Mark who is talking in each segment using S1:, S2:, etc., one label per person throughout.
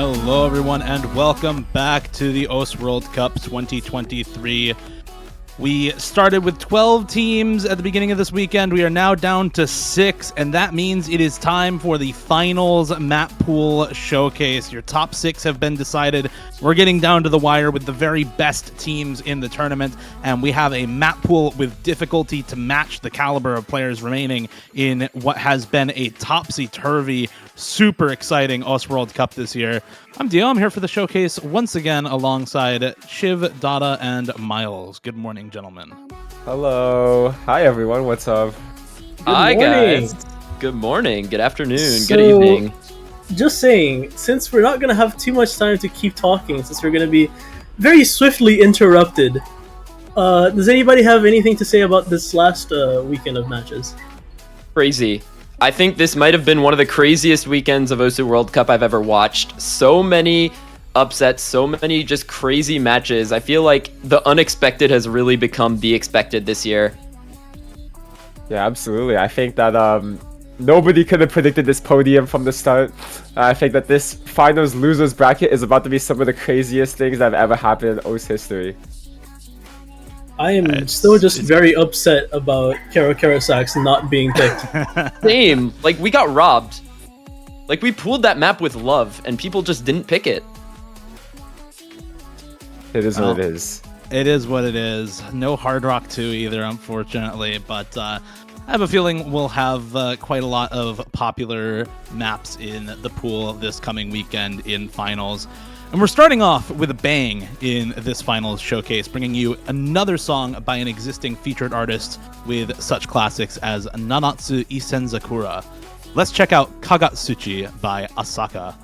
S1: Hello, everyone, and welcome back to the OS World Cup 2023. We started with 12 teams at the beginning of this weekend. We are now down to 6, and that means it is time for the finals map pool showcase. Your top 6 have been decided. We're getting down to the wire with the very best teams in the tournament, and we have a map pool with difficulty to match the caliber of players remaining in what has been a topsy-turvy, super exciting OS World Cup this year. I'm Dio. I'm here for the showcase once again alongside Shiv, Dada, and Miles. Good morning, gentlemen.
S2: Hello. Hi, everyone. What's up?
S3: Hi, guys. Good morning. Good afternoon. Good evening.
S4: Just saying, since we're not going to have too much time to keep talking, since we're going to be very swiftly interrupted, does anybody have anything to say about this last weekend of matches?
S3: Crazy. I think this might have been one of the craziest weekends of OSU World Cup I've ever watched. So many upsets, so many just crazy matches. I feel like the unexpected has really become the expected this year.
S2: Yeah, absolutely. I think that nobody could have predicted this podium from the start. I think that this finals losers bracket is about to be some of the craziest things that have ever happened in OS history.
S4: I am still just very upset about Kero Karasak's not being picked.
S3: Same. Like, we got robbed. Like, we pooled that map with love, and people just didn't pick it.
S2: It is what it is.
S1: It is what it is. No Hard Rock 2 either, unfortunately, but I have a feeling we'll have quite a lot of popular maps in the pool this coming weekend in finals. And we're starting off with a bang in this finals showcase, bringing you another song by an existing featured artist with such classics as Nanatsu Isenzakura. Let's check out Kagatsuchi by Asaka.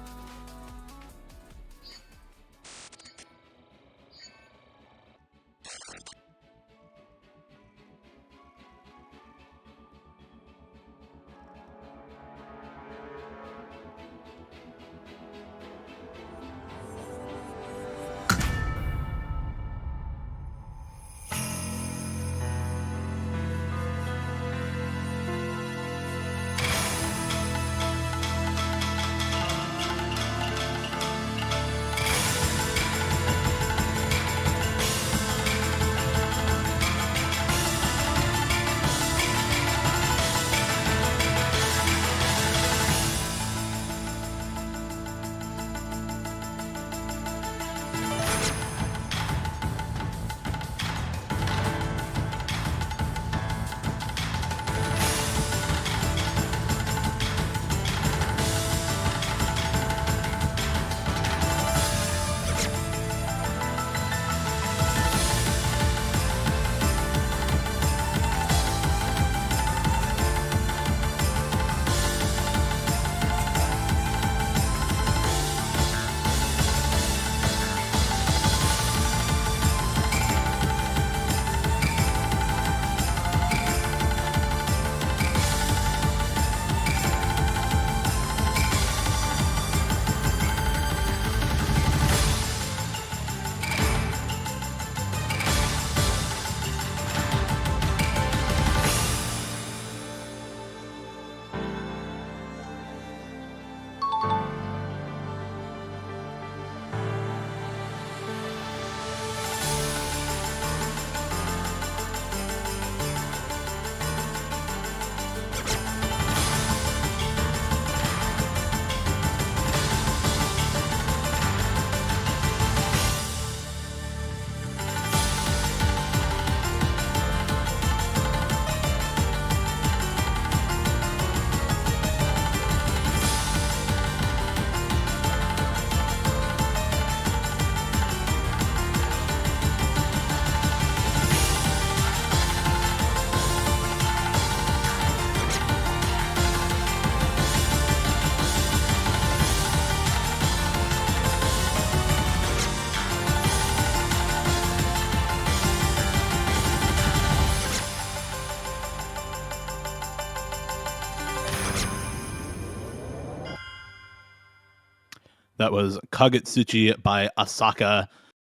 S1: That was Kagetsuchi by Asaka.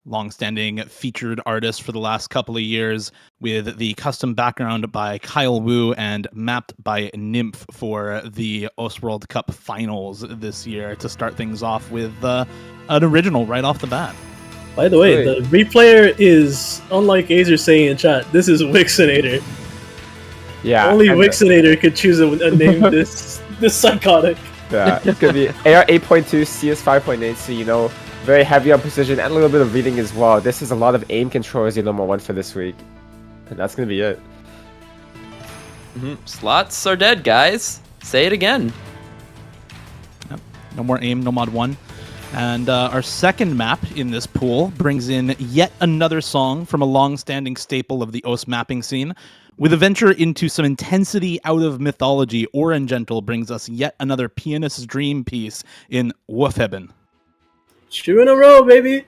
S1: long-standing featured artist for the last couple of years, with the custom background by Kyle Wu and mapped by Nymph for the OS World Cup finals this year to start things off with an original right off the bat.
S4: By the way, the replayer is, unlike Azer saying in chat, this is Wixinator.
S2: Yeah.
S4: Only Wixinator could choose a name this psychotic.
S2: Yeah, it could be AR 8.2, CS 5.8, so very heavy on precision and a little bit of reading as well. This is a lot of aim control as your number one for this week. And that's going to be it.
S3: Slots are dead, guys. Say it again.
S1: Yep. No more aim, no mod 1. And our second map in this pool brings in yet another song from a long-standing staple of the OS mapping scene. With a venture into some intensity out of mythology, Orangental brings us yet another pianist's dream piece in Wolfheben.
S4: 2 in a row, baby!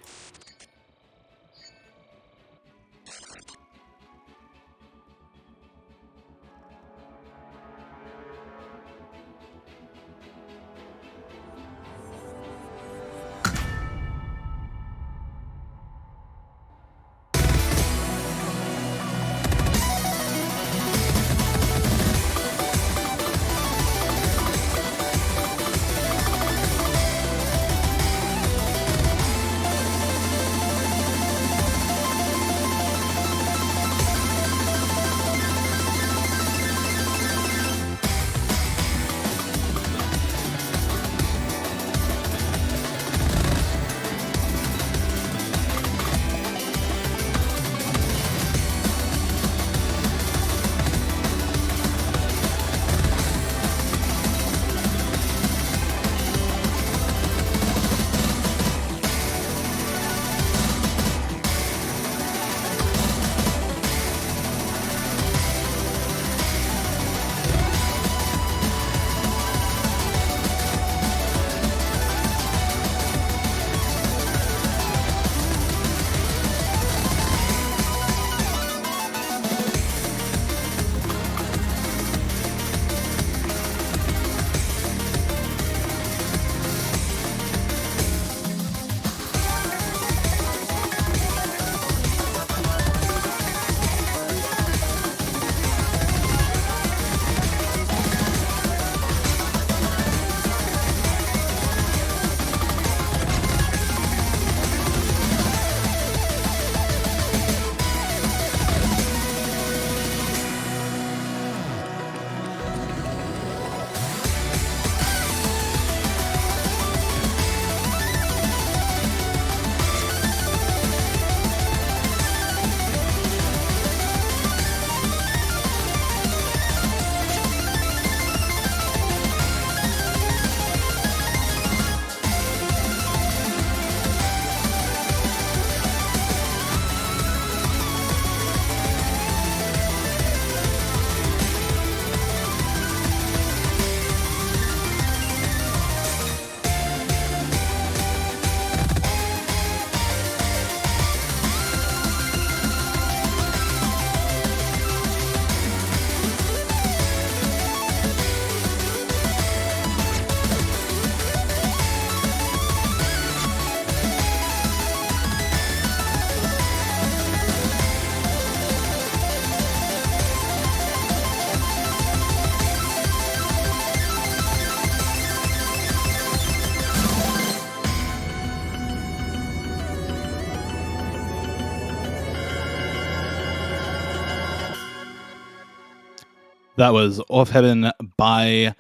S1: That was Wolfheben by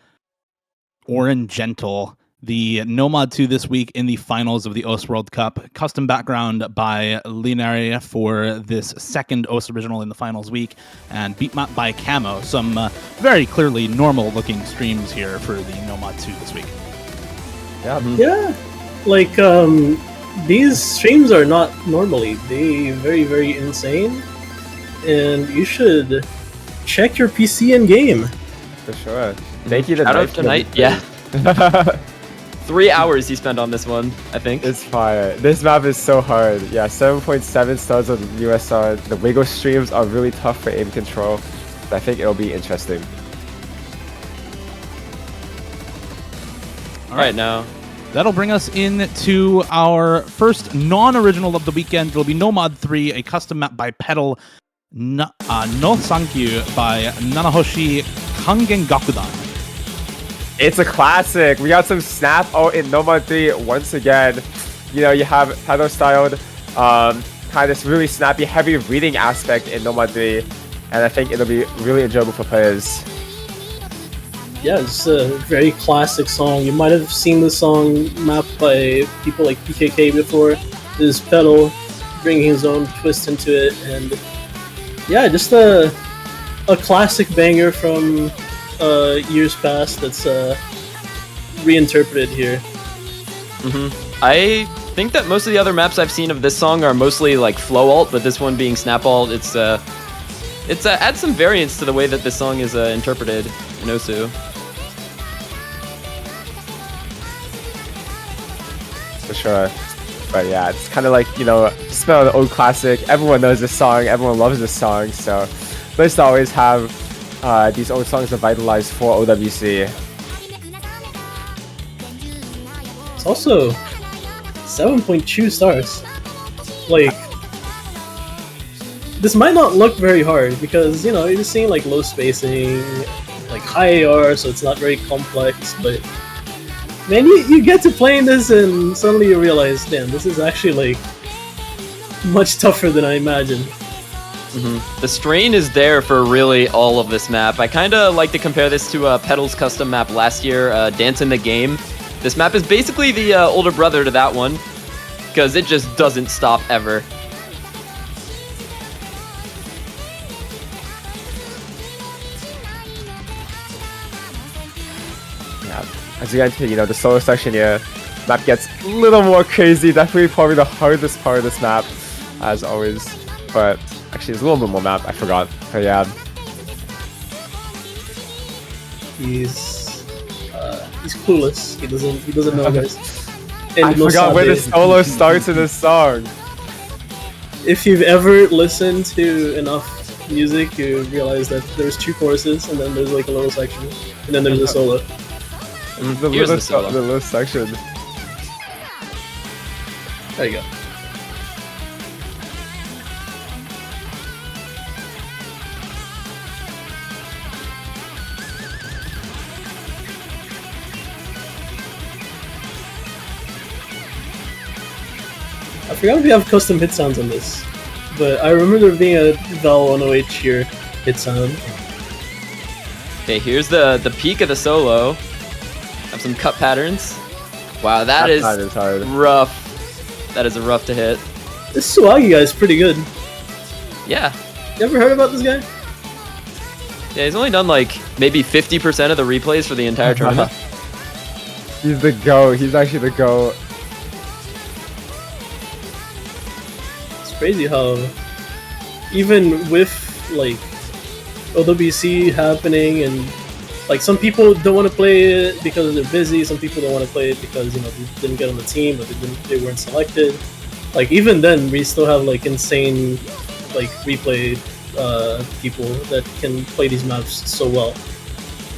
S1: Orangental, the Nomad 2 this week in the finals of the OS World Cup. Custom background by Linare for this second OS original in the finals week, and beat map by Camo. Some very clearly normal looking streams here for the Nomad 2 this week.
S4: Yeah, like these streams are not normally. They very, very insane, and you should check your PC in game.
S2: For sure. Thank you to
S3: Out of tonight, yeah. 3 hours he spent on this one, I think.
S2: It's fire. This map is so hard. Yeah, 7.7 stars on USR. The wiggle streams are really tough for aim control. I think it'll be interesting.
S3: All right, now
S1: That'll bring us into our first non-original of the weekend. It'll be Nomad 3, a custom map by Pedal, No Sankyu by Nanahoshi Kangengakudan.
S2: It's a classic. We got some snap out in Nomad 3 once again. You know, you have pedal-styled, kind of this really snappy, heavy reading aspect in Nomad 3, and I think it'll be really enjoyable for players.
S4: Yeah, it's a very classic song. You might have seen the song mapped by people like PKK before. This is Pedal bringing his own twist into it, and yeah, just a classic banger from years past that's reinterpreted here.
S3: I think that most of the other maps I've seen of this song are mostly like flow alt, but this one being snap alt, it's adds some variance to the way that this song is interpreted in Osu.
S2: For sure. But yeah, it's kind of like, you know, smell the old classic. Everyone knows this song. Everyone loves this song. So let's always have these old songs revitalized for OWC.
S4: It's also 7.2 stars. Like, this might not look very hard because, you know, you're just seeing like low spacing, like high AR, so it's not very complex, but man, you get to playing this and suddenly you realize, damn, this is actually like much tougher than I imagined.
S3: The strain is there for really all of this map. I kind of like to compare this to Pedal's custom map last year, Dance in the Game. This map is basically the older brother to that one, because it just doesn't stop ever.
S2: Yeah, as you get into, you know, the solo section here, map gets a little more crazy. Definitely probably the hardest part of this map, as always. But actually, there's a little bit more map. I forgot. But yeah.
S4: He's clueless. He doesn't know, guys. And
S2: I forgot where the solo starts in this song.
S4: If you've ever listened to enough music, you realize that there's two choruses, and then there's like a little section, and then there's a solo.
S2: The
S3: Here's
S2: little,
S3: the solo.
S2: the little section.
S4: There you go. I forgot if we have custom hit sounds on this, but I remember there being a Val 108 here hit sound.
S3: Okay, here's the peak of the solo. Have some cut patterns. Wow, that is
S2: hard.
S3: rough. That is rough to hit.
S4: This Swaggy guy is pretty good.
S3: Yeah.
S4: You ever heard about this guy?
S3: Yeah, he's only done like maybe 50% of the replays for the entire tournament.
S2: He's the GOAT. He's actually the GOAT.
S4: It's crazy how even with like OWC happening and like some people don't want to play it because they're busy, some people don't want to play it because, you know, they didn't get on the team or they weren't selected. Like even then we still have like insane like replay people that can play these maps so well.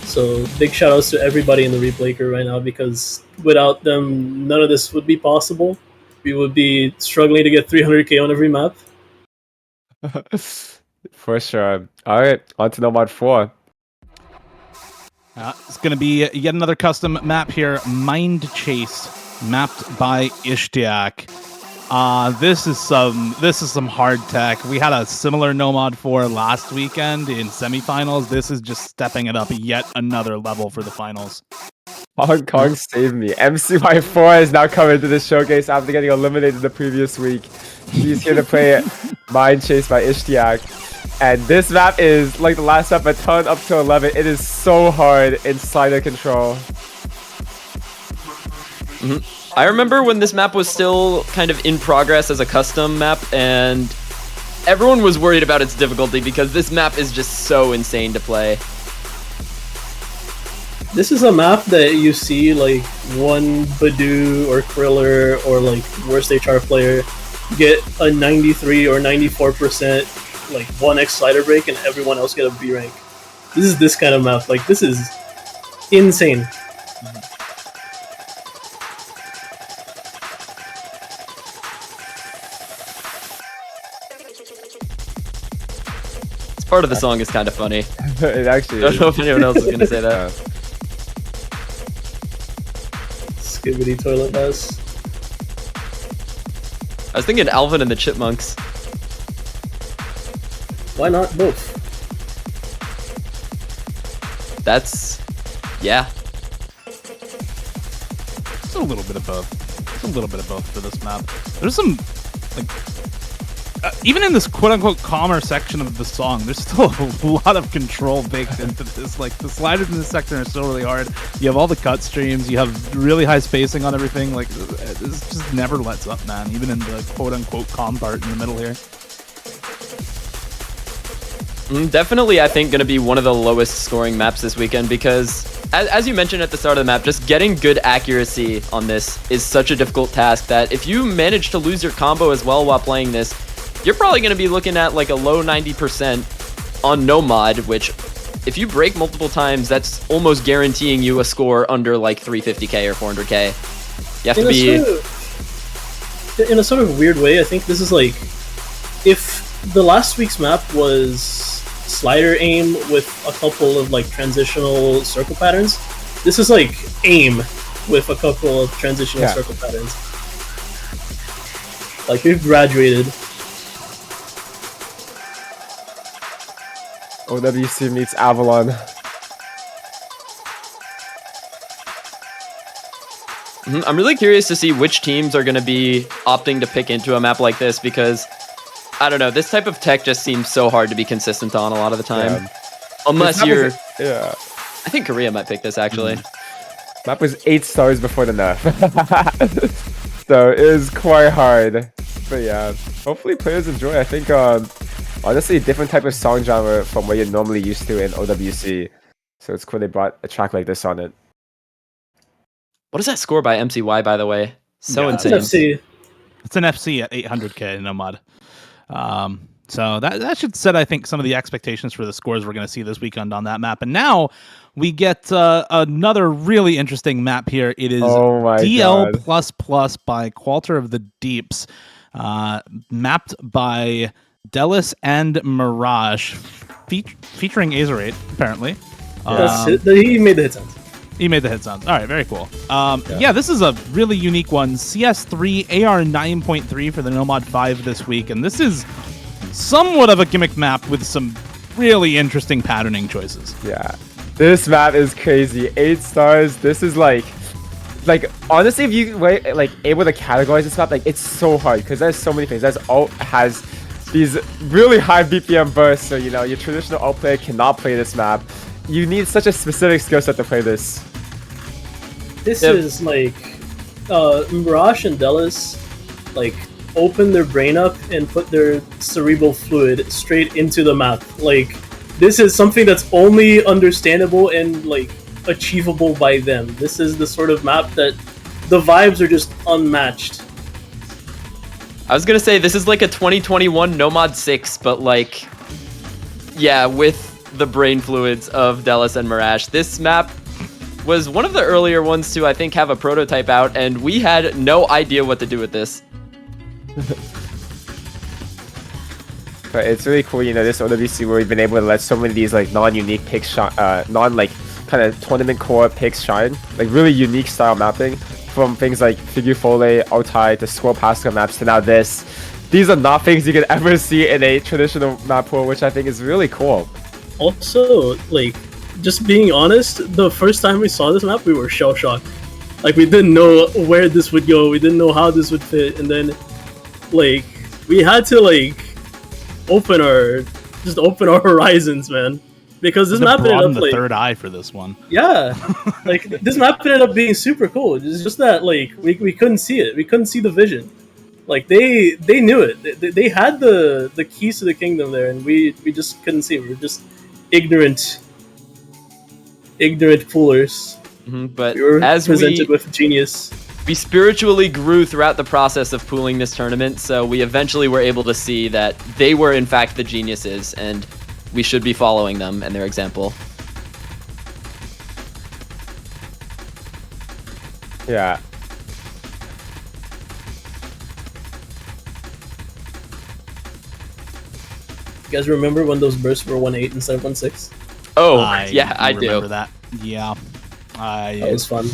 S4: So big shout outs to everybody in the replay crew right now, because without them none of this would be possible. We would be struggling to get 300k on every map.
S2: For sure. Alright, on to Nomad 4.
S1: It's going to be yet another custom map here, Mind Chase, mapped by Ishtiak. This is some hard tech. We had a similar Nomad 4 last weekend in semifinals. This is just stepping it up yet another level for the finals.
S2: Hong Kong saved me. MCY4 has now come into this showcase after getting eliminated the previous week. He's here to play Mind Chase by Ishtiak. And this map is, like the last map, a ton up to 11. It is so hard in slider control.
S3: I remember when this map was still kind of in progress as a custom map, and everyone was worried about its difficulty because this map is just so insane to play.
S4: This is a map that you see like one Badu or Kriller or like worst HR player get a 93 or 94% like 1x slider break and everyone else get a B rank. This is this kind of map. Like this is insane.
S3: Part of the song is kind of funny.
S2: It actually
S3: I don't
S2: is.
S3: know if anyone else is gonna say that.
S4: Skibbity toilet mess.
S3: I was thinking Alvin and the Chipmunks.
S4: Why not both?
S3: That's, yeah.
S1: Just a little bit of both. Just a little bit of both for this map. There's some, like, even in this quote-unquote calmer section of the song, there's still a lot of control baked into this. Like, the sliders in this section are still really hard. You have all the cut streams. You have really high spacing on everything. Like, this just never lets up, man. Even in the quote-unquote calm part in the middle here.
S3: Definitely, I think, going to be one of the lowest scoring maps this weekend because, as you mentioned at the start of the map, just getting good accuracy on this is such a difficult task that if you manage to lose your combo as well while playing this, you're probably going to be looking at like a low 90% on no mod, which if you break multiple times, that's almost guaranteeing you a score under like 350k or 400k. You have to be...
S4: In a sort of weird way, I think this is like, if the last week's map was slider aim with a couple of like transitional circle patterns, this is like aim with a couple of transitional circle patterns. Like, we've graduated.
S2: OWC meets Avalon.
S3: I'm really curious to see which teams are going to be opting to pick into a map like this because, I don't know, this type of tech just seems so hard to be consistent on a lot of the time.
S2: Yeah.
S3: Unless you're...
S2: Yeah.
S3: I think Korea might pick this, actually.
S2: Map was 8 stars before the nerf. So it is quite hard. But yeah, hopefully players enjoy. I think, honestly, a different type of song genre from what you're normally used to in OWC. So it's cool they brought a track like this on it.
S3: What is that score by MCY, by the way? So
S1: Yeah,
S3: insane.
S4: FC.
S1: It's an FC at 800k, no mod. So that should set, I think, some of the expectations for the scores we're going to see this weekend on that map. And now we get another really interesting map here. It is DL++ by Qualter of the Deeps, mapped by Delis and Mirage, featuring Azerate, apparently.
S4: That's it. He made the hit sounds.
S1: He made the hit sounds. All right, very cool. Yeah, this is a really unique one. CS3 AR 9.3 for the Nomad 5 this week, and this is somewhat of a gimmick map with some really interesting patterning choices.
S2: Yeah, this map is crazy. 8 stars. This is like honestly, if you were like able to categorize this map, like it's so hard because there's so many things. There's ult has these really high BPM bursts, so you know your traditional ult player cannot play this map. You need such a specific skill set to play this.
S4: This is like Mirage and Delis like open their brain up and put their cerebral fluid straight into the map. Like, this is something that's only understandable and like achievable by them. This is the sort of map that the vibes are just unmatched.
S3: I was gonna say this is like a 2021 Nomad 6, but like, yeah, with the brain fluids of Delis and Mirage. This map was one of the earlier ones to, I think, have a prototype out, and we had no idea what to do with this.
S2: But it's really cool, you know, this OWC where we've been able to let so many of these like non-unique picks shine, non-like kind of tournament core picks shine, like really unique style mapping from things like Figure Fole, Altai to Squirrel Pascal maps to now this. These are not things you can ever see in a traditional map pool, which I think is really cool.
S4: Also, like, just being honest, the first time we saw this map, we were shell-shocked. Like, we didn't know where this would go, we didn't know how this would fit, and then, like, we had to, like, open our horizons, man. Because this map ended up,
S1: the
S4: like...
S1: third eye for this one.
S4: Yeah! Like, this map ended up being super cool. It's just that, like, we couldn't see it. We couldn't see the vision. Like, they knew it. They had the keys to the kingdom there, and we just couldn't see it. We were just ignorant poolers.
S3: But
S4: we were
S3: as
S4: presented with genius.
S3: We spiritually grew throughout the process of pooling this tournament, so we eventually were able to see that they were in fact the geniuses, and we should be following them and their example.
S2: Yeah.
S4: You guys remember when those bursts were 1.8 instead of 1.6?
S3: Oh, yeah, I
S1: remember
S3: do.
S1: that. Yeah.
S4: That was fun.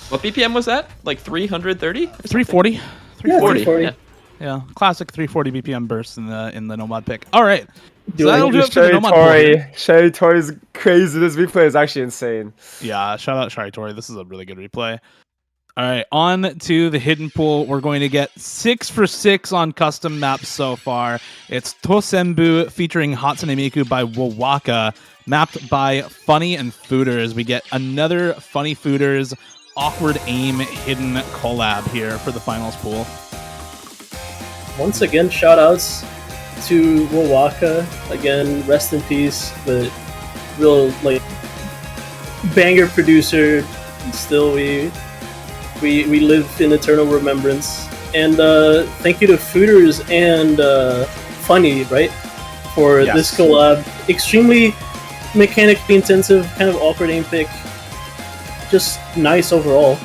S3: What BPM was that? Like 330?
S1: 340.
S4: Yeah,
S3: 340.
S4: 340.
S3: Yeah.
S1: Yeah, classic 340 BPM burst in the Nomad pick. All right.
S4: Do
S1: So
S4: I
S1: that'll
S4: need
S1: do
S4: to
S1: it for the
S2: Sherry
S1: Nomad pool.
S2: Tori. Sherry Tori's crazy. This replay is actually insane.
S1: Yeah, shout out Shari Tori. This is a really good replay. All right, on to the hidden pool. We're going to get 6 for 6 on custom maps so far. It's Tosembu featuring Hatsune Miku by Wowaka, mapped by Funny and Fooders. We get another Funny Fooders awkward aim hidden collab here for the finals pool.
S4: Once again, shout outs to Wowaka. Again, rest in peace, but real like banger producer. Still, we live in eternal remembrance. And thank you to Fooders and Funny, right, for
S1: Yes.
S4: this collab. Extremely mechanically intensive, kind of awkward aim pick. Just nice overall.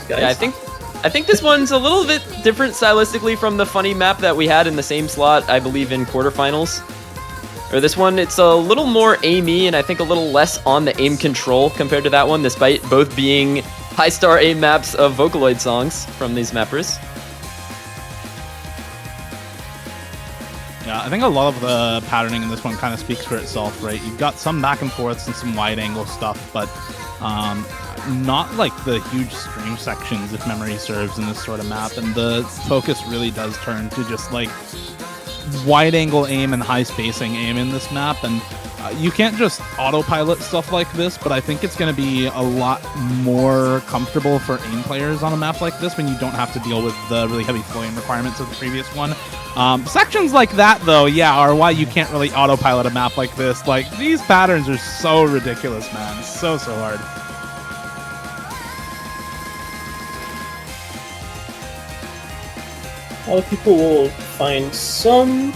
S4: Guys,
S3: Yeah, I think this one's a little bit different stylistically from the Funny map that we had in the same slot, I believe, in quarterfinals. Or this one, it's a little more aimy and I think a little less on the aim control compared to that one, despite both being high star aim maps of Vocaloid songs from these mappers.
S1: Yeah, I think a lot of the patterning in this one kind of speaks for itself, right? You've got some back and forths and some wide angle stuff, but not like the huge stream sections, if memory serves, in this sort of map. And the focus really does turn to just like wide angle aim and high spacing aim in this map. And you can't just autopilot stuff like this, but I think it's going to be a lot more comfortable for aim players on a map like this when you don't have to deal with the really heavy flowing requirements of the previous one. Sections like that, though, yeah, are why you can't really autopilot a map like this. Like, these patterns are so ridiculous, man. So hard.
S4: a lot of people will find some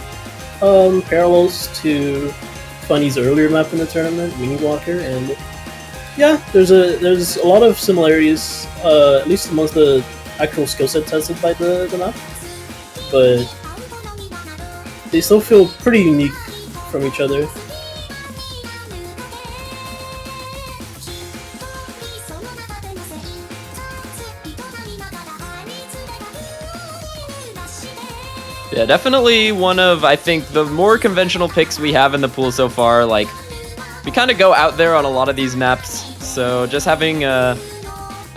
S4: parallels to Funny's earlier map in the tournament, Weenie Walker, and yeah, there's a lot of similarities, at least amongst the actual skill set tested by the map, but they still feel pretty unique from each other.
S3: Yeah, definitely one of, I think, the more conventional picks we have in the pool so far. Like, we kind of go out there on a lot of these maps, so just having a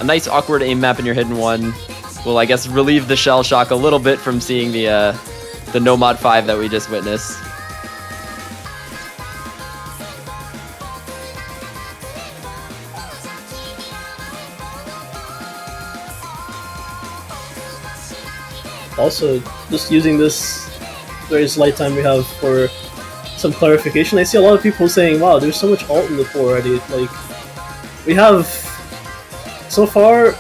S3: nice awkward aim map in your hidden one will, I guess, relieve the shell shock a little bit from seeing the Nomad 5 that we just witnessed.
S4: Also, just using this very slight time we have for some clarification, I see a lot of people saying, wow, there's so much alt in the pool already. Like, we have, so far,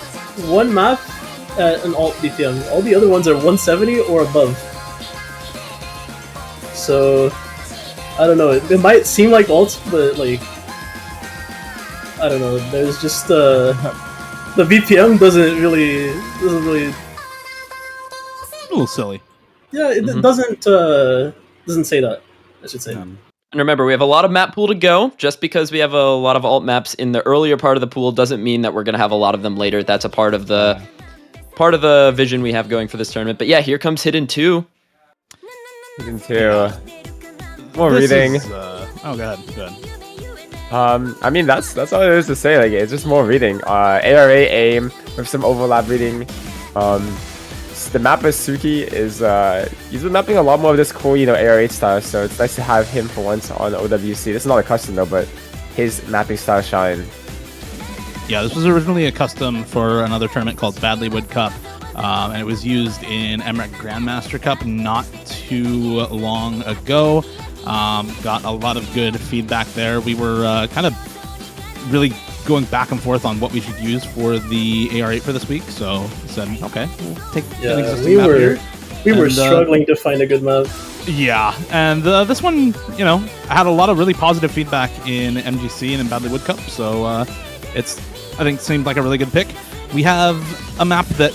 S4: one map at an alt BPM. All the other ones are 170 or above. So, I don't know, it might seem like alts, but like, I don't know, there's just, the BPM doesn't really
S1: A little silly.
S4: yeah, it doesn't say that, I should say.
S3: And remember, we have a lot of map pool to go. Just because we have a lot of alt maps in the earlier part of the pool doesn't mean that we're going to have a lot of them later. That's a part of the vision we have going for this tournament. But yeah, here comes Hidden 2.
S2: Hidden 2. More
S1: This
S2: reading.
S1: is, oh, go ahead.
S2: I mean, that's all there is to say. Like, it's just more reading. ARA aim with some overlap reading. The mapper Suki is he's been mapping a lot more of this cool, AR8 style, so it's nice to have him for once on OWC. This is not a custom though, but his mapping style shine.
S1: Yeah, this was originally a custom for another tournament called Badleywood Cup, and it was used in Emmerich Grandmaster Cup not too long ago. Got a lot of good feedback there. We were kind of really going back and forth on what we should use for the AR8 for this week, so we said, okay, we'll take an existing map here.
S4: We were
S1: And,
S4: struggling to find a good map.
S1: Yeah, and this one, you know, had a lot of really positive feedback in MGC and in Badly Wood Cup, so I think seemed like a really good pick. We have a map that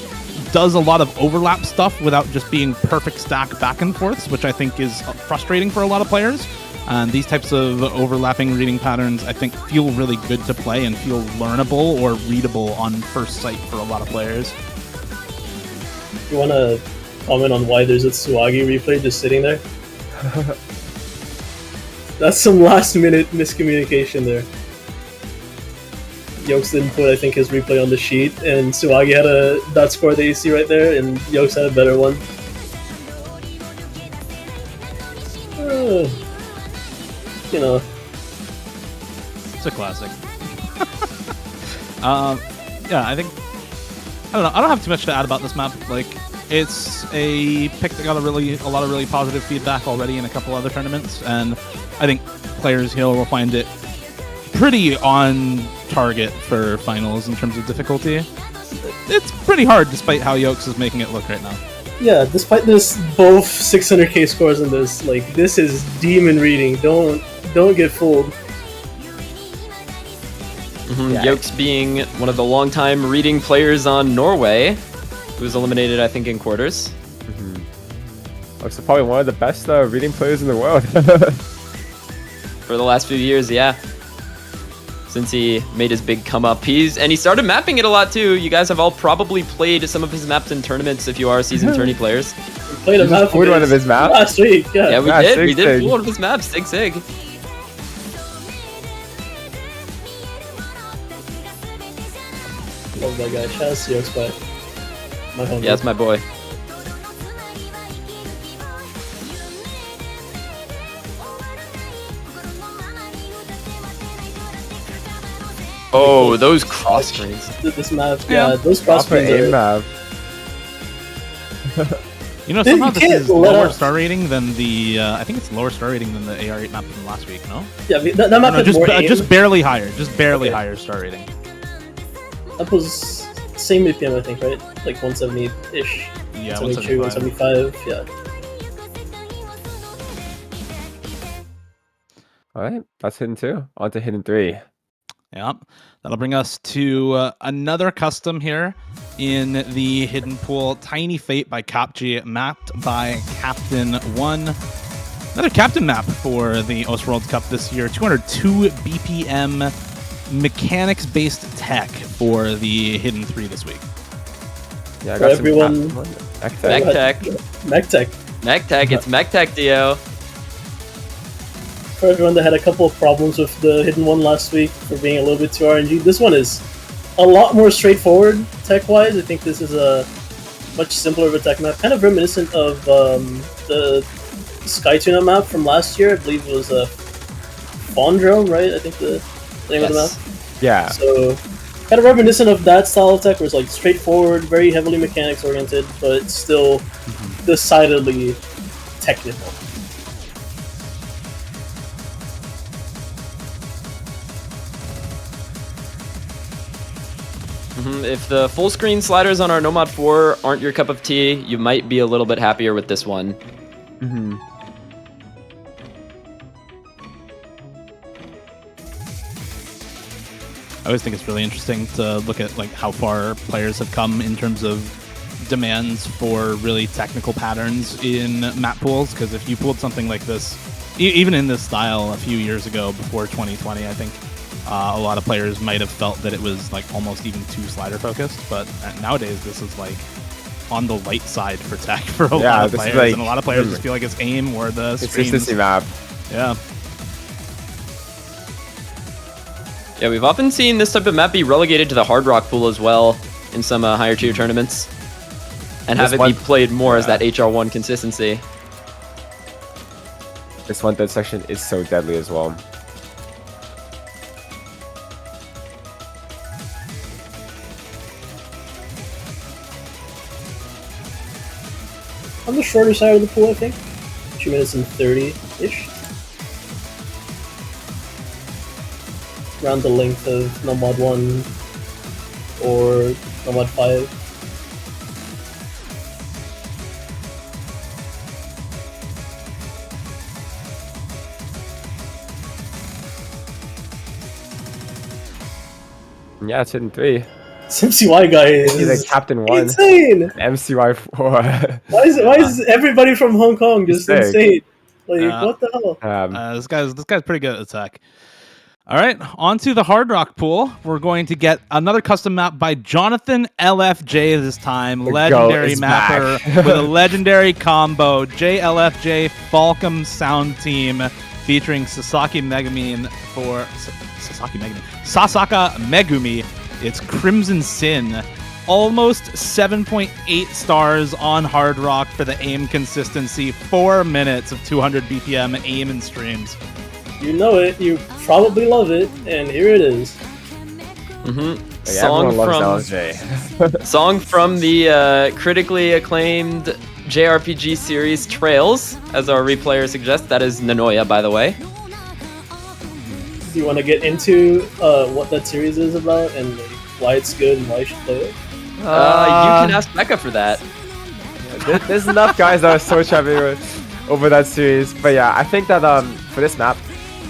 S1: does a lot of overlap stuff without just being perfect stack back and forths, which I think is frustrating for a lot of players. And these types of overlapping reading patterns, I think, feel really good to play and feel learnable or readable on first sight for a lot of players.
S4: You want to comment on why there's a Tsuagi replay just sitting there? That's some last-minute miscommunication there. Yokes didn't put, I think, his replay on the sheet, and Tsuagi had a dot score that you see right there, and Yokes had a better one. You know.
S1: It's a classic. Yeah, I think... I don't know. I don't have too much to add about this map. Like, it's a pick that got a lot of really positive feedback already in a couple other tournaments, and I think players here will find it pretty on target for finals in terms of difficulty. It's pretty hard, despite how Yokes is making it look right now.
S4: Yeah, despite this, both 600k scores in this, like, this is demon reading. Don't get fooled.
S3: Yeah. Yokes being one of the longtime reading players on Norway, who was eliminated, I think, in quarters.
S2: Looks like probably one of the best reading players in the world.
S3: For the last few years, yeah. Since he made his big come up. He started mapping it a lot too. You guys have all probably played some of his maps in tournaments if you are seasoned tourney players.
S4: We played a map
S2: one of his maps
S4: last week. Yeah,
S3: Yeah, we
S2: Yeah,
S3: did.
S2: Sig
S3: We did
S2: Sig.
S3: one of his maps, Sig Sig.
S4: Love that guy. Shout out to Yokes, but my homie.
S3: Yeah, that's my boy. Oh, those cross screens.
S4: This map,
S1: Yeah.
S4: yeah, those cross
S2: Proper
S4: screens
S2: aim
S4: are...
S2: map.
S1: You know,
S4: Dude,
S1: somehow
S4: you
S1: this
S4: can't
S1: is
S4: let
S1: lower
S4: up.
S1: star rating than the... I think it's lower star rating than the AR8 map from last week, no?
S4: Yeah, that map
S1: No,
S4: had
S1: just,
S4: more aim.
S1: just barely higher. Just barely
S4: Okay.
S1: higher star rating.
S4: That was same APM, I think, right? Like 170-ish.
S1: Yeah,
S4: 172,
S1: 175.
S4: 175, yeah.
S2: Alright, that's hidden 2. On to hidden 3.
S1: Yep. That'll bring us to another custom here in the hidden pool. Tiny Fate by Capg, mapped by Captain 1. Another captain map for the OS World Cup this year. 202 BPM mechanics-based tech for the hidden 3 this week.
S2: Yeah, I
S4: For
S2: got some
S4: everyone-
S2: Mech
S3: Mech
S2: Tech.
S3: Tech.
S4: MechTech.
S3: Mech Tech, it's Mech Tech, Dio.
S4: For everyone that had a couple of problems with the hidden one last week for being a little bit too RNG, this one is a lot more straightforward tech-wise. I think this is a much simpler of a tech map, kind of reminiscent of the Skytuna map from last year. I believe it was a Fondrome, right? I think the name of the map.
S2: Yeah.
S4: So, kind of reminiscent of that style of tech, where it's like straightforward, very heavily mechanics oriented, but still decidedly technical.
S3: If the full screen sliders on our Nomad 4 aren't your cup of tea, you might be a little bit happier with this one.
S1: I always think it's really interesting to look at like how far players have come in terms of demands for really technical patterns in map pools. Because if you pulled something like this, even in this style a few years ago, before 2020, I think a lot of players might have felt that it was like almost even too slider focused. But nowadays, this is like on the light side for tech for a lot of
S2: this is
S1: players,
S2: like-
S1: and a lot of players just feel like it's aim or the screens.
S2: Consistency map.
S1: Yeah.
S3: Yeah, we've often seen this type of map be relegated to the Hard Rock pool as well in some higher tier tournaments. And
S2: This
S3: have it
S2: one-
S3: be played more as
S2: yeah.
S3: that HR1 consistency.
S2: This 1/3 section is so deadly as well.
S4: On the shorter side of the pool, I think. 2 minutes and 30-ish. Around the length of Nomad 1 or Nomad 5.
S2: Yeah, it's hitting 3.
S4: SimCY guy
S2: He's
S4: is
S2: like Captain 1.
S4: insane.
S2: MCY 4.
S4: Why is everybody from Hong Kong just
S2: Sick.
S4: insane? Like what the hell?
S1: This guy's pretty good at attack. All right, on to the Hard Rock pool. We're going to get another custom map by Jonathan LFJ this time. Legendary
S2: is
S1: mapper
S2: back.
S1: with a legendary combo. JLFJ Falcom Sound Team featuring Sasaki Megumi for Sasaka Megumi. It's Crimson Sin. Almost 7.8 stars on Hard Rock for the aim consistency. 4 minutes of 200 BPM aim and streams.
S4: You know it. You probably love it, and here it is.
S3: Song
S2: everyone
S3: from
S2: loves LJ.
S3: song from the critically acclaimed JRPG series Trails, as our replayer suggests. That is Nanoya, by the way.
S4: Do you want to get into what that series is about and like, why it's good and why you should play it?
S3: You can ask Becca for that.
S2: There's enough guys that are so chubby over that series. But yeah, I think that for this map,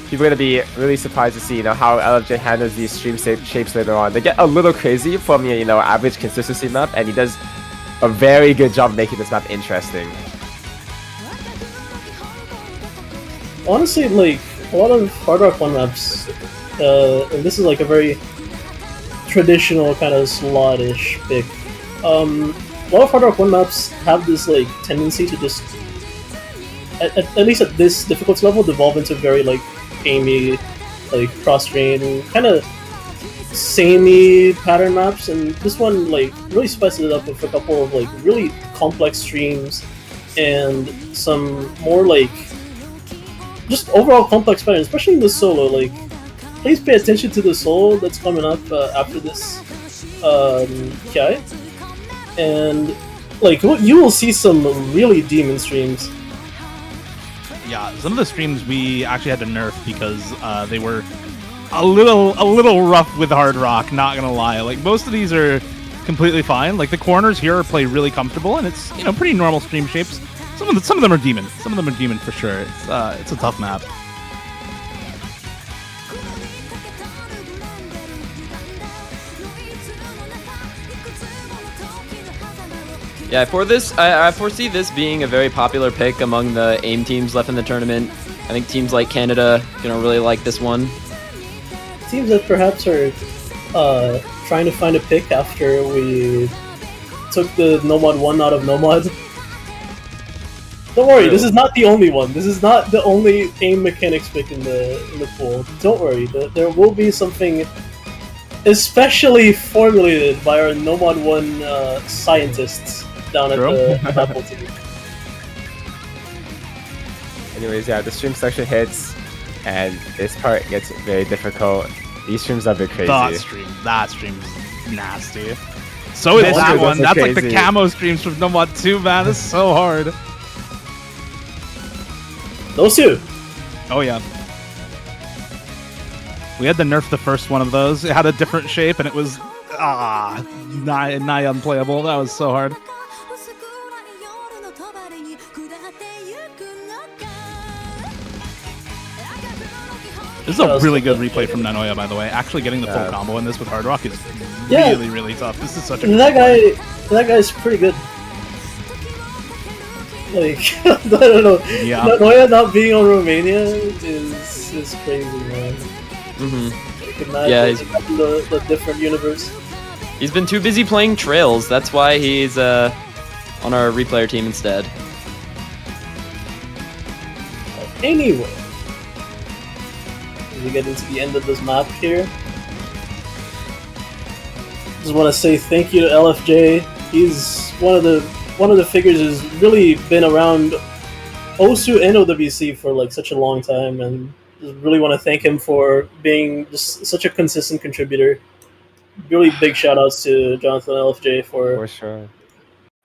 S2: people are gonna be really surprised to see how LFJ handles these stream shapes later on. They get a little crazy from your average consistency map, and he does a very good job making this map interesting.
S4: Honestly, like a lot of Hard Rock 1 maps, and this is like a very traditional kind of slot-ish pick. A lot of Hard Rock 1 maps have this like tendency to just, at least at this difficulty level, devolve into very like aimy, like cross-train, kind of samey pattern maps, and this one like really spices it up with a couple of like really complex streams and some more like just overall complex patterns, especially in the solo. Like, please pay attention to the solo that's coming up after this Kiai, and like you will see some really demon streams.
S1: Yeah, some of the streams we actually had to nerf because they were a little rough with Hard Rock, not gonna lie. Like, most of these are completely fine. Like, the corners here play really comfortable, and it's pretty normal stream shapes. Some of them are demon. Some of them are demon for sure. It's a tough map.
S3: Yeah, for this, I foresee this being a very popular pick among the AIM teams left in the tournament. I think teams like Canada really like this one.
S4: Teams that perhaps are trying to find a pick after we took the Nomad 1 out of Nomad. Don't worry, this is not the only one. This is not the only AIM mechanics pick in the pool. Don't worry, there will be something especially formulated by our Nomad 1 scientists down at the Apple team.
S2: Anyways, yeah, the stream section hits, and this part gets very difficult. These streams are a bit crazy.
S1: That stream's nasty. So is that one. That's like the camo streams from Nomad 2, man. It's so hard.
S4: Those two.
S1: Oh yeah. We had to nerf the first one of those. It had a different shape, and it was nigh unplayable. That was so hard. This is a really good replay from Nanoya, by the way. Actually getting the full combo in this with Hard Rock is really, really tough. This is such a
S4: that guy's pretty good. Like, I don't know.
S1: Yeah.
S4: Nanoya not being on Romania is crazy, man.
S3: Yeah,
S4: he's the different universe.
S3: He's been too busy playing Trails. That's why he's on our replayer team instead.
S4: Anyway, as we get into the end of this map here, just want to say thank you to LFJ. He's one of the figures who's really been around OSU and OWC for like such a long time, and just really want to thank him for being just such a consistent contributor. Really big shout outs to Jonathan LFJ for
S2: sure.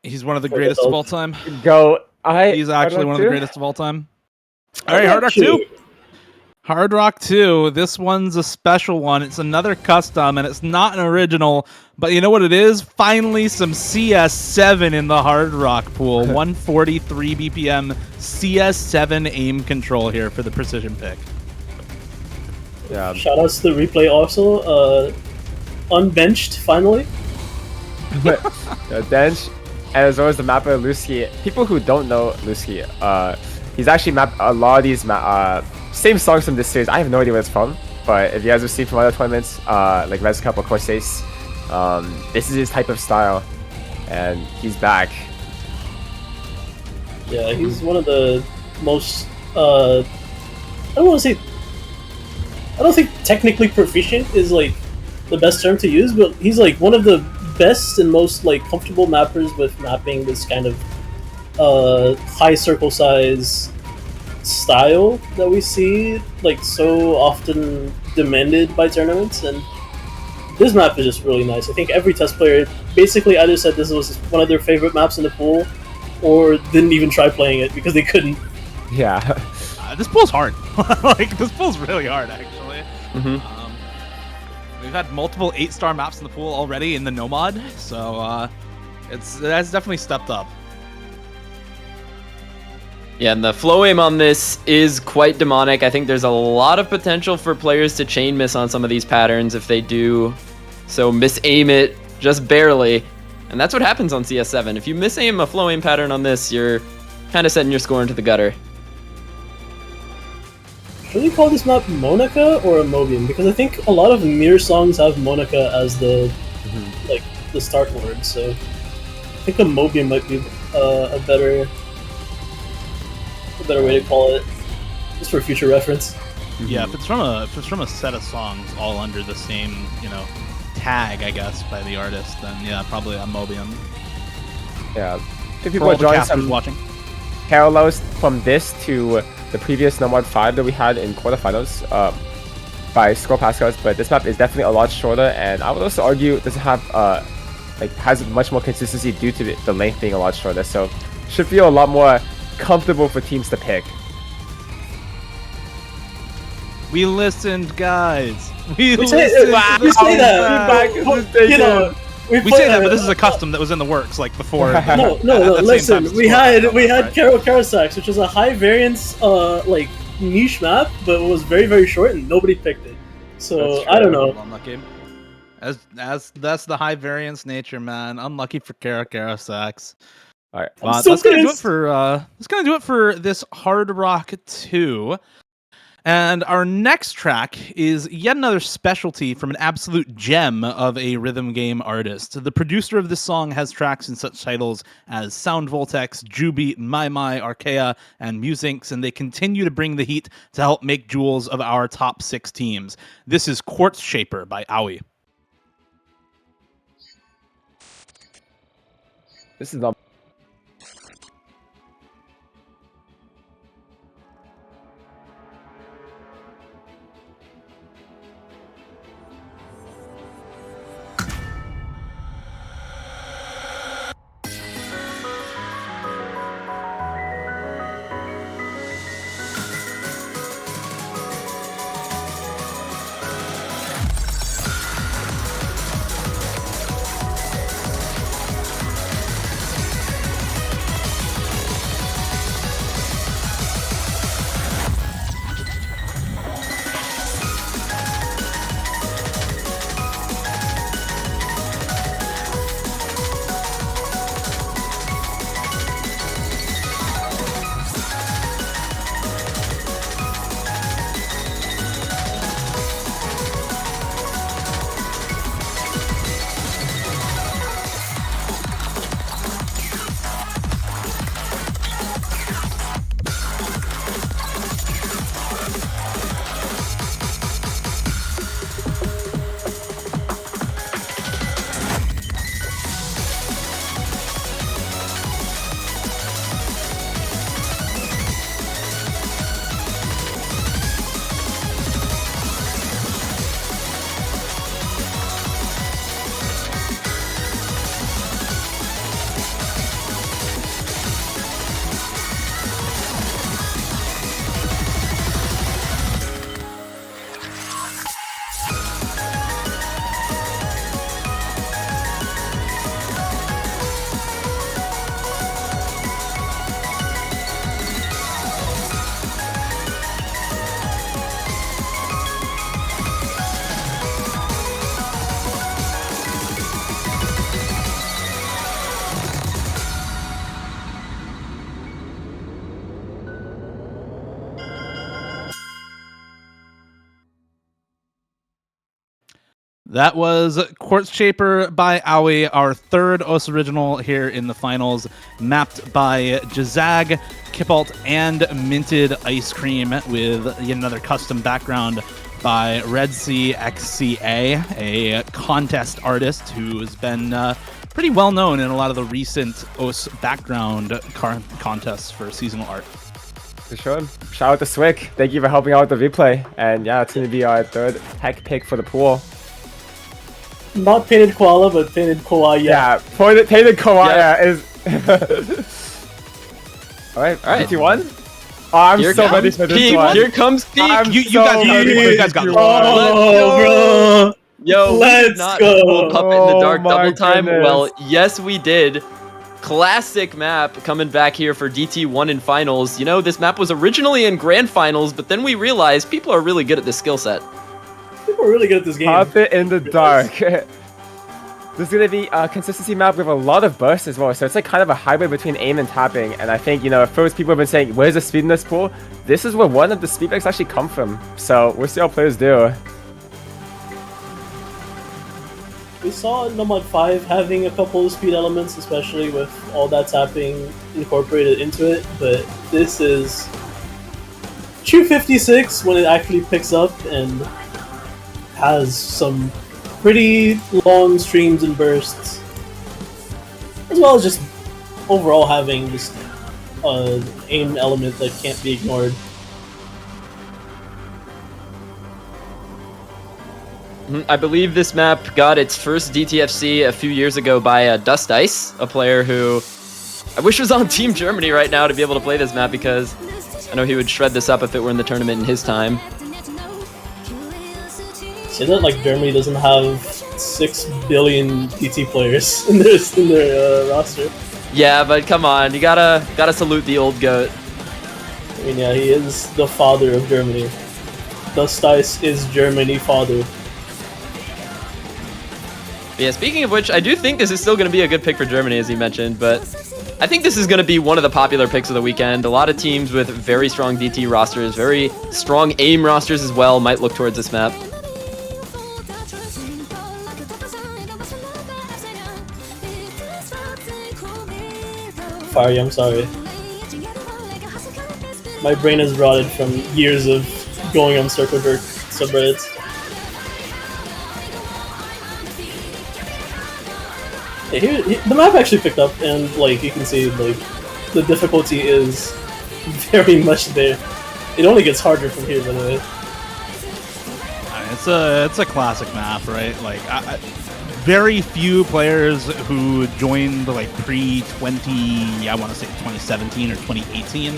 S1: He's one of the greatest of all time.
S2: He's
S1: actually one of the greatest of all time. All right, Hard Rock 2. Hard Rock 2. This one's a special one. It's another custom, and it's not an original, but you know what it is? Finally, some CS7 in the Hard Rock pool. 143 BPM CS7 aim control here for the precision pick.
S2: Yeah.
S4: Shout outs to the replay also. unbenched finally.
S2: Dench, and as well as the mapper Lusky. People who don't know Lusky, he's actually mapped a lot of these same songs from this series. I have no idea where it's from, but if you guys have seen from other tournaments, like Res Cup or Corsace, this is his type of style, and he's back.
S4: Yeah, he's one of the most. I don't want to say. I don't think technically proficient is like the best term to use, but he's like one of the best and most like comfortable mappers with mapping this kind of high circle size style that we see like so often demanded by tournaments. And this map is just really nice. I think every test player basically either said this was one of their favorite maps in the pool, or didn't even try playing it because they couldn't.
S2: Yeah.
S1: This pool's hard. Like, this pool's really hard, actually. We've had multiple 8-star maps in the pool already in the Nomad, so it has definitely stepped up.
S3: Yeah, and the flow aim on this is quite demonic. I think there's a lot of potential for players to chain miss on some of these patterns if they do so misaim it just barely. And that's what happens on CS7. If you misaim a flow aim pattern on this, you're kind of setting your score into the gutter.
S4: Should we call this map Monica or Amobium? Because I think a lot of Mir songs have Monica as the like the start word. So I think Amobium might be a better way to call it, just for future reference.
S1: Yeah, if it's from a set of songs all under the same, tag, I guess, by the artist, then yeah, probably Amobium.
S2: Yeah. If
S1: For
S2: people
S1: all
S2: are
S1: the
S2: drawing
S1: casters
S2: some
S1: watching.
S2: parallels from this to the previous Nomad 5 that we had in quarterfinals by Score Pascals, but this map is definitely a lot shorter, and I would also argue it doesn't have has much more consistency due to the length being a lot shorter, so should feel a lot more comfortable for teams to pick.
S1: We listened, guys. We
S4: say,
S1: listened.
S4: you say that.
S1: We say that, but this is a custom that was in the works, like before.
S4: No. Listen, we had Karo Karasax, which was a high variance, like niche map, but it was very very short, and nobody picked it. So I don't know.
S1: Unlucky. As that's the high variance nature, man. Unlucky for Karasax.
S2: All right.
S4: I'm so
S1: That's gonna do it
S4: pissed.
S1: for this Hard Rock 2. And our next track is yet another specialty from an absolute gem of a rhythm game artist. The producer of this song has tracks in such titles as Sound Voltex, Juby, My, Archaea, and Musinx, and they continue to bring the heat to help make jewels of our top 6 teams. This is Quartz Shaper by Aoi.
S2: This is not.
S1: That was Quartz Shaper by Aoi, our third OS original here in the finals, mapped by Jazag, Kipalt, and Minted Ice Cream with yet another custom background by Red Sea XCA, a contest artist who's been pretty well known in a lot of the recent OS background contests for seasonal art.
S2: For sure. Shout out to Swick. Thank you for helping out with the replay. And yeah, it's going to be our third heck pick for the pool.
S4: Not Painted Koala, but Painted Koala.
S2: Yeah, Painted Koala is... Alright, PT1? Oh, I'm
S3: Here
S2: so
S3: comes
S2: ready for this
S3: Peak.
S2: one.
S3: Here comes Peak.
S2: I'm
S1: You
S2: so
S1: guys got
S2: ready
S1: it.
S2: for
S1: You guys got it.
S4: Oh, bro.
S3: Yo, we
S4: Let's
S3: did not
S4: go.
S3: pull Puppet in the Dark
S2: Oh my
S3: double time.
S2: goodness.
S3: Well, yes, we did. Classic map coming back here for DT1 in finals. You know, this map was originally in grand finals, but then we realized people are really good at this skill set.
S4: People are really good at this game.
S2: Puppet in the Dark. This is going to be a consistency map with a lot of bursts as well, so it's like kind of a hybrid between aim and tapping, and I think, you know, at first people have been saying, where's the speed in this pool? This is where one of the speed backs actually come from, so we'll see how players do.
S4: We saw Nomad 5 having a couple of speed elements, especially with all that tapping incorporated into it, but this is 256 when it actually picks up and has some pretty long streams and bursts, as well as just overall having this aim element that can't be ignored.
S3: I believe this map got its first DTFC a few years ago by Dust Ice, a player who I wish was on Team Germany right now to be able to play this map, because I know he would shred this up if it were in the tournament in his time.
S4: Say that like Germany doesn't have 6 billion PT players in their roster.
S3: Yeah, but come on, you gotta salute the old goat.
S4: I mean, yeah, he is the father of Germany. Dust Ice is Germany father.
S3: But yeah, speaking of which, I do think this is still going to be a good pick for Germany, as you mentioned, but I think this is going to be one of the popular picks of the weekend. A lot of teams with very strong DT rosters, very strong aim rosters as well, might look towards this map.
S4: Fari, I'm sorry. My brain is rotted from years of going on Circle Jerk subreddits. Yeah, the map actually picked up, and like you can see, like the difficulty is very much there. It only gets harder from here, by the way.
S1: It's a classic map, right? Like, very few players who joined like pre-20, I want to say 2017 or 2018,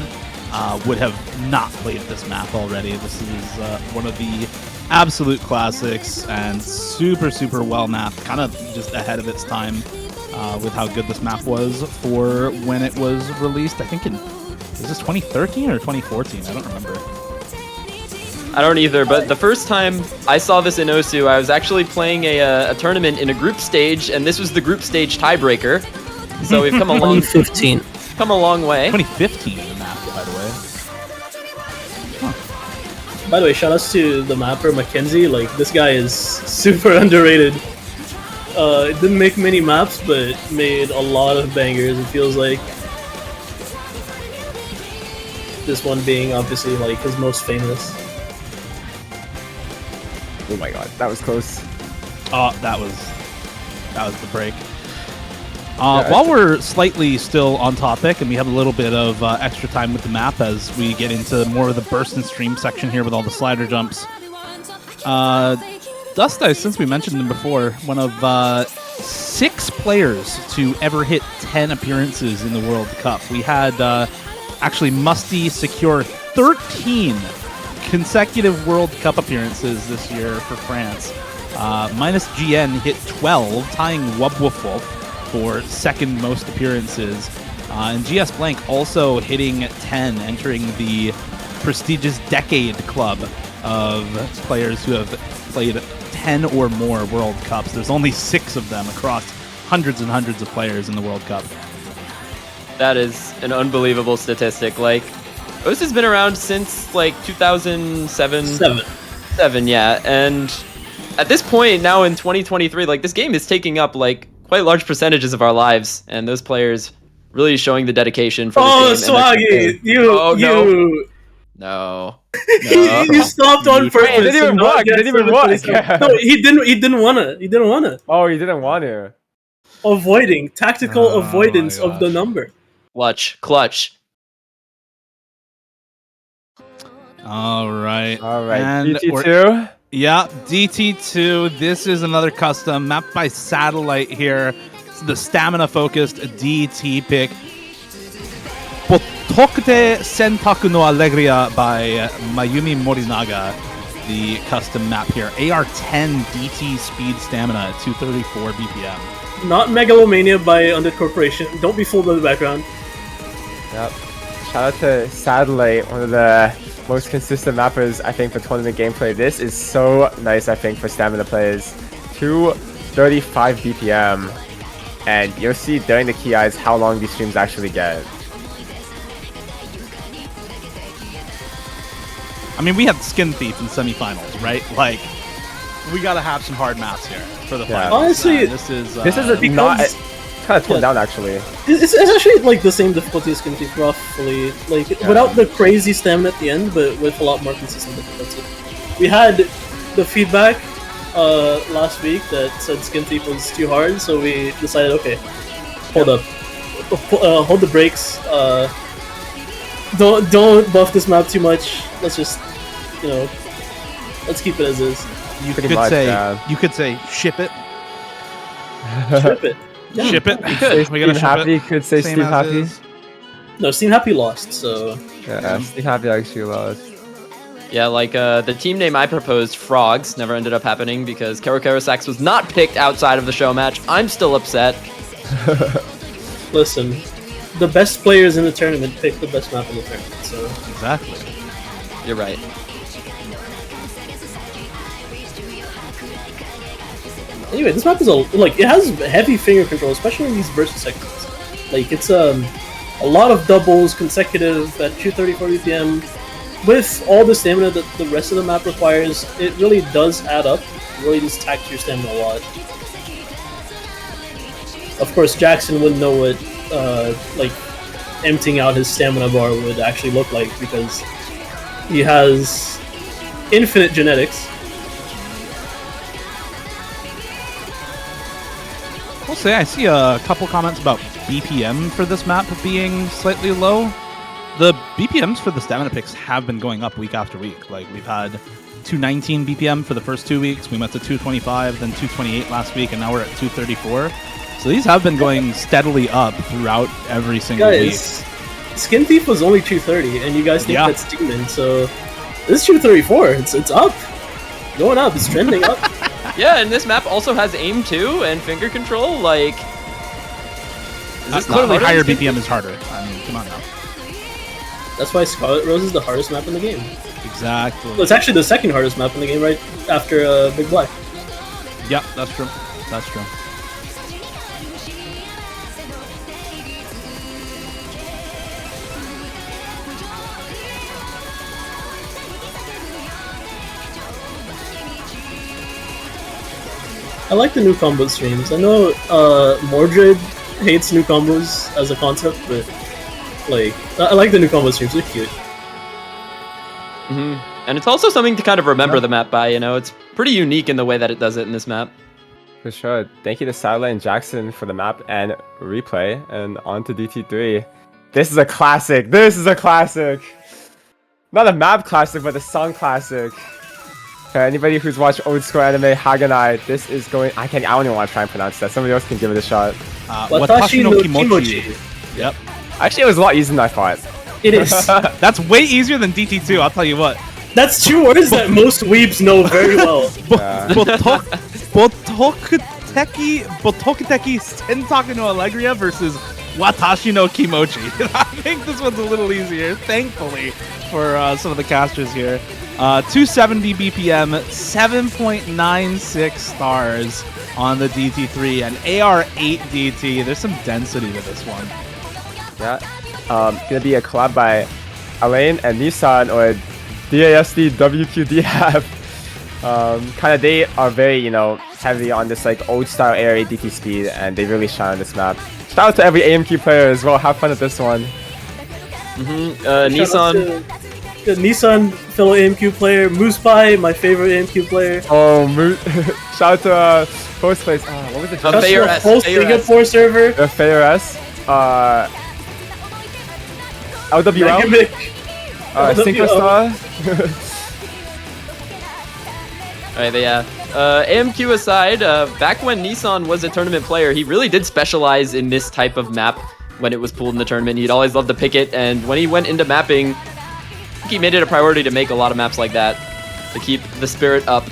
S1: would have not played this map already. This is one of the absolute classics and super, super well mapped, kind of just ahead of its time with how good this map was for when it was released. I think is this 2013 or 2014? I don't remember.
S3: I don't either, but the first time I saw this in Osu, I was actually playing a tournament in a group stage, and this was the group stage tiebreaker. So we've come a long
S4: 2015.
S3: come a long way.
S1: 2015 the map, by the way.
S4: By the way, shout outs to the mapper Mackenzie. Like, this guy is super underrated. It didn't make many maps, but made a lot of bangers, it feels like. This one being obviously like his most famous.
S2: Oh my god, that was close.
S1: Oh, that was the break. While we're slightly still on topic, and we have a little bit of extra time with the map as we get into more of the burst and stream section here with all the slider jumps. Dust Ice, since we mentioned him before, one of 6 players to ever hit 10 appearances in the World Cup. We had actually Musty secure 13 consecutive World Cup appearances this year for France. Minus GN hit 12, tying Wubwuffwolf for second most appearances. And GS Blank also hitting 10, entering the prestigious Decade Club of players who have played 10 or more World Cups. There's only 6 of them across hundreds and hundreds of players in the World Cup.
S3: That is an unbelievable statistic. Like, OS has been around since like 2007. 7, yeah, and at this point now in 2023, like this game is taking up like quite large percentages of our lives, and those players really showing the dedication for this game.
S4: Swaggy,
S3: No.
S4: you stopped on purpose.
S2: It didn't even
S4: to not
S2: work.
S4: get
S2: It didn't even work.
S4: No, he didn't wanna. He didn't wanna.
S2: Oh, you didn't want to.
S4: Avoiding tactical
S1: Oh
S4: avoidance
S1: my
S4: of the
S1: gosh.
S4: number.
S3: Clutch.
S1: All right.
S2: All right,
S1: And
S2: DT2.
S1: yeah, DT2. This is another custom mapped by Satellite here. It's the stamina-focused DT pick. Botokute Sentaku no Allegria by Mayumi Morinaga. The custom map here. AR10 DT speed stamina at 234 BPM.
S4: Not Megalomania by Undead Corporation. Don't be fooled by the background.
S2: Yep. Shout out to Satellite, one of the most consistent mappers, I think, for tournament gameplay. This is so nice, I think, for stamina players. 235 BPM. And you'll see during the key eyes how long these streams actually get.
S1: I mean, we had Skin Thief in semifinals, right? Like, we gotta have some hard maps here for the
S2: Yeah.
S1: finals.
S4: Honestly,
S1: this is
S2: This is a
S4: Because-
S2: not... It's kind of toned down, actually.
S4: It's actually like the same difficulty as Skin Thief, roughly. Like without the crazy stamina at the end, but with a lot more consistent difficulty. We had the feedback last week that said Skin Thief was too hard, so we decided, okay, hold up, hold the brakes. Don't buff this map too much. Let's just, let's keep it as is.
S1: you
S2: pretty
S1: could
S2: much,
S1: say
S2: yeah.
S1: you could say ship it,
S4: Ship it. Yeah.
S1: ship it.
S2: Say
S1: we gotta
S2: Steve
S1: ship
S2: Happy,
S1: it.
S2: could say
S1: Same
S2: Steve
S1: as
S2: Happy.
S1: is.
S4: No, Steam Happy lost, so
S2: Yeah, Steve Happy actually lost.
S3: Yeah, like the team name I proposed, Frogs, never ended up happening because Kero Sax was not picked outside of the show match. I'm still upset.
S4: listen. The best players in the tournament pick the best map in the tournament, so
S1: Exactly.
S3: You're right.
S4: anyway, this map is it has heavy finger control, especially in these versus sections. Like it's a lot of doubles consecutive at 234 BPM. With all the stamina that the rest of the map requires, it really does add up. It really just tax your stamina a lot. Of course, Jackson wouldn't know what emptying out his stamina bar would actually look like because he has infinite genetics.
S1: I'll say I see a couple comments about BPM for this map being slightly low. The BPMs for the stamina picks have been going up week after week. Like, we've had 219 BPM for the first 2 weeks. We went to 225, then 228 last week, and now we're at 234. So these have been going steadily up throughout every single week.
S4: Guys, Skin Thief was only 230, and you guys think
S1: Yeah.
S4: that's demon, so this is 234. It's up. Going up. It's trending up.
S3: Yeah, and this map also has aim too and finger control. Like, is this not
S1: Clearly,
S3: harder
S1: higher
S3: than
S1: BPM is harder. I mean, come on now.
S4: That's why Scarlet Rose is the hardest map in the game.
S1: Exactly.
S4: Well, it's actually the second hardest map in the game, right after Big Black.
S1: Yep, that's true. That's true.
S4: I like the new combo streams. I know Mordred hates new combos as a concept, but like I like the new combo streams. They're cute.
S3: And it's also something to kind of remember the map by, it's pretty unique in the way that it does it in this map.
S2: For sure. Thank you to Satellite and Jackson for the map and replay. And on to DT3. This is a classic. This is a classic. Not a map classic, but a song classic. Okay, anybody who's watched old school anime, Haganai, this is going... I don't even want to try and pronounce that. Somebody else can give it a shot.
S1: Watashi no Kimochi. Yep.
S2: Actually, it was a lot eeasier than I thought.
S4: It is.
S1: That's way easier than DT2, I'll tell you what.
S4: That's two words that most weebs know very well.
S1: Botokuteki Sentaku no Allegria versus Watashi no Kimochi. I think this one's a little easier, thankfully, for some of the casters here. 270 BPM, 7.96 stars on the DT3, and AR8 DT. There's some density to this one.
S2: Yeah. Gonna be a collab by Alain and Nissan or DASD WQDF. Kind of they are very, you know, heavy on this like old style area DT speed, and they really shine on this map. Shout out to every AMQ player as well. Have fun at this one.
S3: Nissan.
S4: The Nissan fellow AMQ player, Moosepie, my favorite AMQ player.
S2: Oh, shout out to first place. What was it?
S3: The
S4: That's
S3: Fair
S4: the
S3: S,
S4: whole
S3: Fair S.
S4: Singapore server.
S2: The FairS. LWL.
S4: Megamic.
S2: Synchrostar.
S3: Alright, yeah. AMQ aside, back when Nissan was a tournament player, he really did specialize in this type of map when it was pooled in the tournament. He'd always loved to pick it, and when he went into mapping, he made it a priority to make a lot of maps like that to keep the spirit up.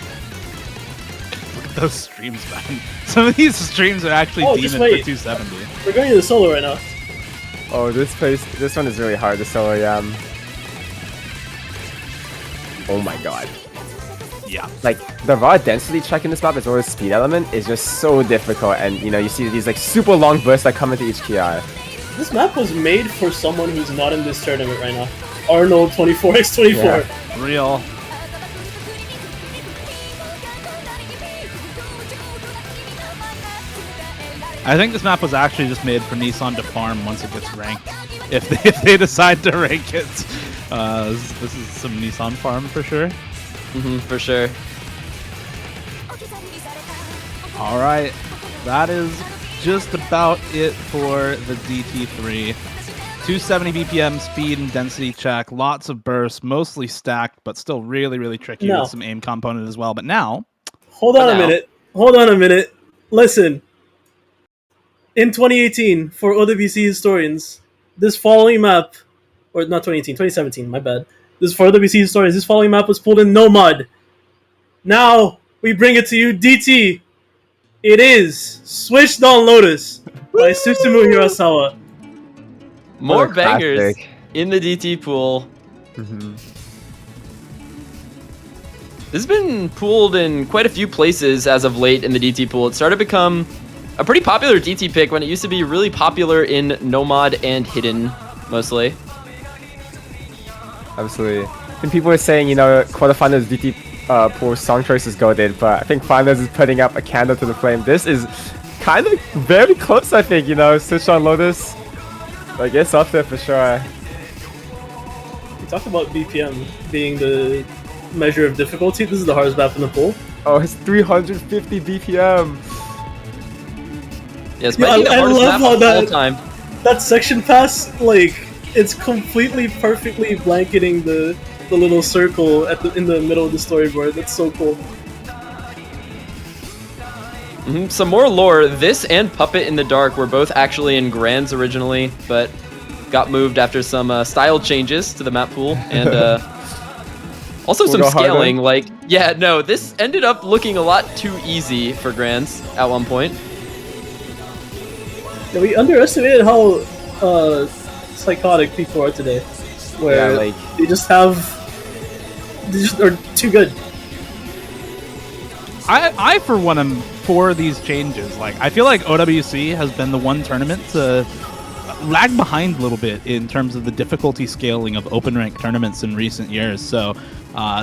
S1: Look at those streams, man. Some of these streams are actually
S4: just
S1: demon
S4: wait.
S1: for 270.
S4: We're going to the solo right now.
S2: Oh, this one is really hard to solo, yeah. Oh my god.
S1: Yeah.
S2: Like, the raw density check in this map as well as speed element is just so difficult, and you know, you see these like super long bursts that come into each KI.
S4: This map was made for someone who's not in this tournament right now. Arnold 24x24.
S2: Yeah.
S1: Real. I think this map was actually just made for Nissan to farm once it gets ranked. If they decide to rank it, this is some Nissan farm for sure.
S3: For sure.
S1: All right, that is just about it for the DT3. 270 BPM speed and density check, lots of bursts, mostly stacked, but still really, really tricky with some aim component as well. But now,
S4: Hold on a minute. Listen. In 2018, for OWC historians, this following map, or not 2018, 2017, my bad. This for OWC historians, this following map was pulled in no mod. Now we bring it to you, DT. It is Switched on Lotus by Susumu Hirasawa.
S3: More
S2: What a
S3: bangers
S2: classic.
S3: in the DT pool. This has been pooled in quite a few places as of late in the DT pool. It started to become a pretty popular DT pick when it used to be really popular in Nomad and Hidden, mostly.
S2: Absolutely. I think people are saying, you know, quarterfinals DT pool song choices goated, but I think finals is putting up a candle to the flame. This is kind of very close, I think, you know, Switch on Lotus. Like, it's up there for sure.
S4: We talked about BPM being the measure of difficulty. This is the hardest map in the pool.
S2: Oh, it's 350 BPM.
S3: Yes,
S4: Yeah,
S3: might be the
S4: I
S3: hardest
S4: love
S3: map
S4: how
S3: of all
S4: that-
S3: time.
S4: That section pass, like, it's completely perfectly blanketing the little circle in the middle of the storyboard. That's so cool.
S3: Some more lore. This and Puppet in the Dark were both actually in Grands originally, but got moved after some style changes to the map pool and also some
S2: go harder.
S3: scaling. Like, yeah, no, this ended up looking a lot too easy for Grands at one point.
S4: Yeah, we underestimated how psychotic people are today. Where
S2: Yeah, like-
S4: they just are too good.
S1: I for one am for these changes. Like, I feel like OWC has been the one tournament to lag behind a little bit in terms of the difficulty scaling of open rank tournaments in recent years. So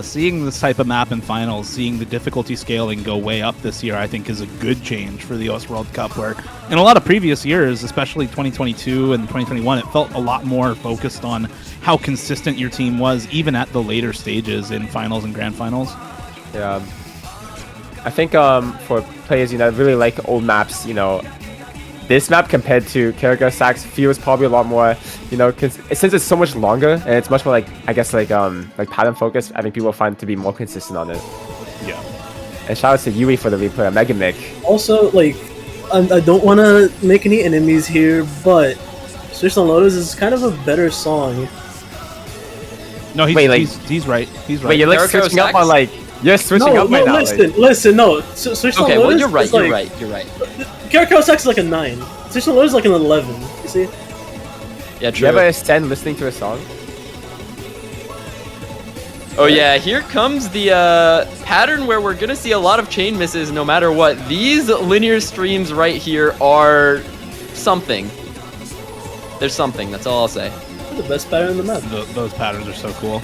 S1: seeing this type of map in finals, seeing the difficulty scaling go way up this year, I think is a good change for the OS World Cup, where in a lot of previous years, especially 2022 and 2021, it felt a lot more focused on how consistent your team was, even at the later stages in finals and grand finals.
S2: Yeah. I think for players, you know, really like old maps, you know, this map compared to Karaka Sax feels probably a lot more, you know, since it's so much longer and it's much more like, I guess, like pattern focused, I think people find to be more consistent on it.
S1: Yeah.
S2: And shout out to Yui for the replay, Megamic.
S4: Also, like, I don't want to make any enemies here, but Switched on Lotus is kind of a better song.
S1: No,
S2: Wait, like-
S1: he's right. He's right.
S2: Wait, you're like
S3: Jericho
S2: switching up
S3: Sax?
S2: on like, you're switching up right now.
S4: listen, no. Switched
S3: Okay,
S4: on
S3: well,
S4: Lotus
S3: you're right,
S4: is like,
S3: you're right.
S4: Karaka Sax is like a 9. Switched on Lotus is like an 11. You see?
S3: Yeah,
S2: Do you
S3: true.
S2: ever stand listening to a song?
S3: Oh yeah, here comes the pattern where we're gonna see a lot of chain misses no matter what. These linear streams right here are something. There's something, that's all I'll say.
S4: They're the best pattern in the map.
S1: Those patterns are so cool.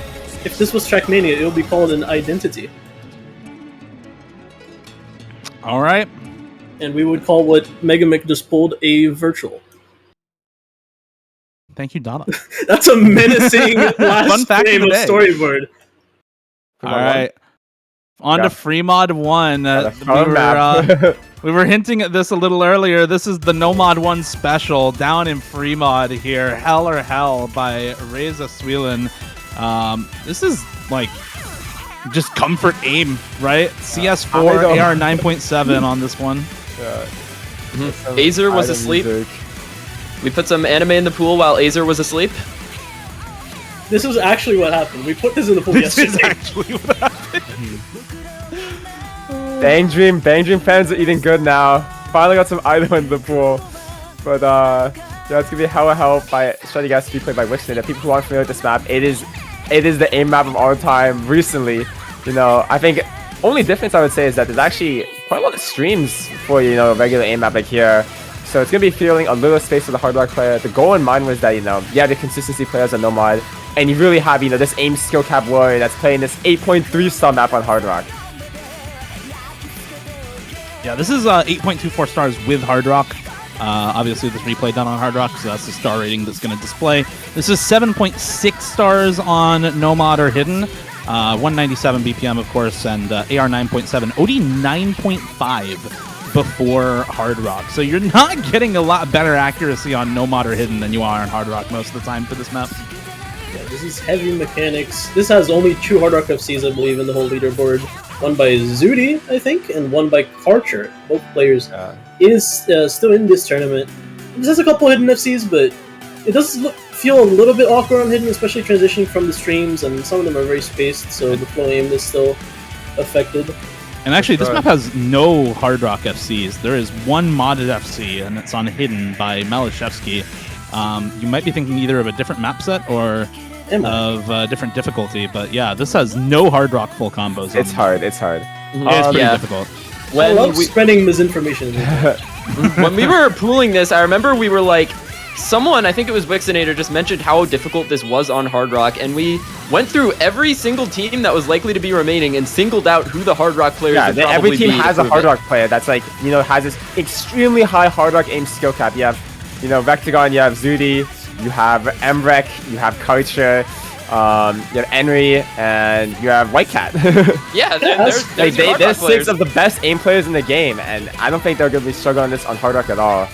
S4: If this was Trackmania, it would be called an identity.
S1: All right.
S4: And we would call what Megamick just pulled a virtual.
S1: Thank you, Donna.
S4: That's a menacing
S1: Fun
S4: last
S1: fact of
S4: frame
S1: the
S4: of
S1: day.
S4: storyboard.
S1: All right. On
S2: Yeah.
S1: to Fremod 1.
S2: The phone map.
S1: We were hinting at this a little earlier. This is the Nomad 1 special down in Fremod here. Hell or Hell by Reza Swelen. This is like just comfort aim, right? CS4, AR 9.7 on this one.
S3: Azer was
S2: Item
S3: asleep.
S2: music.
S3: We put some anime in the pool while Azer was asleep.
S4: This was actually what happened. We put this in the pool
S1: This is
S4: yesterday.
S1: actually what happened.
S2: Bang Dream fans are eating good now. Finally got some item in the pool. But yeah, it's gonna be Hell or Hell by Shreddy Gas to be played by Wixnator. People who aren't familiar with this map, it is the aim map of all time recently. You know, I think only difference I would say is that there's actually quite a lot of streams for, you know, regular aim map like here. So it's gonna be feeling a little space for the Hard Rock player. The goal in mind was that, you know, you have the consistency players on Nomad, and you really have, you know, this aim skill cap warrior that's playing this 8.3 star map on Hard Rock.
S1: Yeah, this is 8.24 stars with Hard Rock. Obviously, this replay done on Hard Rock, so that's the star rating that's going to display. This is 7.6 stars on Nomad or Hidden. 197 BPM, of course, and AR 9.7. OD 9.5 before Hard Rock. So you're not getting a lot better accuracy on Nomad or Hidden than you are on Hard Rock most of the time for this map.
S4: Yeah, this is heavy mechanics. This has only 2 Hard Rock FCs, I believe, in the whole leaderboard. One by Zudi, I think, and one by Karcher. Both players is still in this tournament. This has a couple hidden FCs, but it does feel a little bit awkward on hidden, especially transitioning from the streams, and some of them are very spaced, so the flow aim is still affected.
S1: And actually, this map has no Hard Rock FCs. There is one modded FC, and it's on Hidden by Malashevsky. You might be thinking either of a different map set or of different difficulty, but yeah, this has no Hard Rock full combos.
S2: It's hard.
S1: It's pretty difficult.
S4: I love spreading misinformation.
S3: When we were pooling this, I remember we were like, someone, I think it was Wixinator, just mentioned how difficult this was on Hard Rock, and we went through every single team that was likely to be remaining and singled out who the Hard Rock players would probably
S2: every team
S3: be
S2: has
S3: to
S2: a
S3: prove
S2: Hard
S3: it.
S2: Rock player that's like, you know, has this extremely high Hard Rock aim skill cap. You have, you know, Vectagon, you have Zudi, you have Emrek, you have Karcher, you have Henry, and you have White Cat.
S3: Yeah, there's
S2: Like,
S3: your Hard
S2: they're
S3: Rock
S2: 6
S3: players.
S2: of the best aim players in the game, and I don't think they're going to be struggling on this on Hard Rock at all.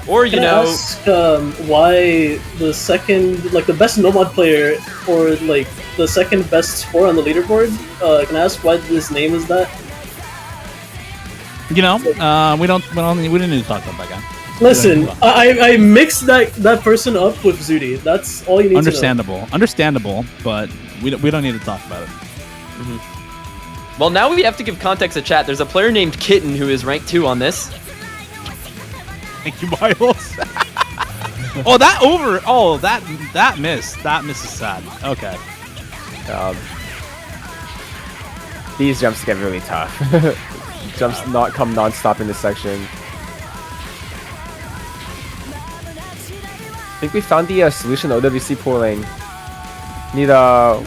S3: Or, you
S4: Can I
S3: know,
S4: ask why the second, like the best Nomad player, or like the second best score on the leaderboard? Can I ask why this name is that?
S1: You know, we didn't need to talk about that guy.
S4: Listen, I mixed that person up with Zudi. That's all you need
S1: Understandable, but we don't need to talk about it.
S3: well, now we have to give context to chat. There's a player named Kitten who is ranked 2 on this.
S1: Thank you, Miles. that miss. That miss is sad. Okay.
S2: These jumps get really tough. Jumps not come non-stop in this section. I think we found the solution to OWC pooling. Need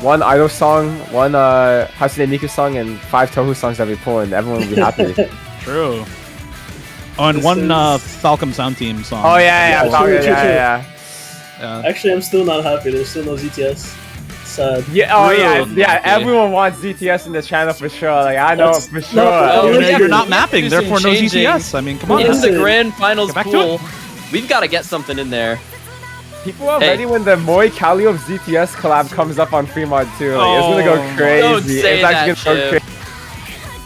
S2: one Idol song, one Hatsune Miku song, and 5 Tohu songs that we pull, and everyone will be happy.
S1: True. Oh, and one Falcom Sound Team song.
S2: Oh yeah,
S4: True.
S1: Yeah.
S4: Actually, I'm still not happy. There's still no ZTS. Sad.
S2: Yeah, everyone wants ZTS in this channel for sure. Like I know
S4: That's
S2: for sure.
S4: not-
S1: Well,
S4: Yeah.
S1: you're not mapping,
S3: Introducing,
S1: therefore no
S3: changing.
S1: GTS. I mean, come on.
S3: In
S4: Listen.
S3: the grand finals
S1: Get back to
S3: pool,
S1: it.
S3: we've got to get something in there.
S2: People are
S3: Hey.
S2: ready when the Moi Kali of ZTS collab comes up on Fremont too. Like, it's gonna go
S1: Oh,
S2: crazy.
S3: don't say
S2: it's actually
S3: that,
S2: gonna go
S3: Chip.
S2: crazy.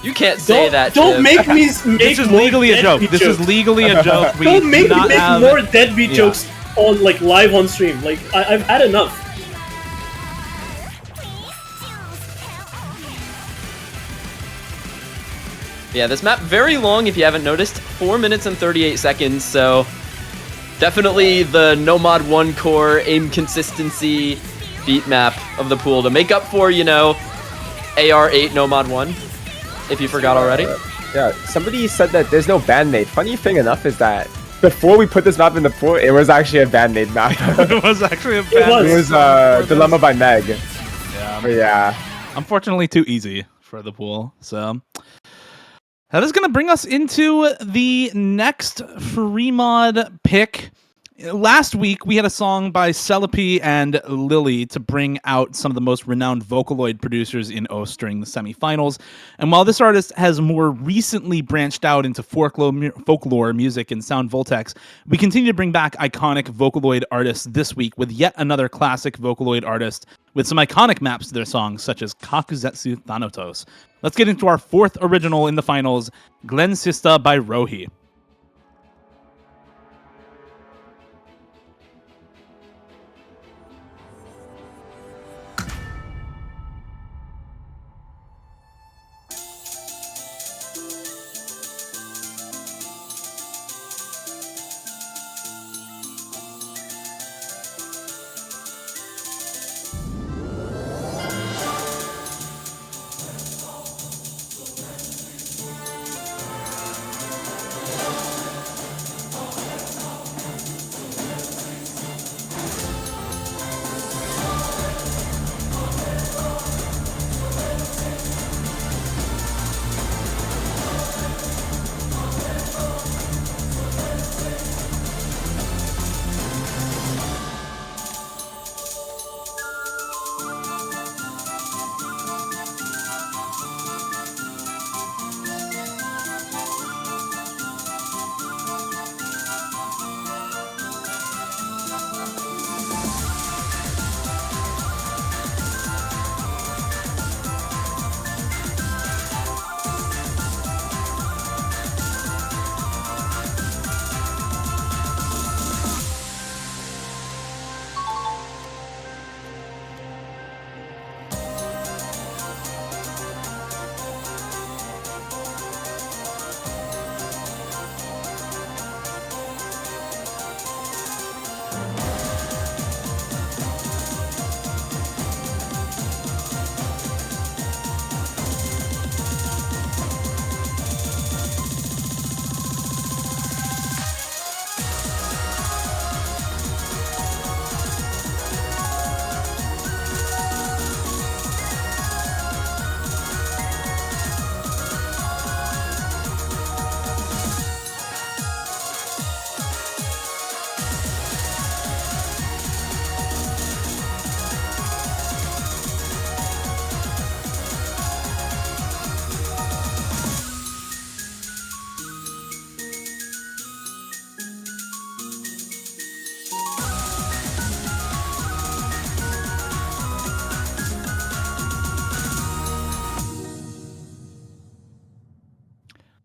S3: You can't say that.
S4: Don't
S3: Chip.
S4: make me make
S1: This is
S4: more
S1: legally a joke.
S4: deadbeat
S1: This is
S4: jokes.
S1: legally a joke. We
S4: Don't
S1: do
S4: make me
S1: not
S4: make
S1: have...
S4: more deadbeat
S1: Yeah.
S4: jokes on like live on stream. Like I've had enough.
S3: Yeah, this map very long if you haven't noticed. 4 minutes and 38 seconds, so definitely the Nomad 1 core aim consistency beat map of the pool to make up for, you know, AR8 Nomad 1, if you forgot already.
S2: Yeah, somebody said that there's no band-aid. Funny thing enough is that before we put this map in the pool, it was actually a band-aid map.
S1: It was actually a
S4: was.
S1: bad
S2: It was Dilemma by Meg.
S1: Yeah.
S2: But yeah.
S1: Unfortunately, too easy for the pool. So, That is going to bring us into the next free mod pick. Last week, we had a song by Celepi and Lily to bring out some of the most renowned Vocaloid producers in OS during the semifinals. And while this artist has more recently branched out into folklore music and Sound Voltex, we continue to bring back iconic Vocaloid artists this week with yet another classic Vocaloid artist with some iconic maps to their songs, such as Kakuzetsu Thanatos. Let's get into our fourth original in the finals, Glen Sista by Rohi.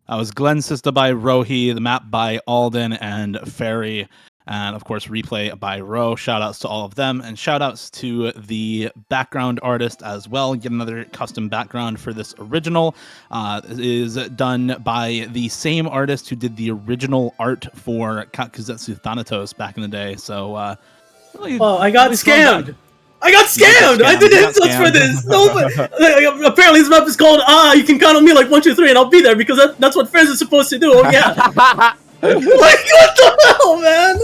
S1: That was Glen Sista by Rohi, the map by Alden and Ferry, and of course replay by Ro. Shout outs to all of them, and shout outs to the background artist as well. Get another custom background for this original. Is done by the same artist who did the original art for Kakuzetsu Thanatos back in the day. So,
S4: I got scammed. I got scammed! I did insults for this! Apparently this map is called you can count on me like 1, 2, 3 and I'll be there because that's what friends are supposed to do, oh yeah! Like, what the hell, man?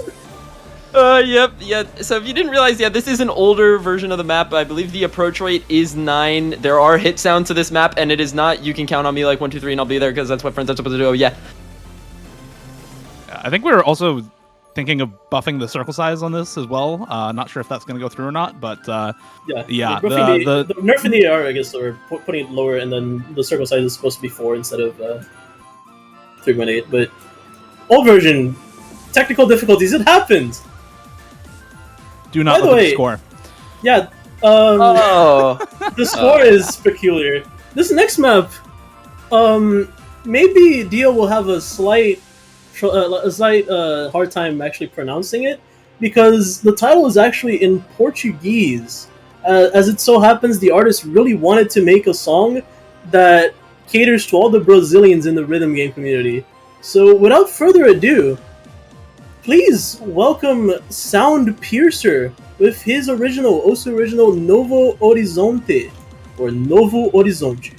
S3: Yep. So if you didn't realize, this is an older version of the map. I believe the approach rate is 9. There are hit sounds to this map, and it is not, you can count on me like 1, 2, 3 and I'll be there because that's what friends are supposed to do, oh yeah.
S1: I think we're also thinking of buffing the circle size on this as well. Not sure if that's going to go through or not, but the
S4: nerf in the AR, I guess, or putting it lower, and then the circle size is supposed to be 4 instead of 3.8. But old version, technical difficulties, it happens.
S1: Do not look at the score.
S4: Yeah. The score is peculiar. This next map, maybe Dio will have a slight hard time actually pronouncing it because the title is actually in Portuguese. As it so happens, the artist really wanted to make a song that caters to all the Brazilians in the rhythm game community. So without further ado, please welcome Sound Piercer with his original Novo Horizonte, or Novo Horizonte.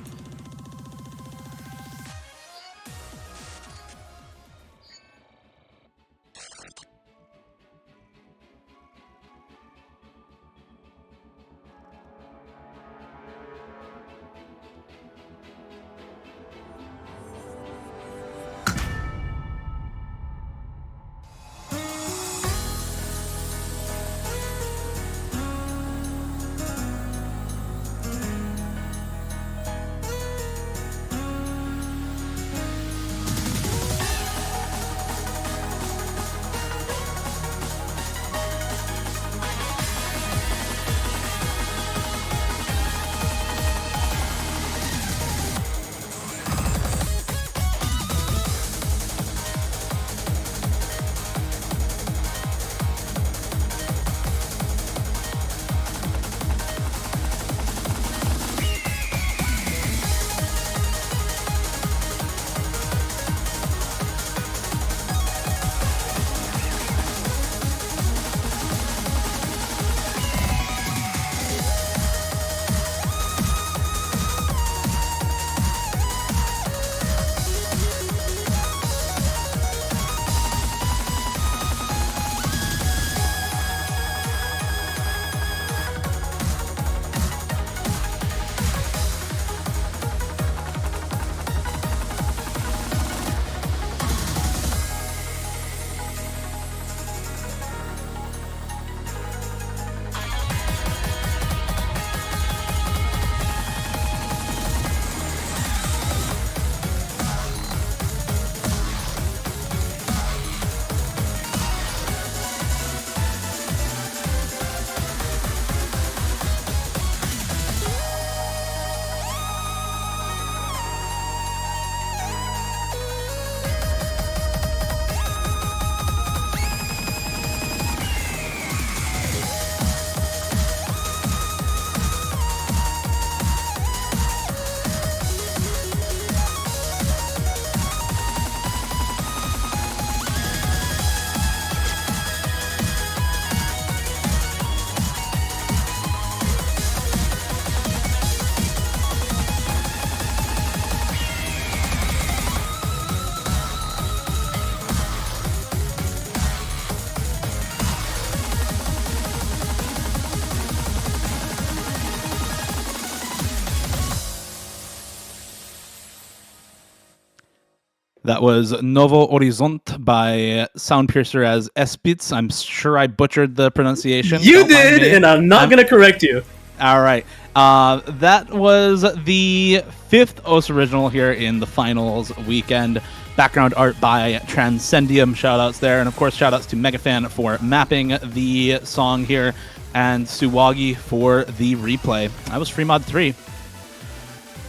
S1: That was Novo Horizont by Soundpiercer as Espitz. I'm sure I butchered the pronunciation.
S4: You
S1: Don't mind
S4: did,
S1: me.
S4: and I'm not going to correct you.
S1: All right. That was the 5th OS original here in the finals weekend. Background art by Transcendium. Shoutouts there. And of course, shoutouts to Megafan for mapping the song here, and Suwagi for the replay. That was Free Mod 3.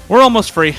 S1: We're almost free.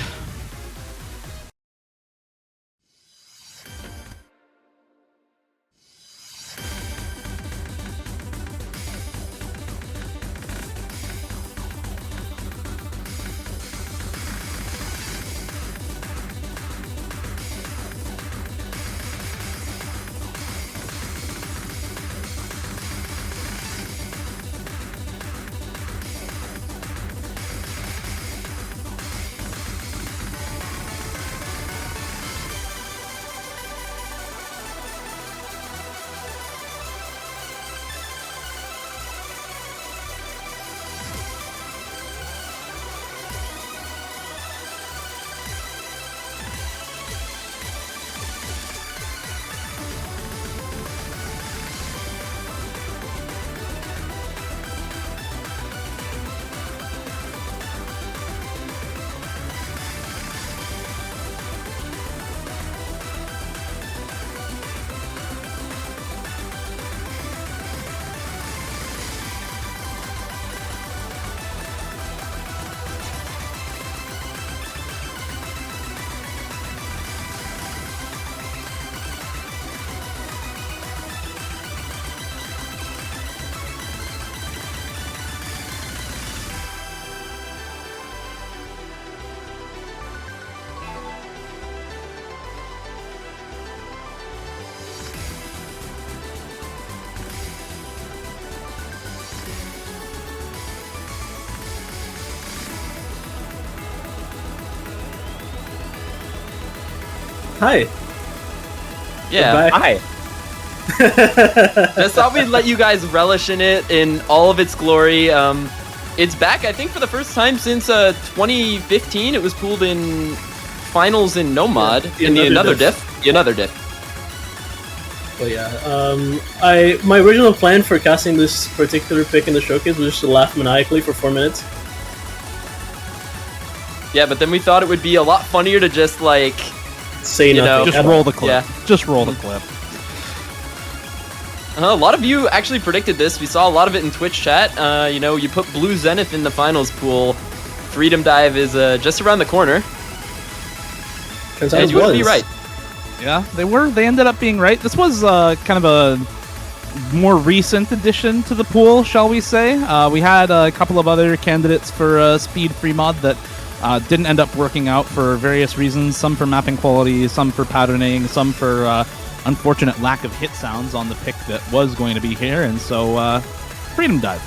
S4: Hi.
S3: Yeah.
S4: Goodbye.
S2: Hi.
S3: Just thought we'd let you guys relish in it in all of its glory. It's back, I think, for the first time since 2015. It was pooled in finals in No Mod
S4: Yeah,
S3: in the
S4: Another
S3: Another Diff. The Another Diff.
S4: But yeah, my original plan for casting this particular pick in the showcase was just to laugh maniacally for 4 minutes.
S3: Yeah, but then we thought it would be a lot funnier to just like
S4: Say
S3: You know,
S4: nothing.
S1: Just roll the clip.
S3: Yeah.
S1: Just roll the clip.
S3: a lot of you actually predicted this. We saw a lot of it in Twitch chat. You put Blue Zenith in the finals pool. Freedom Dive is just around the corner.
S4: Turns out
S3: And
S4: it
S3: you would be
S4: was.
S3: right.
S1: Yeah, they were. They ended up being right. This was kind of a more recent addition to the pool, shall we say. We had a couple of other candidates for Speed Free Mod that didn't end up working out for various reasons. Some for mapping quality, some for patterning, some for unfortunate lack of hit sounds on the pick that was going to be here. And so, Freedom Dive.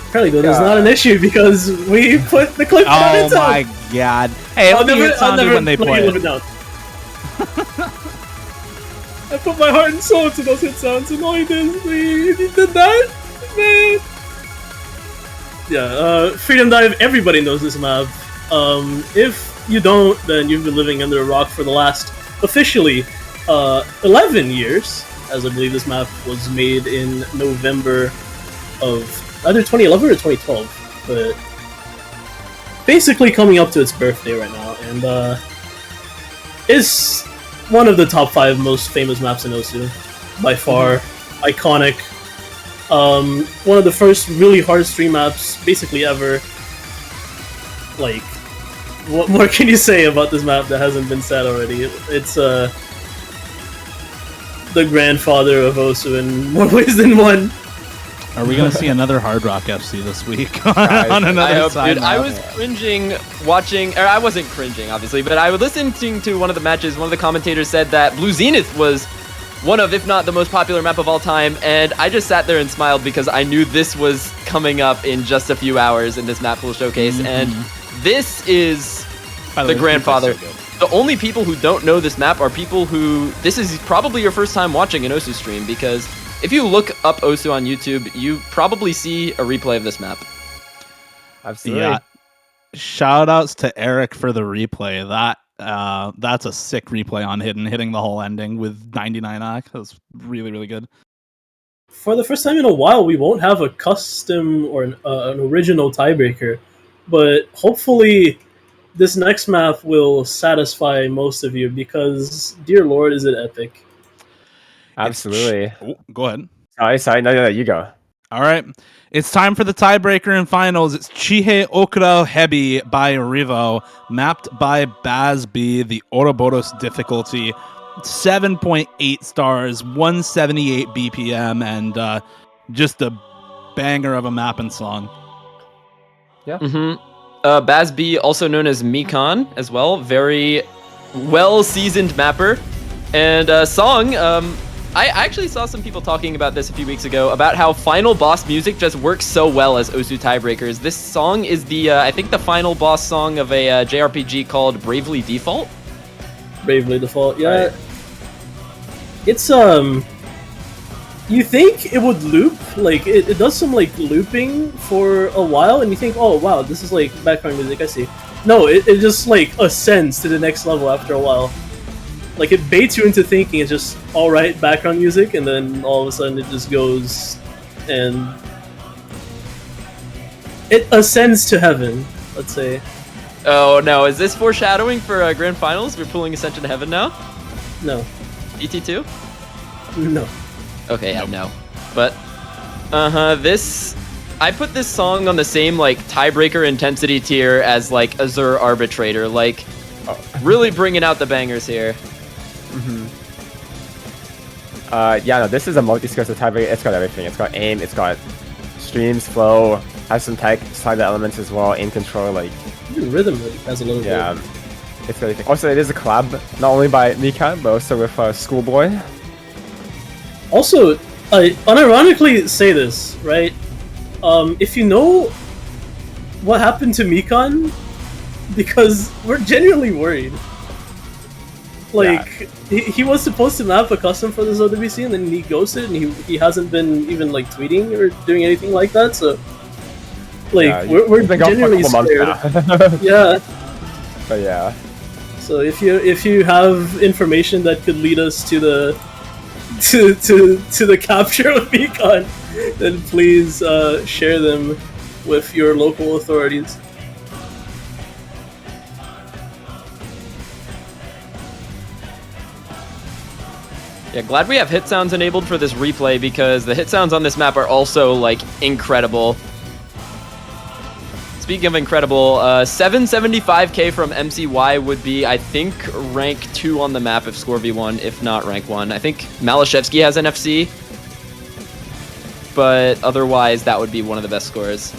S4: Apparently, though, that's not an issue because we put the clip on
S1: Oh
S4: its own.
S1: my god. Hey, it'll be hit sounded when they play
S4: live
S1: it.
S4: it down. I put my heart and soul into those hit sounds, and all he did that, man. Yeah, Freedom Dive. Everybody knows this map. If you don't, then you've been living under a rock for the last officially 11 years, as I believe this map was made in November of either 2011 or 2012, but basically coming up to its birthday right now, and is one of the top 5 most famous maps in Osu, by far. Iconic. One of the first really hard stream maps, basically ever. Like, what more can you say about this map that hasn't been said already? It's the grandfather of Osu in more ways than one.
S1: Are we going to see another Hard Rock FC this week on
S3: I
S1: another
S3: hope,
S1: side?
S3: dude. I was cringing watching, or I wasn't cringing, obviously, but I was listening to one of the matches. One of the commentators said that Blue Zenith was one of, if not the most popular map of all time, and I just sat there and smiled because I knew this was coming up in just a few hours in this map pool showcase, and this is
S1: By
S3: the
S1: way,
S3: grandfather.
S1: so good.
S3: The only people who don't know this map are people who, this is probably your first time watching an Osu stream, because if you look up Osu on YouTube, you probably see a replay of this map.
S2: Absolutely.
S1: Yeah. Shout outs to Eric for the replay. That That's a sick replay on Hidden, hitting the whole ending with 99 ACK. That's really, really good.
S4: For the first time in a while, we won't have a custom or an original tiebreaker, but hopefully this next map will satisfy most of you because, dear lord, is it epic.
S2: Absolutely.
S1: Go ahead.
S2: Sorry, no, you go.
S1: All right. It's time for the tiebreaker in finals. It's Chihei Okura Hebi by Rivo, mapped by Bazby, the Ouroboros difficulty. 7.8 stars, 178 BPM, and just a banger of a map and song.
S2: Yeah.
S3: Bazby, also known as Mikan as well, very well-seasoned mapper. And song, I actually saw some people talking about this a few weeks ago, about how final boss music just works so well as Osu tiebreakers. This song is the, I think the final boss song of a JRPG called Bravely Default.
S4: Bravely Default, yeah.
S2: Right.
S4: It's, you think it would loop, like, it does some, like, looping for a while, and you think, oh, wow, this is, like, background music, I see. No, it just, like, ascends to the next level after a while. Like, it baits you into thinking it's just alright background music, and then all of a sudden it just goes and it ascends to heaven, let's say.
S3: Oh no, is this foreshadowing for Grand Finals? We're pulling Ascension to Heaven now?
S4: No.
S3: ET2?
S4: No.
S3: Okay, yeah, no. But, this... I put this song on the same, like, tiebreaker intensity tier as, like, Azure Arbitrator. Like, really bringing out the bangers here.
S2: Yeah, no, this is a multi-skill tiebreaker. It's got everything. It's got aim, it's got streams, flow, has some tech side elements as well, aim control, like...
S4: Even rhythm has a little bit.
S2: Yeah, it's got everything. Also, it is a collab, not only by Mikan, but also with Schoolboy.
S4: Also, I unironically say this, right? If you know what happened to Mikan, because we're genuinely worried. Like, he was supposed to map a custom for this OWC, and then he ghosted, and he hasn't been even, like, tweeting or doing anything like that, so... Like,
S2: Yeah,
S4: we're
S2: it's been gone for a
S4: genuinely
S2: couple
S4: scared.
S2: months now.
S4: Yeah,
S2: But yeah.
S4: so if you have information that could lead us to the... to the capture of Mikan, then please share them with your local authorities.
S3: Yeah, glad we have hit sounds enabled for this replay because the hit sounds on this map are also, like, incredible. Speaking of incredible, 775k from MCY would be, I think, rank 2 on the map if Score V1, if not rank 1. I think Malashevsky has NFC, but otherwise that would be one of the best scores.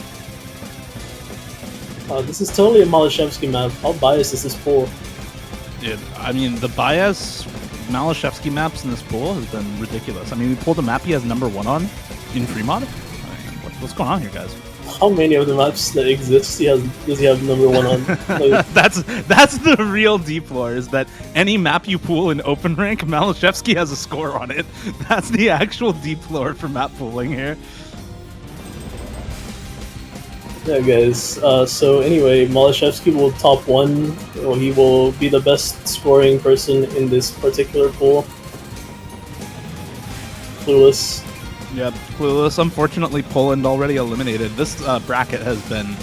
S4: This is totally a Malashevsky map. How biased is this pool?
S1: Dude, I mean, the bias Malashevsky maps in this pool has been ridiculous. I mean, we pulled a map he has #1 on in Fremont. I mean, what's going on here, guys?
S4: How many of the maps that exist does he have #1 on? Like,
S1: that's the real deep lore, is that any map you pool in open rank, Malashevsky has a score on it. That's the actual deep lore for map pooling here.
S4: yeah, guys. So anyway, Malashevsky will top 1. Or he will be the best scoring person in this particular pool. Clueless.
S1: Yep, Clueless. Unfortunately, Poland already eliminated. This bracket has been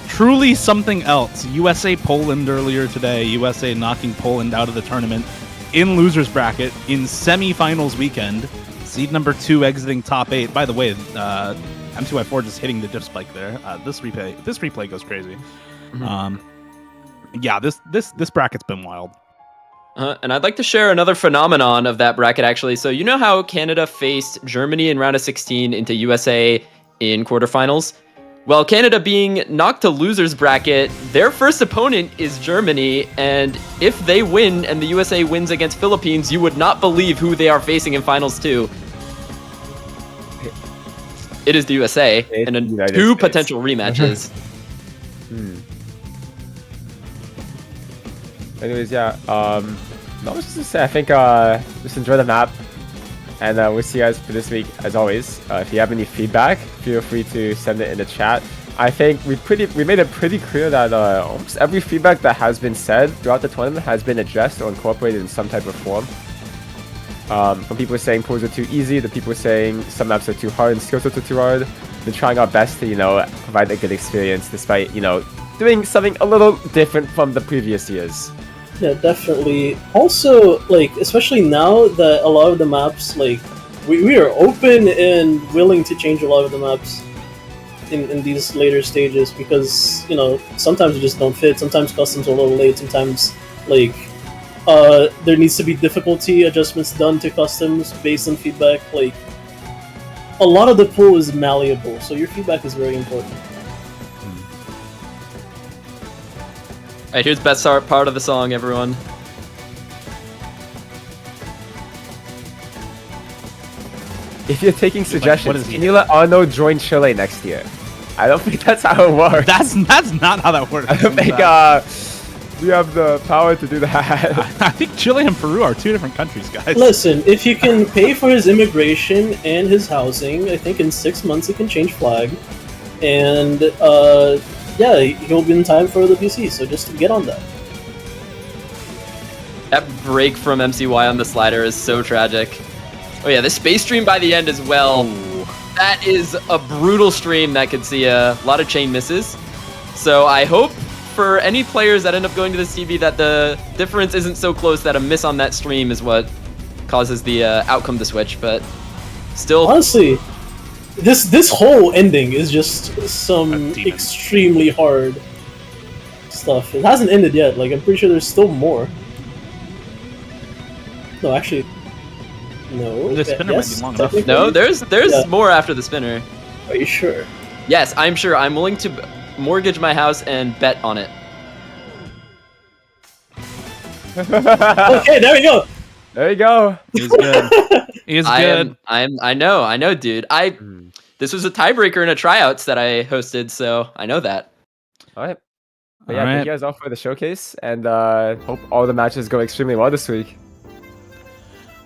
S1: truly something else. USA Poland earlier today. USA knocking Poland out of the tournament in losers bracket in semifinals weekend. Seed number 2 exiting top 8. By the way, M2i4 just hitting the diff spike there. This replay goes crazy. Yeah, this bracket's been wild.
S3: And I'd like to share another phenomenon of that bracket, actually. So you know how Canada faced Germany in round of 16 into USA in quarterfinals? Well, Canada being knocked to losers bracket, their first opponent is Germany, and if they win and the USA wins against Philippines, you would not believe who they are facing in finals 2. It is the USA, and then
S2: United
S3: 2
S2: States.
S3: potential rematches.
S2: Anyways, yeah. No, just to say, I think just enjoy the map, and we'll see you guys for this week as always. If you have any feedback, feel free to send it in the chat. I think we made it pretty clear that almost every feedback that has been said throughout the tournament has been addressed or incorporated in some type of form. From people saying pools are too easy, to people saying some maps are too hard and skill sets are too hard. We're trying our best to, provide a good experience despite, doing something a little different from the previous years.
S4: Yeah, definitely. Also, like, especially now that a lot of the maps, like, we are open and willing to change a lot of the maps in these later stages because, sometimes they just don't fit, sometimes customs are a little late, sometimes, like, there needs to be difficulty adjustments done to customs based on feedback. Like, a lot of the pool is malleable, so your feedback is very important.
S3: Alright, here's best part of the song, everyone.
S2: If you're taking suggestions,
S1: is he?
S2: can you let Arno join Chile next year? I don't think that's how it works.
S1: That's not how that works.
S2: I don't think we have the power to do that.
S1: I think Chile and Peru are two different countries, guys.
S4: Listen, if you can pay for his immigration and his housing, I think in 6 months he can change flag. And, yeah, he'll be in time for the PC, so just get on that.
S3: That break from MCY on the slider is so tragic. Oh yeah, the space stream by the end as well. That is a brutal stream that could see a lot of chain misses. So I hope for any players that end up going to this TV that the difference isn't so close that a miss on that stream is what causes the outcome to switch, but still...
S4: Honestly, this whole ending is just some extremely hard stuff. It hasn't ended yet, like, I'm pretty sure there's still more. No, actually... No.
S1: The spinner might be long enough.
S3: No, there's more after the spinner.
S4: Are you sure?
S3: Yes, I'm sure. I'm willing to mortgage my house and bet on it.
S4: Okay, there we go.
S2: There you go.
S1: He's good. He's good.
S3: I know, dude. This was a tiebreaker in a tryouts that I hosted, so I know that.
S2: All right. But yeah, thank you guys all for the showcase, and hope all the matches go extremely well this week.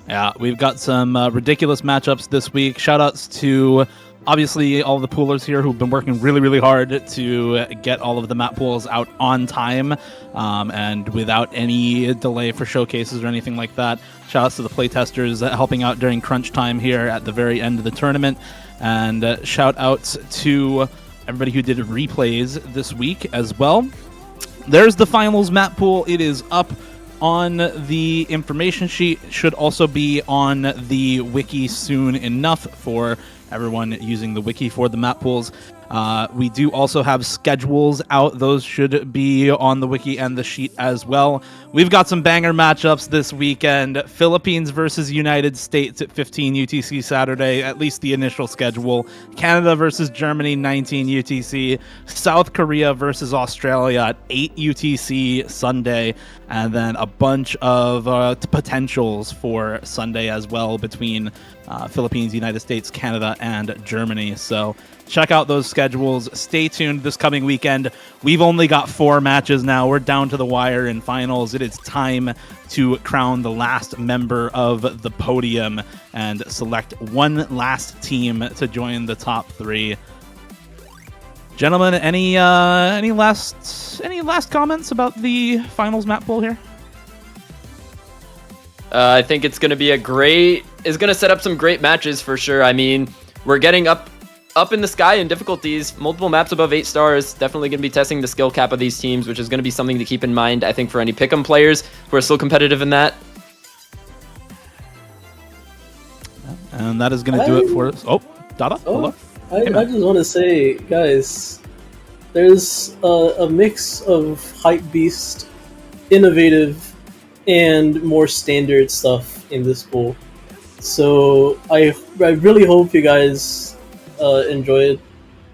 S1: Yeah, we've got some ridiculous matchups this week. Shoutouts to obviously all the poolers here who've been working really, really hard to get all of the map pools out on time and without any delay for showcases or anything like that. Shoutouts to the playtesters helping out during crunch time here at the very end of the tournament. And shoutouts to everybody who did replays this week as well. There's the finals map pool. It is up on the information sheet. Should also be on the wiki soon enough for everyone using the wiki for the map pools. We do also have schedules out. Those should be on the wiki and the sheet as well. We've got some banger matchups this weekend. Philippines versus United States at 15 UTC Saturday, at least the initial schedule. Canada versus Germany, 19 UTC. South Korea versus Australia at 8 UTC Sunday. And then a bunch of potentials for Sunday as well between Philippines, United States, Canada, and Germany. So check out those schedules. Stay tuned this coming weekend. We've only got 4 matches now. We're down to the wire in finals. It is time to crown the last member of the podium and select one last team to join the top 3. Gentlemen, any last comments about the finals map pool here?
S3: I think it's going to be it's going to set up some great matches for sure. I mean, we're getting up in the sky in difficulties, multiple maps above 8 stars. Definitely going to be testing the skill cap of these teams, which is going to be something to keep in mind, I think, for any pick'em players who are still competitive in that.
S1: And that is going to do it for us. Oh, Dada, hello.
S4: I just want to say, guys, there's a mix of hype beast, innovative, and more standard stuff in this pool. So I really hope you guys enjoy it,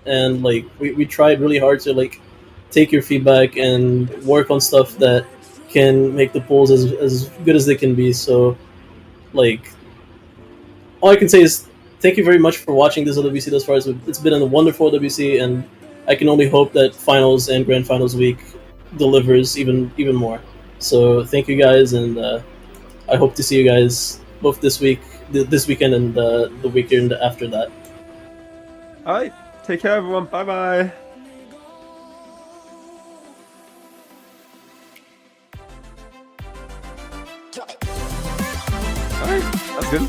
S4: and like we tried really hard to like take your feedback and work on stuff that can make the pools as good as they can be. So like all I can say is thank you very much for watching this LWC thus far. It's been a wonderful LWC, and I can only hope that finals and grand finals week delivers even more. So thank you guys, and I hope to see you guys both this weekend and the weekend after that.
S2: All right, take care, everyone. Bye bye. good.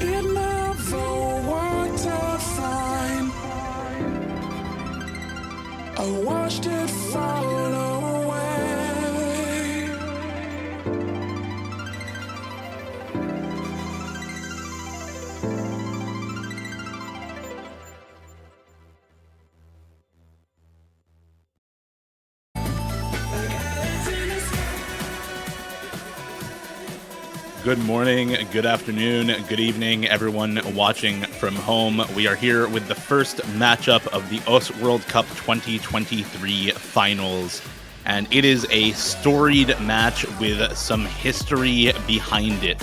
S5: It never worked out fine. I watched it fall away.
S1: Good morning, good afternoon, good evening, everyone watching from home. We are here with the first matchup of the OS World Cup 2023 finals. And it is a storied match with some history behind it.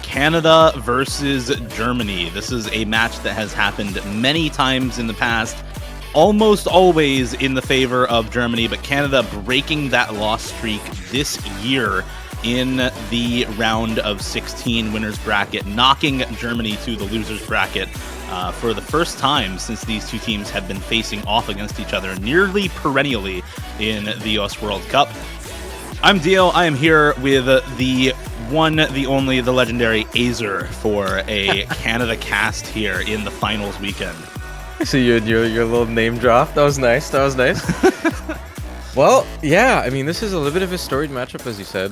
S1: Canada versus Germany. This is a match that has happened many times in the past, almost always in the favor of Germany, but Canada breaking that loss streak this year in the round of 16 winners bracket, knocking Germany to the losers bracket for the first time since these two teams have been facing off against each other nearly perennially in the OS World Cup. I'm Dio. I am here with the one, the only, the legendary Azer for a Canada cast here in the finals weekend.
S6: I see your little name drop. That was nice. Well, yeah, I mean, this is a little bit of a storied matchup, as you said.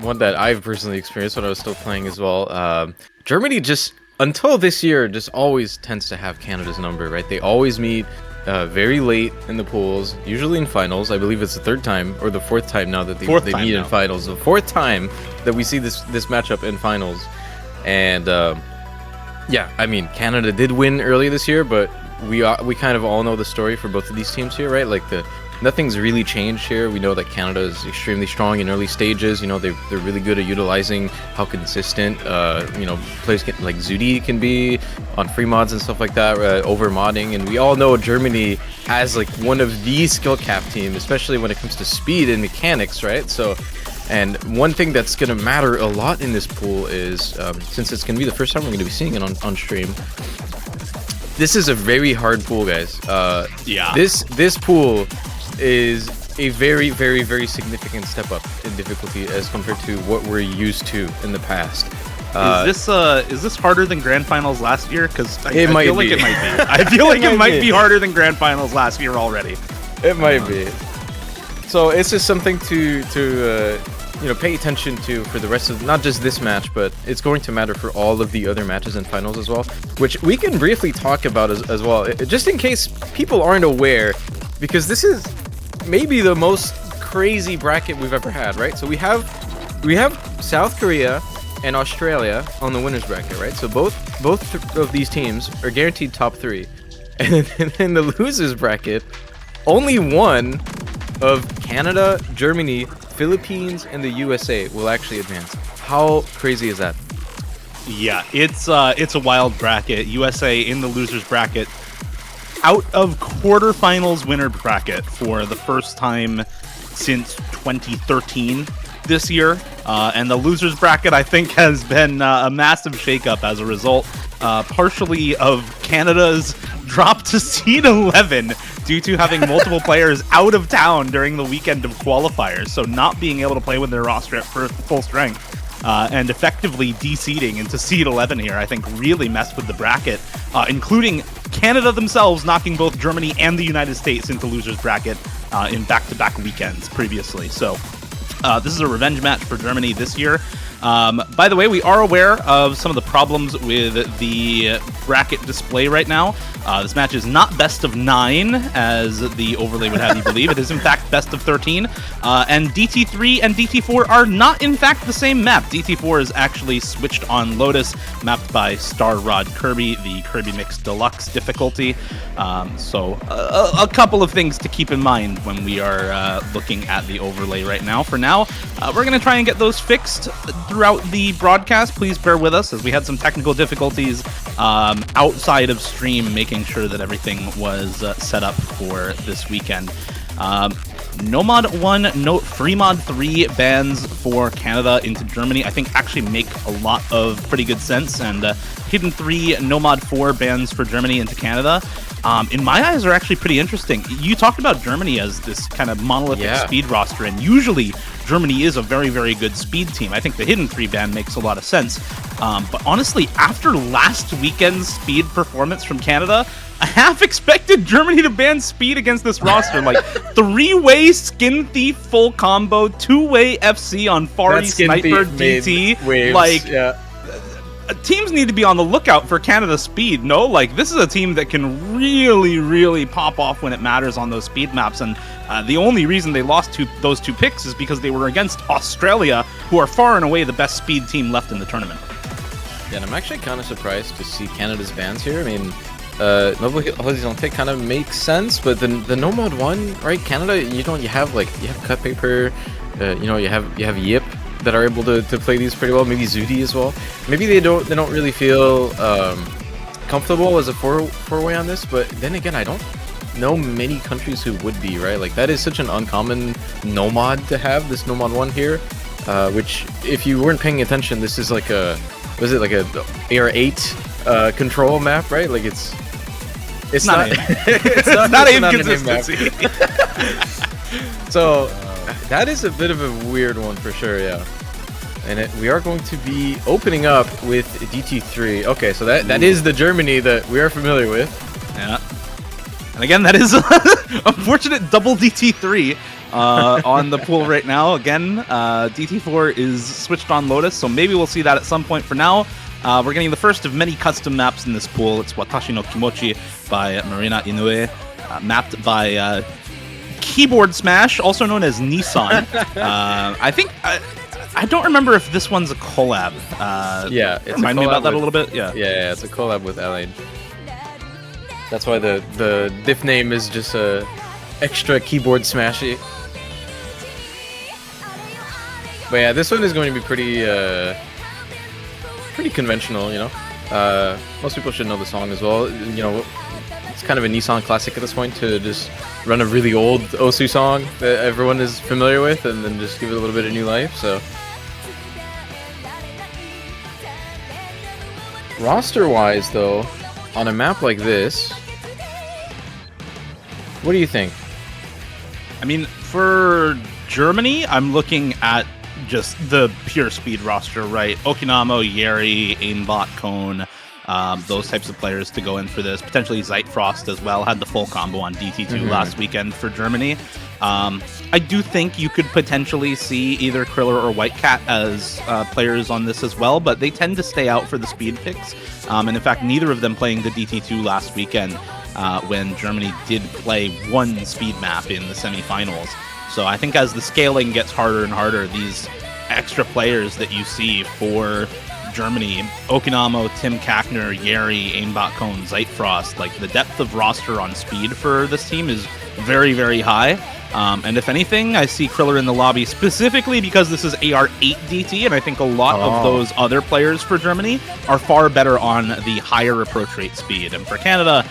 S6: One that I've personally experienced when I was still playing as well. Germany just, until this year, just always tends to have Canada's number, right? They always meet very late in the pools, usually in finals. I believe it's the third time, or the fourth time now that they meet in finals. The fourth time that we see this matchup in finals. And, yeah, I mean, Canada did win early this year, but we kind of all know the story for both of these teams here, right? Like, nothing's really changed here. We know that Canada is extremely strong in early stages. You know, they're really good at utilizing how consistent, players like Zudi can be on free mods and stuff like that, over modding. And we all know Germany has like one of the skill cap team, especially when it comes to speed and mechanics, right? So, and one thing that's going to matter a lot in this pool is, since it's going to be the first time we're going to be seeing it on stream, this is a very hard pool, guys.
S1: Yeah.
S6: This pool is a very, very, very significant step up in difficulty as compared to what we're used to in the past.
S1: Is this harder than Grand Finals last year? Because I feel
S6: might
S1: like
S6: be.
S1: it might be. I feel like it might be harder than Grand Finals last year already.
S6: It might be. So it's just something to pay attention to for the rest of, not just this match, but it's going to matter for all of the other matches and finals as well, which we can briefly talk about as well, just in case people aren't aware, because this is maybe the most crazy bracket we've ever had, right? So we have South Korea and Australia on the winners bracket, right? So both of these teams are guaranteed top 3. And then in the losers bracket, only one of Canada, Germany, Philippines, and the USA will actually advance. How crazy is that?
S1: Yeah, it's a wild bracket. USA in the losers bracket, out of quarterfinals winner bracket for the first time since 2013 this year. And the losers bracket, I think, has been a massive shakeup as a result, partially of Canada's drop to seed 11 due to having multiple players out of town during the weekend of qualifiers, so not being able to play with their roster at full strength. And effectively de-seeding into seed 11 here, I think really messed with the bracket, including Canada themselves knocking both Germany and the United States into losers bracket in back-to-back weekends previously. So this is a revenge match for Germany this year. By the way, we are aware of some of the problems with the bracket display right now. This match is not best of 9, as the overlay would have you believe. It is, in fact, best of 13. And DT3 and DT4 are not, in fact, the same map. DT4 is actually switched on Lotus, mapped by Star Rod Kirby, the Kirby Mix Deluxe difficulty. So a couple of things to keep in mind when we are looking at the overlay right now. For now, we're going to try and get those fixed. throughout the broadcast. Please bear with us as we had some technical difficulties outside of stream, making sure that everything was set up for this weekend. Nomad 1, Fremod 3 bans for Canada into Germany, I think actually make a lot of pretty good sense. And Hidden 3, Nomad 4 bans for Germany into Canada, in my eyes are actually pretty interesting. You talked about Germany as this kind of monolithic speed roster, and usually Germany is a very, very good speed team. I think the Hidden 3 ban makes a lot of sense. But honestly, after last weekend's speed performance from Canada, I half expected Germany to ban speed against this roster. Like, 3-way Skin Thief full combo, 2-way FC on Fari Sniper DT. Teams need to be on the lookout for Canada's speed, no? Like, this is a team that can really, really pop off when it matters on those speed maps, and the only reason they lost those two picks is because they were against Australia, who are far and away the best speed team left in the tournament.
S6: Yeah, and I'm actually kind of surprised to see Canada's bans here. I mean, Noble Horizonte kind of makes sense, but the Nomad 1, right? Canada, you have Cut Paper, you have Yip that are able to play these pretty well. Maybe Zudi as well. Maybe they don't really feel comfortable as a four-way on this, but then again, I don't know many countries who would be, right? Like, that is such an uncommon Nomad to have, this Nomad 1 here, which, if you weren't paying attention, this is like a AR8 control map, right? Like, it's not
S1: it's not aim consistency.
S6: So that is a bit of a weird one for sure, yeah. And we are going to be opening up with DT3. Okay, so that is the Germany that we are familiar with.
S1: Yeah. And again, that is unfortunate double DT3 on the pool right now. Again, DT4 is switched on Lotus, so maybe we'll see that at some point. For now, we're getting the first of many custom maps in this pool. It's Watashi no Kimochi by Marina Inoue, mapped by Keyboard Smash, also known as Nissan. I think... I don't remember if this one's a collab.
S6: Yeah, it's
S1: remind me about that a little bit. Yeah,
S6: it's a collab with Allied. That's why the diff name is just extra keyboard smashy. But yeah, this one is going to be pretty conventional, you know. Most people should know the song as well. You know, it's kind of a Nissan classic at this point to just run a really old Osu song that everyone is familiar with and then just give it a little bit of new life. So roster-wise, though, on a map like this, what do you think?
S1: I mean, for Germany, I'm looking at just the pure speed roster, right? Okinamo, Yeri, Aimbot, Cone, those types of players to go in for this. Potentially Zeitfrost as well, had the full combo on DT2 last weekend for Germany. I do think you could potentially see either Kriller or Whitecat as players on this as well, but they tend to stay out for the speed picks. And in fact, neither of them playing the DT2 last weekend when Germany did play one speed map in the semifinals. So I think as the scaling gets harder and harder, these extra players that you see for Germany, Okinamo, Tim Kackner, Yeri, Aimbot Cone, Zeitfrost, like the depth of roster on speed for this team is very, very high. And if anything, I see Kriller in the lobby specifically because this is AR8 DT, and I think a lot of those other players for Germany are far better on the higher approach rate speed. And for Canada,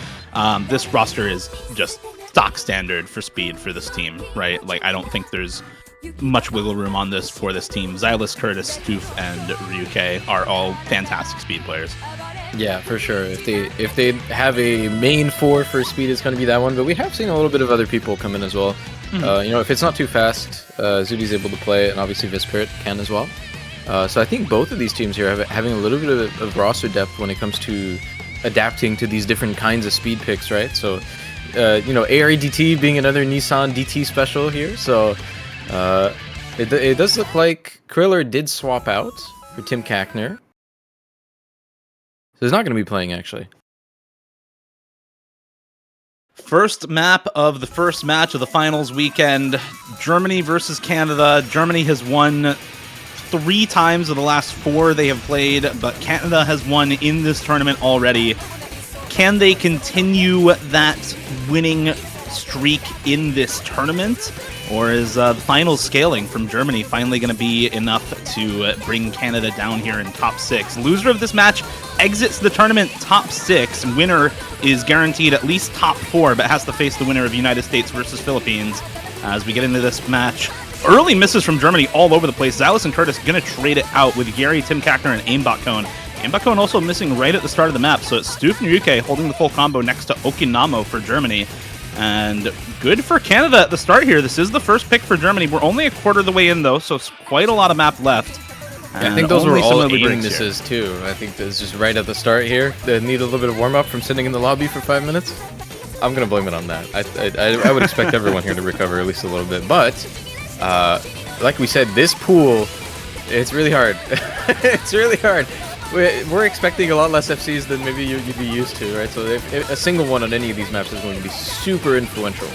S1: this roster is just stock standard for speed for this team, right? Like, I don't think there's much wiggle room on this for this team. Xylus, Curtis, Stoof, and Ryuke are all fantastic speed players.
S6: Yeah, for sure. If they have a main four for speed, it's going to be that one. But we have seen a little bit of other people come in as well. You know, if it's not too fast, Zudi's able to play it, and obviously Vispirit can as well. So I think both of these teams here having a little bit of roster depth when it comes to adapting to these different kinds of speed picks, right? So, you know, AREDT being another Nissan DT special here. So it does look like Kriller did swap out for Tim Kackner. So he's not going to be playing, actually.
S1: First map of the first match of the finals weekend, Germany versus Canada. Germany has won 3 times of the last 4 they have played, but Canada has won in this tournament already. Can they continue that winning streak in this tournament? Or is the final scaling from Germany finally going to be enough to bring Canada down here in top 6? Loser of this match exits the tournament top 6. Winner is guaranteed at least top 4, but has to face the winner of United States versus Philippines. As we get into this match, early misses from Germany all over the place. Xylus and Curtis going to trade it out with Gary, Tim Kackner, and Aimbot Cone. Aimbot Cone also missing right at the start of the map, so it's Stoof and Ryuke holding the full combo next to Okinamo for Germany. And good for Canada at the start here. This is the first pick for Germany. We're only a quarter of the way in, though, so it's quite a lot of map left.
S6: Yeah, I think those were all aim
S1: here.
S6: misses, too. I think this is just right at the start here. They need a little bit of warm-up from sitting in the lobby for 5 minutes. I'm going to blame it on that. I would expect everyone here to recover at least a little bit. But, like we said, this pool, it's really hard. It's really hard. We're expecting a lot less FCs than maybe you'd be used to, right? So if a single one on any of these maps is going to be super influential.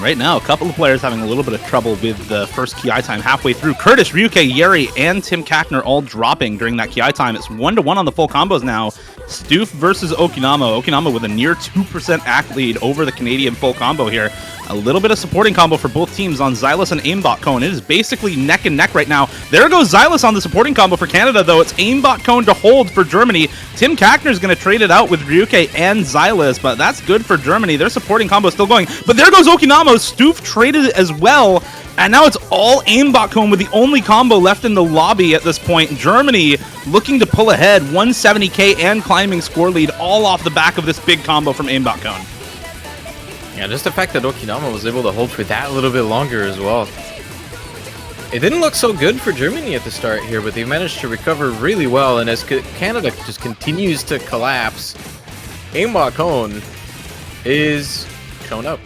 S1: Right now, a couple of players having a little bit of trouble with the first Ki time halfway through. Curtis, Ryuke, Yeri, and Tim Kackner all dropping during that Ki time. It's 1-1 on the full combos now. Stoof versus Okinamo. Okinamo with a near 2% act lead over the Canadian full combo here. A little bit of supporting combo for both teams on Xylus and Aimbot Cone. It is basically neck and neck right now. There goes Xylus on the supporting combo for Canada, though. It's Aimbot Cone to hold for Germany. Tim Kackner is going to trade it out with Ryuke and Xylus, but that's good for Germany. Their supporting combo is still going. But there goes Okinamo. Stoof traded it as well. And now it's all Aimbot Cone with the only combo left in the lobby at this point. Germany looking to pull ahead, 170k and climbing score lead, all off the back of this big combo from Aimbot Cone.
S6: Yeah, just the fact that Okinamo was able to hold for that little bit longer as well. It didn't look so good for Germany at the start here, but they managed to recover really well. And as Canada just continues to collapse, Aimbot Cone is shown up.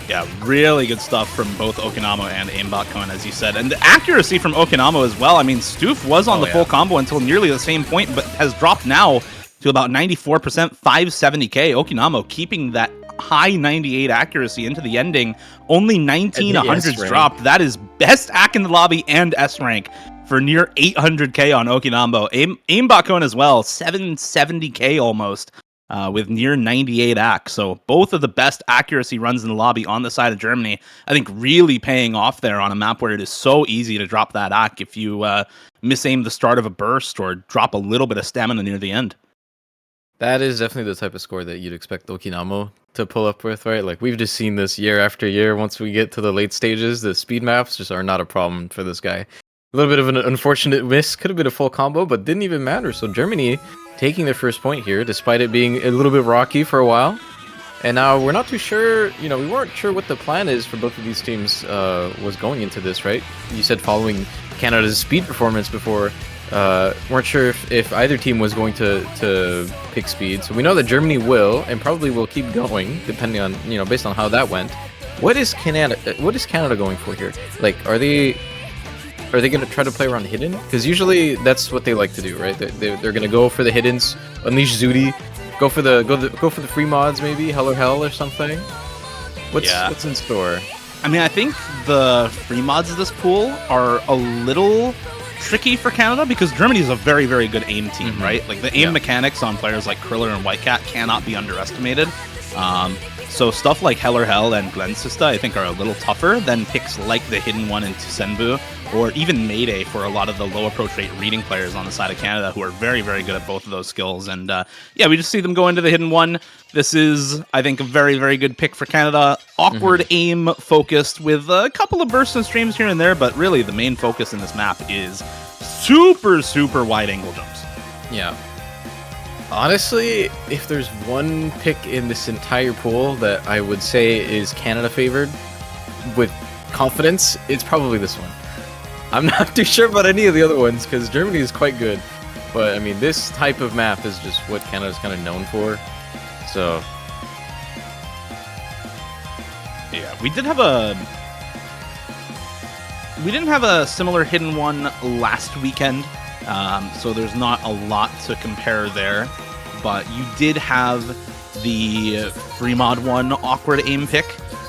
S1: Yeah, really good stuff from both Okinamo and Aimbot Cone, as you said. And the accuracy from Okinamo as well. I mean, Stoof was on the full combo until nearly the same point, but has dropped now to about 94%, 570k. Okinamo keeping that high 98 accuracy into the ending. Only 19 100s dropped. That is best ACK in the lobby and S rank for near 800k on Okinamo. Aimbot Cone as well, 770k almost. With near 98 ACK. So both of the best accuracy runs in the lobby on the side of Germany, I think really paying off there on a map where it is so easy to drop that ACK if you misaim the start of a burst or drop a little bit of stamina near the end.
S6: That is definitely the type of score that you'd expect Okinamo to pull up with, right? Like, we've just seen this year after year. Once we get to the late stages, the speed maps just are not a problem for this guy. A little bit of an unfortunate miss. Could have been a full combo, but didn't even matter. So Germany taking their first point here, despite it being a little bit rocky for a while. And now we're not too sure, we weren't sure what the plan is for both of these teams was going into this, right? You said following Canada's speed performance before, weren't sure if either team was going to pick speed. So we know that Germany will, and probably will keep going, depending on, based on how that went. What is Canada going for here? Like, are they going to try to play around hidden? Because usually that's what they like to do, right? They're going to go for the hiddens, unleash Zudi, go for the free mods, maybe Hell or Hell or something. What's in store?
S1: I mean, I think the free mods of this pool are a little tricky for Canada because Germany is a very, very good aim team, right? Like the aim mechanics on players like Kriller and Whitecat cannot be underestimated. So stuff like Hell or Hell and Glensista I think are a little tougher than picks like the Hidden One into Senbu, or even Mayday for a lot of the low approach rate reading players on the side of Canada who are very, very good at both of those skills. And we just see them go into the Hidden One. This is, I think, a very, very good pick for Canada. Awkward aim focused with a couple of bursts and streams here and there, but really the main focus in this map is super, super wide angle jumps.
S6: Yeah. Honestly, if there's one pick in this entire pool that I would say is Canada favored with confidence, it's probably this one. I'm not too sure about any of the other ones because Germany is quite good. But, I mean, this type of map is just what Canada's kind of known for. So...
S1: yeah, we didn't have a similar Hidden One last weekend. So there's not a lot to compare there, but you did have the free mod one awkward aim pick.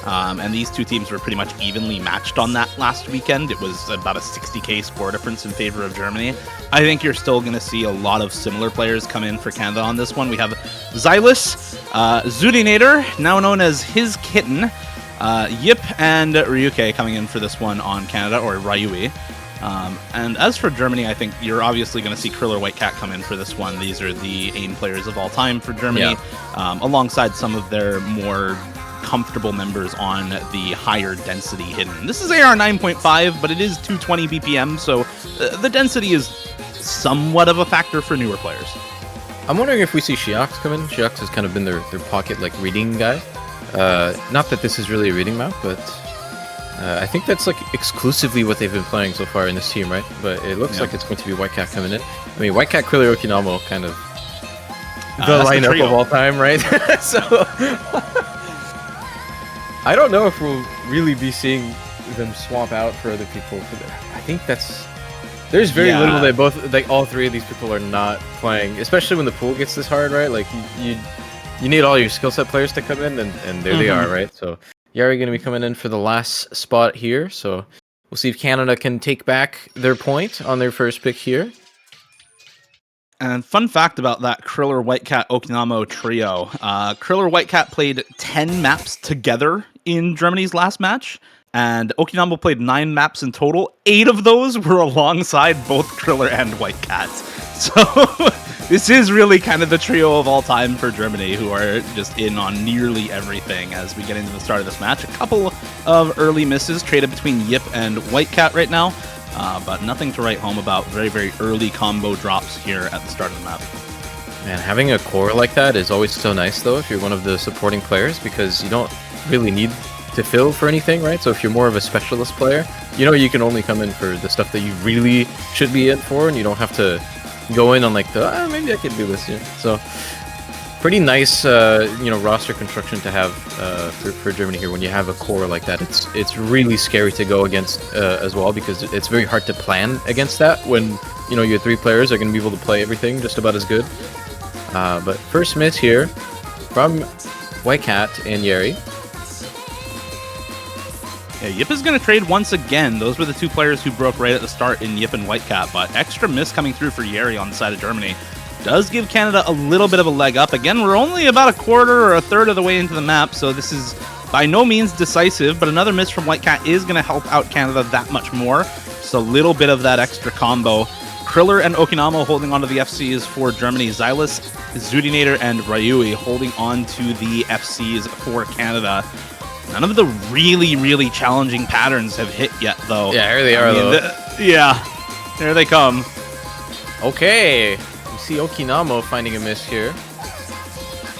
S1: And these two teams were pretty much evenly matched on that last weekend. It was about a 60k score difference in favor of Germany. I think you're still going to see a lot of similar players come in for Canada on this one. We have Xylus, Zudinator, now known as His Kitten, Yip, and Ryuke coming in for this one on Canada, or Ryui. And as for Germany, I think you're obviously going to see Kriller Whitecat come in for this one. These are the AIM players of all time for Germany, alongside some of their more comfortable members on the higher density hidden. This is AR 9.5, but it is 220 BPM, so the density is somewhat of a factor for newer players.
S6: I'm wondering if we see Shiox come in. Shiox has kind of been their pocket like reading guy. Not that this is really a reading map, but I think that's like exclusively what they've been playing so far in this team, right? But it looks like it's going to be Whitecat coming in. I mean, Whitecat, Kriller, Okinamo, kind of the lineup of all time, right? So I don't know if we'll really be seeing them swap out for other people. I think there's very little that all three of these people are not playing, especially when the pool gets this hard, right? Like you need all your skill set players to come in, and there they are, right? So Yari going to be coming in for the last spot here, so we'll see if Canada can take back their point on their first pick here.
S1: And fun fact about that Kriller Whitecat Okinamo trio, Kriller Whitecat played 10 maps together in Germany's last match, and Okinamo played 9 maps in total. 8 of those were alongside both Kriller and Whitecat. So this is really kind of the trio of all time for Germany, who are just in on nearly everything as we get into the start of this match. A couple of early misses traded between Yip and Whitecat right now, but nothing to write home about. Very, very early combo drops here at the start of the map.
S6: Man, having a core like that is always so nice, though, if you're one of the supporting players, because you don't really need to fill for anything, right? So if you're more of a specialist player, you can only come in for the stuff that you really should be in for, and you don't have to go in on like maybe I could do this. So pretty nice roster construction to have for Germany here. When you have a core like that, it's really scary to go against as well, because it's very hard to plan against that when your 3 players are going to be able to play everything just about as good. But first miss here from Whitecat and Yeri.
S1: Yeah, Yip is going to trade once again. Those were the 2 players who broke right at the start in Yip and Whitecat, but extra miss coming through for Yeri on the side of Germany does give Canada a little bit of a leg up. Again, we're only about a quarter or a third of the way into the map, so this is by no means decisive, but another miss from Whitecat is going to help out Canada that much more. Just a little bit of that extra combo. Kriller and Okinamo holding onto the FCs for Germany. Xylus, Zudinator, and Ryui holding on to the FCs for Canada. None of the really, really challenging patterns have hit yet, though.
S6: Yeah, here they are, though.
S1: There they come.
S6: Okay. We see Okinamo finding a miss here.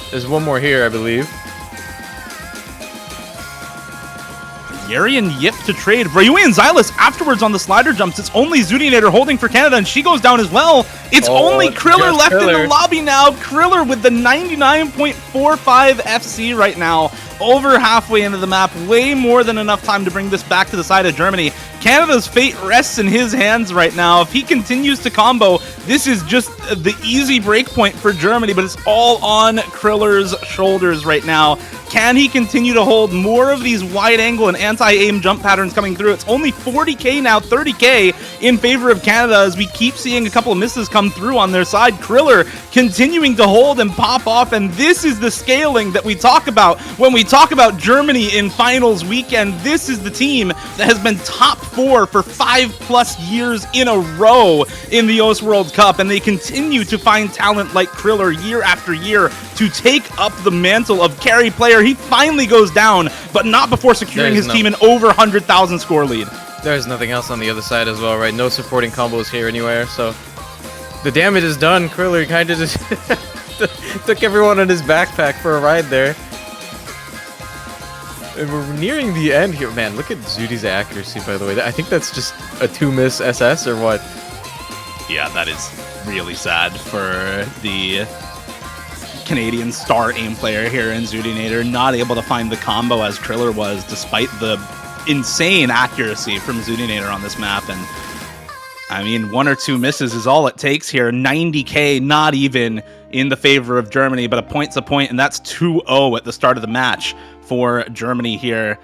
S6: There's one more here, I believe.
S1: Yeri and Yip to trade. Ryui and Xylus afterwards on the slider jumps. It's only Zudinator holding for Canada, and she goes down as well. It's only Kriller left in the lobby now. Kriller with the 99.45 FC right now. Over halfway into the map. Way more than enough time to bring this back to the side of Germany. Canada's fate rests in his hands right now. If he continues to combo, this is just the easy breakpoint for Germany, but it's all on Kriller's shoulders right now. Can he continue to hold more of these wide angle and anti-aim jump patterns coming through? It's only 40k now, 30k in favor of Canada as we keep seeing a couple of misses come through on their side. Kriller continuing to hold and pop off, and this is the scaling that we talk about when we talk about Germany in finals weekend. This is the team that has been top 4 for 5+ years in a row in the OS World Cup, and they continue to find talent like Kriller year after year to take up the mantle of carry player. He finally goes down, but not before securing his team an over 100,000 score lead.
S6: There's nothing else on the other side as well, right? No supporting combos here anywhere, so the damage is done. Kriller kind of just took everyone in his backpack for a ride there. And we're nearing the end here. Man, look at Zudi's accuracy, by the way. I think that's just a 2-miss SS or what?
S1: Yeah, that is really sad for the Canadian star aim player here in Zudinator, not able to find the combo as Kriller was, despite the insane accuracy from Zudinator on this map. And I mean, 1 or 2 misses is all it takes here. 90k, not even in the favor of Germany, but a point's a point, and that's 2-0 at the start of the match for Germany here.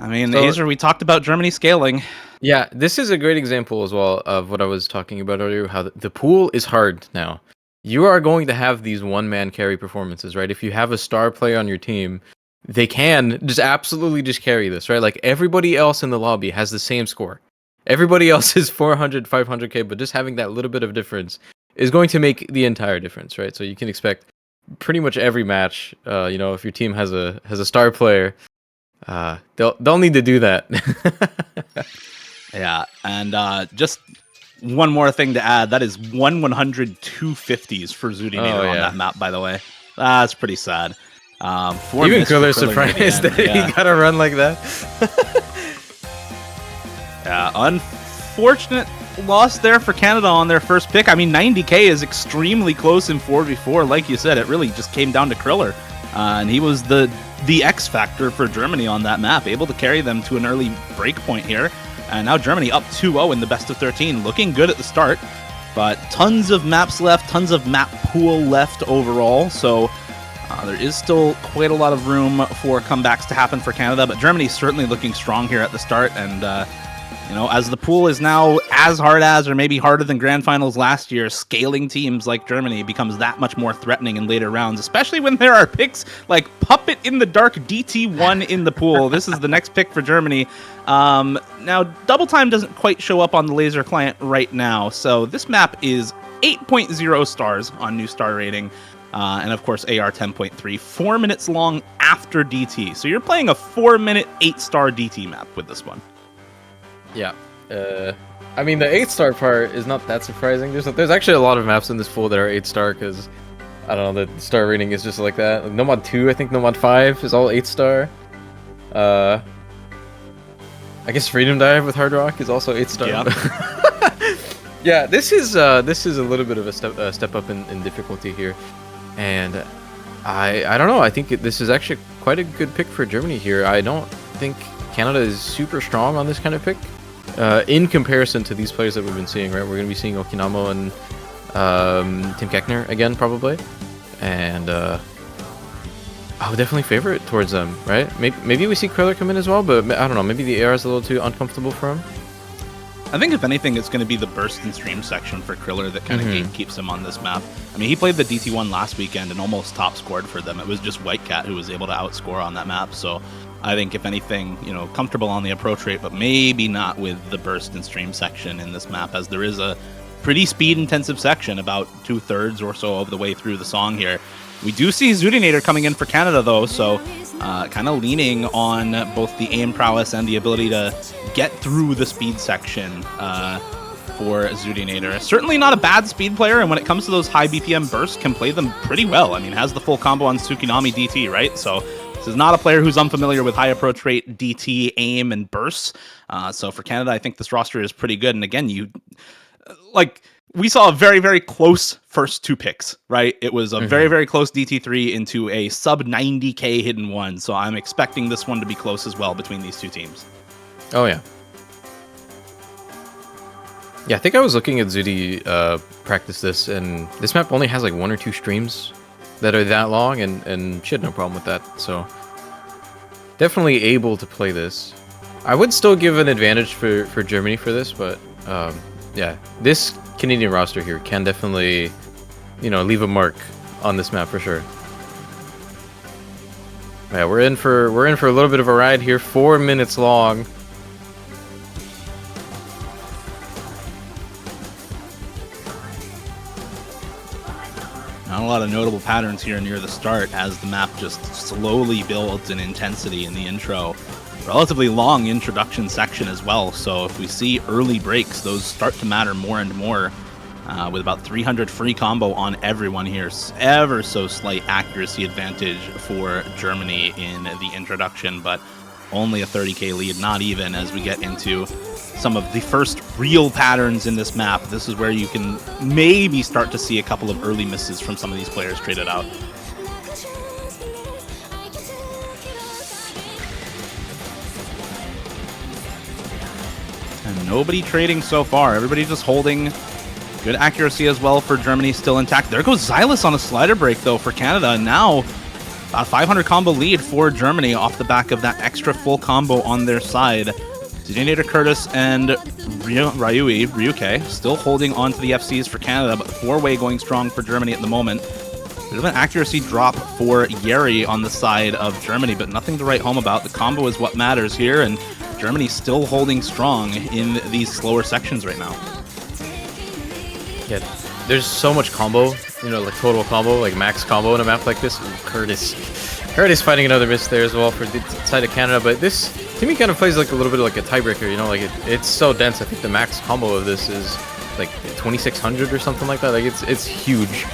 S1: I mean,
S6: So-
S1: Azer, we talked about Germany scaling.
S6: Yeah, this is a great example as well of what I was talking about earlier, how the pool is hard now. You are going to have these one-man carry performances, right? If you have a star player on your team, they can just absolutely just carry this, right? Like everybody else in the lobby has the same score. Everybody else is 400, 500k, but just having that little bit of difference is going to make the entire difference, right? So you can expect pretty much every match, if your team has a star player, they'll need to do that.
S1: Yeah, and just one more thing to add. That is 100 250s for Zudinator on
S6: yeah.
S1: that map, by the way. That's pretty sad. 4
S6: Even
S1: missed for
S6: Kriller's
S1: Kriller near the
S6: surprised
S1: end.
S6: that
S1: Yeah.
S6: he got a run like that.
S1: Yeah, unfortunate loss there for Canada on their first pick. I mean, 90k is extremely close in 4v4. Like you said, it really just came down to Kriller. And he was the X factor for Germany on that map, able to carry them to an early break point here. And now Germany up 2-0 in the best of 13, looking good at the start. But tons of maps left, tons of map pool left overall. So there is still quite a lot of room for comebacks to happen for Canada. But Germany's certainly looking strong here at the start. And as the pool is now as hard as, or maybe harder than Grand Finals last year, scaling teams like Germany becomes that much more threatening in later rounds, especially when there are picks like Puppet in the Dark DT1 in the pool. This is the next pick for Germany. Now, Double Time doesn't quite show up on the laser client right now, so this map is 8.0 stars on new star rating. And of course, AR 10.3, 4 minutes long after DT. So you're playing a 4-minute, 8-star DT map with this one.
S6: Yeah. I mean, the 8-star part is not that surprising. There's actually a lot of maps in this pool that are 8-star because, I don't know, the star rating is just like that. Like, Nomad 2, I think Nomad 5 is all 8-star. I guess Freedom Dive with Hard Rock is also 8-star.
S1: Yeah.
S6: Yeah, this is a little bit of a step up in difficulty here. And I don't know, I think this is actually quite a good pick for Germany here. I don't think Canada is super strong on this kind of pick. In comparison to these players that we've been seeing, right? We're going to be seeing Okinamo and Tim Keckner again, probably. And I would definitely favor it towards them, right? Maybe we see Kriller come in as well, but I don't know. Maybe the AR is a little too uncomfortable for him.
S1: I think if anything, it's going to be the burst and stream section for Kriller that kind of gatekeeps him on this map. I mean, he played the DT1 last weekend and almost top scored for them. It was just Whitecat who was able to outscore on that map. So I think if anything, comfortable on the approach rate, but maybe not with the burst and stream section in this map, as there is a pretty speed-intensive section about 2/3 or so of the way through the song here. We do see Zudinator coming in for Canada, though, so kind of leaning on both the aim prowess and the ability to get through the speed section for Zudinator. Certainly not a bad speed player, and when it comes to those high BPM bursts, can play them pretty well. I mean, has the full combo on Tsukinami DT, right? So this is not a player who's unfamiliar with high approach rate, DT, aim, and bursts. So for Canada, I think this roster is pretty good. And again, we saw a very, very close first two picks, right? It was a very, very close DT3 into a sub 90k hidden one. So I'm expecting this one to be close as well between these two teams.
S6: Oh, yeah. Yeah, I think I was looking at Zudi practice this, and this map only has like 1 or 2 streams that are that long, and she had no problem with that. So definitely able to play this. I would still give an advantage for Germany for this, but yeah, this Canadian roster here can definitely, leave a mark on this map for sure. Yeah, we're in for a little bit of a ride here. 4 minutes long.
S1: Not a lot of notable patterns here near the start as the map just slowly builds in intensity in the intro. Relatively long introduction section as well, so if we see early breaks, those start to matter more and more, with about 300 free combo on everyone here. Ever so slight accuracy advantage for Germany in the introduction, but only a 30k lead, not even, as we get into some of the first real patterns in this map. This is where you can maybe start to see a couple of early misses from some of these players traded out. And nobody trading so far. Everybody just holding. Good accuracy as well for Germany, still intact. There goes Xylus on a slider break, though, for Canada. And now a 500 combo lead for Germany off the back of that extra full combo on their side. Detonator Curtis and Ryuke still holding on to the FCs for Canada, but 4-way going strong for Germany at the moment. Bit of an accuracy drop for Yeri on the side of Germany, but nothing to write home about. The combo is what matters here, and Germany still holding strong in these slower sections right now.
S6: Yeah, there's so much combo, like total combo, like max combo in a map like this. Ooh, Curtis fighting another miss there as well for the side of Canada, but this to me kind of plays like a little bit like a tiebreaker, like it's so dense. I think the max combo of this is like 2600 or something like that. Like it's huge.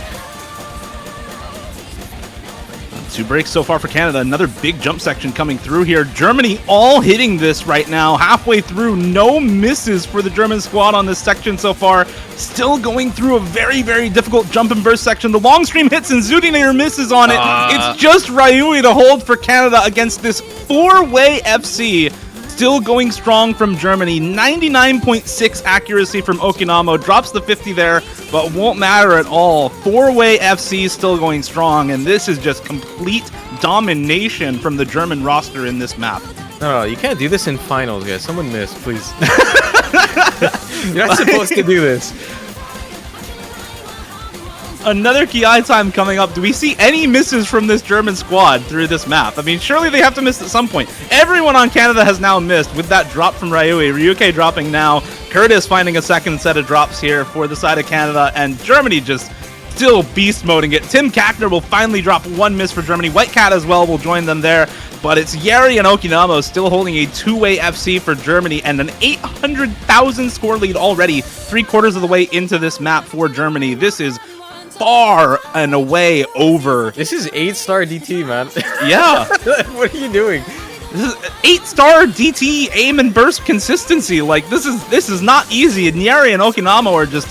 S1: 2 breaks so far for Canada. Another big jump section coming through here. Germany all hitting this right now. Halfway through, no misses for the German squad on this section so far. Still going through a very, very difficult jump and burst section. The long stream hits and Zudinator misses on it. It's just Ryui to hold for Canada against this 4-way FC. Still going strong from Germany. 99.6 accuracy from Okinamo. Drops the 50 there, but won't matter at all. 4-way FC still going strong, and this is just complete domination from the German roster in this map.
S6: No, you can't do this in finals, guys. Someone miss, please. You're not supposed to do this.
S1: Another Ki time coming up. Do we see any misses from this German squad through this map? I mean, surely they have to miss at some point. Everyone on Canada has now missed with that drop from Ryui. Ryuke dropping now. Curtis finding a second set of drops here for the side of Canada, and Germany just still beast moding it. Tim Kackner will finally drop 1 miss for Germany. White Cat as well will join them there, but it's Yeri and Okinamo still holding a 2-way FC for Germany and an 800,000 score lead already, 3/4 of the way into this map for Germany. This is far and away over.
S6: This is 8-star DT, man.
S1: Yeah.
S6: What are you doing?
S1: This is 8-star DT aim and burst consistency. Like, this is not easy, and Yeri and Okinamo are just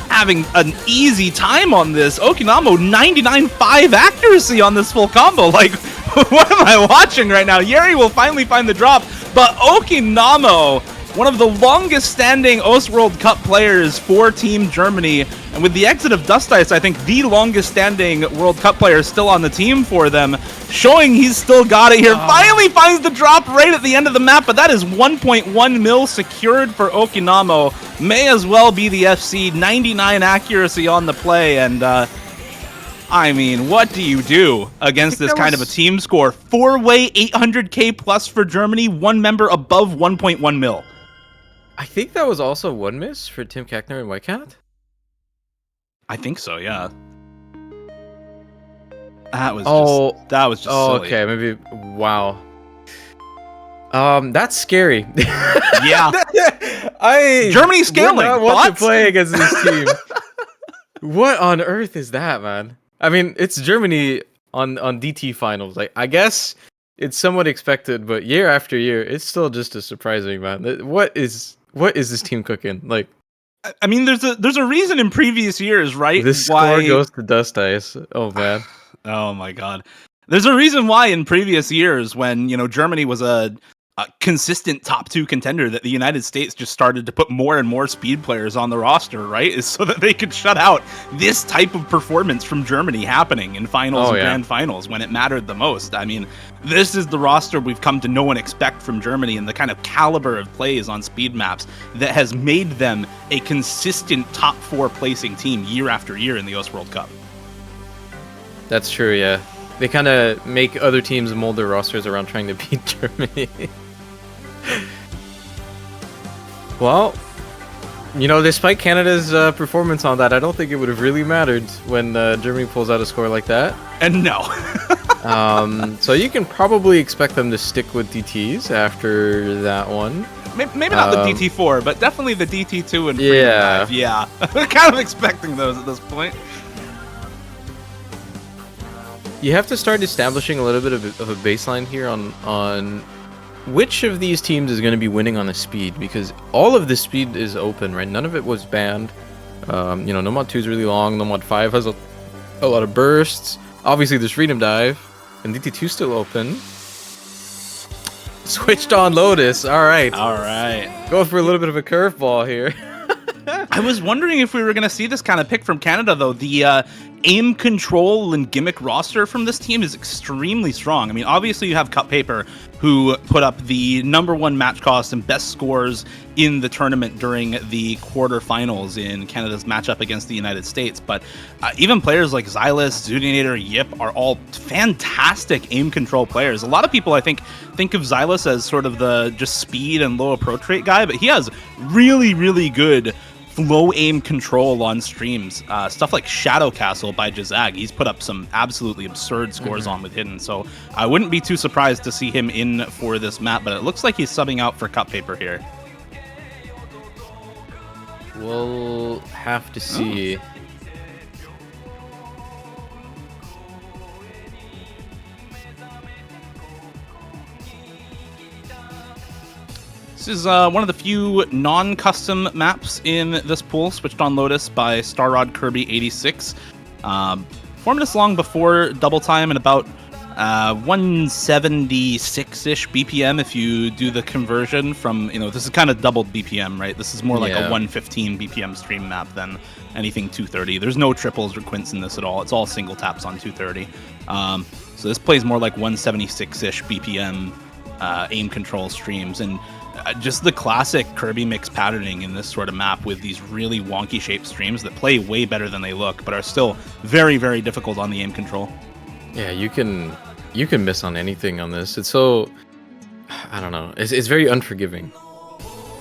S1: having an easy time on this. Okinamo 99.5 accuracy on this full combo. Like, what am I watching right now? Yeri will finally find the drop, but Okinamo, one of the longest standing OS World Cup players for Team Germany, and with the exit of Dust Ice, I think the longest standing World Cup player still on the team for them, showing he's still got it here. Finally finds the drop right at the end of the map, but that is 1.1 mil secured for Okinamo. May as well be the FC. 99 accuracy on the play, and I mean, what do you do against this kind of a team score? 4-way 800k plus for Germany, 1 member above 1.1 mil.
S6: I think that was also 1 miss for Tim Kackner and White Cat.
S1: I think so, yeah. That was just silly.
S6: Okay, maybe. Wow. That's scary.
S1: Yeah. Germany scaling.
S6: I want to play against this team. What on earth is that, man? I mean, it's Germany on DT finals. Like, I guess it's somewhat expected, but year after year, it's still just as surprising, man. What is this team cooking? Like,
S1: I mean, there's a reason in previous years, right?
S6: This score goes to Dust Ice. Oh man.
S1: Oh my god. There's a reason why in previous years, when Germany was a consistent top 2 contender, that the United States just started to put more and more speed players on the roster, right? Is so that they could shut out this type of performance from Germany happening in finals and grand finals when it mattered the most. I mean, this is the roster we've come to know and expect from Germany, and the kind of caliber of plays on speed maps that has made them a consistent top 4 placing team year after year in the OS World Cup.
S6: That's true, yeah. They kind of make other teams mold their rosters around trying to beat Germany. Well, despite Canada's performance on that, I don't think it would have really mattered when Germany pulls out a score like that.
S1: And no.
S6: So you can probably expect them to stick with DTs after that one.
S1: Maybe not the DT4, but definitely the DT2 and 3
S6: yeah.
S1: and 5. Yeah. We're kind of expecting those at this point.
S6: You have to start establishing a little bit of a baseline here on which of these teams is going to be winning on the speed, because all of the speed is open, right? None of it was banned. Nomad 2 is really long. Nomad 5 has a lot of bursts. Obviously, there's Freedom Dive, and DT2 is still open. Switched on Lotus. All right.
S1: All right.
S6: Go for a little bit of a curveball here.
S1: I was wondering if we were going to see this kind of pick from Canada, though. The aim control and gimmick roster from this team is extremely strong. I mean, obviously you have Cut Paper, who put up the #1 match cost and best scores in the tournament during the quarterfinals in Canada's matchup against the United States. But even players like Xylus, Zudinator, Yip are all fantastic aim control players. A lot of people, I think of Xylus as sort of the just speed and low approach rate guy, but he has really, really good low aim control on streams. Stuff like Shadow Castle by Jazag, he's put up some absolutely absurd scores on with Hidden, so I wouldn't be too surprised to see him in for this map, but it looks like he's subbing out for Cut Paper here.
S6: We'll have to see.
S1: This is one of the few non-custom maps in this pool, switched on Lotus by Starrod Kirby 86. Formed this long before Double Time and about 176-ish BPM if you do the conversion from, this is kind of doubled BPM, right? This is more like a 115 BPM stream map than anything 230. There's no triples or quints in this at all. It's all single taps on 230. So this plays more like 176-ish BPM aim control streams, and just the classic Kirby mix patterning in this sort of map with these really wonky shaped streams that play way better than they look, but are still very, very difficult on the aim control.
S6: Yeah, you can miss on anything on this. It's so, I don't know. It's very unforgiving.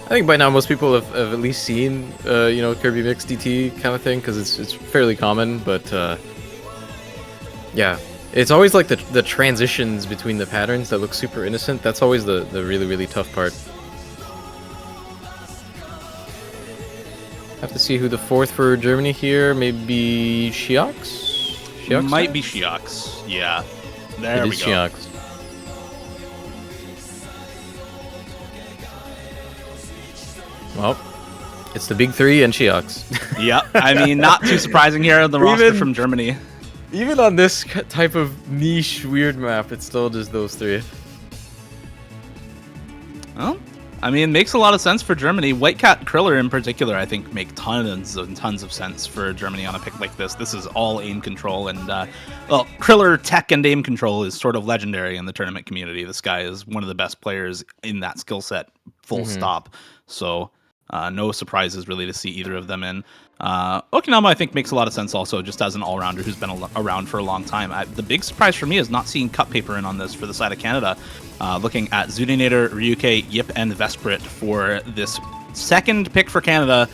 S6: I think by now most people have at least seen Kirby mix DT kind of thing, because it's fairly common. But yeah, it's always like the transitions between the patterns that look super innocent. That's always the really, really tough part. Have to see who the fourth for Germany here. Maybe Shiox?
S1: Might be Shiox. Yeah. There we go.
S6: Shiox. Well, it's the big three and Shiox.
S1: Yep. I mean, not too surprising here on the roster from Germany.
S6: Even on this type of niche weird map, it's still just those three.
S1: Well, I mean, it makes a lot of sense for Germany. Whitecat Kriller in particular, I think, make tons and tons of sense for Germany on a pick like this. This is all aim control, and well, Kriller tech and aim control is sort of legendary in the tournament community. This guy is one of the best players in that skill set, full stop. So no surprises really to see either of them in. Okinama, I think, makes a lot of sense also, just as an all-rounder who's been around for a long time. The big surprise for me is not seeing Cut Paper in on this for the side of Canada. Looking at Zudinator, Ryuke, Yip, and Vesprit for this second pick for Canada.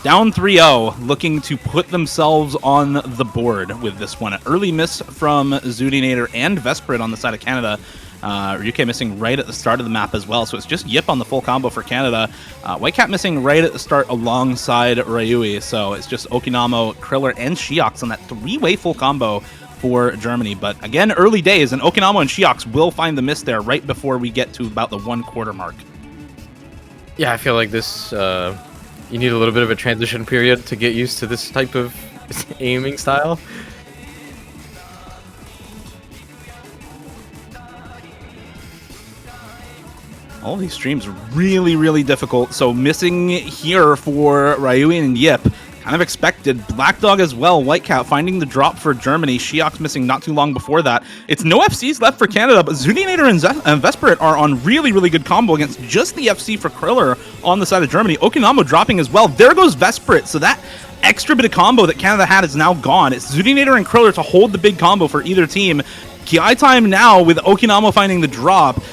S1: Down 3-0, looking to put themselves on the board with this one. An early miss from Zudinator and Vesprit on the side of Canada. Ryuke missing right at the start of the map as well, so it's just Yip on the full combo for Canada. Whitecat missing right at the start alongside Ryui, so it's just Okinamo, Kriller, and Shiox on that three-way full combo for Germany. But again, early days, and Okinamo and Shiox will find the miss there right before we get to about the 1/4 mark.
S6: Yeah, I feel like this, you need a little bit of a transition period to get used to this type of aiming style.
S1: All these streams are really, really difficult. So missing here for Ryui and Yip. Kind of expected. Black Dog as well. Whitecat finding the drop for Germany. Shiox missing not too long before that. It's no FCs left for Canada, but Zudinator and Vesprit are on really, really good combo against just the FC for Kriller on the side of Germany. Okinamo dropping as well. There goes Vesprit. So that extra bit of combo that Canada had is now gone. It's Zudinator and Kriller to hold the big combo for either team. Ki time now with Okinamo finding the drop.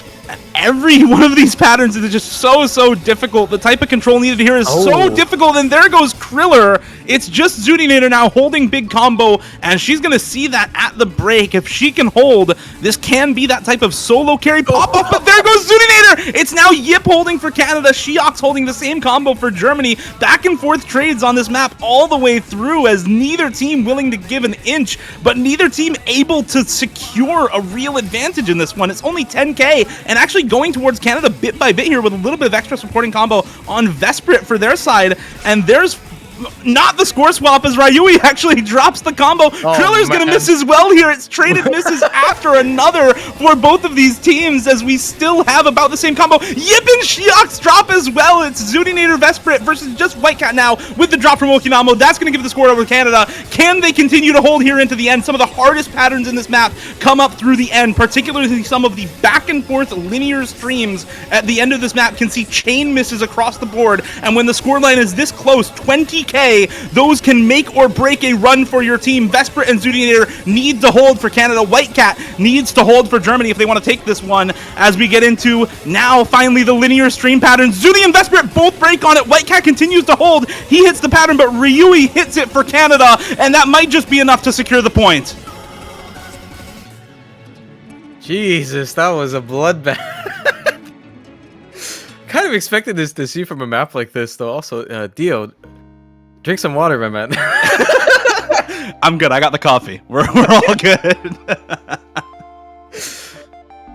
S1: Every one of these patterns is just so difficult. The type of control needed here is so difficult, and there goes Kriller. It's just Zudinator now holding big combo, and she's going to see that at the break. If she can hold, this can be that type of solo carry pop-up, but there goes Zudinator! It's now Yip holding for Canada, Shiox holding the same combo for Germany. Back and forth trades on this map all the way through, as neither team willing to give an inch, but neither team able to secure a real advantage in this one. It's only 10k, and actually going towards Canada bit by bit here with a little bit of extra supporting combo on Vesprit for their side, and there's not the score swap as Ryui actually drops the combo. Kriller's gonna
S6: man.
S1: miss as well here. It's traded misses after another for both of these teams as we still have about the same combo. Yip and Shiox drop as well. It's Zudinator Vesprit versus just Whitecat now with the drop from Okinamo. That's gonna give the score over to Canada. Can they continue to hold here into the end? Some of the hardest patterns in this map come up through the end, particularly some of the back and forth linear streams at the end of this map can see chain misses across the board, and when the scoreline is this close, 20k, those can make or break a run for your team. Vesprit and Zudinator need to hold for Canada. Whitecat needs to hold for Germany if they want to take this one, as we get into now finally the linear stream pattern. Zudi and Vesprit both break on it. Whitecat continues to hold. He hits the pattern, but Ryui hits it for Canada, and that might just be enough to secure the point.
S6: Jesus, that was a bloodbath. Kind of expected this to see from a map like this, though. Also, Dio, drink some water, my man.
S1: I'm good. I got the coffee. We're all good.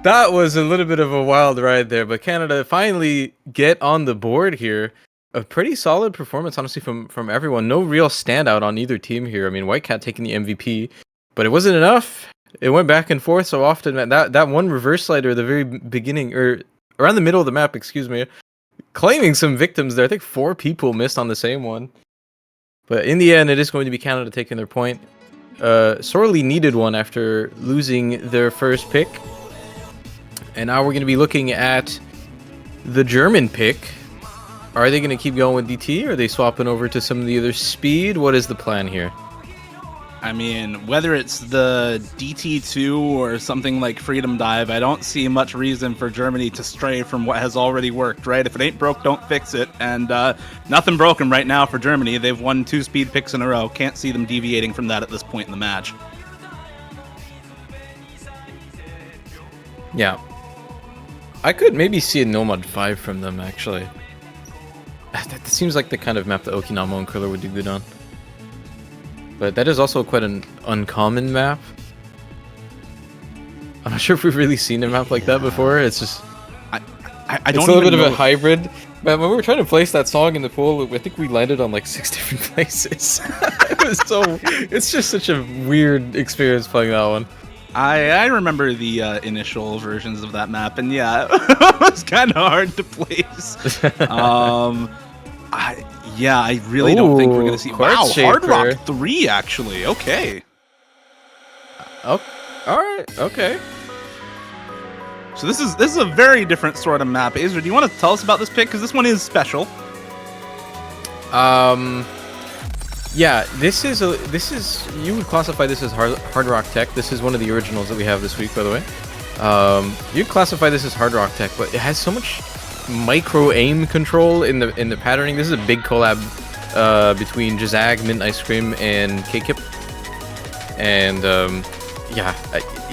S6: That was a little bit of a wild ride there, but Canada finally get on the board here. A pretty solid performance, honestly, from everyone. No real standout on either team here. I mean, Whitecat taking the MVP, but it wasn't enough. It went back and forth so often, man. That one reverse slider at the very beginning, or around the middle of the map, excuse me, claiming some victims there. I think 4 people missed on the same one. But in the end, it is going to be Canada taking their point. Sorely needed one after losing their first pick. And now we're going to be looking at the German pick. Are they going to keep going with DT? Or are they swapping over to some of the other speed? What is the plan here?
S1: I mean, whether it's the DT2 or something like Freedom Dive, I don't see much reason for Germany to stray from what has already worked, right? If it ain't broke, don't fix it. And nothing broken right now for Germany. They've won 2 speed picks in a row. Can't see them deviating from that at this point in the match.
S6: Yeah. I could maybe see a Nomad 5 from them, actually. That seems like the kind of map that Okinamo and Kriller would do good on. But that is also quite an uncommon map. I'm not sure if we've really seen a map like that before. It's just...
S1: I don't
S6: it's a little bit
S1: even
S6: of a
S1: know.
S6: hybrid. Man, when we were trying to place that song in the pool, I think we landed on like 6 different places. It was so... It's just such a weird experience playing that one.
S1: I remember the initial versions of that map, and yeah, it was kind of hard to place. I really don't think we're gonna see.
S6: Court
S1: Wow, Hard
S6: Shaper.
S1: Rock 3 actually. Okay,
S6: Oh, all right, okay.
S1: so this is a very different sort of map. Azra, do you want to tell us about this pick? Because this one is special.
S6: Yeah, this is you would classify this as hard rock tech. This is one of the originals that we have this week, by the way. You'd classify this as hard rock tech, but it has so much micro aim control in the patterning. This is a big collab between Jazag, Mint Ice Cream, and K-Kip. And yeah,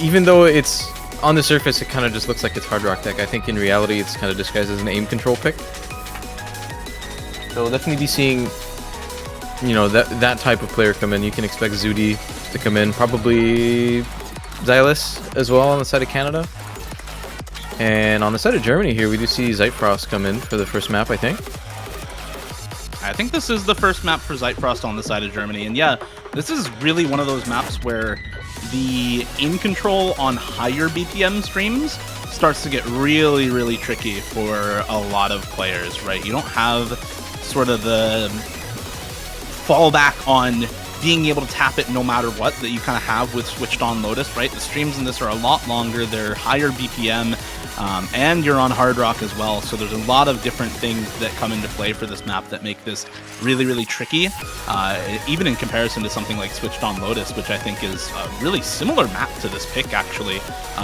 S6: even though it's on the surface, it kind of just looks like it's hard rock tech. I think in reality, it's kind of disguised as an aim control pick. So we'll definitely be seeing, you know, that type of player come in. You can expect Zudi to come in, probably Xylus as well on the side of Canada. And on the side of Germany here, we do see Zeitfrost come in for the first map, I think.
S1: I think this is the first map for Zeitfrost on the side of Germany, and yeah, this is really one of those maps where the aim control on higher BPM streams starts to get really, really tricky for a lot of players, right? You don't have sort of the fallback on being able to tap it no matter what that you kind of have with Switched On Lotus, right? The streams in this are a lot longer, they're higher BPM, and you're on Hard Rock as well, so there's a lot of different things that come into play for this map that make this really, really tricky, even in comparison to something like Switched On Lotus, which I think is a really similar map to this pick, actually.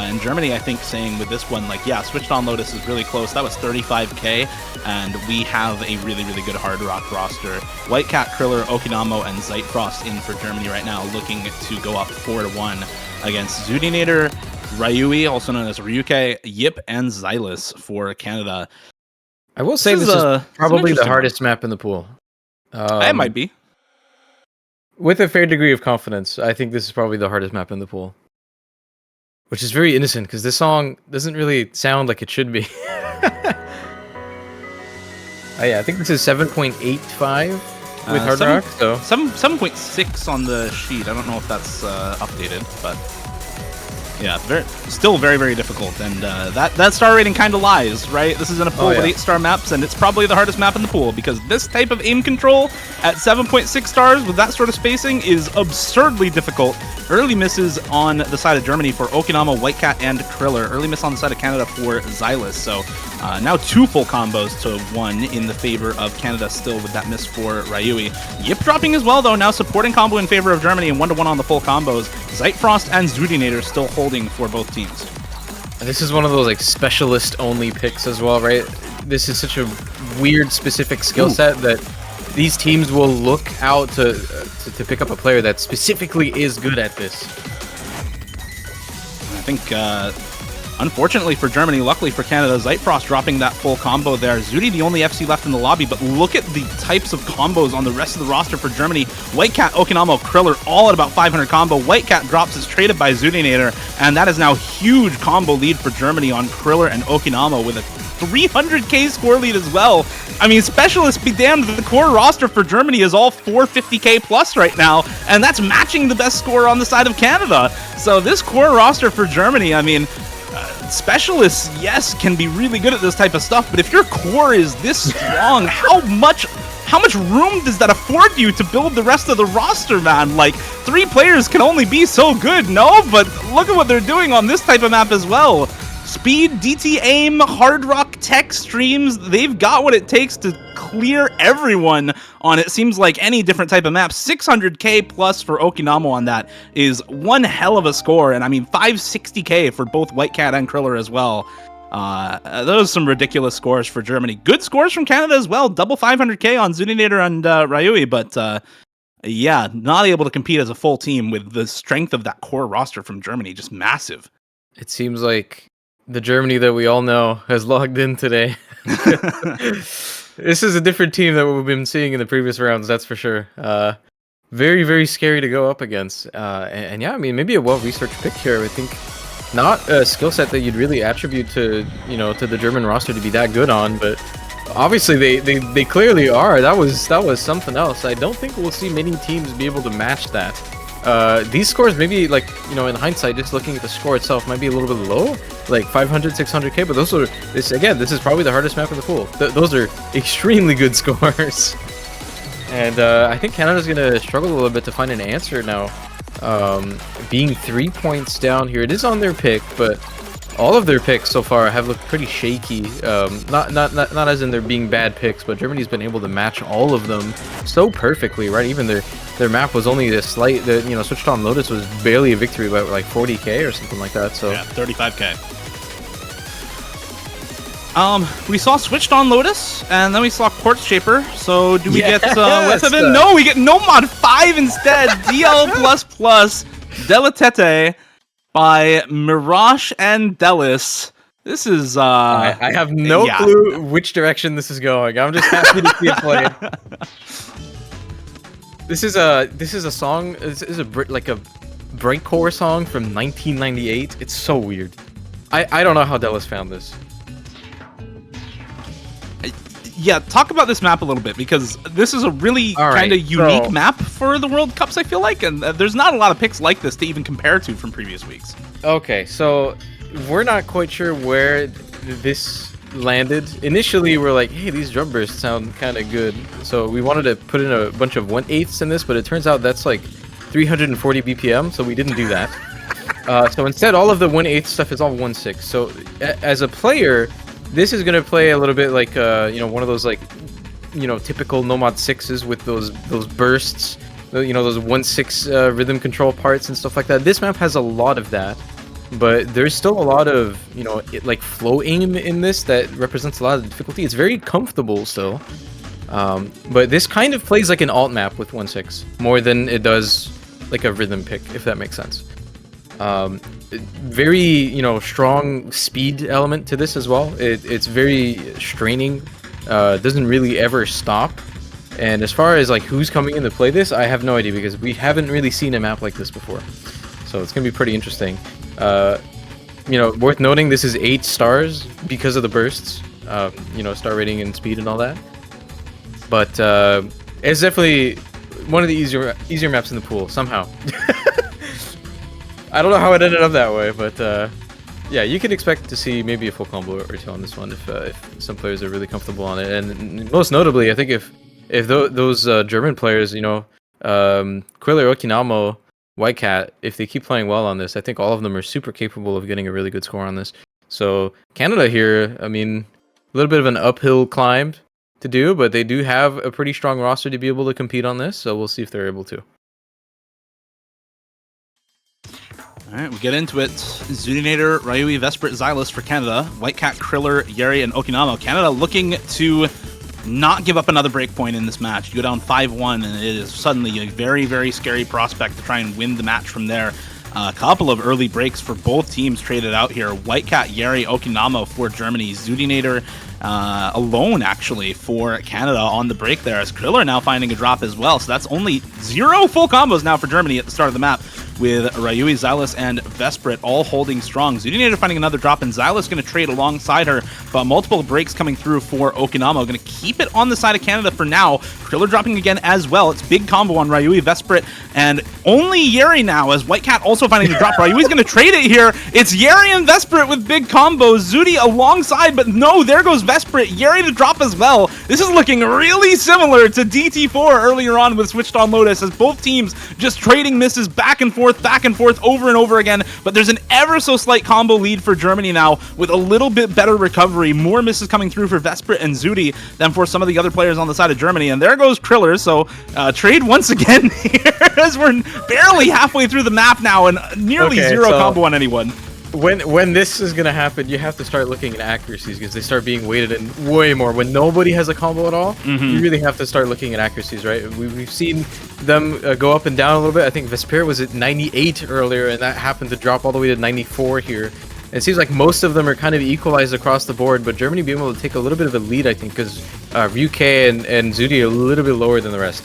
S1: In Germany, I think saying with this one, like, yeah, Switched On Lotus is really close. That was 35k, and we have a really, really good Hard Rock roster. Whitecat, Kriller, Okinamo, and Zeitfrost in for Germany right now, looking to go up 4-1 against Zudinator, Ryui, also known as Ryuke, Yip, and Xylus for Canada.
S6: I will say this is probably the hardest map in the pool.
S1: It might be.
S6: With a fair degree of confidence, I think this is probably the hardest map in the pool. Which is very innocent, because this song doesn't really sound like it should be. Yeah, I think this is 7.85. with Hard Rock. So
S1: 7.6 on the sheet. I don't know if that's updated, but yeah, still very, very difficult. And that star rating kind of lies, right? This is in a pool with 8-star maps, and it's probably the hardest map in the pool because this type of aim control at 7.6 stars with that sort of spacing is absurdly difficult. Early misses on the side of Germany for Okinamo, Whitecat, and Kriller. Early miss on the side of Canada for Xylus. So now 2 full combos to 1 in the favor of Canada still with that miss for Ryui. Yip dropping as well, though, now supporting combo in favor of Germany and 1-to-1 on the full combos. Zeitfrost and Zudinator still holding for both teams.
S6: this is one of those like specialist only picks as well, right? This is such a weird specific skill set that these teams will look out to pick up a player that specifically is good at this.
S1: I think, unfortunately for Germany, luckily for Canada, Zeitfrost dropping that full combo there. Zudi, the only FC left in the lobby, but look at the types of combos on the rest of the roster for Germany. Whitecat, Okinamo, Kriller, all at about 500 combo. Whitecat drops is traded by Zudinator, and that is now huge combo lead for Germany on Kriller and Okinamo with a 300k score lead as well. I mean, specialists be damned, the core roster for Germany is all 450k plus right now, and that's matching the best score on the side of Canada. So this core roster for Germany, I mean, specialists, yes, can be really good at this type of stuff, but if your core is this strong, how much room does that afford you to build the rest of the roster, man? Like, 3 players can only be so good, no? But look at what they're doing on this type of map as well. Speed, DT aim, Hard Rock tech streams, they've got what it takes to clear everyone on it seems like any different type of map. 600k plus for Okinamo on that is one hell of a score, and I mean 560k for both Whitecat and Kriller as well. Those are some ridiculous scores for Germany. Good scores from Canada as well, double 500k on Zudinator and Ryui, but yeah, not able to compete as a full team with the strength of that core roster from Germany, just massive.
S6: It seems like the Germany that we all know has logged in today. This is a different team that we've been seeing in the previous rounds, that's for sure. Very, very scary to go up against. And yeah, I mean, maybe a well-researched pick here. I think not a skill set that you'd really attribute to, you know, to the German roster to be that good on, but obviously they clearly are. That was something else. I don't think we'll see many teams be able to match that. These scores maybe, like, you know, in hindsight, just looking at the score itself might be a little bit low, like 500, 600k, but those are, this is probably the hardest map in the pool. Those are extremely good scores. And I think Canada's gonna struggle a little bit to find an answer now. Being 3 points down here, it is on their pick, but all of their picks so far have looked pretty shaky. Not as in they're being bad picks, but Germany's been able to match all of them so perfectly, right? Even their map was only a slight, you know, Switched On Lotus was barely a victory by like 40k or something like that. So
S1: yeah, 35k. We saw Switched On Lotus, and then we saw Quartz Shaper. So do we get Lethaven? No, we get Nomad 5 instead. DL++ Delatete by Mirage and Delis. This is
S6: I have no clue which direction this is going. I'm just happy to see it played. This is a song. This is like a breakcore song from 1998. It's so weird. I don't know how Delis found this.
S1: Yeah, talk about this map a little bit, because this is a really kind of unique map for the World Cups, I feel like, and there's not a lot of picks like this to even compare to from previous weeks.
S6: Okay, so we're not quite sure where this landed. Initially, we're like, hey, these drum bursts sound kind of good, so we wanted to put in a bunch of 1/8ths in this, but it turns out that's like 340 BPM, so we didn't do that. So instead, all of the 1/8 stuff is all 1/6. So as a player, this is gonna play a little bit like you know, one of those, like, you know, typical Nomad 6s with those bursts, you know, those 1/6 rhythm control parts and stuff like that. This map has a lot of that, but there's still a lot of, you know, like flow aim in this that represents a lot of difficulty. It's very comfortable still, but this kind of plays like an alt map with 1/6 more than it does like a rhythm pick, if that makes sense. Very, you know, strong speed element to this as well. It's very straining, doesn't really ever stop. And as far as like who's coming in to play this, I have no idea, because we haven't really seen a map like this before. So it's gonna be pretty interesting. You know, worth noting, this is 8 stars because of the bursts, you know, star rating and speed and all that. But It's definitely one of the easier maps in the pool somehow. I don't know how it ended up that way, but yeah, you can expect to see maybe a full combo or two on this one if some players are really comfortable on it. And most notably, I think if those German players, you know, Quiller, Okinamo, White Cat, if they keep playing well on this, I think all of them are super capable of getting a really good score on this. So Canada here, I mean, a little bit of an uphill climb to do, but they do have a pretty strong roster to be able to compete on this, so we'll see if they're able to.
S1: All right, we get into it. Zudinator, Ryui, Vesprit, Xylus for Canada. White Cat, Kriller, Yeri, and Okinamo. Canada looking to not give up another breakpoint in this match. You go down 5-1, and it is suddenly a very, very scary prospect to try and win the match from there. A couple of early breaks for both teams traded out here. White Cat, Yeri, Okinamo for Germany. Zudinator alone, actually, for Canada on the break there, as Kriller now finding a drop as well. So that's only 0 full combos now for Germany at the start of the map, with Ryui, Xylus, and Vesprit all holding strong. Zudinator finding another drop, and Xylus going to trade alongside her, but multiple breaks coming through for Okinamo. Going to keep it on the side of Canada for now. Kriller dropping again as well. It's big combo on Ryui, Vesprit, and only Yeri now, as White Cat also finding the drop. Ryui's going to trade it here. It's Yeri and Vesprit with big combos. Zudi alongside, but no, there goes Vesprit. Yeri to drop as well. This is looking really similar to DT4 earlier on with Switched on Lotus, as both teams just trading misses back and forth, over and over again. But there's an ever so slight combo lead for Germany now, with a little bit better recovery. More misses coming through for Vesprit and Zudi than for some of the other players on the side of Germany. And there goes Kriller. So trade once again here, as we're barely halfway through the map now, and nearly zero combo on anyone.
S6: When this is gonna happen, you have to start looking at accuracies, because they start being weighted in way more. When nobody has a combo at all, you really have to start looking at accuracies, right? We've seen them go up and down a little bit. I think Vesper was at 98 earlier, and that happened to drop all the way to 94 here. And it seems like most of them are kind of equalized across the board, but Germany being able to take a little bit of a lead, I think, because Ryuke and Zudi are a little bit lower than the rest.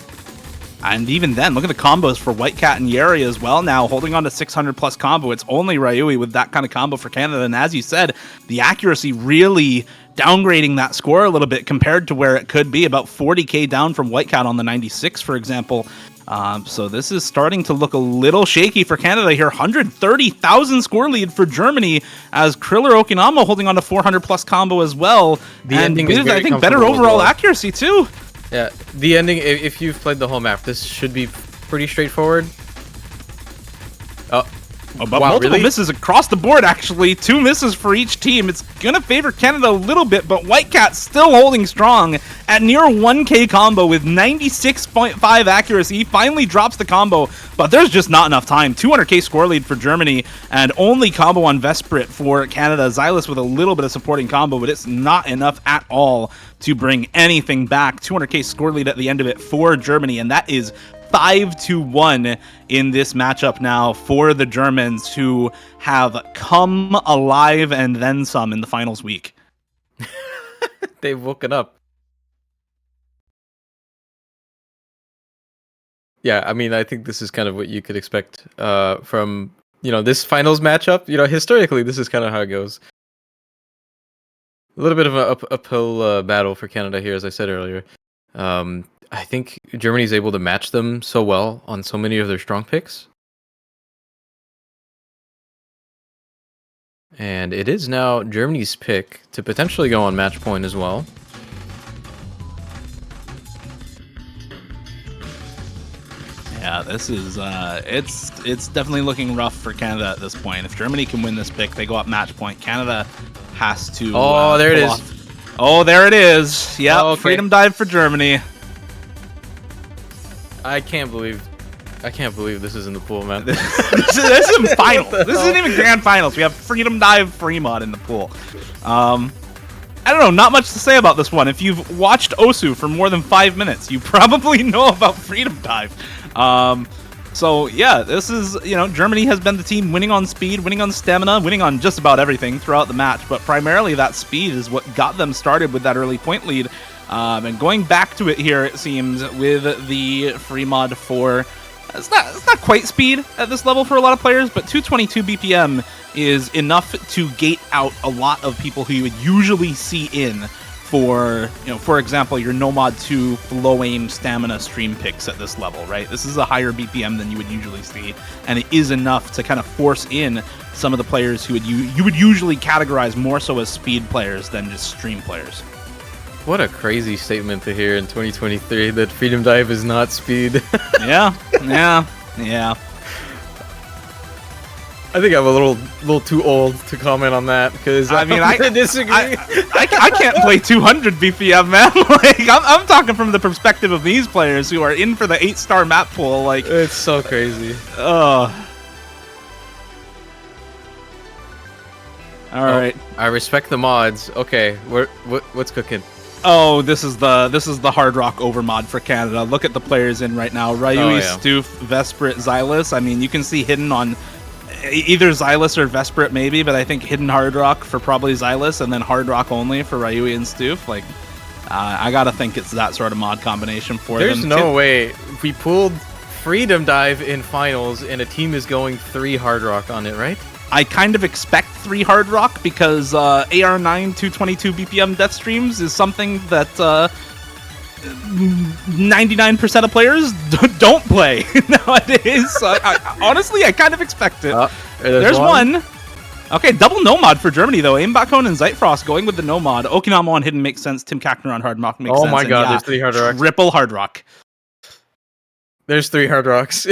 S1: And even then, look at the combos for White Cat and Yeri as well now, holding on to 600 plus combo. It's only Ryui with that kind of combo for Canada. And as you said, the accuracy really downgrading that score a little bit compared to where it could be, about 40k down from White Cat on the 96, for example. So this is starting to look a little shaky for Canada here. 130,000 score lead for Germany, as Kriller, Okinamo holding on to 400 plus combo as well.
S6: The
S1: and
S6: ending is
S1: I think better overall accuracy too.
S6: Yeah, the ending, if you've played the whole map, this should be pretty straightforward.
S1: But
S6: wow,
S1: multiple
S6: really?
S1: misses across the board, actually. 2 misses for each team. It's going to favor Canada a little bit, but White Cat still holding strong at near 1k combo with 96.5 accuracy. He finally drops the combo, but there's just not enough time. 200k score lead for Germany, and only combo on Vesprit for Canada. Xylus with a little bit of supporting combo, but it's not enough at all to bring anything back. 200k score lead at the end of it for Germany, and that is 5-1 in this matchup now for the Germans, who have come alive and then some in the finals week.
S6: They've woken up. Yeah, I mean, I think this is kind of what you could expect from, this finals matchup. Historically, this is kind of how it goes. A little bit of an uphill battle for Canada here, as I said earlier. I think Germany's able to match them so well on so many of their strong picks. And it is now Germany's pick to potentially go on match point as well.
S1: Yeah, this is it's definitely looking rough for Canada at this point. If Germany can win this pick, they go up match point. Canada has to.
S6: Oh, there it is.
S1: Oh, there it is. Yeah,
S6: Oh, okay.
S1: Freedom dive for Germany.
S6: I can't believe this is in the pool, man.
S1: this is in finals. This isn't even grand finals. We have Freedom Dive Fremont in the pool. I don't know, not much to say about this one. If you've watched Osu for more than 5 minutes, you probably know about Freedom Dive. So yeah, this is, Germany has been the team winning on speed, winning on stamina, winning on just about everything throughout the match, but primarily that speed is what got them started with that early point lead. And going back to it here, it seems, with the free mod 4. It's not quite speed at this level for a lot of players, but 222 BPM is enough to gate out a lot of people who you would usually see in for, for example, your Nomad 2 low aim stamina stream picks at this level, right? This is a higher BPM than you would usually see, and it is enough to kind of force in some of the players who you would usually categorize more so as speed players than just stream players.
S6: What a crazy statement to hear in 2023 that Freedom Dive is not speed.
S1: Yeah.
S6: I think I'm a little too old to comment on that because
S1: I mean, I
S6: disagree.
S1: I can't play 200 BPM, man. Like, I'm talking from the perspective of these players who are in for the 8-star map pool. Like,
S6: It's so crazy.
S1: All right.
S6: I respect the mods. Okay, what's cooking?
S1: Oh, this is the Hard Rock Overmod for Canada. Look at the players in right now: Ryui, Stoof, Vesprit, Xylus. I mean, you can see hidden on either Xylus or Vesprit maybe, but I think hidden Hard Rock for probably Xylus, and then Hard Rock only for Ryui and Stoof. Like, I gotta think it's that sort of mod combination for them.
S6: There's no way we pulled Freedom Dive in finals and a team is going 3 Hard Rock on it, right?
S1: I kind of expect 3 Hard Rock because AR9 222 BPM death streams is something that 99% of players don't play nowadays. So honestly, I kind of expect it. There's one. Okay, double Nomad for Germany, though. Aimbot and Zeitfrost going with the Nomad. Okinamo on Hidden makes sense. Tim Kackner on Hard Rock makes sense.
S6: Oh my god, there's 3 Hard Rocks.
S1: Triple Hard Rock.
S6: There's 3 Hard Rocks.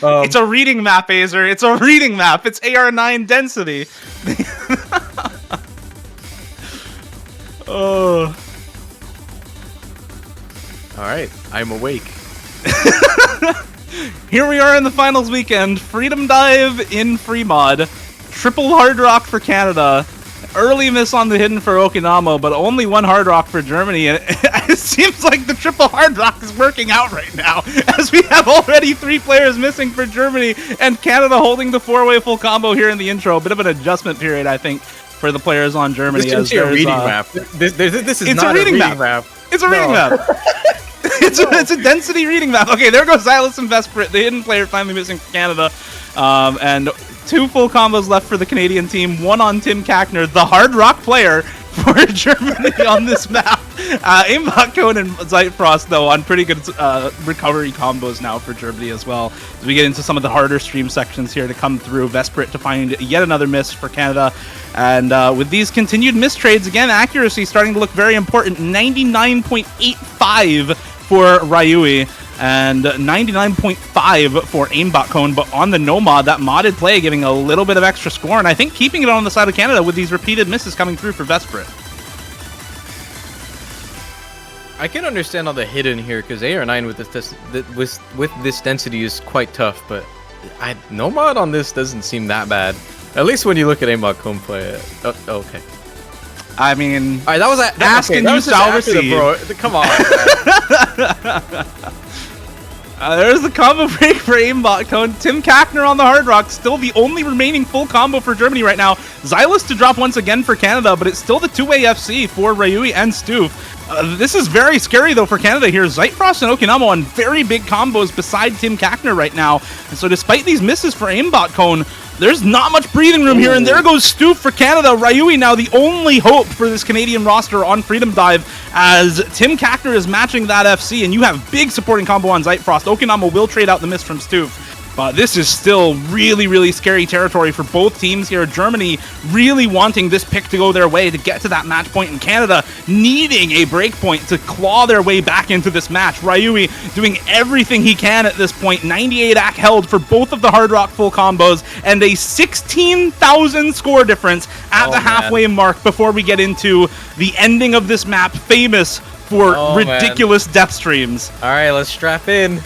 S1: It's a reading map, Azer. It's a reading map. It's AR9 density. Oh.
S6: Alright, I'm awake.
S1: Here we are in the finals weekend. Freedom Dive in free mod. Triple Hard Rock for Canada. Early miss on the hidden for Okinamo, but only 1 Hard Rock for Germany. And it seems like the triple Hard Rock is working out right now, as we have already 3 players missing for Germany, and Canada holding the 4-way full combo here in the intro. A bit of an adjustment period, I think, for the players on Germany.
S6: This is a reading map. This is
S1: it's
S6: not
S1: a reading map. It's a reading map. It's a density reading map. Okay, there goes Xylus and Vesprit, the hidden player finally missing for Canada. And 2 full combos left for the Canadian team. 1 on Tim Kackner, the Hard Rock player for Germany on this map. Aimbot Cone and Zeitfrost, though, on pretty good recovery combos now for Germany as well. As we get into some of the harder stream sections here to come through, Vesprit to find yet another miss for Canada. And with these continued mistrades, again, accuracy starting to look very important. 99.85 for Ryui and 99.5 for Aimbot Cone, but on the Nomad, that modded play giving a little bit of extra score, and I think keeping it on the side of Canada with these repeated misses coming through for Vesprit.
S6: I can understand all the hidden here because AR9 with this density is quite tough, but Nomad on this doesn't seem that bad. At least when you look at Aimbot Cone play it. Oh, okay.
S1: I mean,
S6: all right, that was
S1: asking you, Salverseed.
S6: Come on.
S1: There's the combo break for Aimbot Cone. Tim Kackner on the Hard Rock, still the only remaining full combo for Germany right now. Xylus to drop once again for Canada, but it's still the 2-way FC for Ryui and Stoof. This is very scary, though, for Canada here. Zeitfrost and Okinamo on very big combos beside Tim Kackner right now. And so despite these misses for Aimbot Cone, there's not much breathing room here, and there goes Stoof for Canada. Ryui now the only hope for this Canadian roster on Freedom Dive, as Tim Kackner is matching that FC, and you have big supporting combo on Zeitfrost. Okinamo will trade out the miss from Stoof. But this is still really, really scary territory for both teams here. Germany really wanting this pick to go their way to get to that match point, and Canada needing a break point to claw their way back into this match. Ryui doing everything he can at this point. 98 AC held for both of the Hard Rock full combos, and a 16,000 score difference at the halfway mark before we get into the ending of this map, famous for ridiculous death streams.
S6: All right, let's strap in.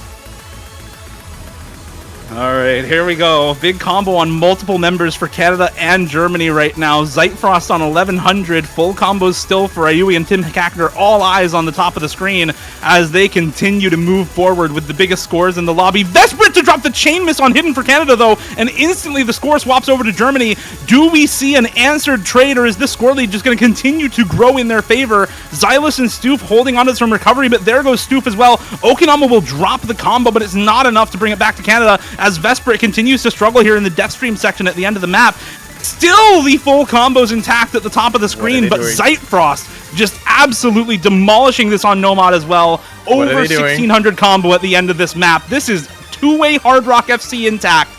S1: All right, here we go. Big combo on multiple members for Canada and Germany right now. Zeitfrost on 1100. Full combos still for Ryui and Tim Kackner. All eyes on the top of the screen as they continue to move forward with the biggest scores in the lobby. Vesprit to drop the chain miss on hidden for Canada, though, and instantly the score swaps over to Germany. Do we see an answered trade, or is this score lead just going to continue to grow in their favor? Xylus and Stoof holding on to some recovery, but there goes Stoof as well. Okinamo will drop the combo, but it's not enough to bring it back to Canada, as Vesprit continues to struggle here in the death stream section at the end of the map. Still the full combos intact at the top of the screen, but
S6: doing?
S1: Zeitfrost just absolutely demolishing this on Nomad as well.
S6: What are
S1: Over
S6: they doing?
S1: 1600 combo at the end of this map. This is two-way Hard Rock FC intact.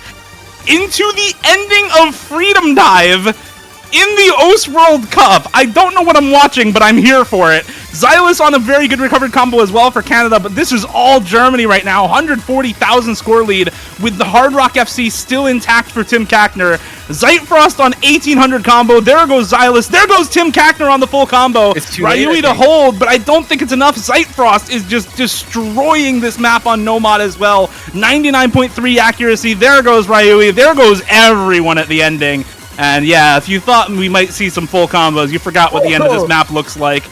S1: Into the ending of Freedom Dive in the OS World Cup. I don't know what I'm watching, but I'm here for it. Xylus on a very good recovered combo as well for Canada, but this is all Germany right now. 140,000 score lead with the Hard Rock FC still intact for Tim Kackner. Zeitfrost on 1800 combo. There goes Xylus. There goes Tim Kackner on the full combo.
S6: It's too late,
S1: Ryui
S6: I
S1: to
S6: think.
S1: hold, but I don't think it's enough. Zeitfrost is just destroying this map on Nomad as well. 99.3 accuracy. There goes Ryui. There goes everyone at the ending. And yeah, if you thought we might see some full combos, you forgot what the end of this map looks like.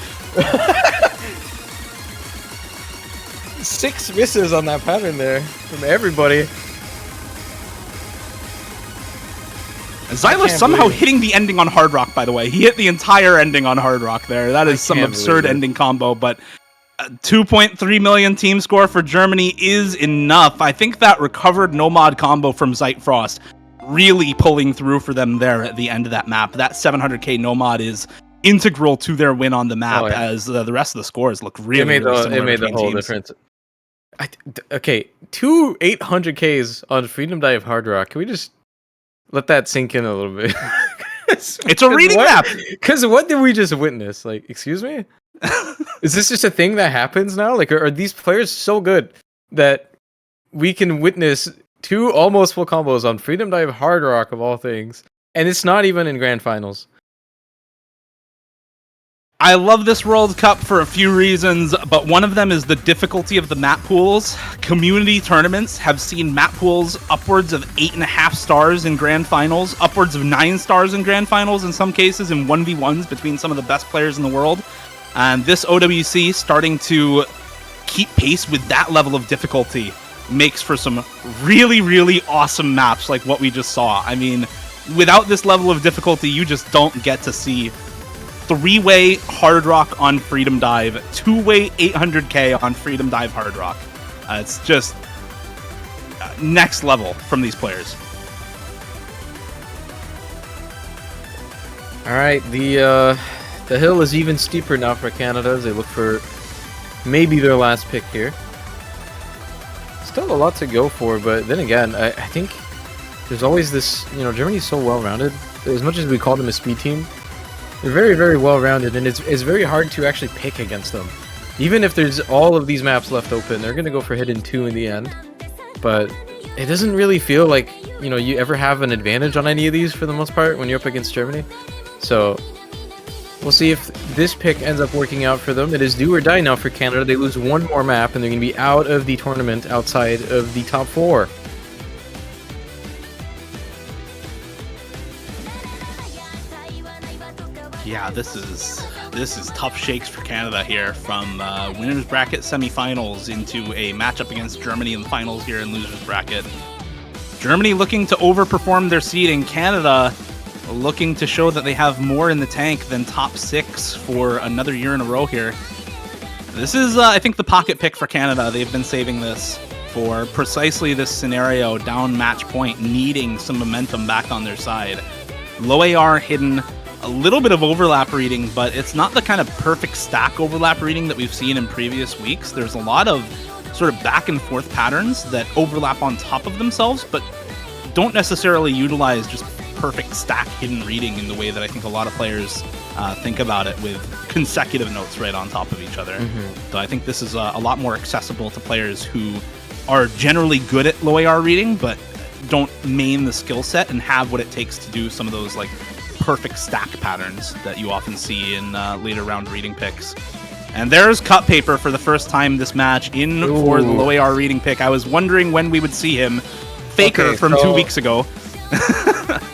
S6: 6 misses on that pattern there from everybody.
S1: Xylus
S6: can't
S1: somehow
S6: believe it.
S1: hitting the ending on Hard Rock, by the way. He hit the entire ending on Hard Rock there. That is some
S6: can't
S1: absurd
S6: believe it.
S1: ending combo, but 2.3 million team score for Germany is enough. I think that recovered Nomad combo from Zeitfrost really pulling through for them there at the end of that map. That 700k Nomad is integral to their win on the map,
S6: Oh, yeah.
S1: as the rest of the scores look really,
S6: It made
S1: really
S6: the
S1: similar
S6: it made the
S1: between
S6: whole
S1: teams.
S6: difference. Okay, 2 800Ks on Freedom Dive Hard Rock. Can we just let that sink in a little bit?
S1: It's a reading map.
S6: Because what did we just witness? Like, excuse me? Is this just a thing that happens now? Like, are these players so good that we can witness 2 almost full combos on Freedom Dive Hard Rock of all things, and it's not even in grand finals?
S1: I love this World Cup for a few reasons, but one of them is the difficulty of the map pools. Community tournaments have seen map pools upwards of 8.5 stars in grand finals, upwards of 9 stars in grand finals in some cases, in 1v1s between some of the best players in the world. And this OWC starting to keep pace with that level of difficulty makes for some really, really awesome maps like what we just saw. I mean, without this level of difficulty, you just don't get to see 3-way Hard Rock on Freedom Dive, 2-way 800k on Freedom Dive Hard Rock. It's just next level from these players.
S6: All right, the hill is even steeper now for Canada as they look for maybe their last pick here. Still a lot to go for, but then again, I think there's always this, Germany's so well-rounded. As much as we call them a speed team, they're very, very well-rounded, and it's very hard to actually pick against them. Even if there's all of these maps left open, they're going to go for Hidden 2 in the end. But it doesn't really feel like, you ever have an advantage on any of these for the most part when you're up against Germany. So we'll see if this pick ends up working out for them. It is do or die now for Canada. They lose one more map, and they're going to be out of the tournament outside of the top 4.
S1: Yeah, this is tough shakes for Canada here, from winners bracket semifinals into a matchup against Germany in the finals here in losers bracket. Germany looking to overperform their seeding. Canada looking to show that they have more in the tank than top 6 for another year in a row here. This is, I think, the pocket pick for Canada. They've been saving this for precisely this scenario, down match point, needing some momentum back on their side. Low AR hidden, a little bit of overlap reading, but it's not the kind of perfect stack overlap reading that we've seen in previous weeks. There's a lot of sort of back and forth patterns that overlap on top of themselves, but don't necessarily utilize just perfect stack hidden reading in the way that I think a lot of players think about it, with consecutive notes right on top of each other. So I think this is a lot more accessible to players who are generally good at low AR reading, but don't main the skill set and have what it takes to do some of those like perfect stack patterns that you often see in later round reading picks. And there's Cut Paper for the first time this match in for the low AR reading pick. I was wondering when we would see him. Faker
S6: Okay,
S1: from
S6: so-
S1: 2 weeks ago.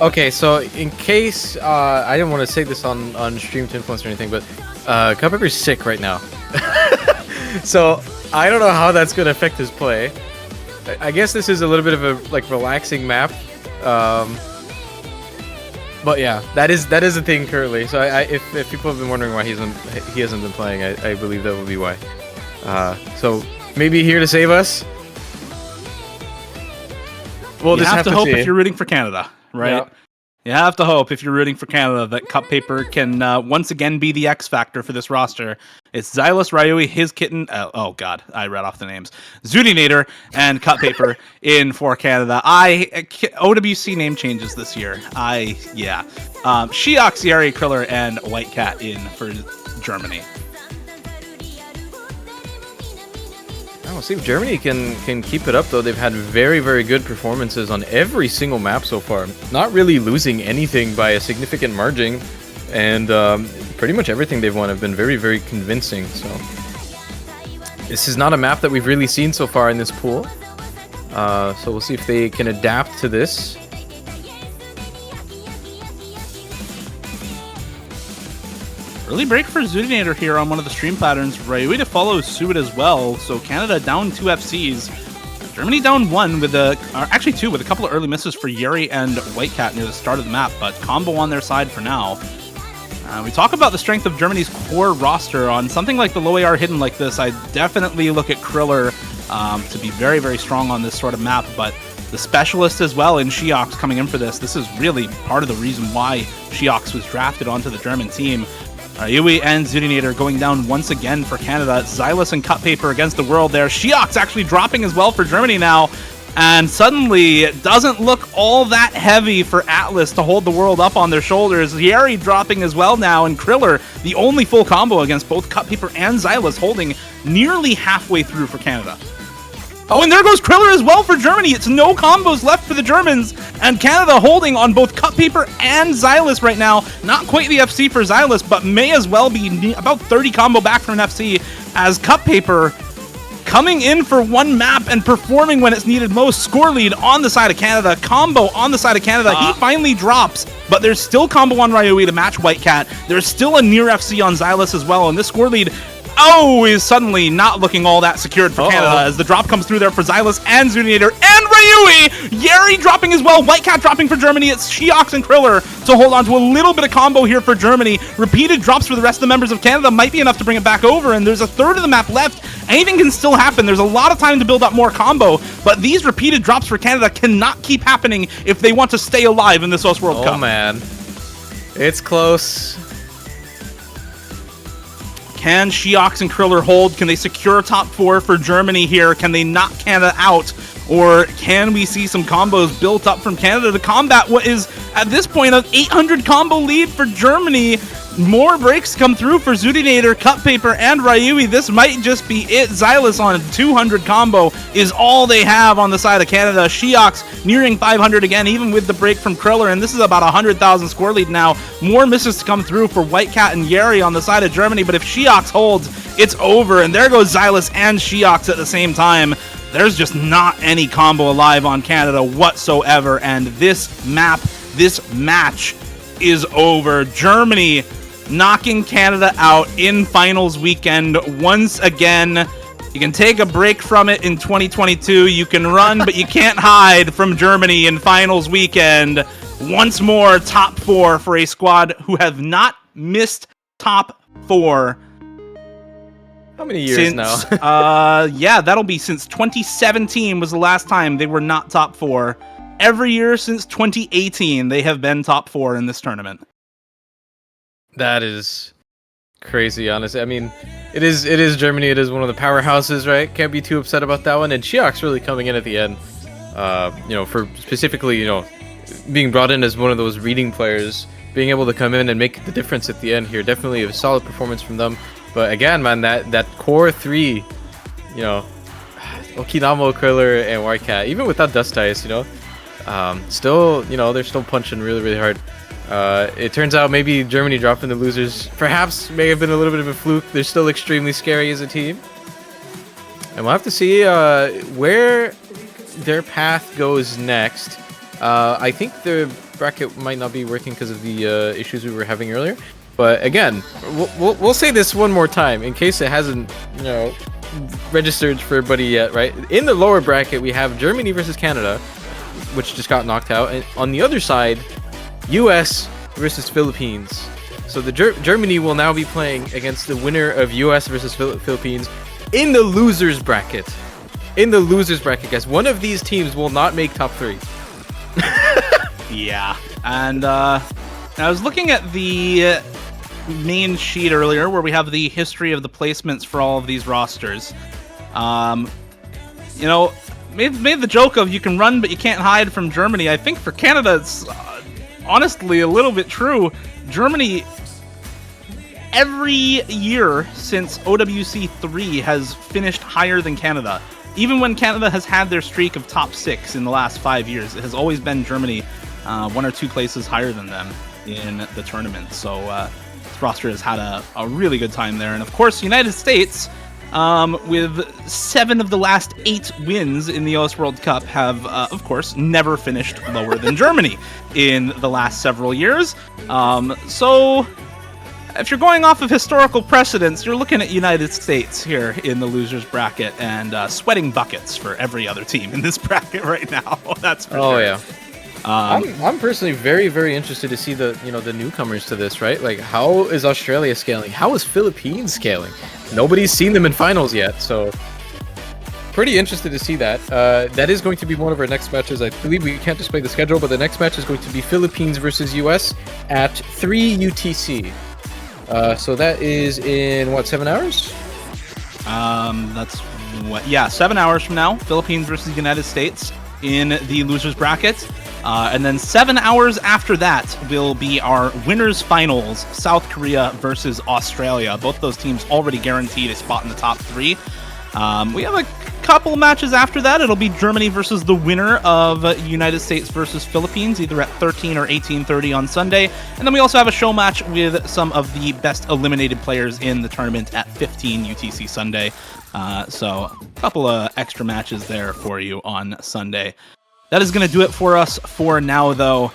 S6: Okay, so in case I didn't want to say this on stream to influence or anything, but Cut Paper's sick right now. So I don't know how that's going to affect his play. I guess this is a little bit of a relaxing map. But yeah, that is a thing currently. So if people have been wondering why he hasn't been playing, I believe that will be why. So maybe here to save us. We'll
S1: You
S6: just
S1: have to hope
S6: see.
S1: if you're rooting for Canada, right?
S6: Yeah.
S1: You have to hope, if you're rooting for Canada, that Cup Paper can once again be the X factor for this roster. It's Xylus, Ryui, His Kitten, oh god, I read off the names, Zudinator, and Cup Paper in for Canada. OWC name changes this year. Shiox, Yeri, Kriller, and White Cat in for Germany.
S6: We'll see if Germany can keep it up, though. They've had very, very good performances on every single map so far. Not really losing anything by a significant margin, and pretty much everything they've won have been very, very convincing. So this is not a map that we've really seen so far in this pool. So we'll see if they can adapt to this.
S1: Early break for Zudinator here on one of the stream patterns. Ryui to follow suit as well. So Canada down 2 FCs. Germany down 1 with actually 2 with a couple of early misses for Yeri and White Cat near the start of the map, but combo on their side for now. We talk about the strength of Germany's core roster. On something like the low AR hidden like this, I definitely look at Kriller to be very, very strong on this sort of map, but the specialist as well in Shiox coming in for this. This is really part of the reason why Shiox was drafted onto the German team. Ryui and Zudinator going down once again for Canada. Xylus and Cup Paper against the world there. Shiox actually dropping as well for Germany now. And suddenly, it doesn't look all that heavy for Atlas to hold the world up on their shoulders. Yeri dropping as well now, and Kriller, the only full combo against both Cup Paper and Xylus, holding nearly halfway through for Canada. Oh, and there goes Kriller as well for Germany. It's no combos left for the Germans, and Canada holding on both Cup Paper and Xylus right now. Not quite the FC for Xylus, but may as well be about 30 combo back from an FC, as Cup Paper coming in for one map and performing when it's needed most. Score lead on the side of Canada, combo on the side of Canada. He finally drops, but there's still combo on Ryui to match White Cat. There's still a near FC on Xylus as well, and this score lead is suddenly not looking all that secured for Canada as the drop comes through there for Xylus and Zudinator and Ryui. Yeri dropping as well. White Cat dropping for Germany. It's Shiox and Kriller to hold on to a little bit of combo here for Germany. Repeated drops for the rest of the members of Canada might be enough to bring it back over, and there's a third of the map left. Anything can still happen. There's a lot of time to build up more combo, but these repeated drops for Canada cannot keep happening if they want to stay alive in this OS World Cup.
S6: Oh man, it's close.
S1: Can Shiox and Kriller hold? Can they secure top 4 for Germany here? Can they knock Canada out? Or can we see some combos built up from Canada to combat what is, at this point, an 800 combo lead for Germany? More breaks come through for Zudinator, Cup Paper, and Ryui. This might just be it. Xylus on 200 combo is all they have on the side of Canada. Shiox nearing 500 again, even with the break from Kriller, and this is about 100,000 score lead now. More misses to come through for White Cat and Yeri on the side of Germany, but if Shiox holds, it's over, and there goes Xylus and Shiox at the same time. There's just not any combo alive on Canada whatsoever, and this map, this match is over. Germany knocking Canada out in finals weekend once again. You can take a break from it in 2022. You can run, but you can't hide from Germany in finals weekend. Once more, top 4 for a squad who have not missed top 4.
S6: How many years
S1: since,
S6: now?
S1: Yeah, that'll be since 2017 was the last time they were not top 4. Every year since 2018, they have been top 4 in this tournament.
S6: That is crazy, honestly. I mean, it is Germany. It is one of the powerhouses, right? Can't be too upset about that one. And Shiox really coming in at the end, for specifically, being brought in as one of those reading players, being able to come in and make the difference at the end here. Definitely a solid performance from them. But again, man, that core 3, Okinamo, Kriller, and White Cat, even without Dust Ice, still, they're still punching really, really hard. It turns out maybe Germany dropping the losers perhaps may have been a little bit of a fluke. They're still extremely scary as a team. And we'll have to see where their path goes next. I think the bracket might not be working because of the issues we were having earlier. But again, we'll say this one more time in case it hasn't, registered for everybody yet, right? In the lower bracket, we have Germany versus Canada, which just got knocked out. And on the other side, US versus Philippines. So the Germany will now be playing against the winner of US versus Philippines in the losers bracket. In the losers bracket, guys. One of these teams will not make top 3.
S1: Yeah. And I was looking at the main sheet earlier where we have the history of the placements for all of these rosters. You know, made the joke of you can run but you can't hide from Germany. I think for Canada it's honestly a little bit true. Germany, every year since OWC 3 has finished higher than Canada. Even when Canada has had their streak of top 6 in the last 5 years, it has always been Germany 1 or 2 places higher than them in the tournament. So this roster has had a really good time there. And of course, United States, with 7 of the last 8 wins in the OS World Cup, have, of course, never finished lower than Germany in the last several years. So if you're going off of historical precedents, you're looking at United States here in the losers bracket and sweating buckets for every other team in this bracket right now. That's for sure.
S6: Yeah. I'm personally very, very interested to see the newcomers to this, right? Like, how is Australia scaling? How is Philippines scaling? Nobody's seen them in finals yet, so pretty interested to see that. That is going to be one of our next matches. I believe we can't display the schedule, but the next match is going to be Philippines versus US at 3 UTC. So that is in 7 hours?
S1: That's 7 hours from now. Philippines versus United States in the losers bracket. And then 7 hours after that will be our winners finals, South Korea versus Australia. Both those teams already guaranteed a spot in the top 3. We have a couple matches after that. It'll be Germany versus the winner of United States versus Philippines, either at 13 or 18:30 on Sunday. And then we also have a show match with some of the best eliminated players in the tournament at 15 UTC Sunday. So a couple of extra matches there for you on Sunday. That is going to do it for us for now, though.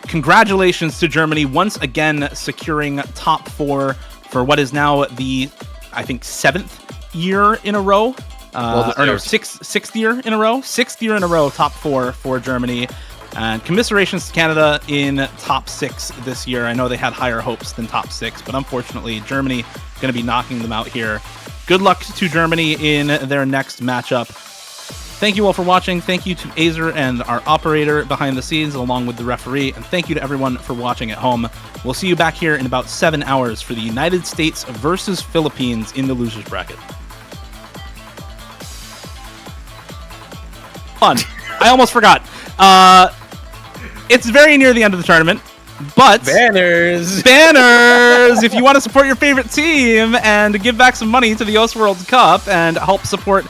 S1: Congratulations to Germany once again securing top 4 for what is now the, I think, 7th year in a row. Sixth year in a row. 6th year in a row, top 4 for Germany. And commiserations to Canada in top 6 this year. I know they had higher hopes than top 6, but unfortunately, Germany going to be knocking them out here. Good luck to Germany in their next matchup. Thank you all for watching. Thank you to Azer and our operator behind the scenes, along with the referee. And thank you to everyone for watching at home. We'll see you back here in about 7 hours for the United States versus Philippines in the losers bracket. Fun. I almost forgot. It's very near the end of the tournament. But
S6: banners!
S1: If you want to support your favorite team and give back some money to the OS World Cup and help support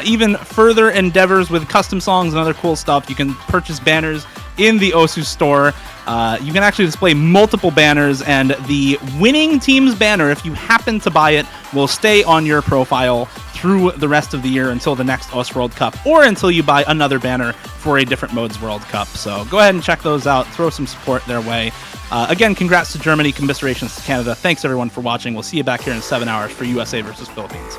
S1: even further endeavors with custom songs and other cool stuff, you can purchase banners in the Osu store. You can actually display multiple banners, and the winning team's banner, if you happen to buy it, will stay on your profile through the rest of the year until the next OS World Cup, or until you buy another banner for a different modes World Cup. So go ahead and check those out. Throw some support their way. Again, congrats to Germany. Commiserations to Canada. Thanks, everyone, for watching. We'll see you back here in 7 hours for USA versus Philippines.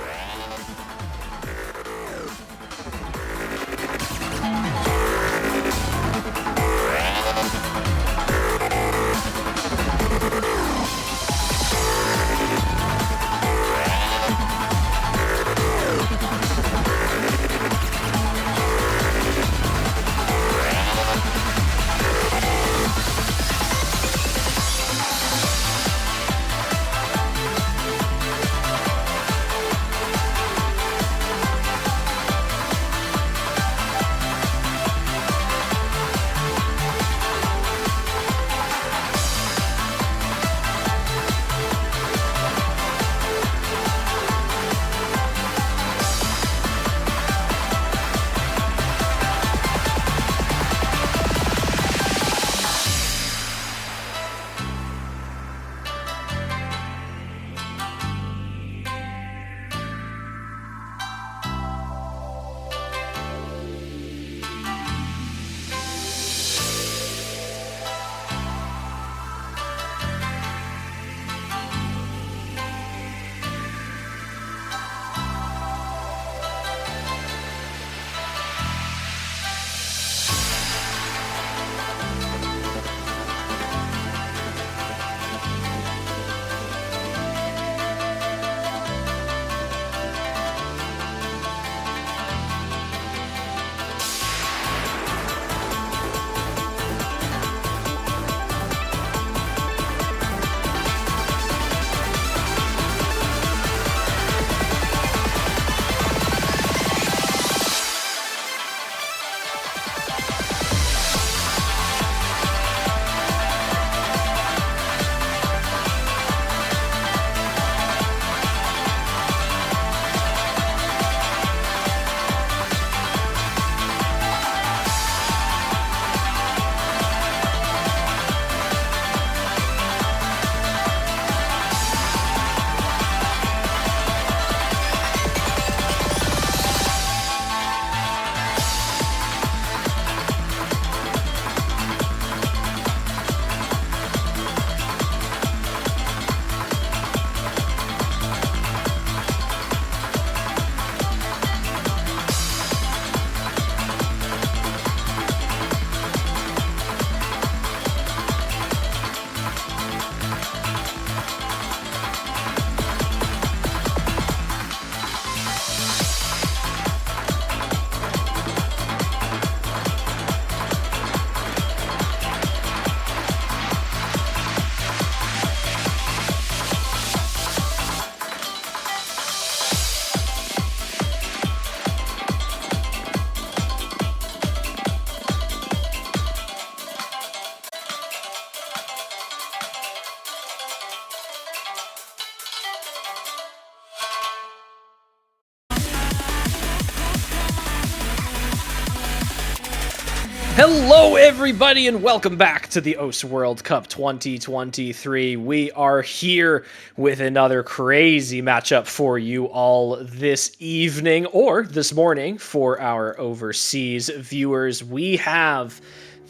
S3: Hello, everybody, and welcome back to the OS World Cup 2023. We are here with another crazy matchup for you all this evening or this morning for our overseas viewers. We have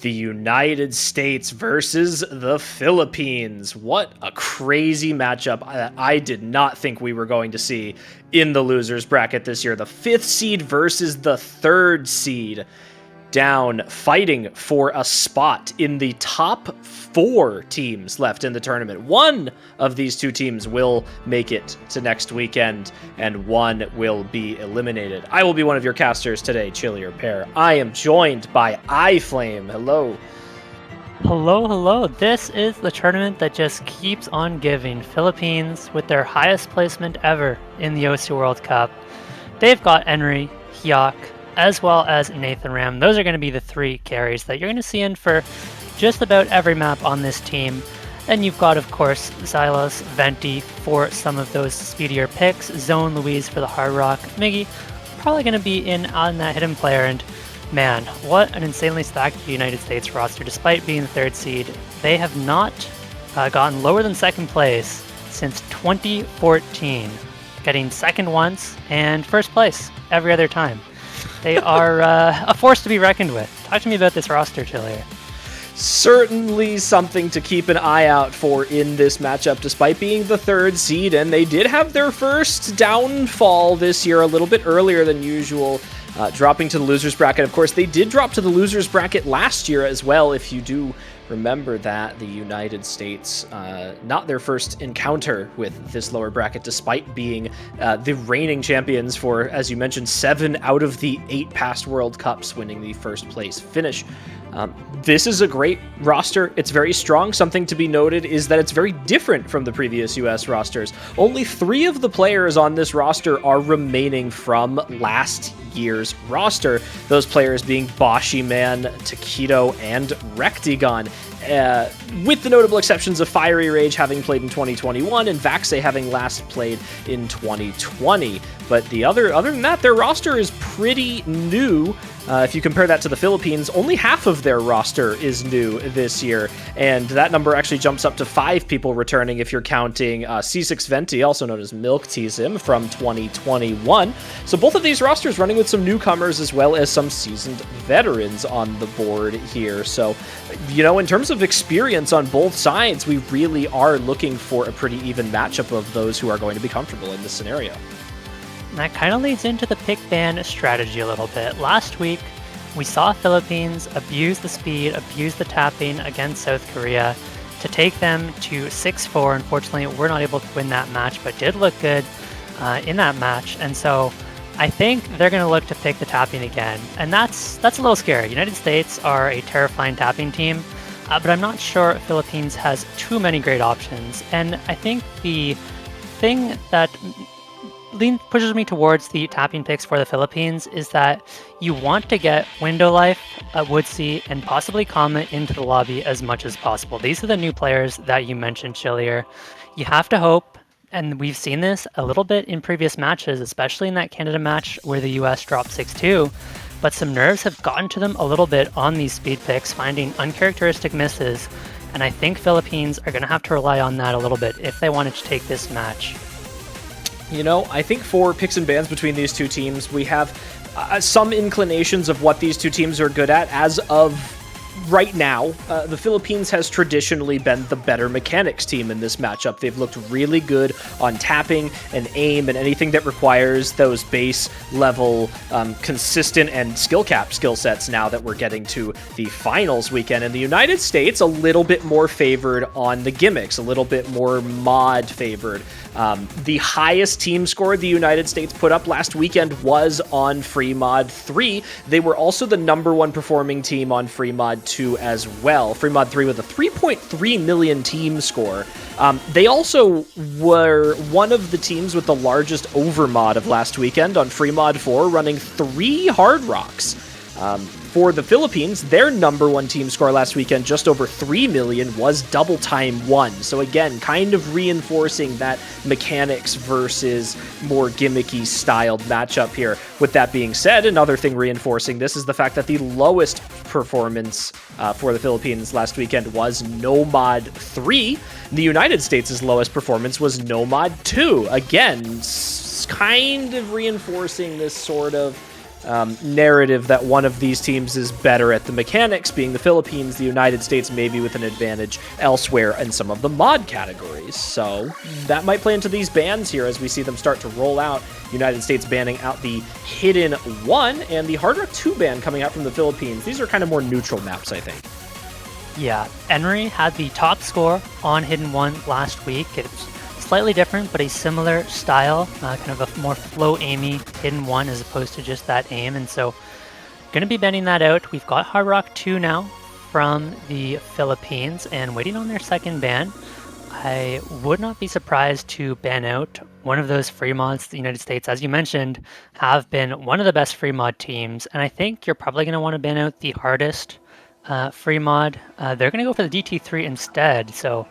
S3: the United States versus the Philippines. What a crazy matchup I did not think we were going to see in the losers bracket this year. The 5th seed versus the 3rd seed. Down fighting for a spot in the top 4 teams left in the tournament. One of these 2 teams will make it to next weekend, and one will be eliminated. I will be one of your casters today, Chili or Pear. I am joined by iFlame. Hello.
S7: Hello, hello. This is the tournament that just keeps on giving. Philippines with their highest placement ever in the OC World Cup. They've got Henry, Hyuk, as well as Nathan Ram. Those are going to be the 3 carries that you're going to see in for just about every map on this team. And you've got, of course, Xylos, Venti for some of those speedier picks, Zone, Louise for the Hard Rock, Miggy probably going to be in on that hidden player. And man, what an insanely stacked United States roster. Despite being the 3rd seed, they have not gotten lower than 2nd place since 2014, getting 2nd once and 1st place every other time. They are a force to be reckoned with. Talk to me about this roster, Chili.
S3: Certainly something to keep an eye out for in this matchup, despite being the 3rd seed, and they did have their first downfall this year a little bit earlier than usual, dropping to the losers bracket. Of course, they did drop to the losers bracket last year as well, if you do remember that. The United States, not their first encounter with this lower bracket, despite being the reigning champions for, as you mentioned, 7 out of the 8 past World Cups, winning the 1st place finish. This is a great roster. It's very strong. Something to be noted is that it's very different from the previous US rosters. Only 3 of the players on this roster are remaining from last year's roster. Those players being Boshiman, Taquito, and Rectigon. With the notable exceptions of Fiery Rage having played in 2021 and Vaxe having last played in 2020. But other than that, their roster is pretty new. If you compare that to the Philippines, only half of their roster is new this year, and that number actually jumps up to 5 people returning if you're counting C6 Venti, also known as Milk Sim, from 2021. So both of these rosters running with some newcomers as well as some seasoned veterans on the board here. So, in terms of experience on both sides, we really are looking for a pretty even matchup of those who are going to be comfortable in this scenario.
S7: And that kind of leads into the pick ban strategy a little bit. Last week, we saw Philippines abuse the speed, abuse the tapping against South Korea to take them to 6-4. Unfortunately, we're not able to win that match, but did look good in that match. And so I think they're going to look to pick the tapping again. And that's a little scary. United States are a terrifying tapping team, but I'm not sure Philippines has too many great options. And I think the thing that pushes me towards the tapping picks for the Philippines is that you want to get Window Life, Woodsy, and possibly Comet into the lobby as much as possible. These are the new players that you mentioned, Chillier. You have to hope, and we've seen this a little bit in previous matches, especially in that Canada match where the US dropped 6-2, but some nerves have gotten to them a little bit on these speed picks, finding uncharacteristic misses, and I think Philippines are going to have to rely on that a little bit if they wanted to take this match.
S3: I think for picks and bans between these 2 teams, we have some inclinations of what these 2 teams are good at. As of right now, the Philippines has traditionally been the better mechanics team in this matchup. They've looked really good on tapping and aim and anything that requires those base level consistent and skill sets now that we're getting to the finals weekend. And the United States, a little bit more favored on the gimmicks, a little bit more mod favored. The highest team score the United States put up last weekend was on Free Mod 3. They were also the #1 performing team on Free Mod 2 as well. Free Mod 3 with a 3.3 million team score. They also were one of the teams with the largest overmod of last weekend on Free Mod 4, running 3 Hard Rocks.
S8: For the Philippines, their number one team score last weekend, just over 3 million, was Double Time 1. So again, kind of reinforcing that mechanics versus more gimmicky styled matchup here. With that being said, another thing reinforcing this is the fact that the lowest performance for the Philippines last weekend was Nomad 3. The United States' lowest performance was Nomad 2. Again, kind of reinforcing this sort of narrative that one of these teams is better at the mechanics, being the Philippines, the United States maybe with an advantage elsewhere in some of the mod categories. So that might play into these bans here as we see them start to roll out. United States banning out the Hidden 1 and the Hard Rock 2 ban coming out from the Philippines. These are kind of more neutral maps, I think.
S7: Yeah, Enry had the top score on Hidden 1 last week. It's slightly different, but a similar style, kind of a more flow aimy Hidden 1 as opposed to just that aim. And so going to be bending that out. We've got Hard Rock 2 now from the Philippines and waiting on their second ban. I would not be surprised to ban out one of those free mods. The United States, as you mentioned, have been one of the best free mod teams. And I think you're probably going to want to ban out the hardest free mod. They're going to go for the DT3 instead. So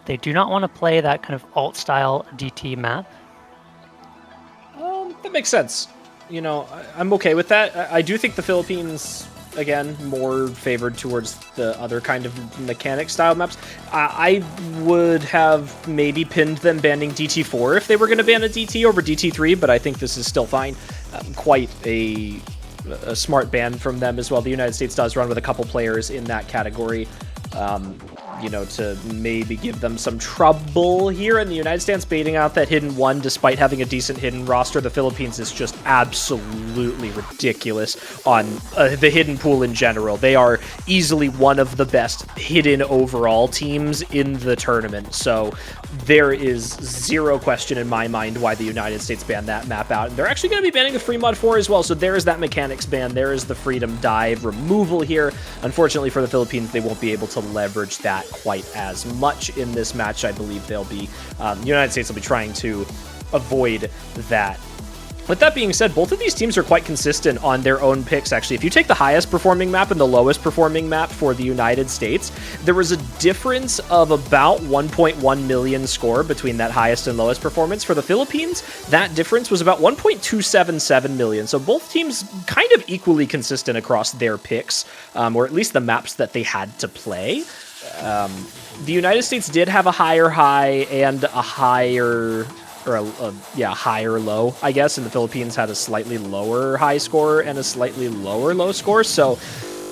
S7: they do not want to play that kind of alt-style DT map.
S8: That makes sense. You know, I'm okay with that. I do think the Philippines, again, more favored towards the other kind of mechanic-style maps. I would have maybe pinned them banning DT4 if they were going to ban a DT over DT3, but I think this is still fine. Quite a smart ban from them as well. The United States does run with a couple players in that category. You know, to maybe give them some trouble here. And the United States baiting out that Hidden 1 despite having a decent Hidden roster. The Philippines is just absolutely ridiculous on the Hidden pool in general. They are easily one of the best Hidden overall teams in the tournament. So there is zero question in my mind why the United States banned that map out. And they're actually going to be banning the Free Mod 4 as well. So there is that mechanics ban. There is the Freedom Dive removal here. Unfortunately for the Philippines, they won't be able to leverage that quite as much in this match. I believe they'll be, the United States will be trying to avoid that. With that being said, both of these teams are quite consistent on their own picks, actually. If you take the highest performing map and the lowest performing map for the United States, there was a difference of about 1.1 million score between that highest and lowest performance. For the Philippines, that difference was about 1.277 million. So both teams kind of equally consistent across their picks, or at least the maps that they had to play. The United States did have a higher high and a higher, or a higher low, I guess, and the Philippines had a slightly lower high score and a slightly lower low score, so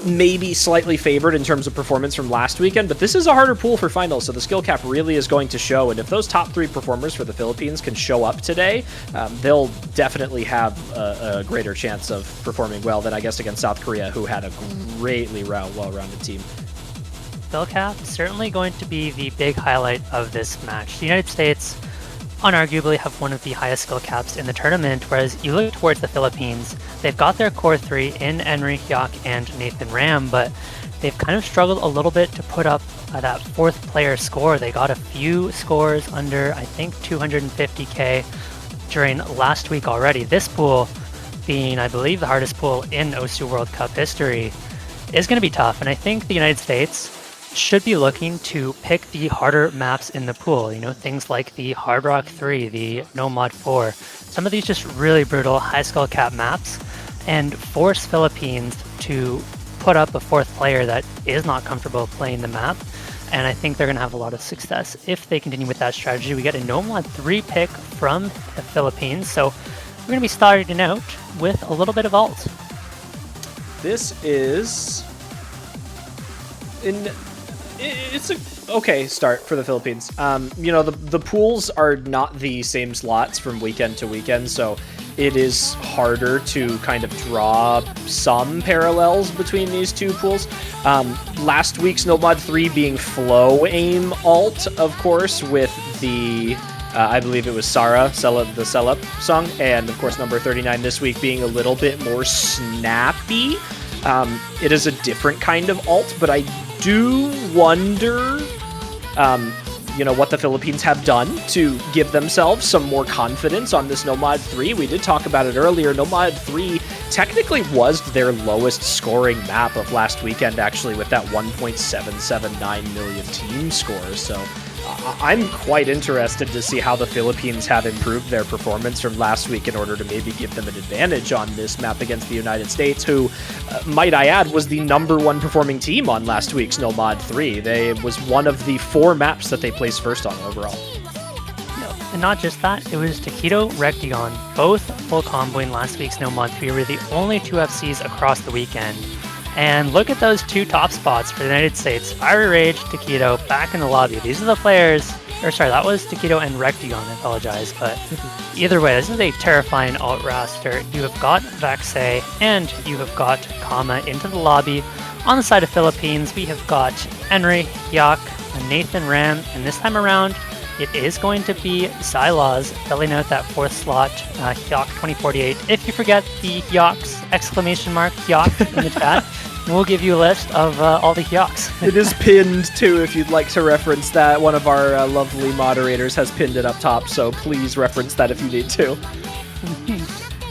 S8: maybe slightly favored in terms of performance from last weekend, but this is a harder pool for finals, so the skill cap really is going to show, and if those top three performers for the Philippines can show up today, they'll definitely have a greater chance of performing well than, I guess, against South Korea, who had a greatly well-rounded team.
S7: Skill cap certainly going to be the big highlight of this match. The United States unarguably have one of the highest skill caps in the tournament, whereas you look towards the Philippines, they've got their core three in Enry, Hyuk, and Nathan Ram, but they've kind of struggled a little bit to put up that fourth player score. They got a few scores under, I think, 250k during last week already. This pool, being, I believe, the hardest pool in Osu World Cup history, is going to be tough, and I think the United States should be looking to pick the harder maps in the pool, you know, things like the Hard Rock 3, the Nomad 4, some of these just really brutal high skill cap maps, and force Philippines to put up a fourth player that is not comfortable playing the map, and I think they're going to have a lot of success if they continue with that strategy. We get a Nomad 3 pick from the Philippines, so we're going to be starting out with a little bit of ult.
S8: This is it's a okay start for the Philippines. You know, the pools are not the same slots from weekend to weekend, so it is harder to kind of draw some parallels between these two pools. Last week's Nomad 3 being flow aim alt, of course, with the I believe it was Sarah, the Celeb song, and of course number 39 this week being a little bit more snappy. It is a different kind of alt, but I do wonder, what the Philippines have done to give themselves some more confidence on this Nomad 3. We did talk about it earlier. Nomad 3 technically was their lowest scoring map of last weekend, actually, with that 1.779 million team score. So I'm quite interested to see how the Philippines have improved their performance from last week in order to maybe give them an advantage on this map against the United States, who, might I add, was the #1 performing team on last week's Nomad 3. It was one of the 4 maps that they placed first on overall.
S7: And not just that, it was Taquito, Rectigon, both full comboing last week's Nomad 3. Were the only 2 FCs across the weekend. And look at those 2 top spots for the United States. Fiery Rage, Taquito, back in the lobby. These are the players, or sorry, that was Taquito and Rectigon, I apologize. But either way, this is a terrifying alt roster. You have got Vaxei and you have got Kama into the lobby. On the side of Philippines, we have got Henry, Hyok, and Nathan Ram. And this time around, it is going to be Xyloz filling out that 4th slot, Hyok 2048. If you forget the Hyoks, exclamation mark Hyok in the chat, we'll give you a list of all the Hyoks.
S8: It is pinned too, if you'd like to reference that. One of our lovely moderators has pinned it up top, so please reference that if you need to.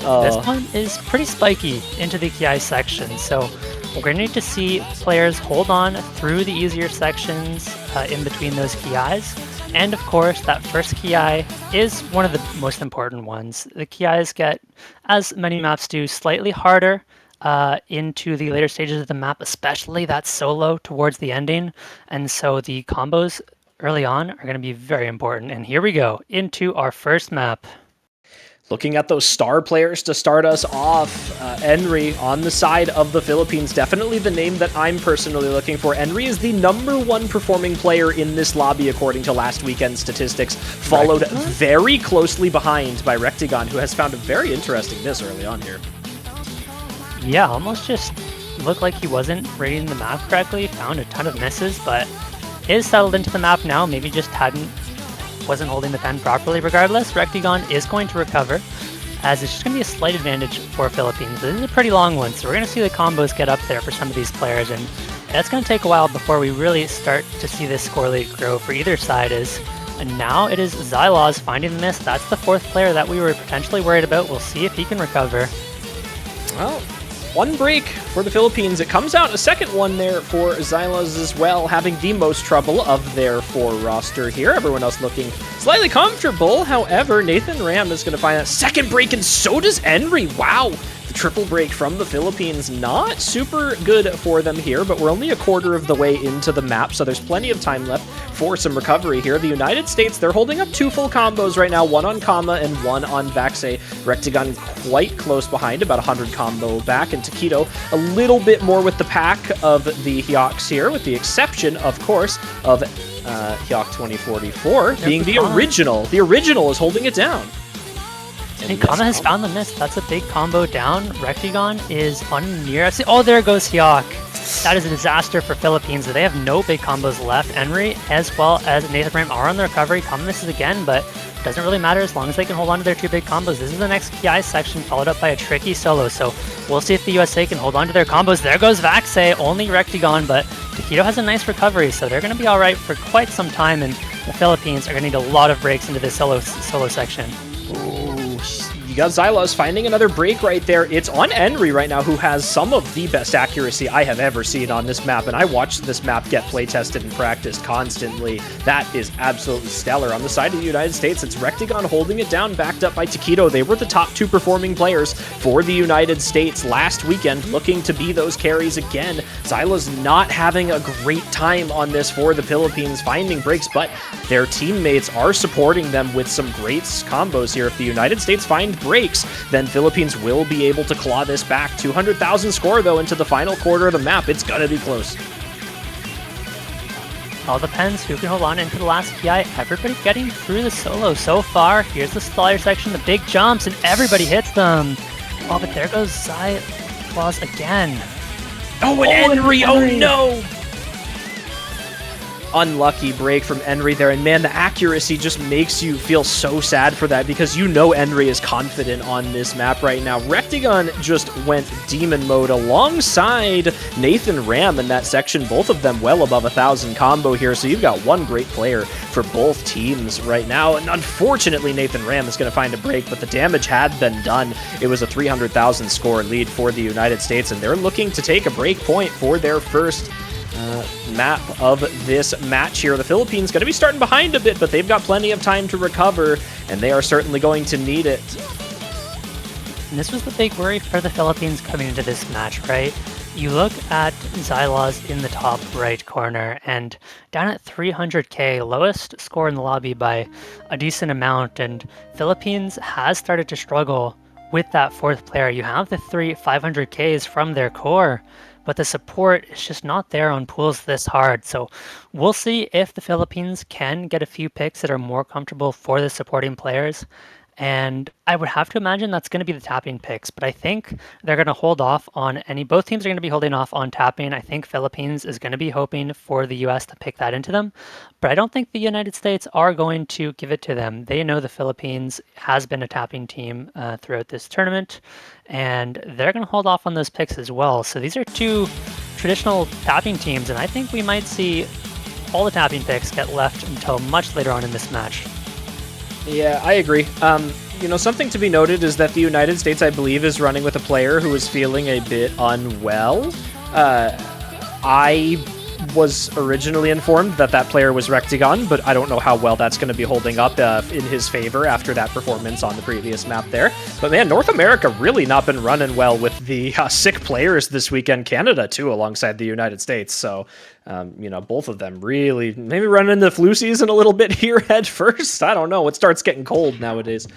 S7: This one is pretty spiky into the Ki section, so we're going to need to see players hold on through the easier sections in between those Kis. And of course, that first Ki is one of the most important ones. The Kis get, as many maps do, slightly harder into the later stages of the map, especially that solo towards the ending. And so the combos early on are going to be very important. And here we go into our first map.
S8: Looking at those star players to start us off, Henry on the side of the Philippines, definitely the name that I'm personally looking for. Henry is the #1 performing player in this lobby according to last weekend's statistics, followed very closely behind by Rectigon, who has found a very interesting miss early on here.
S7: Yeah, almost just looked like he wasn't reading the map correctly, found a ton of misses, but is settled into the map now, maybe just wasn't holding the pen properly. Regardless, Rectigon is going to recover, as it's just going to be a slight advantage for Philippines. This is a pretty long one, so we're going to see the combos get up there for some of these players, and it's going to take a while before we really start to see this score lead grow for either side. And now it is Xyloz finding the miss. That's the 4th player that we were potentially worried about. We'll see if he can recover.
S8: Well, 1 break for the Philippines. It comes out a 2nd one there for Xyloz as well, having the most trouble of their 4 roster here. Everyone else looking slightly comfortable. However, Nathan Ram is going to find that 2nd break, and so does Henry. Wow. The triple break from the Philippines, not super good for them here, but we're only a quarter of the way into the map, so there's plenty of time left for some recovery here. The United States, they're holding up 2 full combos right now, 1 on Kama and 1 on Vaxei. Rectigon quite close behind, about 100 combo back, and Taquito a little bit more with the pack of the Hyoks here, with the exception, of course, of Hyok 2044 being the original. The original is holding it down.
S7: And Kama has found the miss. That's a big combo down. Rectigon is on near. Oh, there goes Hyok. That is a disaster for Philippines. They have no big combos left. Henry, as well as Nathan Ram, are on the recovery. Kama misses again, but it doesn't really matter as long as they can hold on to their 2 big combos. This is the next Ki section, followed up by a tricky solo. So we'll see if the USA can hold on to their combos. There goes Vaxei, only Rectigon, but Taquito has a nice recovery, so they're going to be all right for quite some time. And the Philippines are going to need a lot of breaks into this solo section.
S8: You got Xyloz finding another break right there. It's on Henry right now, who has some of the best accuracy I have ever seen on this map, and I watched this map get play tested and practiced constantly. That is absolutely stellar. On the side of the United States, it's Rectigon holding it down, backed up by Taquito. They were the top 2 performing players for the United States last weekend, looking to be those carries again. Xyloz not having a great time on this for the Philippines, finding breaks, but their teammates are supporting them with some great combos here. If the United States find breaks, then Philippines will be able to claw this back. 200,000 score, though, into the final quarter of the map. It's gonna be close.
S7: All depends who can hold on into the last Ki. Everybody getting through the solo so far. Here's the slider section, the big jumps, and everybody hits them. Oh, but there goes Xyloz again.
S8: Oh, and Henry! Oh, no! unlucky break from Enry there, and man, the accuracy just makes you feel so sad for that, because you know Enry is confident on this map right now. Rectagon just went demon mode alongside Nathan Ram in that section, both of them well above 1,000 combo here, so you've got one great player for both teams right now, and unfortunately Nathan Ram is going to find a break, but the damage had been done. It was a 300,000 score lead for the United States, and they're looking to take a break point for their first map of this match here. The Philippines going to be starting behind a bit, but they've got plenty of time to recover, and they are certainly going to need it.
S7: And this was the big worry for the Philippines coming into this match, right? You look at Xyloz in the top right corner, and down at 300k, lowest score in the lobby by a decent amount, and Philippines has started to struggle with that fourth player. You have the 3 500ks from their core, but the support is just not there on pools this hard. So we'll see if the Philippines can get a few picks that are more comfortable for the supporting players. And I would have to imagine that's going to be the tapping picks, but I think they're going to hold off on both teams are going to be holding off on tapping. I think Philippines is going to be hoping for the US to pick that into them, but I don't think the United States are going to give it to them. They know the Philippines has been a tapping team throughout this tournament, and they're going to hold off on those picks as well. So these are two traditional tapping teams, and I think we might see all the tapping picks get left until much later on in this match.
S8: Yeah, I agree. Something to be noted is that the United States, I believe, is running with a player who is feeling a bit unwell. I was originally informed that that player was Rectagon, but I don't know how well that's going to be holding up in his favor after that performance on the previous map there. But man, North America really not been running well with the sick players this weekend. Canada, too, alongside the United States. So, both of them really maybe running into the flu season a little bit here head first. I don't know. It starts getting cold nowadays.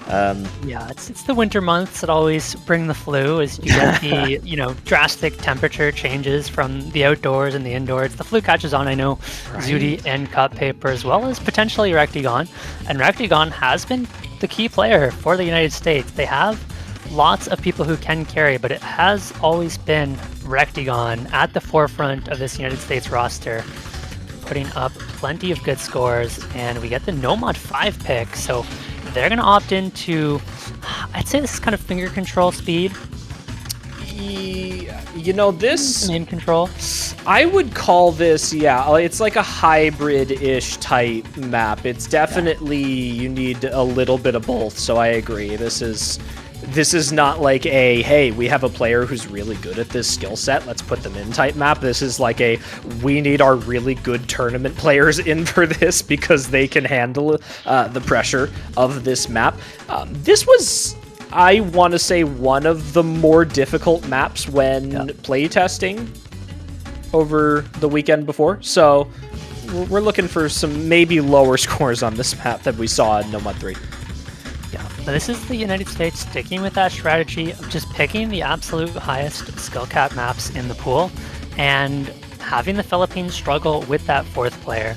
S7: Yeah, it's the winter months that always bring the flu, as you get the drastic temperature changes from the outdoors and the indoors. The flu catches on, I know, right. Zudi and Cut Paper, as well as potentially Rectagon. And Rectagon has been the key player for the United States. They have lots of people who can carry, but it has always been Rectagon at the forefront of this United States roster, putting up plenty of good scores, and we get the Nomad 5 pick, so they're going to opt into, I'd say this is kind of finger control speed.
S8: This...
S7: Name control.
S8: I would call this, it's like a hybrid-ish type map. It's definitely, you need a little bit of both, so I agree. This is not like hey, we have a player who's really good at this skill set, let's put them in type map. This is like we need our really good tournament players in for this because they can handle the pressure of this map. This was, I want to say, one of the more difficult maps when playtesting over the weekend before. So we're looking for some maybe lower scores on this map than we saw in Nomad 3.
S7: Yeah, but this is the United States sticking with that strategy of just picking the absolute highest skill cap maps in the pool and having the Philippines struggle with that fourth player.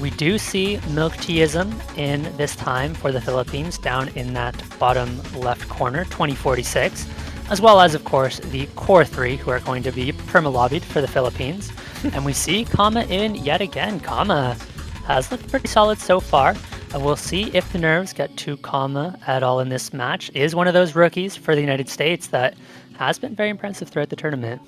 S7: We do see Milk Teaism in this time for the Philippines down in that bottom left corner, 2046, as well as, of course, the core three who are going to be perma-lobbied for the Philippines. And we see Kama in yet again. Kama has looked pretty solid so far. We'll see if the nerves get to Kama at all in this match. Is one of those rookies for the United States that has been very impressive throughout the tournament.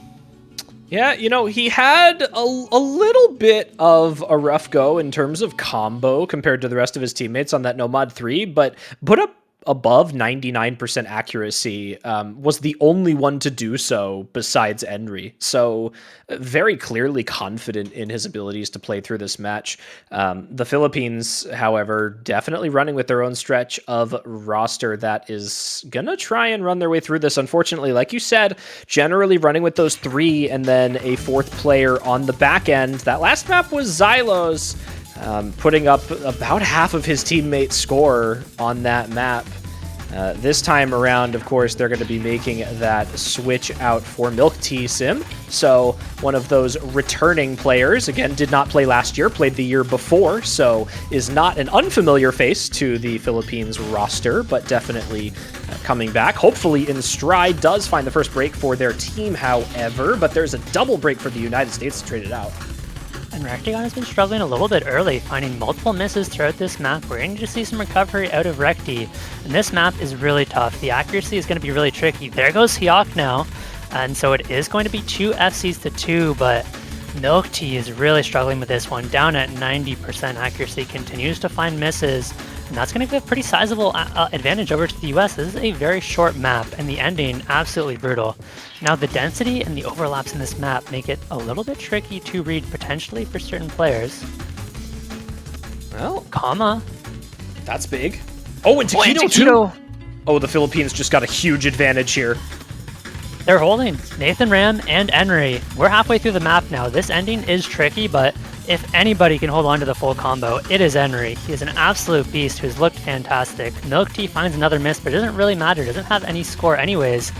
S8: Yeah, he had a little bit of a rough go in terms of combo compared to the rest of his teammates on that Nomad 3, but put up above 99% accuracy, was the only one to do so besides Enry. So very clearly confident in his abilities to play through this match. The Philippines, however, definitely running with their own stretch of roster that is gonna try and run their way through this. Unfortunately, like you said, generally running with those three and then a fourth player on the back end. That last map was Xyloz, putting up about half of his teammates' score on that map. This time around, of course, they're going to be making that switch out for Milk Teaism. So one of those returning players, again, did not play last year, played the year before, so is not an unfamiliar face to the Philippines roster, but definitely coming back. Hopefully in stride, does find the first break for their team, however, but there's a double break for the United States to trade it out.
S7: And Rectagon has been struggling a little bit early, finding multiple misses throughout this map. We're going to see some recovery out of Recti, and this map is really tough. The accuracy is going to be really tricky. There goes Hyok now, and so it is going to be 2 FCs to 2, but Milk Tea is really struggling with this one, down at 90% accuracy, continues to find misses, and that's going to give a pretty sizable advantage over to the US. This is a very short map, and the ending absolutely brutal. Now, the density and the overlaps in this map make it a little bit tricky to read potentially for certain players.
S8: Well,
S7: Kama.
S8: that's big. Oh, and Taquito too! Oh, the Philippines just got a huge advantage here.
S7: They're holding Nathan Ram and Enri. We're halfway through the map now. This ending is tricky, but if anybody can hold on to the full combo, it is Enri. He is an absolute beast who's looked fantastic. Milk Tea finds another miss, but it doesn't really matter. Doesn't have any score anyways.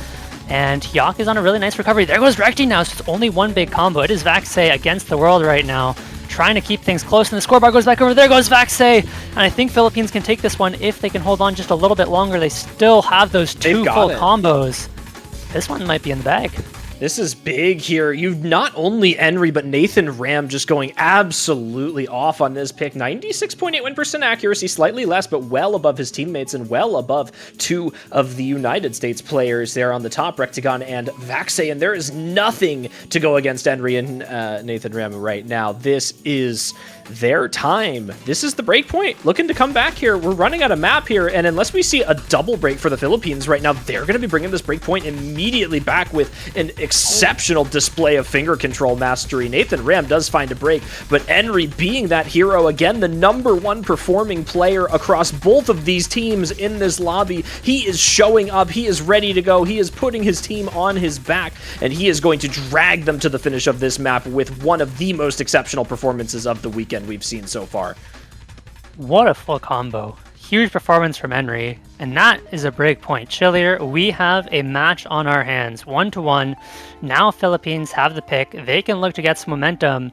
S7: And Hyok is on a really nice recovery. There goes Recti now, so it's only one big combo. It is Vaxei against the world right now, trying to keep things close, and the score bar goes back over. There goes Vaxei! And I think Philippines can take this one if they can hold on just a little bit longer. They still have those 2 full combos. This one might be in the bag.
S8: This is big here. You've not only Enri, but Nathan Ram just going absolutely off on this pick. 96.81% accuracy, slightly less, but well above his teammates and well above 2 of the United States players there on the top, Rectagon and Vaxei. And there is nothing to go against Enri and Nathan Ram right now. This is their time. This is the break point. Looking to come back here. We're running out of map here, and unless we see a double break for the Philippines right now, they're going to be bringing this break point immediately back with an exceptional display of finger control mastery. Nathan Ram does find a break, but Enri being that hero again, the #1 performing player across both of these teams in this lobby, he is showing up, he is ready to go, he is putting his team on his back, and he is going to drag them to the finish of this map with one of the most exceptional performances of the weekend we've seen so far.
S7: What a full combo. Huge performance from Enri, and that is a break point. Chillier, we have a match on our hands, 1-1. Now Philippines have the pick. They can look to get some momentum.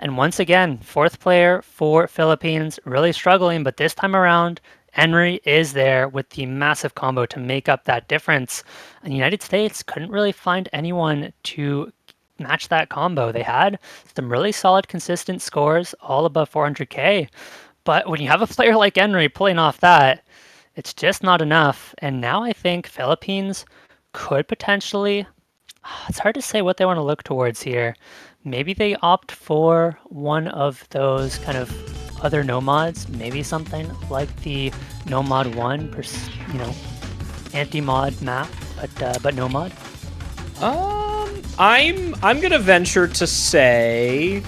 S7: And once again, 4th player for Philippines, really struggling, but this time around, Enri is there with the massive combo to make up that difference. And the United States couldn't really find anyone to match that combo. They had some really solid, consistent scores, all above 400k. But when you have a player like Enri pulling off that, it's just not enough. And now I think Philippines could potentially, it's hard to say what they want to look towards here. Maybe they opt for one of those kind of other nomads, maybe something like the Nomad 1, anti-mod map, but nomad.
S8: I'm gonna venture to say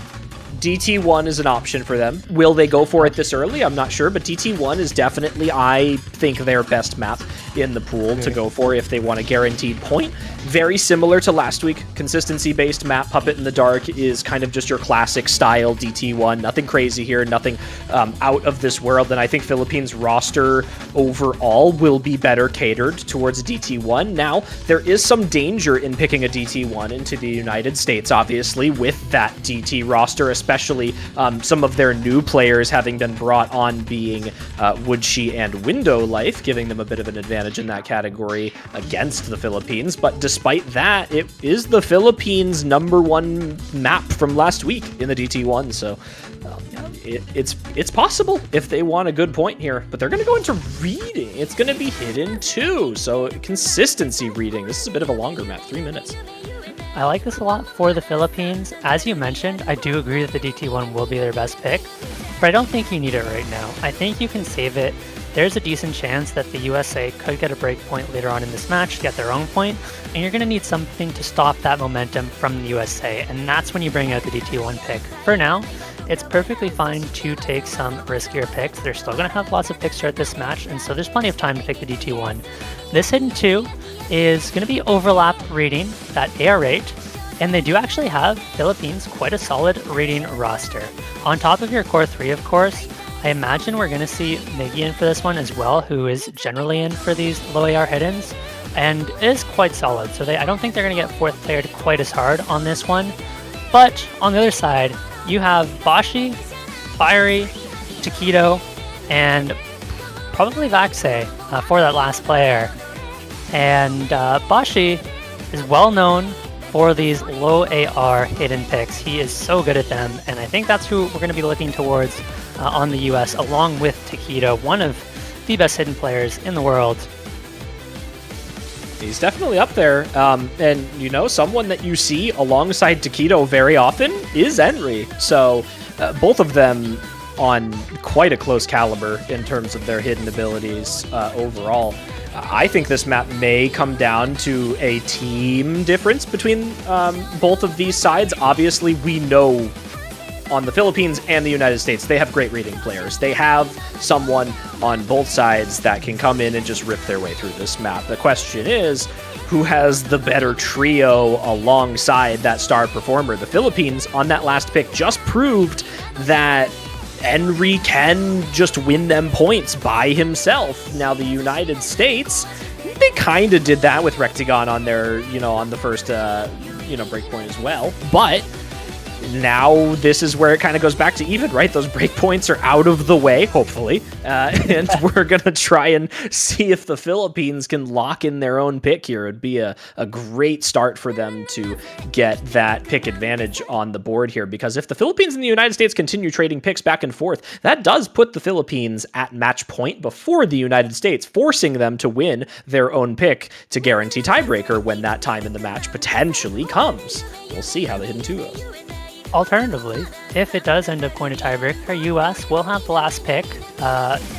S8: DT1 is an option for them. Will they go for it this early? I'm not sure, but DT1 is definitely, I think, their best map in the pool to go for if they want a guaranteed point. Very similar to last week, consistency-based map. Puppet in the Dark is kind of just your classic style DT1. Nothing crazy here, nothing out of this world. And I think Philippines roster overall will be better catered towards DT1. Now, there is some danger in picking a DT1 into the United States, obviously, with that DT roster, especially some of their new players having been brought on being Woodshi and Window Life, giving them a bit of an advantage in that category against the Philippines. But despite that, it is the Philippines' #1 map from last week in the DT1, so it's possible if they want a good point here, but they're going to go into reading. It's going to be hidden too, so consistency reading. This is a bit of a longer map, 3 minutes.
S7: I like this a lot for the Philippines. As you mentioned, I do agree that the DT1 will be their best pick, but I don't think you need it right now. I think you can save it. There's a decent chance that the USA could get a break point later on in this match, get their own point, and you're going to need something to stop that momentum from the USA, and that's when you bring out the DT1 pick. For now, it's perfectly fine to take some riskier picks. They're still going to have lots of picks throughout this match, and so there's plenty of time to pick the DT1. This hidden 2 is going to be overlap reading, that AR rate, and they do actually have, Philippines, quite a solid reading roster. On top of your core 3, of course, I imagine we're going to see Miggy in for this one as well, who is generally in for these low AR hiddens, and is quite solid. So I don't think they're going to get 4th playered quite as hard on this one. But on the other side, you have Bashi, Fiery, Taquito, and probably Vaxei for that last player. And Bashi is well known for these low AR hidden picks. He is so good at them, and I think that's who we're going to be looking towards on the US, along with Taquito, one of the best hidden players in the world.
S8: He's definitely up there, and someone that you see alongside Taquito very often is Henry. So both of them on quite a close caliber in terms of their hidden abilities overall. I think this map may come down to a team difference between both of these sides. Obviously, we know on the Philippines and the United States, they have great reading players. They have someone on both sides that can come in and just rip their way through this map. The question is, who has the better trio alongside that star performer? The Philippines, on that last pick, just proved that Henry can just win them points by himself. Now, the United States, they kind of did that with Rectigon on their, on the first, breakpoint as well. But now this is where it kind of goes back to even, right? Those breakpoints are out of the way, hopefully. And we're going to try and see if the Philippines can lock in their own pick here. It would be a great start for them to get that pick advantage on the board here, because if the Philippines and the United States continue trading picks back and forth, that does put the Philippines at match point before the United States, forcing them to win their own pick to guarantee tiebreaker when that time in the match potentially comes. We'll see how the Hidden 2 goes.
S7: Alternatively, if it does end up going to tiebreaker, US will have the last pick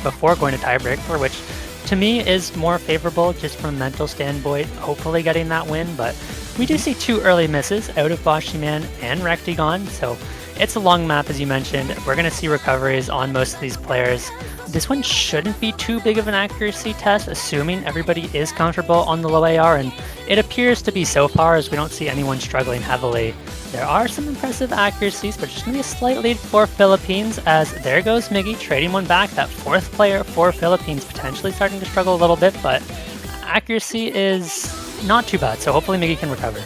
S7: before going to tiebreaker, which to me is more favorable just from a mental standpoint, hopefully getting that win. But we do see 2 early misses out of Boshiman and Rectigon, so it's a long map, as you mentioned. We're going to see recoveries on most of these players. This one shouldn't be too big of an accuracy test, assuming everybody is comfortable on the low AR, and it appears to be so far, as we don't see anyone struggling heavily. There are some impressive accuracies, but just going to be a slight lead for Philippines, as there goes Miggy trading one back. That 4th player for Philippines potentially starting to struggle a little bit, but accuracy is not too bad, so hopefully Miggy can recover.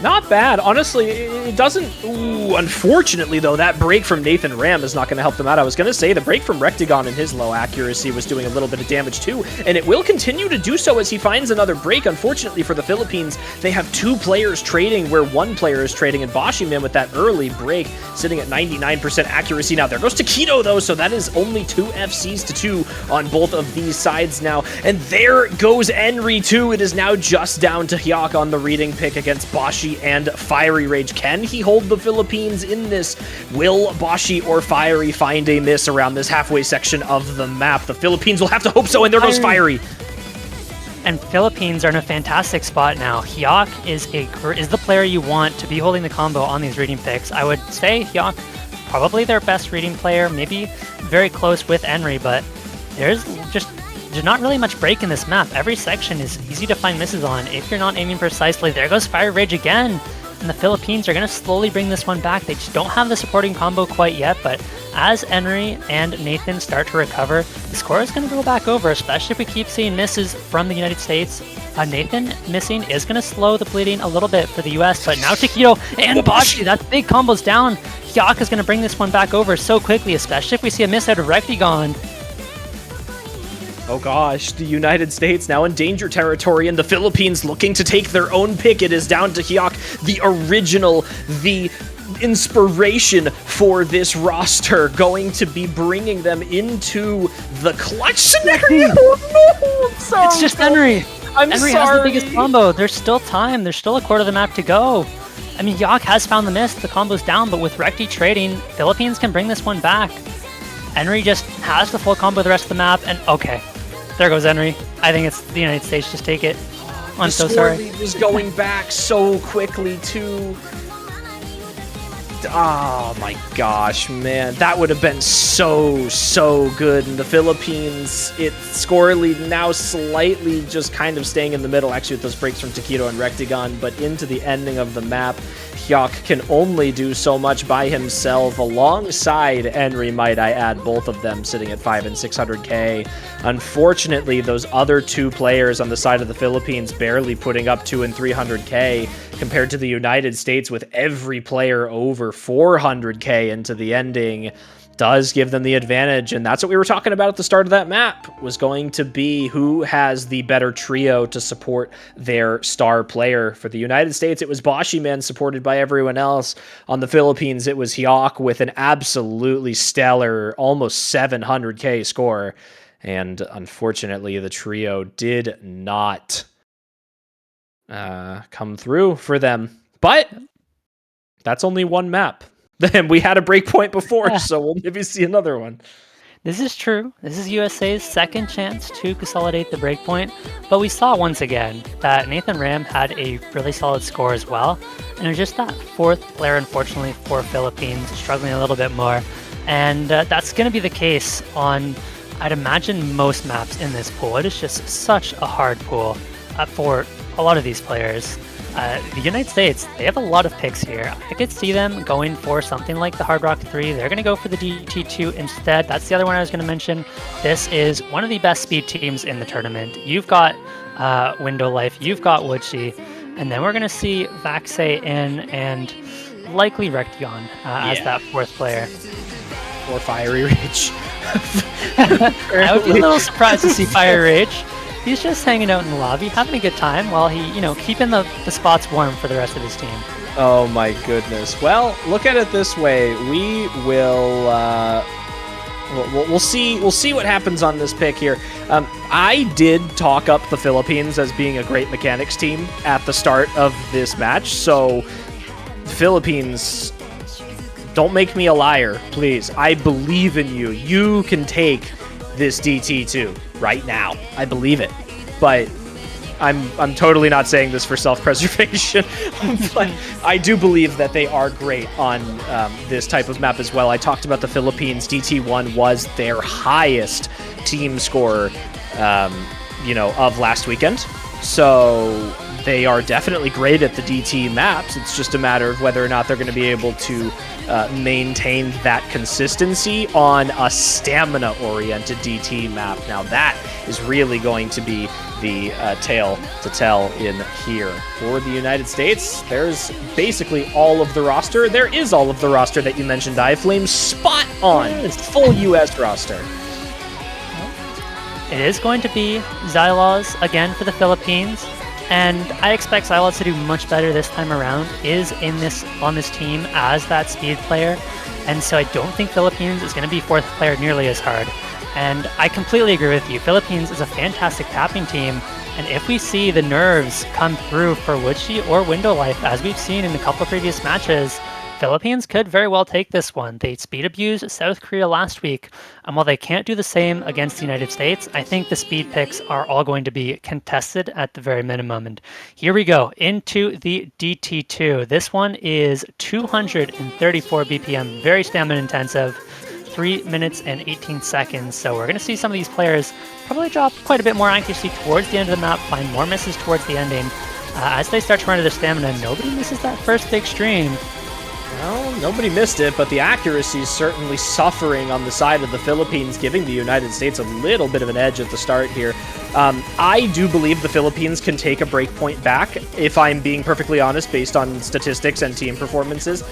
S8: Not bad. Honestly, it doesn't... Ooh, unfortunately, though, that break from Nathan Ram is not going to help them out. I was going to say the break from Rectigon and his low accuracy was doing a little bit of damage, too, and it will continue to do so as he finds another break. Unfortunately for the Philippines, they have 2 players trading where 1 player is trading, and Boshiman with that early break sitting at 99% accuracy. Now, there goes Taquito, though, so that is only 2 FCs to 2 on both of these sides now. And there goes Henry, too. It is now just down to Hyuk on the reading pick against Boshi and Fiery Rage. Can he hold the Philippines in this? Will Boshi or Fiery find a miss around this halfway section of the map? The Philippines will have to hope so, and there goes Fiery.
S7: And Philippines are in a fantastic spot now. Hyuk is the player you want to be holding the combo on these reading picks. I would say Hyuk, probably their best reading player, maybe very close with Henry, but there's not really much break in this map. Every section is easy to find misses on if you're not aiming precisely. There goes Fire Rage again, and the Philippines are going to slowly bring this one back. They just don't have the supporting combo quite yet, but as Henry and Nathan start to recover, the score is going to go back over, especially if we keep seeing misses from the United States. Nathan missing is going to slow the bleeding a little bit for the US, but now Taquito and Boshi, that big combo's down. Hyuk is going to bring this one back over so quickly, especially if we see a miss out of Rectigon.
S8: Oh gosh, the United States now in danger territory, and the Philippines looking to take their own pick. It is down to Hyuk, the original, the inspiration for this roster, going to be bringing them into the clutch scenario.
S7: It's just Henry. Henry has the biggest
S8: sorry.
S7: combo. There's still time. There's still a quarter of the map to go. I mean, Hyuk has found the miss. The combo's down, but with Recti trading, Philippines can bring this one back. Henry just has the full combo the rest of the map, and okay. There goes Henry. I think it's the United States. Just take it. I'm so sorry.
S8: The score lead is going back so quickly, too. Oh my gosh, man. That would have been so good. In the Philippines, its score lead now slightly just kind of staying in the middle, actually, with those breaks from Taquito and Rectigon, but into the ending of the map. Hyuk can only do so much by himself alongside Henry, might I add, both of them sitting at 5 and 600k. Unfortunately, those other two players on the side of the Philippines barely putting up 2 and 300k compared to the United States with every player over 400k into the ending does give them the advantage, and that's what we were talking about at the start of that map, was going to be who has the better trio to support their star player. For the United States, it was Boshiman supported by everyone else. On the Philippines, it was Hyuk with an absolutely stellar, almost 700k score, and unfortunately, the trio did not come through for them. But that's only one map. Then we had a breakpoint before, so we'll maybe see another one.
S7: This is true. This is USA's second chance to consolidate the breakpoint, but we saw once again that Nathan Ram had a really solid score as well, and it was just that fourth player, unfortunately, for Philippines, struggling a little bit more, and that's going to be the case on, I'd imagine, most maps in this pool. It is just such a hard pool for a lot of these players. The United States, they have a lot of picks here. I could see them going for something like the Hard Rock 3. They're going to go for the DT2 instead. That's the other one I was going to mention. This is one of the best speed teams in the tournament. You've got Window Life, you've got Wuchi, and then we're going to see Vaxei in and likely Rection as that fourth player.
S8: Or Fiery Rage.
S7: I would be a little surprised to see Fire Rage. He's just hanging out in the lobby, having a good time while he, keeping the spots warm for the rest of his team.
S8: Oh my goodness. Well, look at it this way. We will we'll see what happens on this pick here. I did talk up the Philippines as being a great mechanics team at the start of this match. So the Philippines, don't make me a liar, please. I believe in you. You can take this DT2 right now. I believe it. But I'm totally not saying this for self-preservation, but I do believe that they are great on this type of map as well. I talked about the Philippines. DT1 was their highest team score, of last weekend. So they are definitely great at the DT maps. It's just a matter of whether or not they're going to be able to maintain that consistency on a stamina-oriented DT map. Now that is really going to be the tale to tell in here. For the United States, there's basically all of the roster. There is all of the roster that you mentioned, iFlame. Spot on. It's full US roster.
S7: It is going to be Xylos again for the Philippines, and I expect Xylos to do much better this time around. Is on this team as that speed player, and so I don't think Philippines is going to be fourth player nearly as hard. And I completely agree with you. Philippines is a fantastic tapping team, and if we see the nerves come through for Wuchi or Window Life, as we've seen in a couple of previous matches, Philippines could very well take this one. They speed abused South Korea last week, and while they can't do the same against the United States, I think the speed picks are all going to be contested at the very minimum. And here we go into the DT2. This one is 234 BPM, very stamina intensive, 3 minutes and 18 seconds. So we're going to see some of these players probably drop quite a bit more accuracy towards the end of the map, find more misses towards the ending. As they start to run out of stamina, nobody misses that first big stream.
S8: Well, nobody missed it, but the accuracy is certainly suffering on the side of the Philippines, giving the United States a little bit of an edge at the start here. I do believe the Philippines can take a breakpoint back, if I'm being perfectly honest, based on statistics and team performances.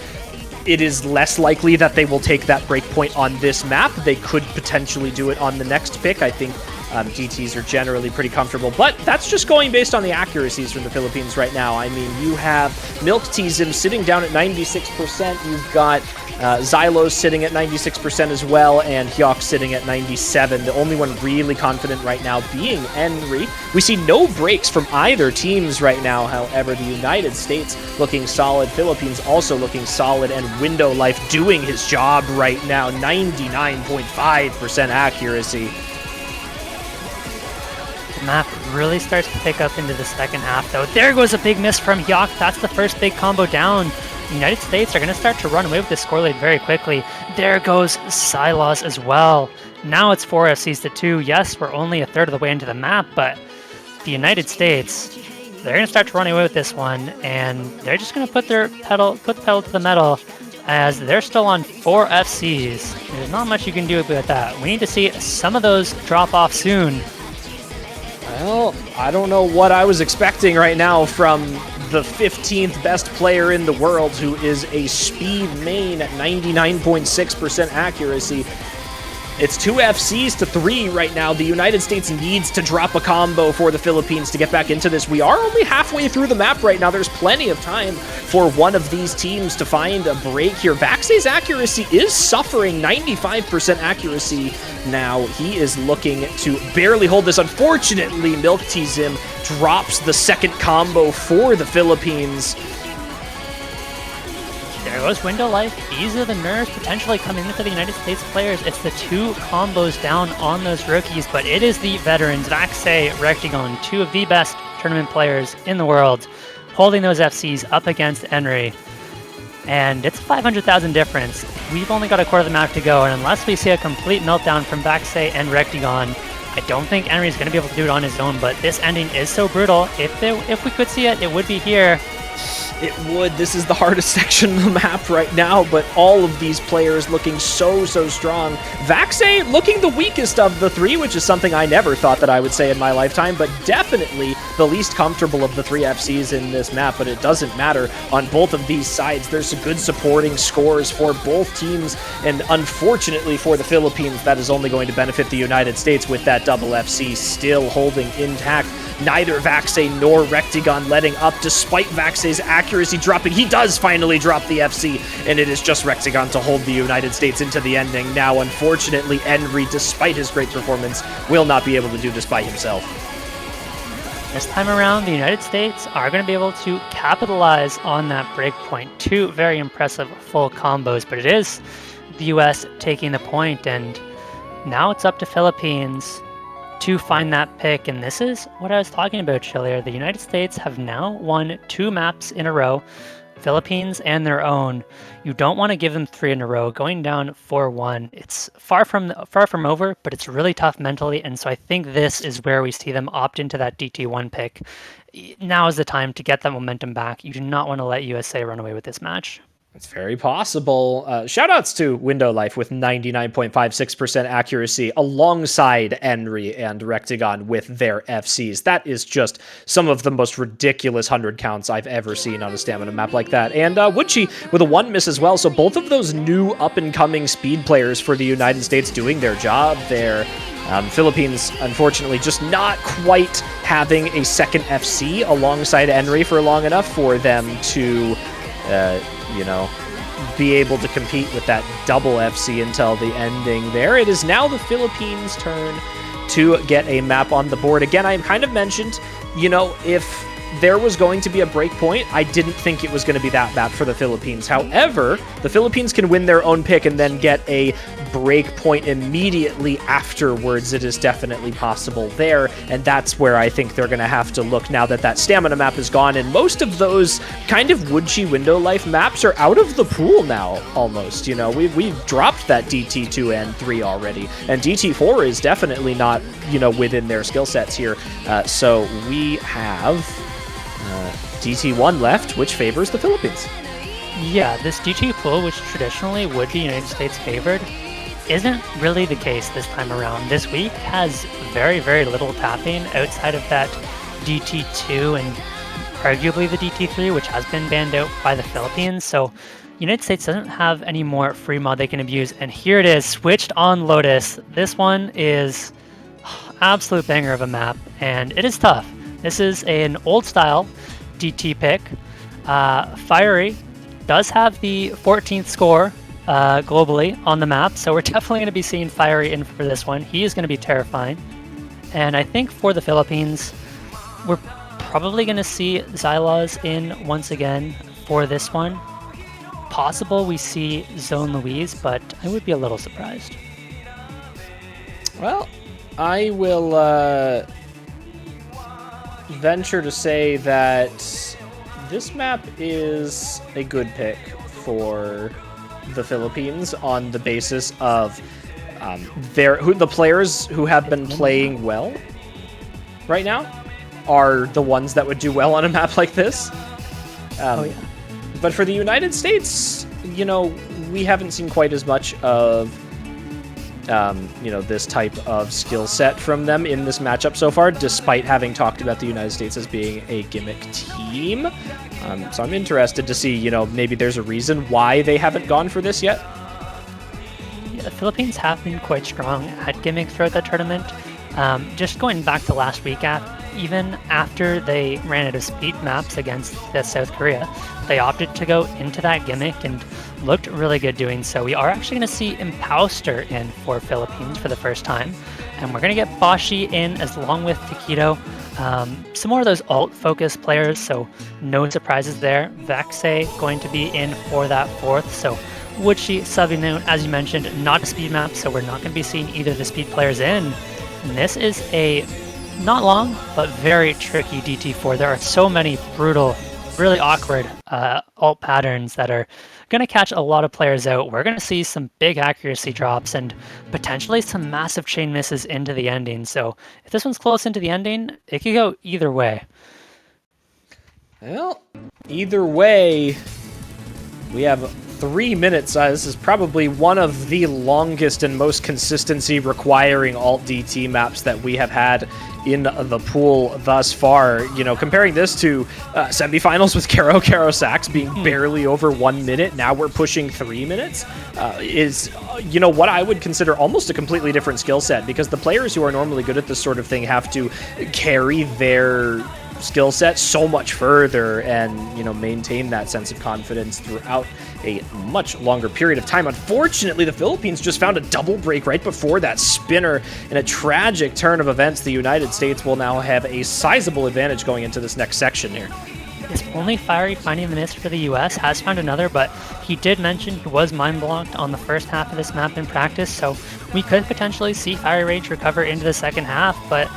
S8: It is less likely that they will take that breakpoint on this map. They could potentially do it on the next pick. I think DTs are generally pretty comfortable, but that's just going based on the accuracies from the Philippines right now. I mean, you have Milk Tizim sitting down at 96%. You've got Xylos sitting at 96% as well, and Hyuk sitting at 97. The only one really confident right now being Henry. We see no breaks from either teams right now. However, the United States looking solid, Philippines also looking solid, and Window Life doing his job right now. 99.5% accuracy.
S7: Map really starts to pick up into the second half, though. There goes a big miss from Hyuk. That's the first big combo down. The United States are going to start to run away with this score lead very quickly. There goes Xylos as well. Now it's 4 SCs to 2. Yes, we're only a third of the way into the map, but the United States, they're going to start to run away with this one, and they're just going to put the pedal to the metal, as they're still on 4 FCs. There's not much you can do about that. We need to see some of those drop off soon.
S8: Well, I don't know what I was expecting right now from the 15th best player in the world, who is a speed main at 99.6% accuracy. It's 2 FCs to 3 right now. The United States needs to drop a combo for the Philippines to get back into this. We are only halfway through the map right now. There's plenty of time for one of these teams to find a break here. Vaxei's accuracy is suffering, 95% accuracy now. He is looking to barely hold this. Unfortunately, Milk Tea Zim drops the second combo for the Philippines.
S7: There goes Window Life. These are the nerves potentially coming into the United States players. It's the 2 combos down on those rookies, but it is the veterans, Vaxei, Rectigon, 2 of the best tournament players in the world, holding those FCs up against Enry. And it's a 500,000 difference. We've only got a quarter of the map to go, and unless we see a complete meltdown from Vaxei and Rectigon, I don't think Enry is going to be able to do it on his own, but this ending is so brutal. If we could see it, it would be here.
S8: It would. This is the hardest section of the map right now, but all of these players looking so strong. Vaxei looking the weakest of the 3, which is something I never thought that I would say in my lifetime, but definitely the least comfortable of the 3 FCs in this map, but it doesn't matter. On both of these sides, there's some good supporting scores for both teams, and unfortunately for the Philippines, that is only going to benefit the United States with that double FC still holding intact. Neither Vaxei nor Rectigon letting up, despite Vaxei's accuracy dropping. He does finally drop the FC, and it is just Rectigon to hold the United States into the ending. Now, unfortunately, Enry, despite his great performance, will not be able to do this by himself.
S7: This time around, the United States are going to be able to capitalize on that breakpoint. 2 very impressive full combos, but it is the US taking the point, and now it's up to Philippines to find that pick, and this is what I was talking about, Chillier. The United States have now won 2 maps in a row, Philippines and their own. You don't want to give them 3 in a row. Going down 4-1, it's far from over, but it's really tough mentally, and so I think this is where we see them opt into that DT1 pick. Now is the time to get that momentum back. You do not want to let USA run away with this match.
S8: It's very possible. Shoutouts to Window Life with 99.56% accuracy alongside Enry and Rectigon with their FCs. That is just some of the most ridiculous 100 counts I've ever seen on a stamina map like that. And Woodchi with a 1 miss as well. So both of those new up-and-coming speed players for the United States doing their job there. Philippines, unfortunately, just not quite having a second FC alongside Enry for long enough for them to be able to compete with that double FC until the ending there. It is now the Philippines' turn to get a map on the board. Again, I kind of mentioned, if there was going to be a break point, I didn't think it was going to be that map for the Philippines. However, the Philippines can win their own pick and then get a break point immediately afterwards. It is definitely possible there, and that's where I think they're going to have to look now that that stamina map is gone, and most of those kind of Woodchi Window Life maps are out of the pool now, almost. We've dropped that DT2 and 3 already, and DT4 is definitely not, within their skill sets here. So we have DT1 left, which favors the Philippines.
S7: Yeah, this DT pool, which traditionally would be United States favored, isn't really the case this time around. This week has very, very little tapping outside of that DT2 and arguably the DT3, which has been banned out by the Philippines. So United States doesn't have any more free mod they can abuse. And here it is, switched on Lotus. This one is absolute banger of a map, and it is tough. This is an old style DT pick. Fiery does have the 14th score globally on the map, so we're definitely going to be seeing Fiery in for this one. He is going to be terrifying. And I think for the Philippines, we're probably going to see Xylaws in once again for this one. Possible we see Zone Louise, but I would be a little surprised.
S8: Well, I will venture to say that this map is a good pick for the Philippines on the basis of the players who have been playing well right now. are the ones that would do well on a map like this.
S7: Oh yeah.
S8: But for the United States, you know, we haven't seen quite as much of, you know, this type of skill set from them in this matchup so far, despite having talked about the United States as being a gimmick team. So I'm interested to see, you know, maybe there's a reason why they haven't gone for this yet.
S7: Yeah, the Philippines have been quite strong at gimmicks throughout the tournament. Just going back to last week, even after they ran out of speed maps against South Korea, they opted to go into that gimmick and looked really good doing so. We are actually going to see Imposter in for Philippines for the first time, and we're going to get Boshi in as along with Taquito. Some more of those alt-focused players, so no surprises there. Vaxe going to be in for that fourth, so Woodshi subbing out, as you mentioned, not a speed map, so we're not going to be seeing either of the speed players in. And this is a not long, but very tricky DT4. There are so many brutal, really awkward alt patterns that are going to catch a lot of players out. We're going to see some big accuracy drops and potentially some massive chain misses into the ending. So if this one's close into the ending, it could go either way.
S8: Well, either way, we have 3 minutes. This is probably one of the longest and most consistency requiring alt DT maps that we have had in the pool thus far. You know, comparing this to semifinals with Karo Sax being barely over 1 minute, now we're pushing 3 minutes, is, you know, what I would consider almost a completely different skill set, because the players who are normally good at this sort of thing have to carry their skill set so much further and, you know, maintain that sense of confidence throughout a much longer period of time. Unfortunately, the Philippines just found a double break right before that spinner. In a tragic turn of events, the United States will now have a sizable advantage going into this next section here.
S7: It's only Fiery finding the miss for the US, has found another, but he did mention he was mind blocked on the first half of this map in practice, so we could potentially see Fiery Rage recover into the second half, but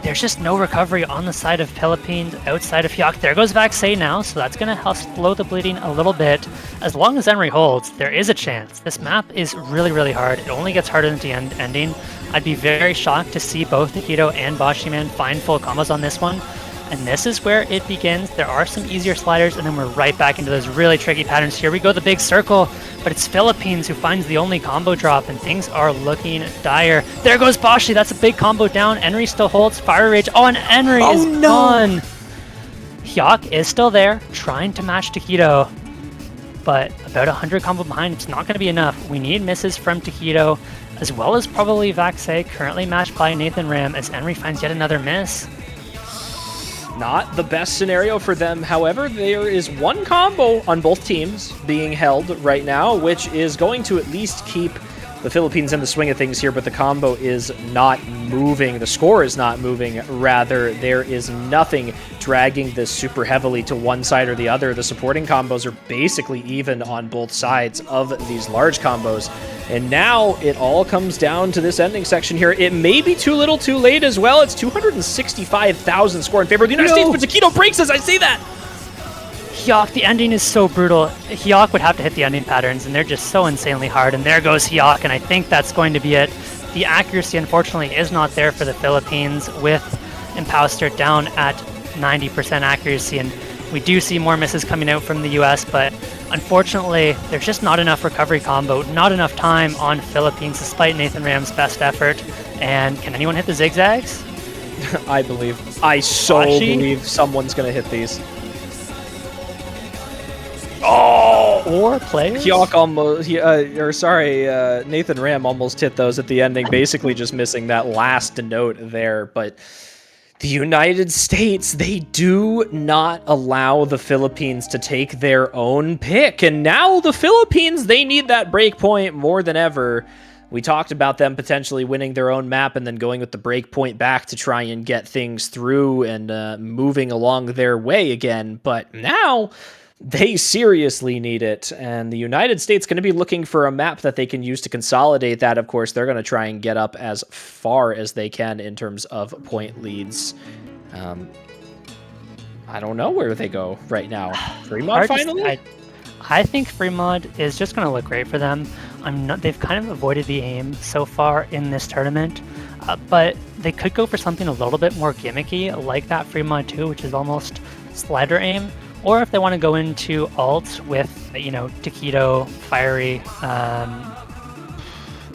S7: there's just no recovery on the side of Philippines outside of Hyok. There goes Vaxe now, so that's going to help slow the bleeding a little bit. As long as Emery holds, there is a chance. This map is really, really hard. It only gets harder at the ending. I'd be very shocked to see both Taquito and Boshiman find full combos on this one. And this is where it begins. There are some easier sliders, and then we're right back into those really tricky patterns. Here we go, the big circle, but it's Philippines who finds the only combo drop, and things are looking dire. There goes Boshi, that's a big combo down. Enry still holds Fire Rage. Oh, and Enry is gone. Hyok is still there, trying to match Taquito, but about 100 combo behind, it's not going to be enough. We need misses from Taquito, as well as probably Vaxe, currently matched by Nathan Ram, as Enry finds yet another miss.
S8: Not the best scenario for them. However, there is one combo on both teams being held right now, which is going to at least keep the Philippines in the swing of things here, but the combo is not moving. The score is not moving. Rather, there is nothing dragging this super heavily to one side or the other. The supporting combos are basically even on both sides of these large combos. And now it all comes down to this ending section here. It may be too little too late as well. It's 265,000 score in favor of the United States, but Taquito breaks as I say that.
S7: Hyok, the ending is so brutal. Hyok would have to hit the ending patterns, and they're just so insanely hard. And there goes Hyok, and I think that's going to be it. The accuracy, unfortunately, is not there for the Philippines, with Imposter down at 90% accuracy. And we do see more misses coming out from the US, but unfortunately, there's just not enough recovery combo, not enough time on Philippines, despite Nathan Ram's best effort. And can anyone hit the zigzags?
S8: I believe. I so believe someone's going to hit these. Oh!
S7: Or players?
S8: Hyok almost, Nathan Ram almost hit those at the ending, basically just missing that last note there. But the United States, they do not allow the Philippines to take their own pick. And now the Philippines, they need that break point more than ever. We talked about them potentially winning their own map and then going with the break point back to try and get things through and moving along their way again. But now they seriously need it, and the United States going to be looking for a map that they can use to consolidate that. Of course, they're going to try and get up as far as they can in terms of point leads. I don't know where they go right now. Fremont finally?
S7: I think Fremont is just going to look great for them. They've kind of avoided the aim so far in this tournament. but they could go for something a little bit more gimmicky, like that Fremont 2, which is almost slider aim. Or if they want to go into alt with, Taquito, Fiery,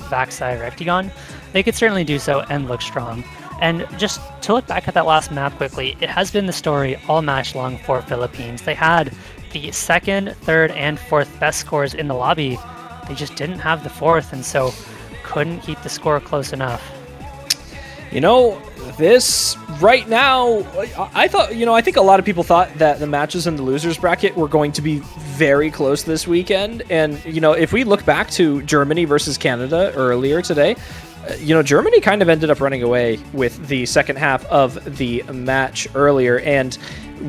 S7: Vaxi, Rectagon, they could certainly do so and look strong. And just to look back at that last map quickly, it has been the story all match long for Philippines. They had the second, third, and fourth best scores in the lobby. They just didn't have the fourth, and so couldn't keep the score close enough.
S8: This right now, I think a lot of people thought that the matches in the losers bracket were going to be very close this weekend. And, if we look back to Germany versus Canada earlier today, Germany kind of ended up running away with the second half of the match earlier. And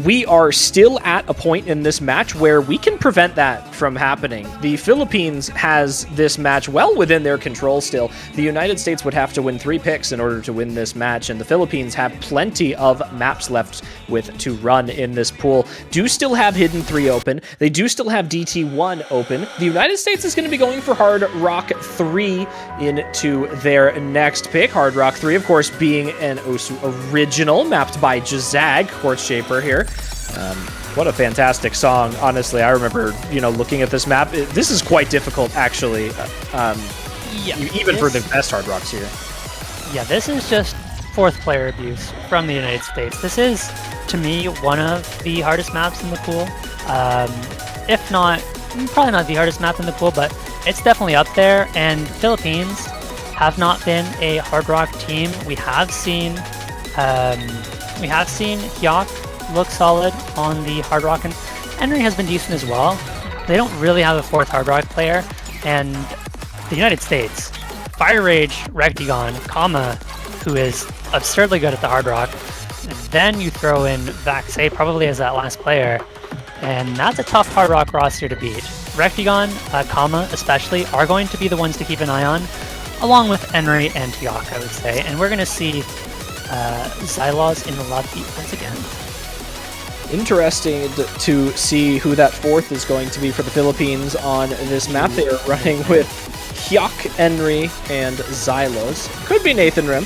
S8: we are still at a point in this match where we can prevent that from happening. The Philippines has this match well within their control still. The United States would have to win 3 picks in order to win this match, and the Philippines have plenty of maps left to run in this pool. Do still have Hidden 3 open. They do still have DT1 open. The United States is going to be going for Hard Rock 3 into their next pick. Hard Rock 3, of course, being an Osu original, mapped by Jazag, Quartz Shaper here. What a fantastic song. Honestly, I remember, looking at this map. This is quite difficult, actually, even for the best Hard Rocks here.
S7: Yeah, this is just fourth player abuse from the United States. This is, to me, one of the hardest maps in the pool. If not, probably not the hardest map in the pool, but it's definitely up there. And Philippines have not been a Hard Rock team. We have seen Hyok look solid on the Hard Rock, and Henry has been decent as well. They don't really have a fourth Hard Rock player, and the United States, Fire Rage, Rectagon, Kama, who is absurdly good at the Hard Rock, then you throw in Vaxi probably as that last player, and that's a tough Hard Rock roster to beat. Rectagon, Kama especially, are going to be the ones to keep an eye on, along with Henry and Hyok, I would say, and we're going to see Xylos in the lobby once again.
S8: Interesting to see who that fourth is going to be for the Philippines on this map. They are running with Hyok, Henry, and Xylos. Could be Nathan Rim.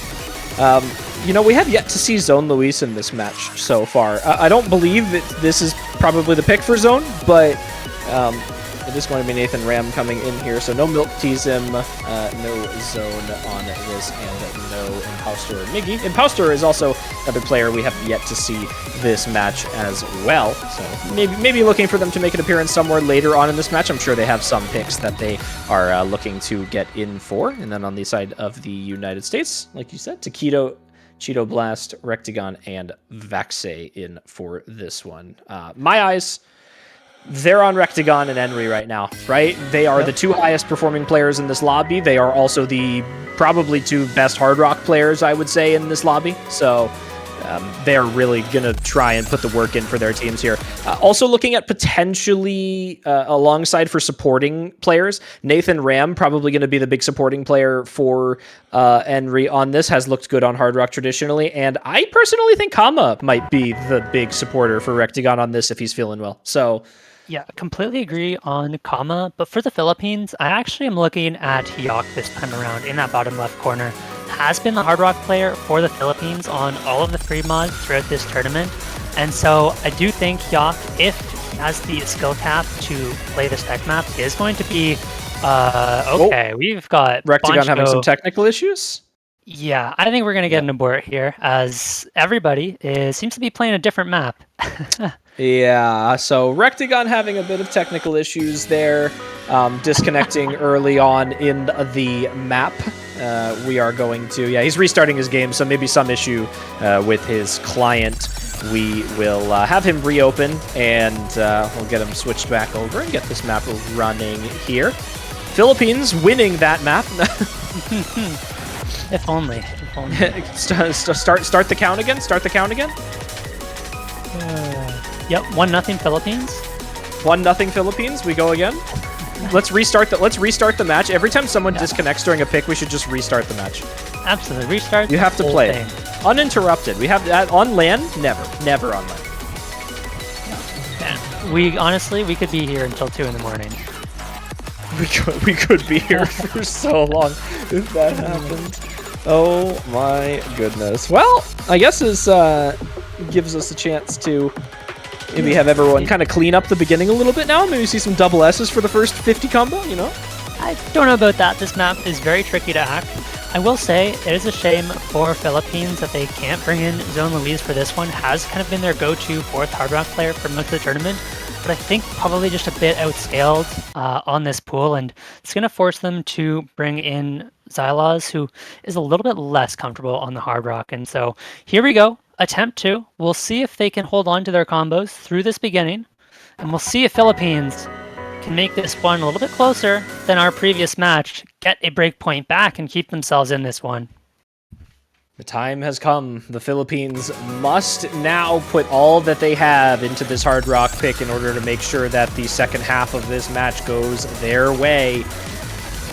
S8: We have yet to see Zone Luis in this match so far. I don't believe that this is probably the pick for Zone, but it is going to be Nathan Ram coming in here. So no Milk Teasm, no Zone on this, and no Imposter Miggy. Imposter is also another player we have yet to see this match as well. So maybe looking for them to make an appearance somewhere later on in this match. I'm sure they have some picks that they are looking to get in for. And then on the side of the United States, like you said, Taquito, Cheeto Blast, Rectagon, and Vaxi in for this one. My eyes, they're on Rectagon and Henry right now, right? They are the 2 highest performing players in this lobby. They are also the probably 2 best Hard Rock players, I would say, in this lobby. So they're really going to try and put the work in for their teams here. Also looking at potentially alongside for supporting players, Nathan Ram probably going to be the big supporting player for Henry on this. Has looked good on Hard Rock traditionally. And I personally think Kama might be the big supporter for Rectagon on this if he's feeling well. So
S7: yeah, completely agree on Kama, but for the Philippines, I actually am looking at Hyok this time around in that bottom left corner. Has been the Hard Rock player for the Philippines on all of the free mods throughout this tournament, and so I do think Hyok, if he has the skill cap to play this tech map, is going to be okay. We've got
S8: Rectagon having some technical issues.
S7: Yeah, I think we're going to get an abort here, as everybody seems to be playing a different map.
S8: Yeah, so Rectagon having a bit of technical issues there, disconnecting early on in the map. We are going to, he's restarting his game, so maybe some issue with his client. We will have him reopen, and we'll get him switched back over and get this map running here. Philippines winning that map.
S7: If only.
S8: Start the count again. Start the count again.
S7: Yep, 1-0 Philippines.
S8: 1-0 Philippines. We go again. Let's restart the match. Every time someone disconnects during a pick, we should just restart the match.
S7: Absolutely, restart.
S8: You have to play it uninterrupted. We have that on LAN. Never on LAN.
S7: Yeah. We could be here until 2 in the morning.
S8: We could be here for so long if that happened. Oh my goodness. Well, I guess this gives us a chance to maybe have everyone kind of clean up the beginning a little bit now. Maybe see some double S's for the first 50 combo, you know?
S7: I don't know about that. This map is very tricky to hack. I will say it is a shame for Philippines that they can't bring in Zone Louise for this one. Has kind of been their go-to fourth Hard Rock player for most of the tournament, but I think probably just a bit outscaled on this pool, and it's going to force them to bring in Xyloz, who is a little bit less comfortable on the Hard Rock. And so here we go. Attempt 2. We'll see if they can hold on to their combos through this beginning, and we'll see if Philippines can make this one a little bit closer than our previous match, get a breakpoint back, and keep themselves in this one.
S8: The time has come. The Philippines must now put all that they have into this Hard Rock pick in order to make sure that the second half of this match goes their way.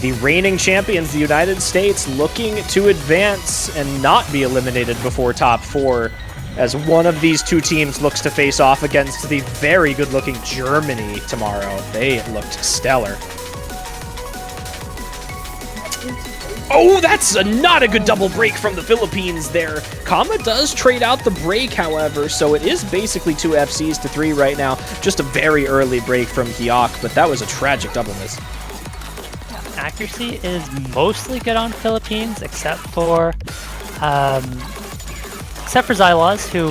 S8: The reigning champions, the United States, looking to advance and not be eliminated before top 4, as one of these two teams looks to face off against the very good-looking Germany tomorrow. They looked stellar. Oh, that's not a good double break from the Philippines there. Kama does trade out the break, however, so it is basically 2 FCs to 3 right now. Just a very early break from Hyok, but that was a tragic double miss.
S7: Accuracy is mostly good on Philippines, except for Xyloz, who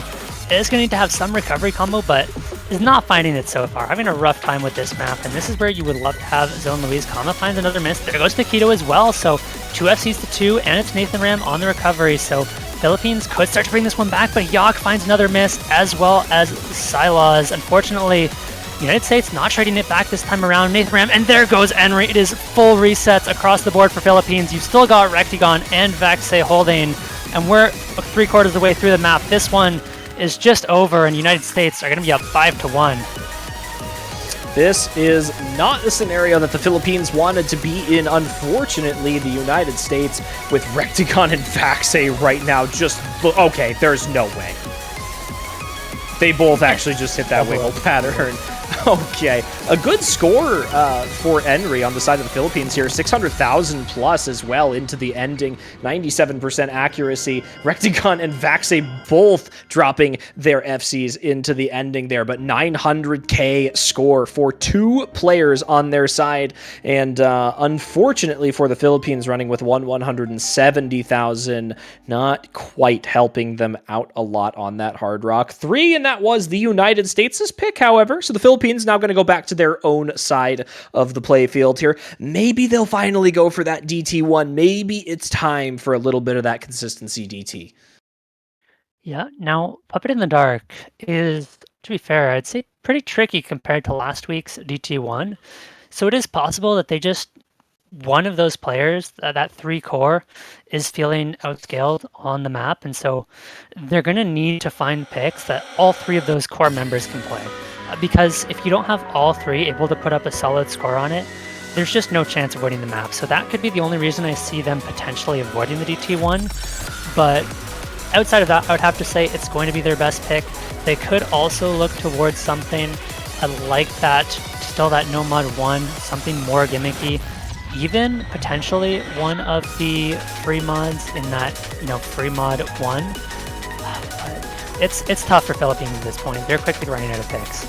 S7: is going to need to have some recovery combo, but is not finding it so far. Having a rough time with this map, and this is where you would love to have Zone Louise. Kama finds another miss. There goes Nikito as well, so 2 FCs to 2, and it's Nathan Ram on the recovery, so Philippines could start to bring this one back, but Hyok finds another miss, as well as Xyloz. Unfortunately, United States not trading it back this time around. Nathan Ram, and there goes Enry. It is full resets across the board for Philippines. You've still got Rectigon and Vaxei holding, and we're 3/4 of the way through the map. This one is just over, and United States are going to be up 5-1.
S8: This is not the scenario that the Philippines wanted to be in. Unfortunately, the United States with Rectigon and Vaxei right now just... Okay, there's no way. They both actually just hit that wiggle pattern. Okay, a good score for Enry on the side of the Philippines here. 600,000 plus as well into the ending. 97% accuracy. Rectigon and Vaxei both dropping their FCs into the ending there, but 900k score for 2 players on their side. And unfortunately for the Philippines, running with 170,000, not quite helping them out a lot on that Hard Rock 3, and that was the United States' pick, however. So the Philippines now going to go back to their own side of the play field here. Maybe they'll finally go for that DT1. Maybe it's time for a little bit of that consistency DT.
S7: Yeah, now Puppet in the Dark is, to be fair, I'd say pretty tricky compared to last week's DT1. So it is possible that they just, one of those players, that 3 core, is feeling outscaled on the map, and so they're going to need to find picks that all 3 of those core members can play. Because if you don't have all 3 able to put up a solid score on it, there's just no chance of winning the map. So that could be the only reason I see them potentially avoiding the DT1. But outside of that, I would have to say it's going to be their best pick. They could also look towards something like that, still that No Mod 1, something more gimmicky. Even potentially one of the free mods in that, free mod 1. It's tough for Philippines at this point. They're quickly running out of picks.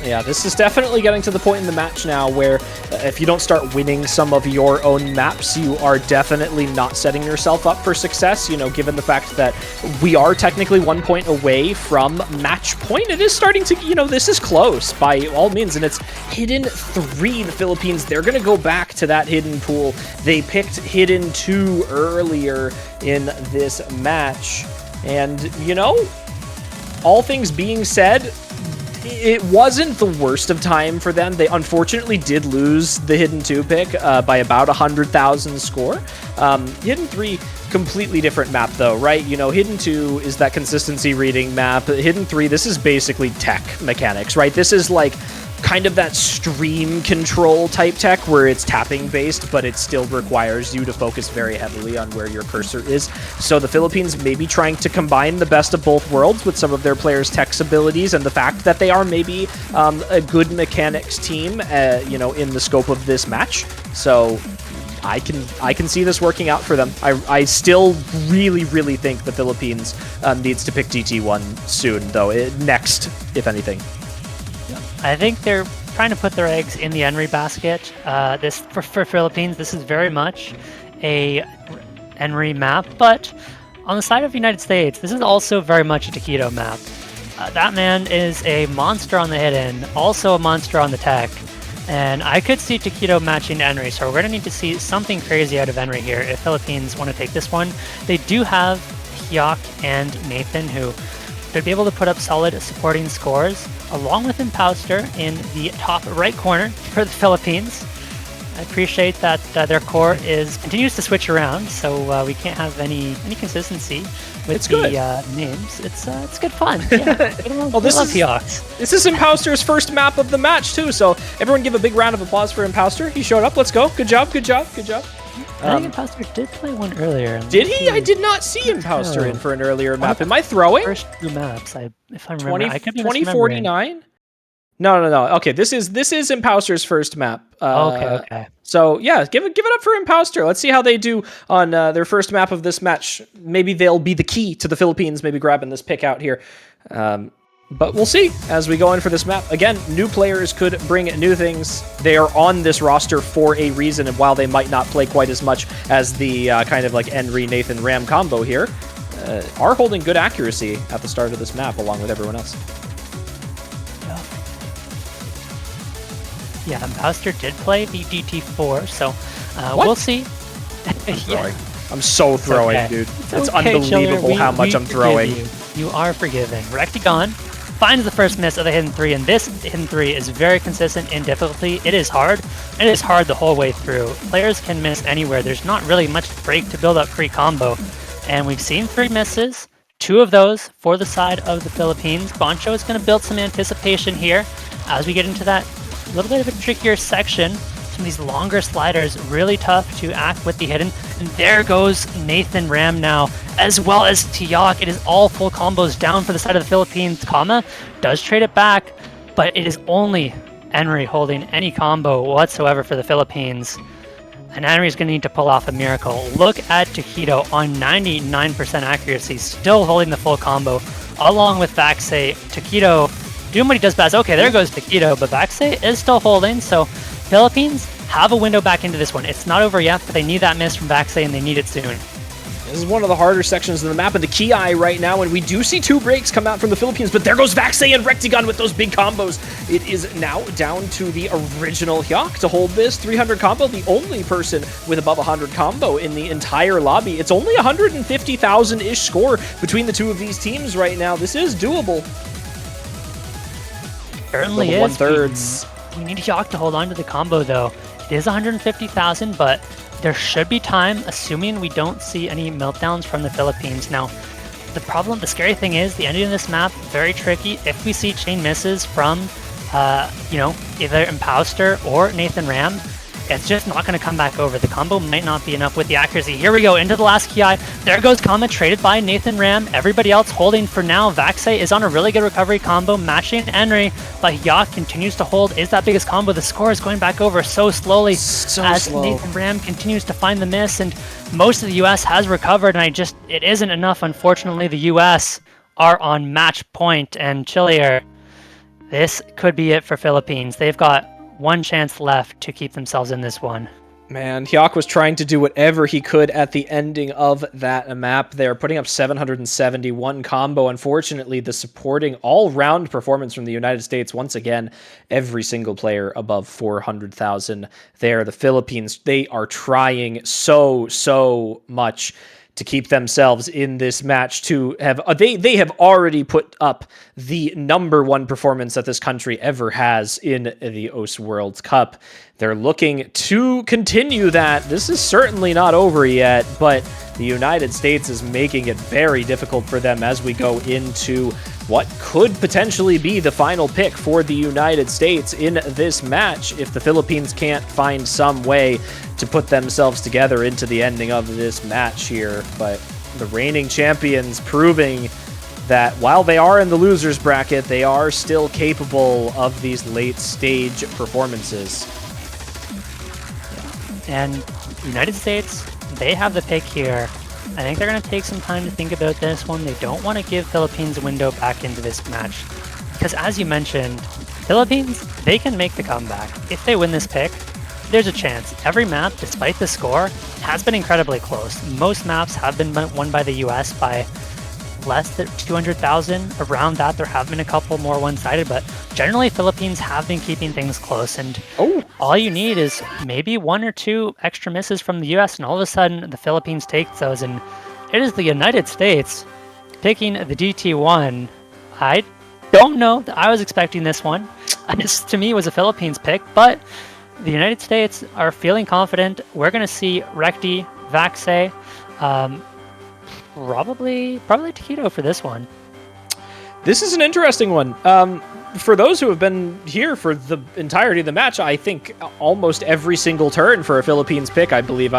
S8: Yeah, this is definitely getting to the point in the match now where if you don't start winning some of your own maps, you are definitely not setting yourself up for success, given the fact that we are technically 1 point away from match point. It is starting to, this is close by all means, and it's Hidden 3, the Philippines. They're going to go back to that Hidden pool. They picked Hidden 2 earlier in this match. And, all things being said, it wasn't the worst of time for them. They unfortunately did lose the Hidden 2 pick by about 100,000 score. Hidden 3, completely different map though, right? Hidden 2 is that consistency reading map. Hidden 3, this is basically tech mechanics, right? This is like kind of that stream control type tech where it's tapping based, but it still requires you to focus very heavily on where your cursor is. So the Philippines may be trying to combine the best of both worlds with some of their players' tech's abilities and the fact that they are maybe a good mechanics team, in the scope of this match. So I can see this working out for them. I still really think the Philippines needs to pick GT1 soon, though. Next, if anything.
S7: I think they're trying to put their eggs in the Enry basket. This for Philippines, this is very much a Enry map, but on the side of the United States, this is also very much a Taquito map. That man is a monster on the hidden, also a monster on the tech, and I could see Taquito matching Enry, so we're going to need to see something crazy out of Enry here if Philippines want to take this one. They do have Hyok and Nathan, who could be able to put up solid supporting scores, along with Impouster in the top right corner for the Philippines. I appreciate that their core continues to switch around, so we can't have any consistency with the names. It's good fun. Yeah.
S8: Well, this is Impouster's first map of the match too. So everyone, give a big round of applause for Impouster. He showed up. Let's go. Good job. Good job. Good job.
S7: I think Impouster did play one earlier.
S8: Did he? I did not see Impouster in for an earlier map. Am I throwing?
S7: First two maps, if I remember. I could be
S8: 2049. No. Okay, this is Impouster's first map.
S7: Okay.
S8: So yeah, give it up for Impouster. Let's see how they do on their first map of this match. Maybe they'll be the key to the Philippines maybe grabbing this pick out here. But we'll see as we go in for this map. Again, new players could bring new things. They are on this roster for a reason, and while they might not play quite as much as the kind of like Enry Nathan Ram combo here, are holding good accuracy at the start of this map along with everyone else.
S7: Yeah, Impouster did play the GT4, so we'll see. Yeah.
S8: I'm so throwing,
S7: okay.
S8: dude. It's
S7: okay,
S8: unbelievable how much I'm throwing.
S7: You are forgiven. Rectagon finds the first miss of the Hidden 3, and this Hidden 3 is very consistent in difficulty. It is hard. It is hard the whole way through. Players can miss anywhere. There's not really much break to build up free combo. And we've seen 3 misses, 2 of those for the side of the Philippines. Boncho is going to build some anticipation here as we get into that little bit of a trickier section. Some of these longer sliders, really tough to act with the hidden. And there goes Nathan Ram now, as well as Tiak. It is all full combos down for the side of the Philippines. Kama does trade it back, but it is only Enry holding any combo whatsoever for the Philippines. And Enry is going to need to pull off a miracle. Look at Taquito on 99% accuracy, still holding the full combo, along with Vaxei. Taquito doing what he does best. Okay, there goes Taquito, but Vaxei is still holding, so Philippines have a window back into this one. It's not over yet, but they need that miss from Vaxei, and they need it soon.
S8: This is one of the harder sections of the map, and the Ki right now, and we do see 2 breaks come out from the Philippines, but there goes Vaxei and Rectagon with those big combos. It is now down to the original Hyok to hold this 300 combo, the only person with above 100 combo in the entire lobby. It's only 150,000-ish score between the 2 of these teams right now. This is doable.
S7: Certainly is.
S8: 1/3.
S7: We need Hyok to hold on to the combo, though. It is 150,000, but there should be time, assuming we don't see any meltdowns from the Philippines. Now, the scary thing is, the ending of this map, very tricky. If we see chain misses from, either Impouster or Nathan Ram, it's just not going to come back over. The combo might not be enough with the accuracy. Here we go, into the last Ki. There goes Kama, traded by Nathan Ram. Everybody else holding for now. Vaxei is on a really good recovery combo, matching Enry, but Hyok continues to hold. Is that biggest combo? The score is going back over so slowly as Nathan Ram continues to find the miss, and most of the US has recovered, and it isn't enough. Unfortunately, the US are on match point, and Chillier, this could be it for Philippines. They've got 1 chance left to keep themselves in this one.
S8: Man, Hyok was trying to do whatever he could at the ending of that map there, putting up 771 combo. Unfortunately, the supporting all-round performance from the United States, once again, every single player above 400,000 there. The Philippines, they are trying so much to keep themselves in this match, to have they have already put up the #1 performance that this country ever has in the OS World Cup. They're looking to continue that. This is certainly not over yet, but the United States is making it very difficult for them as we go into what could potentially be the final pick for the United States in this match if the Philippines can't find some way to put themselves together into the ending of this match here. But the reigning champions proving that while they are in the losers bracket, they are still capable of these late stage performances.
S7: And United States, they have the pick here. I think they're going to take some time to think about this one. They don't want to give Philippines a window back into this match. Because as you mentioned, Philippines, they can make the comeback. If they win this pick, there's a chance. Every map, despite the score, has been incredibly close. Most maps have been won by the US by less than 200,000. Around that, there have been a couple more one-sided, but generally Philippines have been keeping things close. And all you need is maybe 1 or 2 extra misses from the US, and all of a sudden the Philippines take those. And it is the United States picking the DT1. I don't know that I was expecting this one. This, to me, was a Philippines pick, but the United States are feeling confident. We're going to see Recti, Vaxei, probably Taquito for this one.
S8: This is an interesting one. For those who have been here for the entirety of the match, I think almost every single turn for a Philippines pick, I believe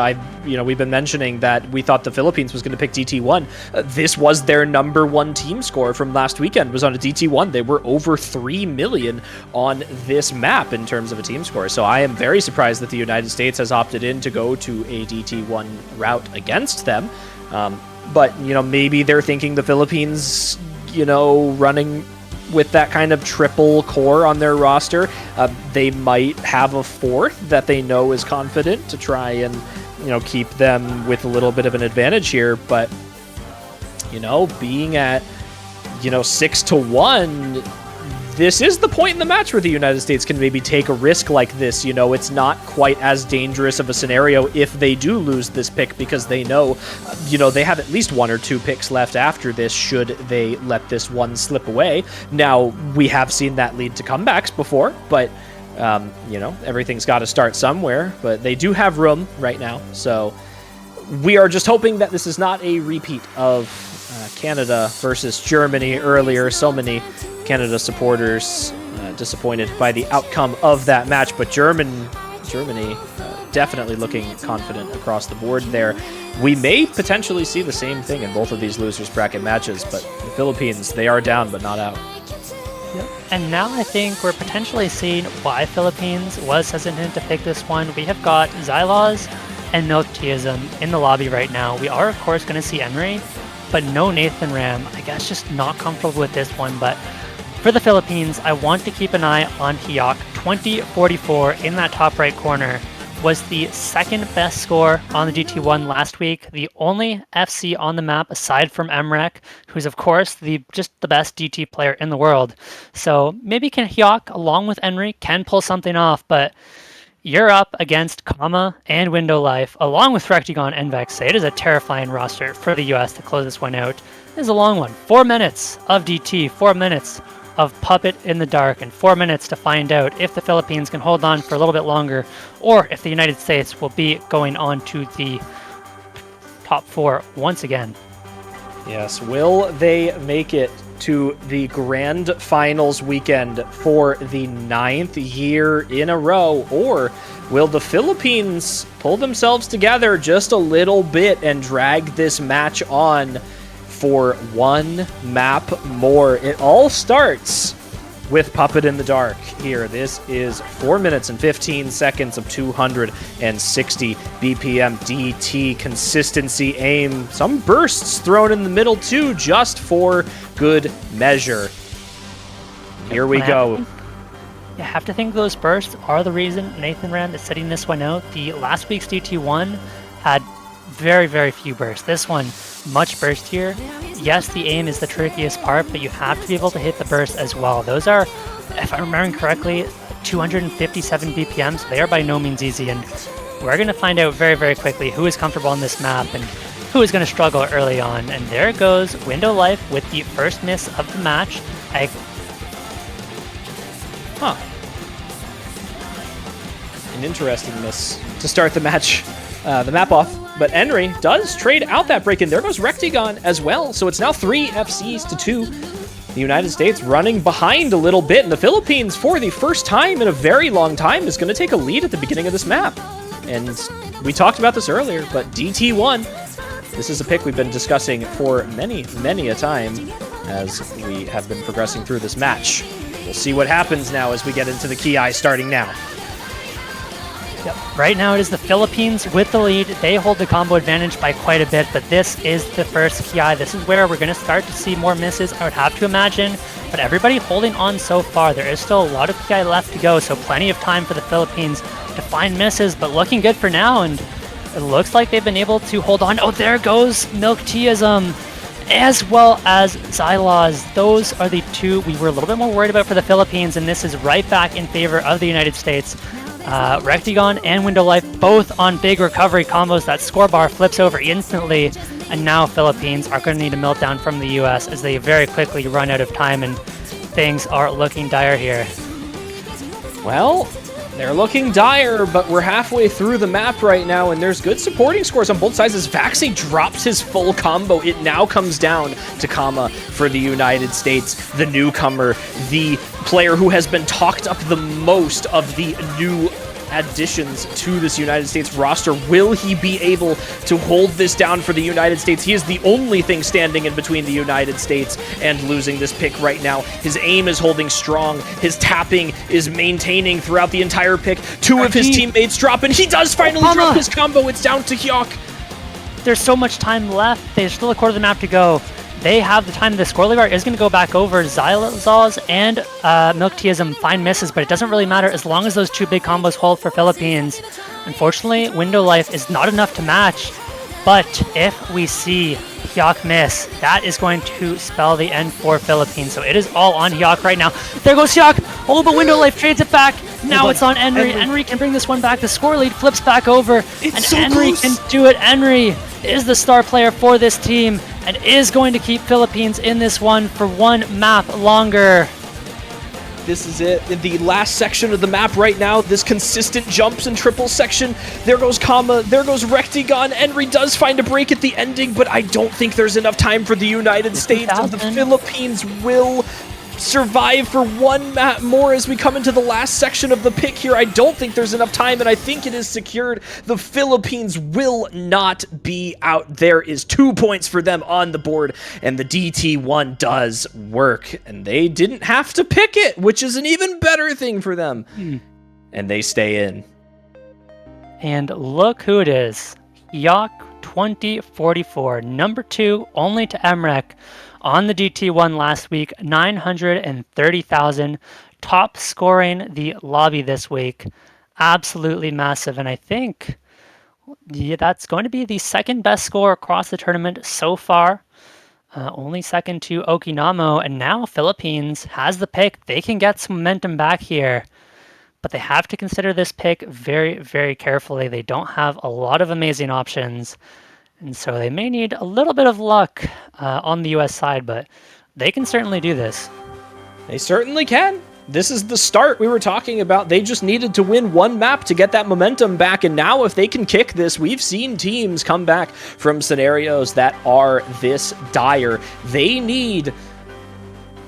S8: we've been mentioning that we thought the Philippines was going to pick DT1. This was their #1 team score from last weekend, was on a DT1. They were over 3 million on this map in terms of a team score. So I am very surprised that the United States has opted in to go to a DT1 route against them. But, maybe they're thinking the Philippines, running with that kind of triple core on their roster, they might have a fourth that they know is confident to try and, keep them with a little bit of an advantage here. But, being at, 6-1, this is the point in the match where the United States can maybe take a risk like this. It's not quite as dangerous of a scenario if they do lose this pick, because they know, they have at least 1 or 2 picks left after this should they let this one slip away. Now, we have seen that lead to comebacks before, but, everything's got to start somewhere. But they do have room right now, so we are just hoping that this is not a repeat of Canada versus Germany earlier. So many Canada supporters disappointed by the outcome of that match, but Germany definitely looking confident across the board there. We may potentially see the same thing in both of these losers bracket matches, but the Philippines, they are down but not out.
S7: Yep. And now I think we're potentially seeing why Philippines was hesitant to pick this one. We have got Xyloz and Milkteism in the lobby right now. We are, of course, going to see Emery, but no Nathan Ram. I guess just not comfortable with this one. But for the Philippines, I want to keep an eye on Hyok. 2044 in that top right corner was the second best score on the DT1 last week. The only FC on the map aside from Emrek, who's of course just the best DT player in the world. So maybe Hyok, along with Emery, can pull something off, but you're up against Kama and Window Life, along with Rectigon and Vaxei. It is a terrifying roster for the US to close this one out. It is a long one. 4 minutes of DT, 4 minutes of Puppet in the dark, and 4 minutes to find out if the Philippines can hold on for a little bit longer, or if the United States will be going on to the top 4 once again.
S8: Yes, will they make it to the grand finals weekend for the 9th year in a row, or will the Philippines pull themselves together just a little bit and drag this match on for one map more? It all starts with Puppet in the Dark here. This is 4 minutes and 15 seconds of 260 BPM DT consistency aim. Some bursts thrown in the middle too, just for good measure. Here we go.
S7: You have to think those bursts are the reason Nathan Ram is setting this one out. The last week's DT1 had very, very few bursts. This one, much burstier. Yes, the aim is the trickiest part, but you have to be able to hit the burst as well. Those are, if I'm remembering correctly, 257 BPM, so they are by no means easy, and we're going to find out very, very quickly who is comfortable on this map and who is going to struggle early on. And there goes Window Life with the first miss of the match.
S8: An interesting miss to start the match, the map off. But Henry does trade out that break-in. There goes Rectigon as well. So it's now 3 FCs to 2. The United States running behind a little bit. And the Philippines, for the first time in a very long time, is going to take a lead at the beginning of this map. And we talked about this earlier, but DT1, this is a pick we've been discussing for many, many a time as we have been progressing through this match. We'll see what happens now as we get into the Ki starting now.
S7: Yep. Right now it is the Philippines with the lead. They hold the combo advantage by quite a bit, but this is the first Ki. This is where we're going to start to see more misses, I would have to imagine. But everybody holding on so far. There is still a lot of Ki left to go, so plenty of time for the Philippines to find misses, but looking good for now, and it looks like they've been able to hold on. Oh, there goes Milk Teaism, as well as Xyloz. Those are the two we were a little bit more worried about for the Philippines, and this is right back in favor of the United States. Rectigon and Window Life both on big recovery combos. That score bar flips over instantly, and now Philippines are going to need a meltdown from the US as they very quickly run out of time, and things are looking dire here.
S8: Well, they're looking dire, but we're halfway through the map right now, and there's good supporting scores on both sides as Vaxi drops his full combo. It now comes down to Kama for the United States, the newcomer, the player who has been talked up the most of the new additions to this United States roster. Will he be able to hold this down for the United States? He is the only thing standing in between the United States and losing this pick right now. His aim is holding strong. His tapping is maintaining throughout the entire pick. Two of his teammates drop, and he does finally drop his combo. It's down to Hyuk.
S7: There's so much time left. There's still a quarter of the map to go. They have the time. The score bar is going to go back over. Xyloz and Milk Teaism find misses, but it doesn't really matter as long as those two big combos hold for Philippines. Unfortunately, Window Life is not enough to match, but if we see Hyuk miss, that is going to spell the end for Philippines. So it is all on Hyuk right now. There goes Hyuk. Oh, but Window Life trades it back. Now it's on Enri. Enri can bring this one back. The score lead flips back over, and Enri can do it. Enri is the star player for this team and is going to keep Philippines in this one for one map longer.
S8: This is it. In the last section of the map right now, this consistent jumps and triple section. There goes Kama, there goes Rectigon. Enri does find a break at the ending, but I don't think there's enough time for the United States. The Philippines will survive for one map more as we come into the last section of the pick here. I don't think there's enough time, and I think it is secured. The Philippines will not be out. There is 2 points for them on the board, and the DT1 does work, and they didn't have to pick it, which is an even better thing for them. And they stay in.
S7: And look who it is. Hyuk 2044, number 2 only to Emrek. On the DT1 last week, 930,000, top scoring the lobby this week. Absolutely massive, and I think that's going to be the second best score across the tournament so far. Only second to Okinamo, and now Philippines has the pick. They can get some momentum back here, but they have to consider this pick very, very carefully. They don't have a lot of amazing options, and so they may need a little bit of luck on the US side, but they can certainly do this.
S8: They certainly can. This is the start we were talking about. They just needed to win one map to get that momentum back, and now if they can kick this, we've seen teams come back from scenarios that are this dire. They need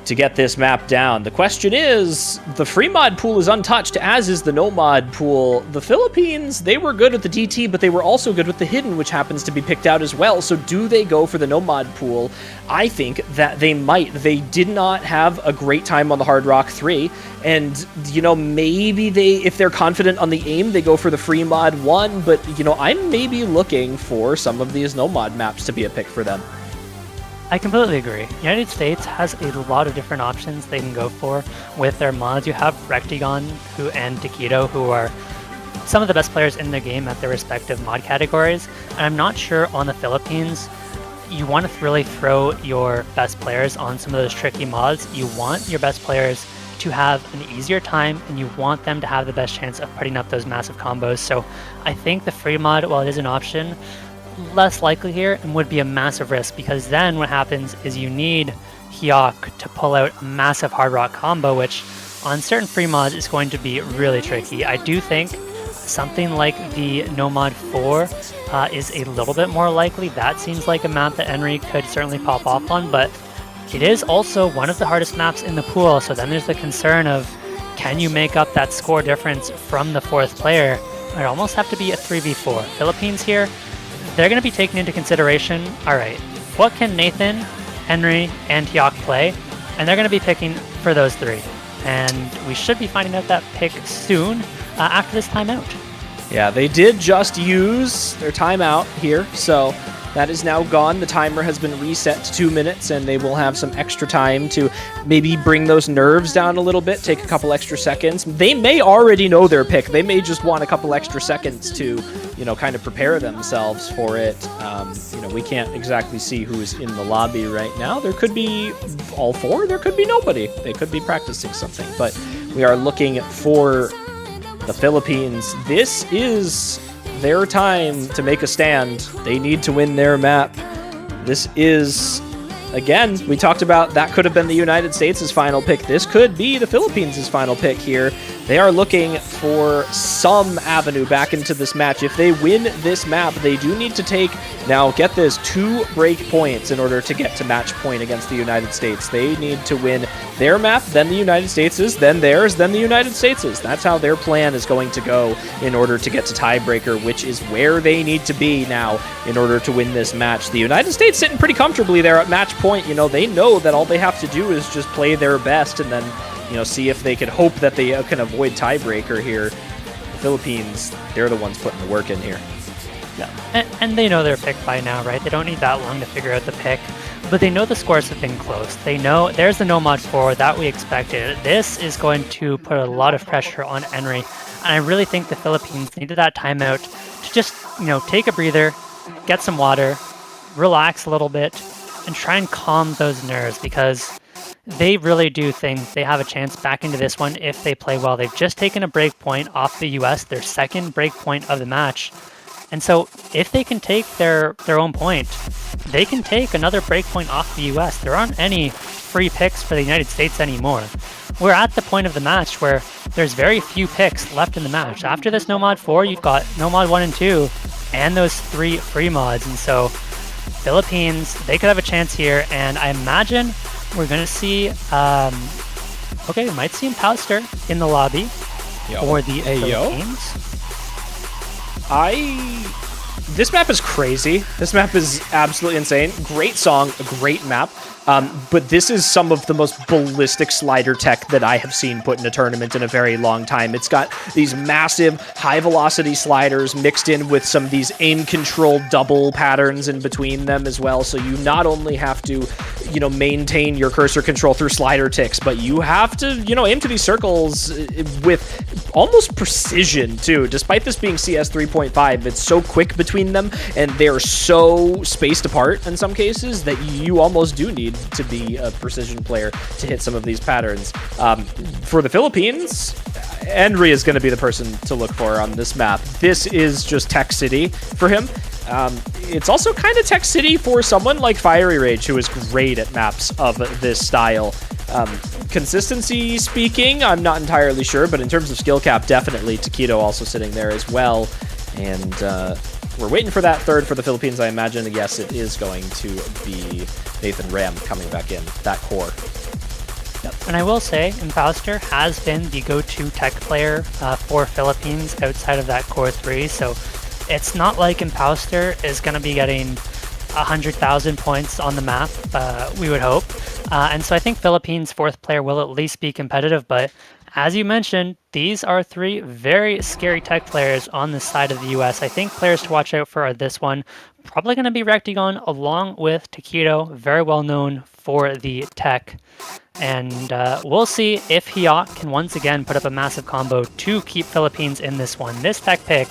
S8: to get this map down. The question is, the free mod pool is untouched, as is the no mod pool. The Philippines, they were good with the DT, but they were also good with the hidden, which happens to be picked out as well. So do they go for the no mod pool? I think that they might. They did not have a great time on the Hard Rock 3, and, you know, maybe they, if they're confident on the aim, they go for the free mod 1, but, you know, I'm maybe looking for some of these no mod maps to be a pick for them.
S7: I completely agree. United States has a lot of different options they can go for with their mods. You have Rectigon and Taquito, who are some of the best players in the game at their respective mod categories. And I'm not sure on the Philippines, you want to really throw your best players on some of those tricky mods. You want your best players to have an easier time, and you want them to have the best chance of putting up those massive combos. So I think the free mod, while it is an option, less likely here and would be a massive risk, because then what happens is you need Hyuk to pull out a massive Hard Rock combo, which on certain free mods is going to be really tricky. I do think something like the No Mod 4 is a little bit more likely. That seems like a map that Enri could certainly pop off on, but it is also one of the hardest maps in the pool, so then there's the concern of, can you make up that score difference from the fourth player? It'd almost have to be a 3v4. Philippines here, they're going to be taking into consideration, all right, what can Nathan, Henry, and Hyuk play? And they're going to be picking for those three. And we should be finding out that pick soon after this timeout.
S8: Yeah, they did just use their timeout here, so that is now gone. The timer has been reset to 2 minutes, and they will have some extra time to maybe bring those nerves down a little bit, take a couple extra seconds. They may already know their pick. They may just want a couple extra seconds to, kind of prepare themselves for it. We can't exactly see who's in the lobby right now. There could be all four. There could be nobody. They could be practicing something, but we are looking for the Philippines. This is their time to make a stand. They need to win their map. This is, again, we talked about that could have been the United States' final pick. This could be the Philippines' final pick here. They are looking for some avenue back into this match. If they win this map, they do need to take, now get this, 2 break points in order to get to match point against the United States. They need to win their map, then the United States', then theirs, then the United States'. That's how their plan is going to go in order to get to tiebreaker, which is where they need to be now in order to win this match. The United States sitting pretty comfortably there at match point. They know that all they have to do is just play their best and then see if they can hope that they can avoid tiebreaker here. The Philippines, they're the ones putting the work in here.
S7: Yeah. And they know their pick by now, right? They don't need that long to figure out the pick, but they know the scores have been close. They know there's the no mod 4 that we expected. This is going to put a lot of pressure on Henry, and I really think the Philippines needed that timeout to just, take a breather, get some water, relax a little bit, and try and calm those nerves, because they really do think they have a chance back into this one if they play well. They've just taken a break point off the US, their second break point of the match. And so if they can take their own point, they can take another break point off the US. There aren't any free picks for the United States anymore. We're at the point of the match where there's very few picks left in the match. After this no mod 4, you've got no mod 1 and 2 and those 3 free mods. And so Philippines, they could have a chance here, and I imagine we're going to see, we might see Imposter in the lobby for the Philippines.
S8: This map is crazy. This map is absolutely insane. Great song, a great map. But this is some of the most ballistic slider tech that I have seen put in a tournament in a very long time. It's got these massive high-velocity sliders mixed in with some of these aim-controlled double patterns in between them as well. So you not only have to, maintain your cursor control through slider ticks, but you have to, aim to these circles with almost precision, too. Despite this being CS 3.5, it's so quick between them, and they're so spaced apart in some cases that you almost do need to be a precision player to hit some of these patterns. For the Philippines, Henry is going to be the person to look for on this map. This is just Tech City for him. It's also kind of Tech City for someone like Fiery Rage, who is great at maps of this style. Consistency speaking, I'm not entirely sure, but in terms of skill cap, definitely Taquito also sitting there as well. And we're waiting for that third for the Philippines, I imagine. Yes, it is going to be Nathan Ram coming back in, that core.
S7: Yep. And I will say, Imposter has been the go-to tech player for Philippines outside of that core 3, so it's not like Imposter is going to be getting 100,000 points on the map, we would hope. And so I think Philippines' 4th player will at least be competitive, but as you mentioned, these are 3 very scary tech players on the side of the US. I think players to watch out for are this one, probably going to be Rectagon along with Taquito, very well known for the tech. And we'll see if Hiot can once again put up a massive combo to keep Philippines in this one. This tech pick,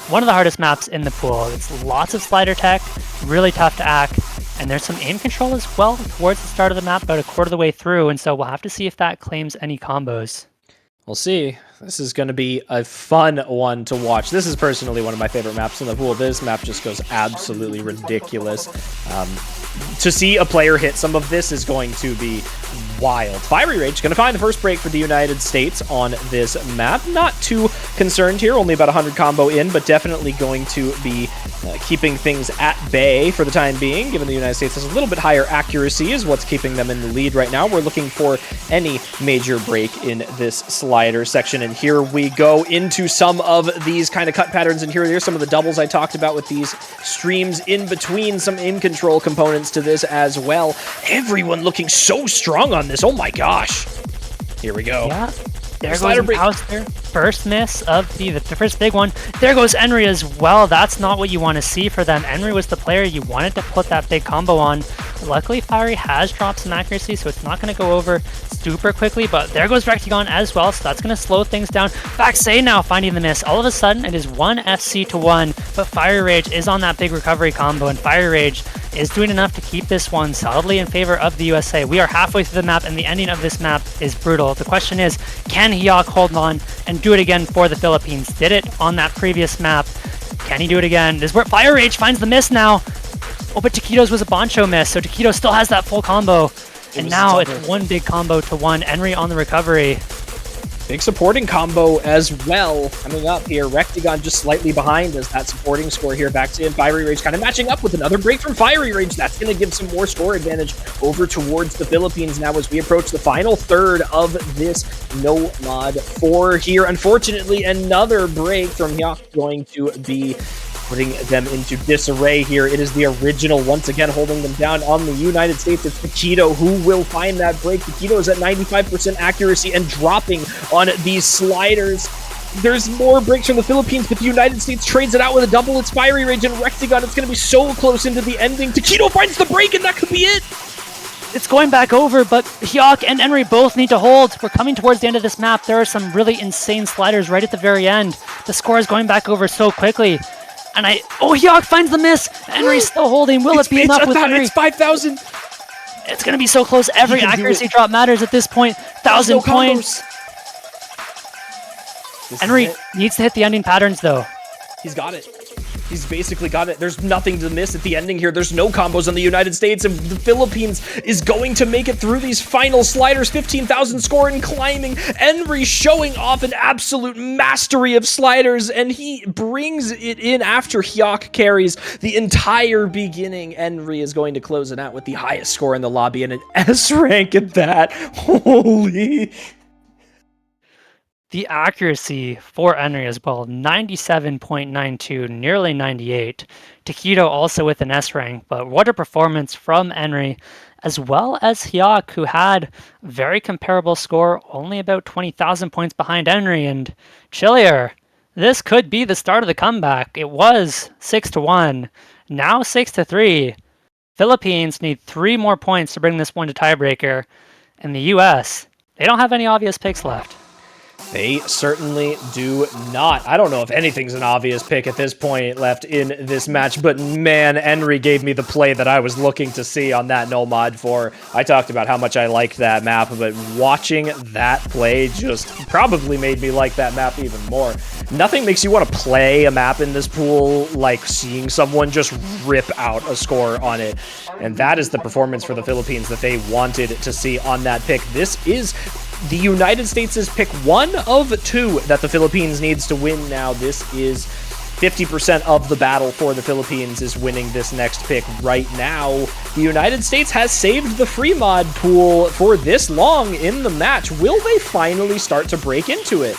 S7: one of the hardest maps in the pool. It's lots of slider tech, really tough to act, and there's some aim control as well towards the start of the map, about a quarter of the way through, and so we'll have to see if that claims any combos.
S8: We'll see. This is going to be a fun one to watch. This is personally one of my favorite maps in the pool. This map just goes absolutely ridiculous. To see a player hit some of this is going to be wild. Fiery Rage going to find the first break for the United States on this map. Not too concerned here, only about 100 combo in, but definitely going to be keeping things at bay for the time being, given the United States has a little bit higher accuracy is what's keeping them in the lead right now. We're looking for any major break in this slider section, and here we go into some of these kind of cut patterns, and here's some of the doubles I talked about with these streams in between, some aim control components to this as well. Everyone looking so strong on this. Oh my gosh. Here we go.
S7: Yeah. There goes
S8: Slider break.
S7: Impouster. First miss of the first big one. There goes Enry as well. That's not what you want to see for them. Enry was the player you wanted to put that big combo on. Luckily, Fiery has dropped some accuracy, so it's not going to go over super quickly, but there goes Rectagon as well, so that's going to slow things down. Vaxei now finding the miss. All of a sudden, it is 1 FC to 1, but Fire Rage is on that big recovery combo, and Fire Rage is doing enough to keep this one solidly in favor of the USA. We are halfway through the map, and the ending of this map is brutal. The question is, can Hyok hold on and do it again for the Philippines? Did it on that previous map. Can he do it again? This is where Fire Rage finds the miss now. Oh, but Taquitos was a Boncho miss, so Taquito still has that full combo. And now it's one big combo to one. Enry on the recovery.
S8: Big supporting combo as well coming up here. Rectagon just slightly behind as that supporting score here. Vaxei and Fiery Rage kind of matching up with another break from Fiery Rage. That's going to give some more score advantage over towards the Philippines now as we approach the final third of this No Mod 4 here. Unfortunately, another break from Hyok going to be putting them into disarray here. It is the original once again holding them down on the United States. It's Taquito who will find that break. Taquito is at 95% accuracy and dropping on these sliders. There's more breaks from the Philippines, but the United States trades it out with a double. It's Fiery Rage and Rectagon. It's going to be so close into the ending. Taquito finds the break, and that could be it.
S7: It's going back over, but Hyok and Enry both need to hold. We're coming towards the end of this map. There are some really insane sliders right at the very end. The score is going back over so quickly. And Hyok finds the miss. Enry's still holding. Will it be enough with Enry?
S8: It's 5,000.
S7: It's going to be so close. Every accuracy drop matters at this point. 1,000 points. Enry needs to hit the ending patterns, though.
S8: He's got it. He's basically got it. There's nothing to miss at the ending here. There's no combos on the United States, and the Philippines is going to make it through these final sliders. 15,000 score and climbing. Enry showing off an absolute mastery of sliders, and he brings it in after Hyok carries the entire beginning. Enry is going to close it out with the highest score in the lobby and an S rank at that. Holy...
S7: The accuracy for Enry as well, 97.92, nearly 98. Taquito also with an S rank, but what a performance from Enry, as well as Hyok, who had very comparable score, only about 20,000 points behind Enry. And Chillier, this could be the start of the comeback. It was 6-1, now 6-3. Philippines need 3 more points to bring this one to tiebreaker. And the US, they don't have any obvious picks left.
S8: They certainly do not. I don't know if anything's an obvious pick at this point left in this match, but man, Enry gave me the play that I was looking to see on that No Mod 4. I talked about how much I liked that map, but watching that play just probably made me like that map even more. Nothing makes you want to play a map in this pool like seeing someone just rip out a score on it. And that is the performance for the Philippines that they wanted to see on that pick. This is the United States' pick 1 of 2 that the Philippines needs to win now. This is 50% of the battle for the Philippines is winning this next pick right now. The United States has saved the free mod pool for this long in the match. Will they finally start to break into it?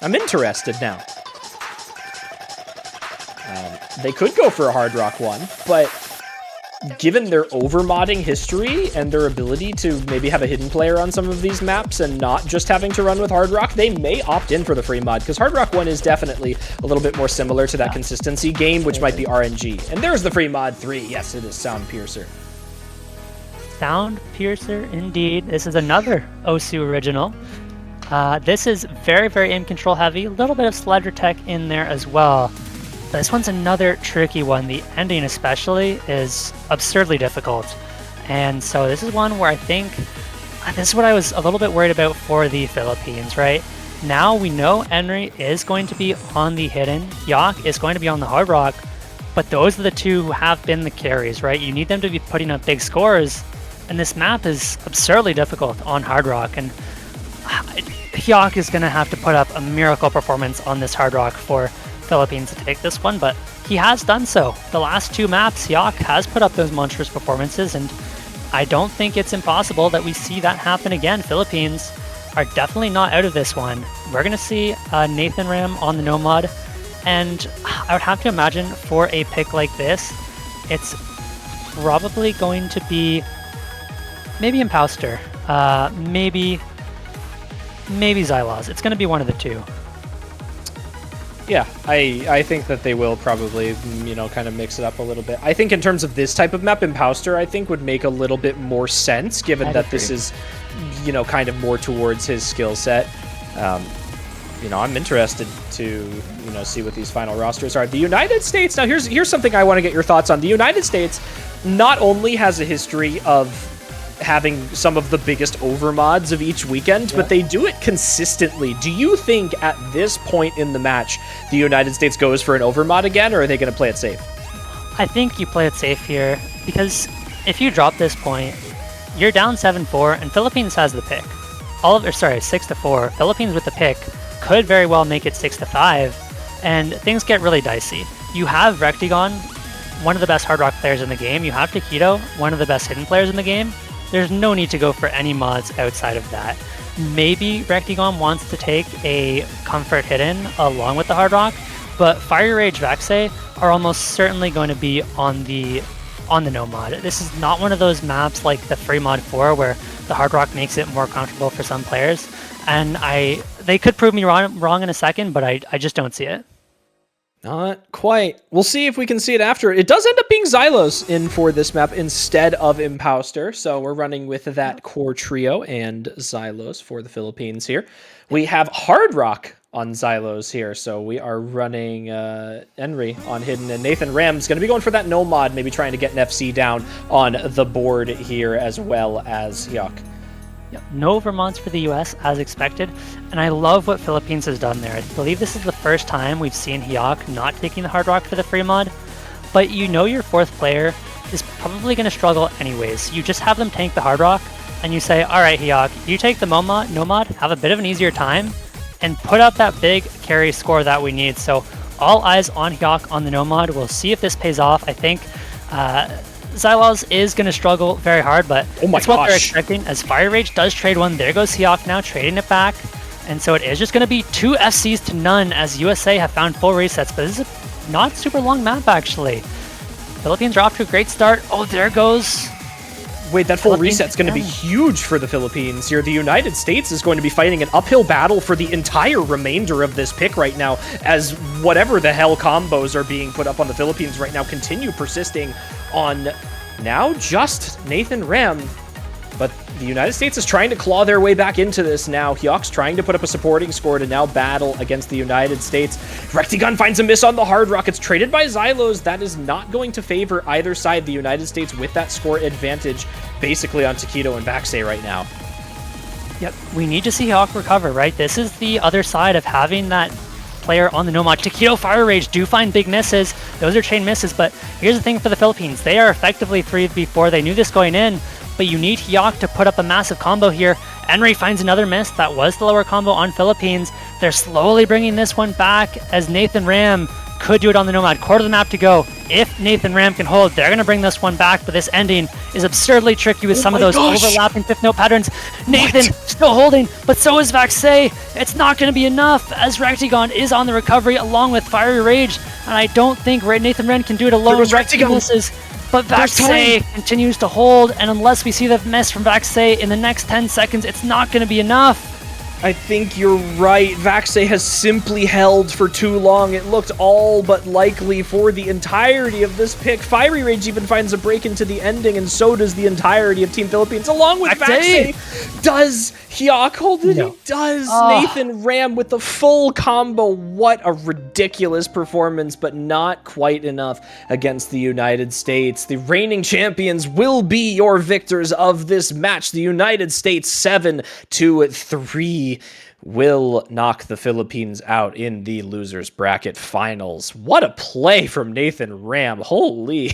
S8: I'm interested now. They could go for a Hard Rock one, but given their overmodding history and their ability to maybe have a hidden player on some of these maps and not just having to run with Hard Rock, they may opt in for the free mod, because Hard Rock 1 is definitely a little bit more similar to that consistency game, which might be RNG. And there's the free mod 3. Yes, it is Sound Piercer.
S7: Sound Piercer, indeed. This is another Osu original. This is very, very aim control heavy. A little bit of slider tech in there as well. This one's another tricky one. The ending especially is absurdly difficult. And so this is one where I think, this is what I was a little bit worried about for the Philippines, right? Now we know Enry is going to be on the hidden, Hyok is going to be on the Hard Rock, but those are the two who have been the carries, right? You need them to be putting up big scores, and this map is absurdly difficult on Hard Rock, and Hyok is going to have to put up a miracle performance on this Hard Rock for Philippines to take this one, but he has done so. The last 2 maps, Hyok has put up those monstrous performances, and I don't think it's impossible that we see that happen again. Philippines are definitely not out of this one. We're going to see Nathan Ram on the No Mod, and I would have to imagine for a pick like this, it's probably going to be maybe Imposter, maybe Xylos. It's going to be one of the two.
S8: Yeah, I think that they will probably, kind of mix it up a little bit. I think in terms of this type of map, Imposter, I think, would make a little bit more sense, given that this is, kind of more towards his skill set. I'm interested to, see what these final rosters are. The United States, now here's something I want to get your thoughts on. The United States not only has a history of having some of the biggest overmods of each weekend, but they do it consistently. Do you think at this point in the match, the United States goes for an overmod again, or are they going to play it safe?
S7: I think you play it safe here, because if you drop this point, you're down 7-4, and Philippines has the pick. 6-4. Philippines with the pick could very well make it 6-5, and things get really dicey. You have Rectigon, one of the best Hard Rock players in the game. You have Taquito, one of the best hidden players in the game. There's no need to go for any mods outside of that. Maybe Rectigon wants to take a Comfort Hidden along with the Hard Rock, but Fiery Rage Vaxei are almost certainly going to be on the no mod. This is not one of those maps like the Free Mod 4 where the Hard Rock makes it more comfortable for some players. And they could prove me wrong in a second, but I just don't see it.
S8: Not quite. We'll see if we can see it after. It does end up being Xylos in for this map instead of Imposter, so we're running with that core trio and Xylos for the Philippines here. We have Hard Rock on Xylos here, so we are running Henry on Hidden, and Nathan Ram's going to be going for that no mod, maybe trying to get an FC down on the board here as well as Hyuk.
S7: Yep. No overmods for the US as expected, and I love what Philippines has done there. I believe this is the first time we've seen Hyuk not taking the Hard Rock for the free mod, but your fourth player is probably going to struggle anyways. You just have them tank the Hard Rock, and you say, alright Hyuk, you take the no mod, have a bit of an easier time, and put up that big carry score that we need. So all eyes on Hyuk on the no mod. We'll see if this pays off. I think Xylos is going to struggle very hard, but that's what they're expecting, as Fire Rage does trade one. There goes Hyuk now, trading it back. And so it is just going to be 2 FCs to none as USA have found full resets, but this is a not super long map, actually. Philippines are off to a great start. Oh, there goes...
S8: Wait, that full reset's going to be huge for the Philippines here. The United States is going to be fighting an uphill battle for the entire remainder of this pick right now, as whatever the hell combos are being put up on the Philippines right now continue persisting on now just Nathan Ram. But the United States is trying to claw their way back into this now. Hyuk's trying to put up a supporting score to now battle against the United States. Rectigun finds a miss on the Hard Rock. It's traded by Xylos. That is not going to favor either side. The United States with that score advantage basically on Taquito and Vaxei right now.
S7: Yep, we need to see Hyuk recover, right? This is the other side of having that player on the no mod. Taquito, Fire Rage do find big misses. Those are chain misses, but here's the thing for the Philippines. They are effectively 3v4. They knew this going in, but you need Hyuk to put up a massive combo here. Henry finds another miss. That was the lower combo on Philippines. They're slowly bringing this one back as Nathan Ram could do it on the Nomad. Quarter of the map to go. If Nathan Ram can hold, they're going to bring this one back, but this ending is absurdly tricky with some of those overlapping fifth note patterns. Nathan still holding, but so is Vaxei. It's not going to be enough as Rectigon is on the recovery along with Fiery Rage, and I don't think Nathan Ram can do it alone. Rectigon misses. But Vaxei continues to hold, and unless we see the miss from Vaxei in the next 10 seconds, it's not going to be enough.
S8: I think you're right. Vaxei has simply held for too long. It looked all but likely for the entirety of this pick. Fiery Rage even finds a break into the ending, and so does the entirety of Team Philippines, along with Vaxei. Does Hyuk hold it? No. He does. Nathan Ram with the full combo. What a ridiculous performance, but not quite enough against the United States. The reigning champions will be your victors of this match. The United States 7-3 will knock the Philippines out in the losers bracket finals. What a play from Nathan Ram. Holy.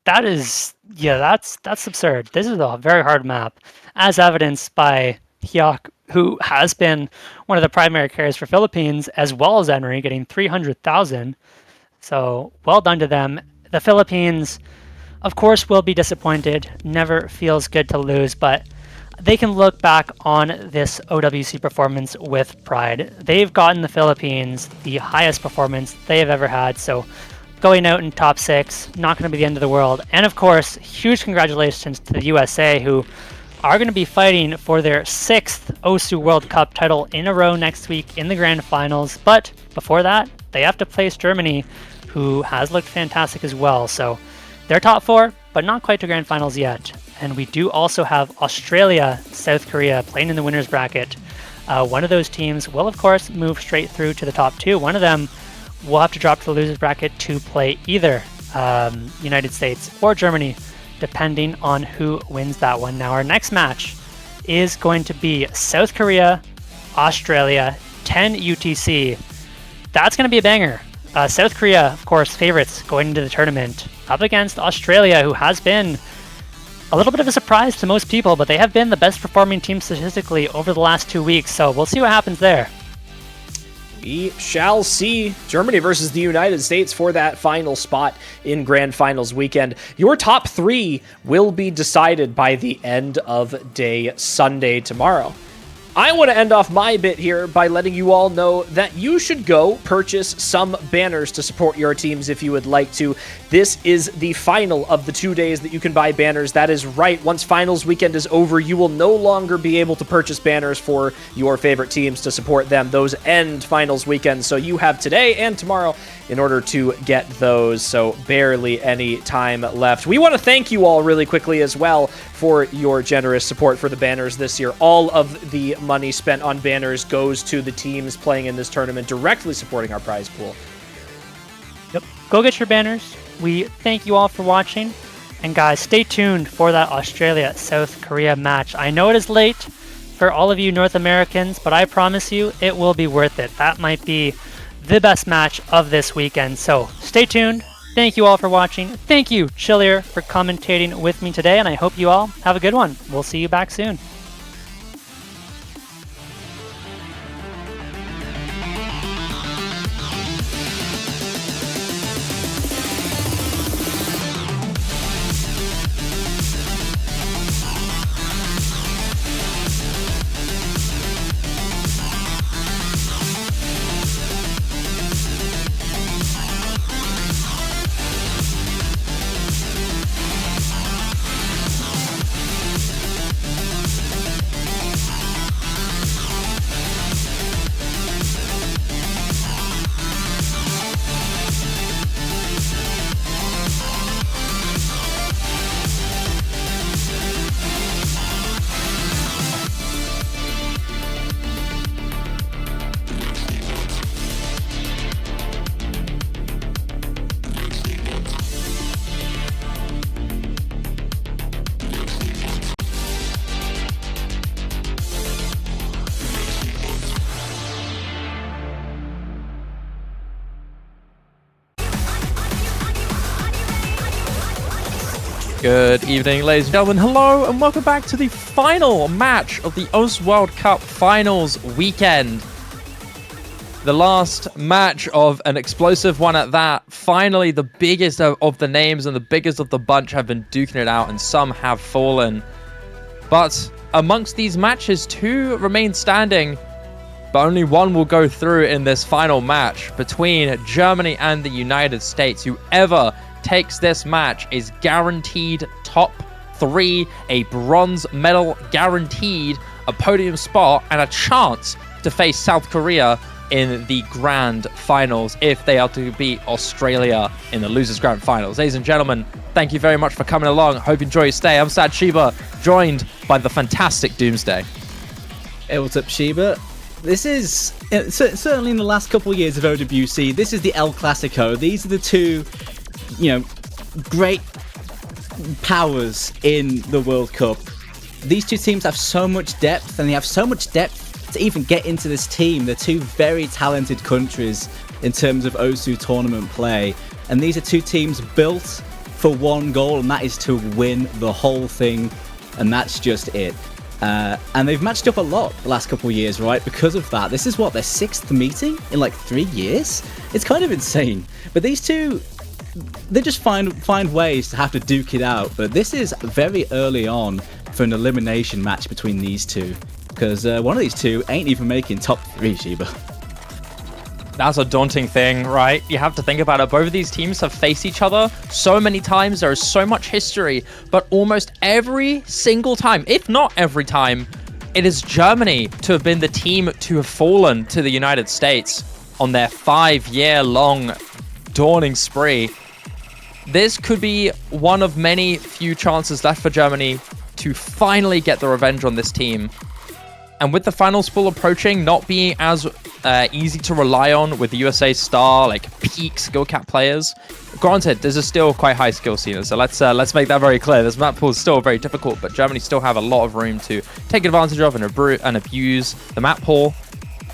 S7: That's absurd. This is a very hard map, as evidenced by Hyuk, who has been one of the primary carriers for Philippines, as well as Henry, getting 300,000. So well done to them. The Philippines, of course, will be disappointed. Never feels good to lose, but they can look back on this OWC performance with pride. They've gotten the Philippines the highest performance they have ever had, so going out in top 6, not going to be the end of the world. And of course, huge congratulations to the USA, who are going to be fighting for their 6th OSU World Cup title in a row next week in the grand finals. But before that, they have to face Germany, who has looked fantastic as well. So they're top 4, but not quite to grand finals yet. And we do also have Australia, South Korea playing in the winners bracket. One of those teams will, of course, move straight through to the top 2. One of them will have to drop to the losers bracket to play either United States or Germany, depending on who wins that one. Now, our next match is going to be South Korea, Australia, 10 UTC. That's going to be a banger. South Korea, of course, favorites going into the tournament, up against Australia, who has been a little bit of a surprise to most people, but they have been the best performing team statistically over the last 2 weeks, so we'll see what happens there.
S8: We shall see. Germany versus the United States for that final spot in Grand Finals weekend. Your top 3 will be decided by the end of day Sunday tomorrow. I want to end off my bit here by letting you all know that you should go purchase some banners to support your teams if you would like to. This is the final of the 2 days that you can buy banners. That is right. Once finals weekend is over, you will no longer be able to purchase banners for your favorite teams to support them. Those end finals weekends. So you have today and tomorrow in order to get those. So barely any time left. We want to thank you all really quickly as well for your generous support for the banners this year. All of the money spent on banners goes to the teams playing in this tournament, directly supporting our prize pool.
S7: Yep. Go get your banners. We thank you all for watching. And guys, stay tuned for that Australia-South Korea match. I know it is late for all of you North Americans, but I promise you it will be worth it. That might be the best match of this weekend. So stay tuned. Thank you all for watching. Thank you, Chillier, for commentating with me today, and I hope you all have a good one. We'll see you back soon.
S9: Good evening, ladies and gentlemen. Hello, and welcome back to the final match of the OS World Cup Finals weekend. The last match of an explosive one at that. Finally, the biggest of the names and the biggest of the bunch have been duking it out, and some have fallen. But amongst these matches, 2 remain standing, but only one will go through in this final match between Germany and the United States. Whoever takes this match is guaranteed top 3, a bronze medal guaranteed, a podium spot, and a chance to face South Korea in the grand finals if they are to beat Australia in the losers grand finals. Ladies and gentlemen, thank you very much for coming along. Hope you enjoy your stay. I'm Sad Shiba, joined by the fantastic Doomsday.
S10: Hey, what's up, Shiba? This is, certainly in the last couple of years of OWC, this is the El Clasico. These are the 2, great powers in the World Cup. These 2 teams have so much depth, and they have so much depth to even get into this team. They're 2 very talented countries in terms of OSU tournament play, and these are 2 teams built for one goal, and that is to win the whole thing, and that's just it. And they've matched up a lot the last couple of years, right? Because of that. This is what, their 6th meeting in like 3 years? It's kind of insane. But these 2, they just find ways to have to duke it out. But this is very early on for an elimination match between these 2, because one of these 2 ain't even making top 3, Shiba.
S9: That's a daunting thing, right? You have to think about it. Both of these teams have faced each other so many times. There is so much history, but almost every single time, if not every time, it is Germany to have been the team to have fallen to the United States on their 5-year-long dawning spree. This could be one of many few chances left for Germany to finally get the revenge on this team. And with the finals pool approaching, not being as easy to rely on with the USA star, like peak skill cap players. Granted, there's a still quite high skill ceiling, so let's make that very clear. This map pool is still very difficult, but Germany still have a lot of room to take advantage of and abuse the map pool.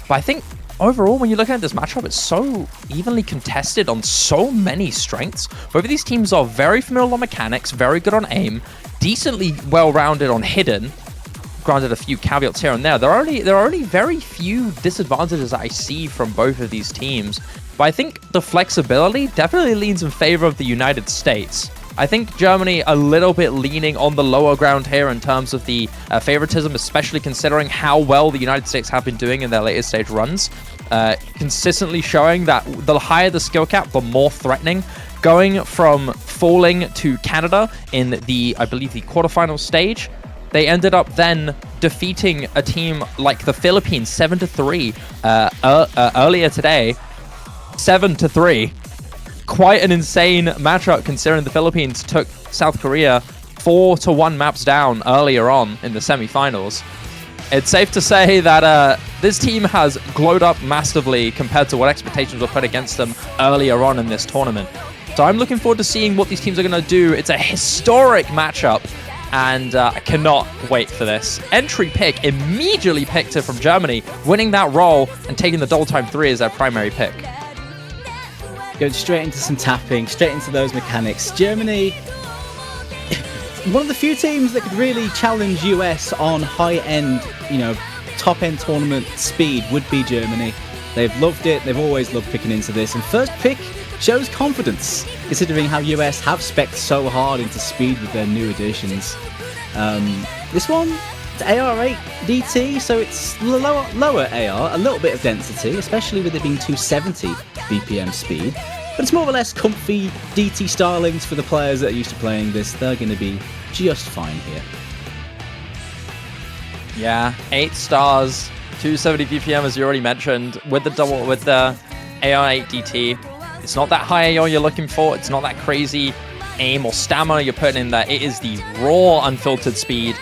S9: But I think overall, when you're looking at this matchup, it's so evenly contested on so many strengths. Both of these teams are very familiar on mechanics, very good on aim, decently well-rounded on hidden. Granted, a few caveats here and there. There are only very few disadvantages that I see from both of these teams. But I think the flexibility definitely leans in favor of the United States. I think Germany a little bit leaning on the lower ground here in terms of the favoritism, especially considering how well the United States have been doing in their later stage runs. Consistently showing that the higher the skill cap, the more threatening. Going from falling to Canada in the, I believe, the quarterfinal stage, they ended up then defeating a team like the Philippines 7-3 earlier today. 7-3. Quite an insane matchup considering the Philippines took South Korea 4-1 maps down earlier on in the semifinals. It's safe to say that this team has glowed up massively compared to what expectations were put against them earlier on in this tournament. So I'm looking forward to seeing what these teams are going to do. It's a historic matchup. And I cannot wait for this. Entry pick, immediately picked it from Germany, winning that role and taking the double time 3 as their primary pick.
S10: Going straight into some tapping, straight into those mechanics. Germany, one of the few teams that could really challenge US on high-end, top-end tournament speed would be Germany. They've loved it. They've always loved picking into this. And first pick shows confidence, considering how US have spec'd so hard into speed with their new additions. This one, it's AR8 DT, so it's lower AR, a little bit of density, especially with it being 270 BPM speed. But it's more or less comfy DT stylings for the players that are used to playing this. They're going to be just fine here.
S9: Yeah, 8 stars, 270 BPM as you already mentioned, with the AR8 DT. It's not that high AR you're looking for. It's not that crazy aim or stamina you're putting in there. It is the raw, unfiltered speed.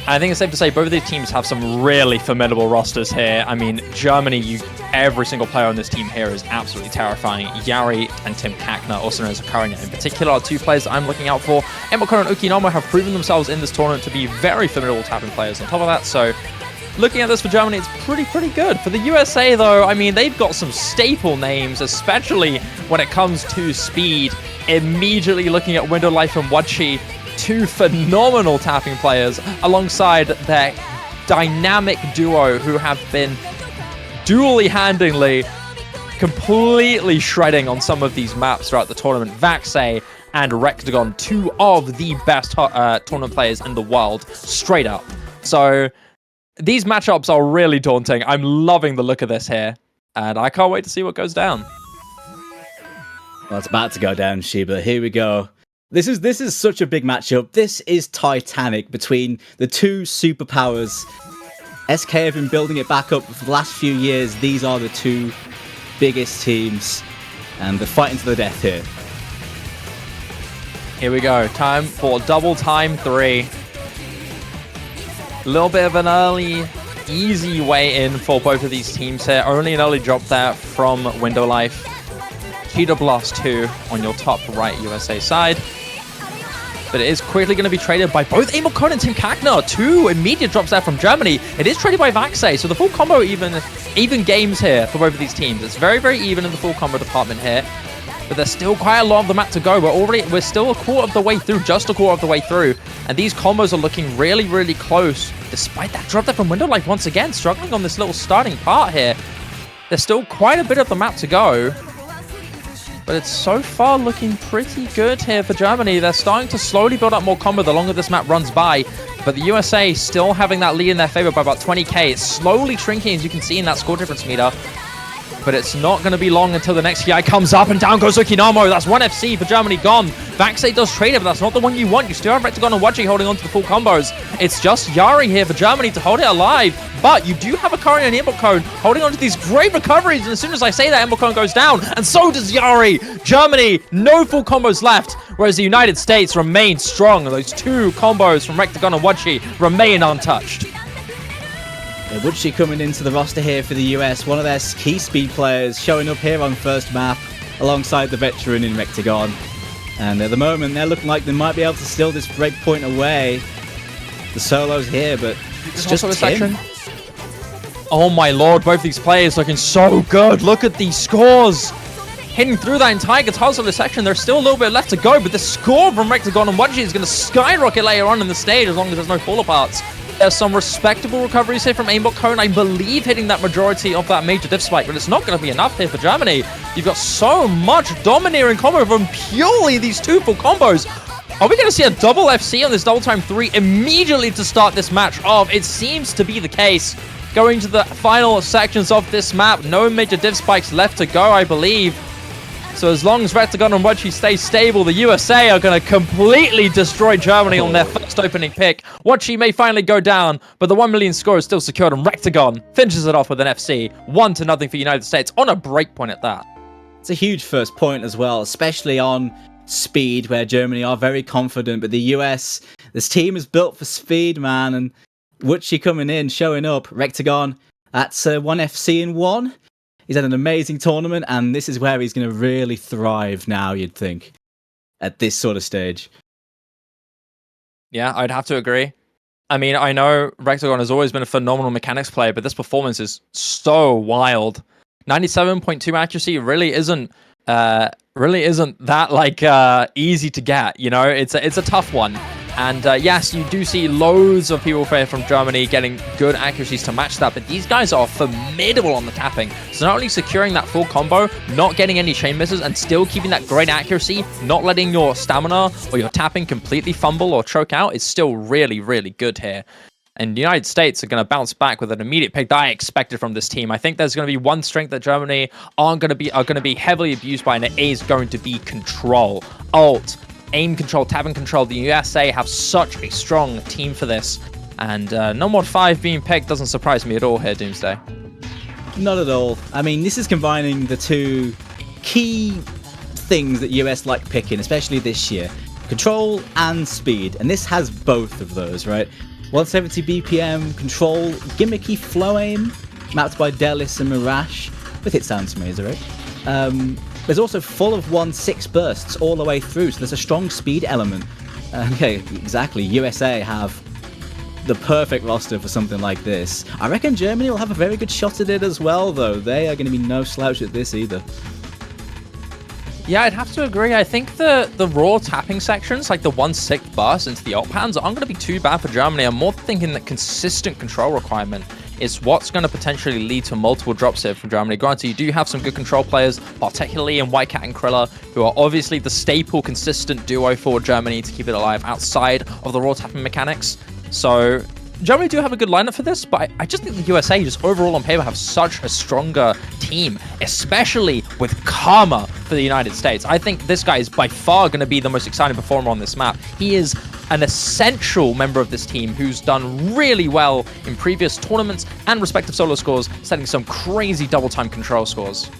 S9: And I think it's safe to say both of these teams have some really formidable rosters here. I mean, Germany, every single player on this team here is absolutely terrifying. Yari and Tim Kakner, also known as Ocarina in particular, are 2 players that I'm looking out for. Emilcon and Ukinomo have proven themselves in this tournament to be very formidable tapping players on top of that, so looking at this for Germany, it's pretty good. For the USA, though, I mean, they've got some staple names, especially when it comes to speed. Immediately looking at Window Life and Wadchi, 2 phenomenal tapping players, alongside their dynamic duo who have been dually-handingly completely shredding on some of these maps throughout the tournament. Vaxei and Rectagon, 2 of the best tournament players in the world, straight up. So these matchups are really daunting. I'm loving the look of this here, and I can't wait to see what goes down.
S10: Well, it's about to go down, Shiba. Here we go. This is such a big matchup. This is titanic between the 2 superpowers. SK have been building it back up for the last few years. These are the 2 biggest teams, and they're fighting to the death here.
S9: Here we go. Time for double time 3. A little bit of an early, easy way in for both of these teams here. Only an early drop there from Window Life. Cheetah Blast 2 on your top right USA side. But it is quickly going to be traded by both Emilcon and Tim Kakner. 2 immediate drops there from Germany. It is traded by Vaxei, so the full combo even games here for both of these teams. It's very, very even in the full combo department here. But there's still quite a lot of the map to go. We're still a quarter of the way through, just a quarter of the way through. And these combos are looking really, really close. Despite that drop there from Window Life once again, struggling on this little starting part here. There's still quite a bit of the map to go. But it's so far looking pretty good here for Germany. They're starting to slowly build up more combo the longer this map runs by. But the USA still having that lead in their favor by about 20k. It's slowly shrinking, as you can see in that score difference meter. but it's not going to be long until the next guy comes up, and down goes Okinamo. That's 1FC for Germany gone. Vaxei does trade it, but that's not the one you want. You still have Rectagon and Wachi holding on to the full combos. It's just Yari here for Germany to hold it alive, but you do have a Akari and Inbox Cone holding on to these great recoveries, and as soon as I say that, Inbox Cone goes down, and so does Yari. Germany, no full combos left, whereas the United States remain strong. Those 2 combos from Rectagon and Wachi remain untouched.
S10: Wachi coming into the roster here for the US, one of their key speed players, showing up here on first map alongside the veteran in Rectagon. And at the moment, they're looking like they might be able to steal this breakpoint away. The solo's here, but it's just Tim.
S9: Oh my lord, both these players looking so good. Look at these scores. Hitting through that entire guitar solo section, there's still a little bit left to go, but the score from Rectagon and Wachi is going to skyrocket later on in the stage as long as there's no fall aparts. There's some respectable recoveries here from Aimbot Cone, I believe, hitting that majority of that major diff spike, but it's not going to be enough here for Germany. You've got so much domineering combo from purely these 2 full combos. Are we going to see a double FC on this double time 3 immediately to start this match off? It seems to be the case. Going to the final sections of this map, no major div spikes left to go, I believe. So as long as Rectagon and Wachi stay stable, the USA are going to completely destroy Germany on their first opening pick. Wachi may finally go down, but the 1 million score is still secured, and Rectagon finishes it off with an FC. 1-0 for United States on a breakpoint at that.
S10: It's a huge first point as well, especially on speed, where Germany are very confident, but the US, this team is built for speed, man, and Wachi coming in, showing up. Rectagon, that's 1 FC in 1. He's had an amazing tournament, and this is where he's going to really thrive now, you'd think, at this sort of stage.
S9: Yeah, I'd have to agree. I mean, I know Rectagon has always been a phenomenal mechanics player, but this performance is so wild. 97.2 accuracy really isn't that like easy to get. You know, it's a tough one. And yes, you do see loads of people from Germany getting good accuracies to match that, but these guys are formidable on the tapping. So not only securing that full combo, not getting any chain misses, and still keeping that great accuracy, not letting your stamina or your tapping completely fumble or choke out is still really, really good here. And the United States are going to bounce back with an immediate pick that I expected from this team. I think there's going to be one strength that Germany are going to be heavily abused by, and it is going to be control. Ult, aim control, tapping control. The USA have such a strong team for this. And No Mod 5 being picked doesn't surprise me at all here, Doomsday.
S10: Not at all. I mean, this is combining the 2 key things that US like picking, especially this year. Control and speed. And this has both of those, right? 170 BPM, control, gimmicky flow aim, mapped by Delis and Mirage, with hit sounds Mazer, right? There's also full of 1-6 bursts all the way through, so there's a strong speed element. Okay, exactly. USA have the perfect roster for something like this. I reckon Germany will have a very good shot at it as well, though. They are going to be no slouch at this either.
S9: Yeah, I'd have to agree. I think the raw tapping sections, like the 1/6 burst into the ult patterns, aren't going to be too bad for Germany. I'm more thinking that consistent control requirement is what's going to potentially lead to multiple drops here from Germany. Granted, you do have some good control players, particularly in White Cat and Krilla, who are obviously the staple, consistent duo for Germany to keep it alive outside of the raw tapping mechanics. So Germany do have a good lineup for this, but I just think the USA, just overall on paper, have such a stronger team, especially with Karma for the United States. I think this guy is by far going to be the most exciting performer on this map. He is an essential member of this team who's done really well in previous tournaments and respective solo scores, setting some crazy double time control scores.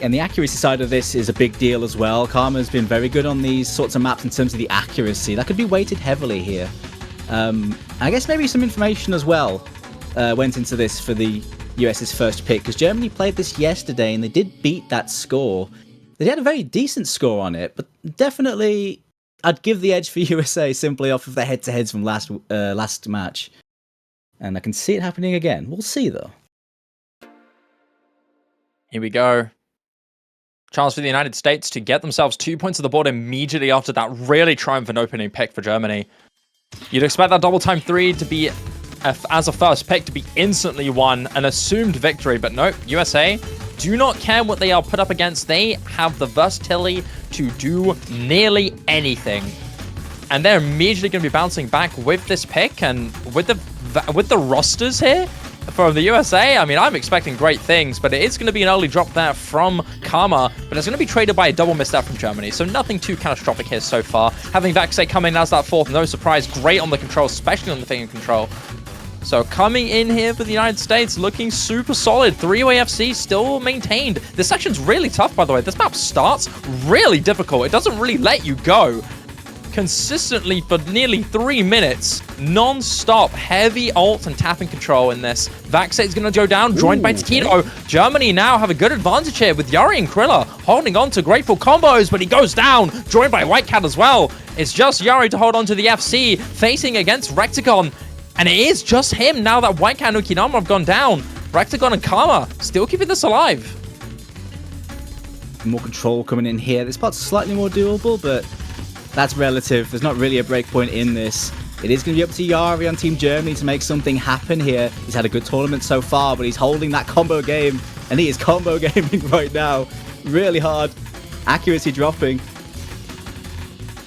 S10: And the accuracy side of this is a big deal as well. Karma's been very good on these sorts of maps in terms of the accuracy. That could be weighted heavily here. I guess maybe some information as well went into this for the US's first pick, because Germany played this yesterday and they did beat that score. They had a very decent score on it, but definitely I'd give the edge for USA simply off of the head-to-heads from last match. And I can see it happening again. We'll see, though.
S9: Here we go. Chance for the United States to get themselves 2 points on the board immediately after that really triumphant opening pick for Germany. You'd expect that double time 3 to be, as a first pick, to be instantly won, an assumed victory, but nope, USA do not care what they are put up against. They have the versatility to do nearly anything. And they're immediately going to be bouncing back with this pick, and with the rosters here, from the USA, I mean, I'm expecting great things, but it is going to be an early drop there from Karma, but it's going to be traded by a double misstep from Germany, so nothing too catastrophic here so far. Having Vaxei come in as that fourth, no surprise, great on the control, especially on the finger control. So coming in here for the United States, looking super solid. 3-way FC still maintained. This section's really tough, by the way. This map starts really difficult. It doesn't really let you go. Consistently for nearly 3 minutes, non-stop, heavy ult and tapping control in this. Vaxei's going to go down, joined by Taquito. Germany now have a good advantage here with Yari and Krilla holding on to grateful combos, but he goes down, joined by White Cat as well. It's just Yari to hold on to the FC, facing against Recticon. And it is just him now that White Cat and Ukinama have gone down. Recticon and Karma still keeping this alive.
S10: More control coming in here. This part's slightly more doable, but that's relative. There's not really a breakpoint in this. It is going to be up to Yari on Team Germany to make something happen here. He's had a good tournament so far, but he's holding that combo game, and he is combo gaming right now. Really hard. Accuracy dropping.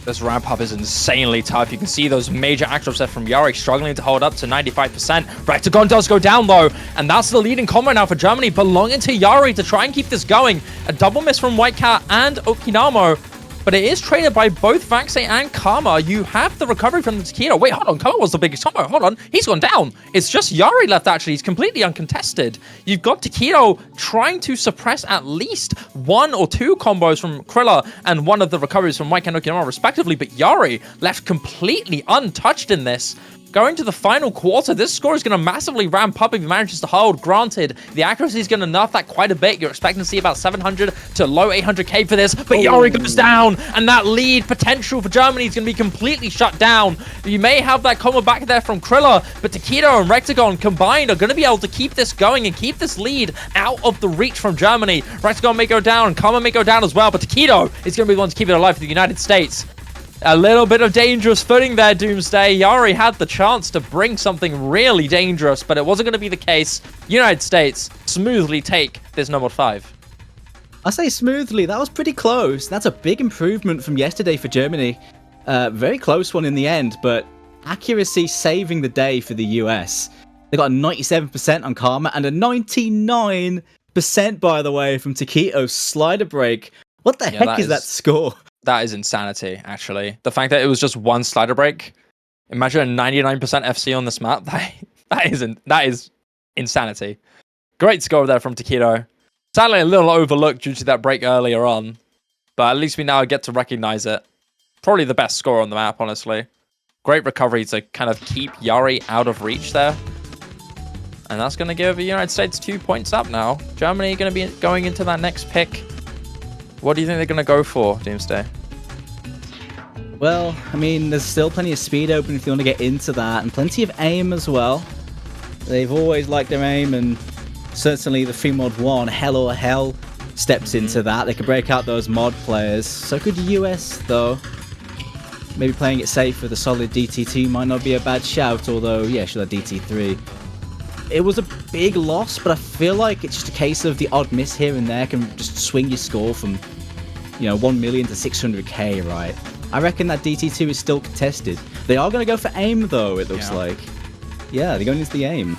S9: This ramp up is insanely tough. You can see those major active set from Yari struggling to hold up to 95%. Recticon does go down though, and that's the leading combo now for Germany, belonging to Yari to try and keep this going. A double miss from White Cat and Okinamo, but it is traded by both Vaxei and Karma. You have the recovery from the Taquito. Wait, hold on. Karma was the biggest combo. Hold on. He's gone down. It's just Yari left, actually. He's completely uncontested. You've got Taquito trying to suppress at least 1 or 2 combos from Krilla and one of the recoveries from White Cat and Okinama, respectively, but Yari left completely untouched in this. Going to the final quarter, this score is going to massively ramp up if he manages to hold. Granted, the accuracy is going to nerf that quite a bit. You're expecting to see about 700 to low 800k for this, but Yari goes down, and that lead potential for Germany is going to be completely shut down. You may have that combo back there from Krilla, but Taquito and Recticon combined are going to be able to keep this going and keep this lead out of the reach from Germany. Recticon may go down, Karma may go down as well, but Taquito is going to be the one to keep it alive for the United States. A little bit of dangerous footing there, Doomsday. Yari had the chance to bring something really dangerous, but it wasn't going to be the case. United States smoothly take this number 5.
S10: I say smoothly. That was pretty close. That's a big improvement from yesterday for Germany. Very close one in the end, but accuracy saving the day for the US. They got a 97% on Karma and a 99%, by the way, from Taquito's slider break. What the heck is that score?
S9: That is insanity, actually. The fact that it was just one slider break. Imagine a 99% FC on this map. That is insanity. Great score there from Taquito. Sadly, a little overlooked due to that break earlier on. But at least we now get to recognize it. Probably the best score on the map, honestly. Great recovery to kind of keep Yari out of reach there. And that's going to give the United States 2 points up now. Germany going to be going into that next pick. What do you think they're going to go for, Doomsday?
S10: Well, I mean, there's still plenty of speed open if you want to get into that, and plenty of aim as well. They've always liked their aim, and certainly the free mod 1, Hell or Hell, steps into that. They could break out those mod players. So could the US, though. Maybe playing it safe with a solid DT2 might not be a bad shout, although, yeah, she'll have DT3. It was a big loss, but I feel like it's just a case of the odd miss here and there can just swing your score from, 1 million to 600k, right? I reckon that DT2 is still contested. They are going to go for aim, though, it looks like. Yeah, they're going into the aim.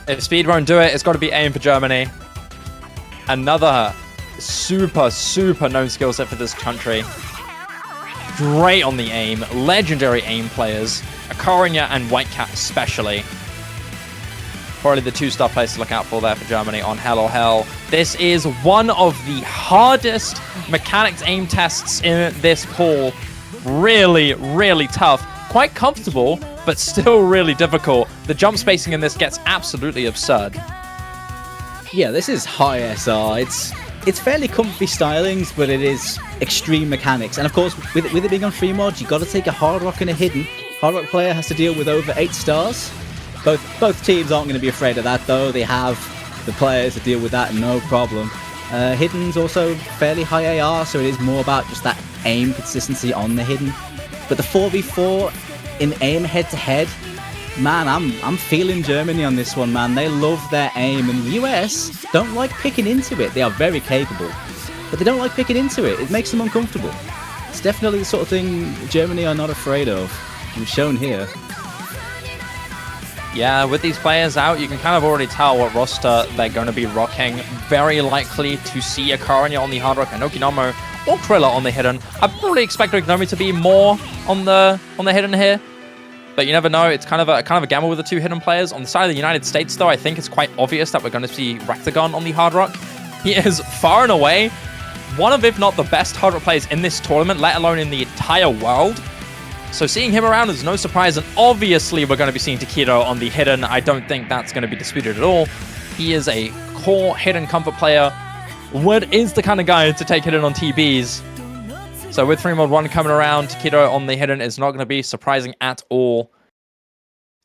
S9: If speed won't do it, it's got to be aim for Germany. Another super, super known skill set for this country. Great on the aim. Legendary aim players. Akarinya and White Cat especially. Probably the 2-star players to look out for there for Germany on Hell or Hell. This is one of the hardest mechanics aim tests in this pool. Really, really tough. Quite comfortable, but still really difficult. The jump spacing in this gets absolutely absurd.
S10: Yeah, this is high SR. It's fairly comfy stylings, but it is extreme mechanics. And of course, with it being on free mod, you got to take a Hard Rock and a Hidden. Hard Rock player has to deal with over 8 stars. Both teams aren't going to be afraid of that, though. They have the players to deal with that, no problem. Hidden's also fairly high AR, so it is more about just that aim consistency on the Hidden. But the 4v4 in aim head-to-head, man, I'm feeling Germany on this one, man. They love their aim, and the US don't like picking into it. They are very capable, but they don't like picking into it. It makes them uncomfortable. It's definitely the sort of thing Germany are not afraid of. It's shown here.
S9: Yeah, with these players out, you can kind of already tell what roster they're going to be rocking. Very likely to see a Karanya on the Hard Rock and Okinamo or Krilla on the Hidden. I probably expect Okinamo to be more on the Hidden here, but you never know. It's kind of a gamble with the two Hidden players. On the side of the United States, though, I think it's quite obvious that we're going to see Rectagon on the Hard Rock. He is far and away one of, if not the best Hard Rock players in this tournament, let alone in the entire world. So seeing him around is no surprise, and obviously we're going to be seeing Takedo on the Hidden. I don't think that's going to be disputed at all. He is a core Hidden comfort player. Wood is the kind of guy to take Hidden on TBs. So with 3 mod 1 coming around, Takedo on the Hidden is not going to be surprising at all.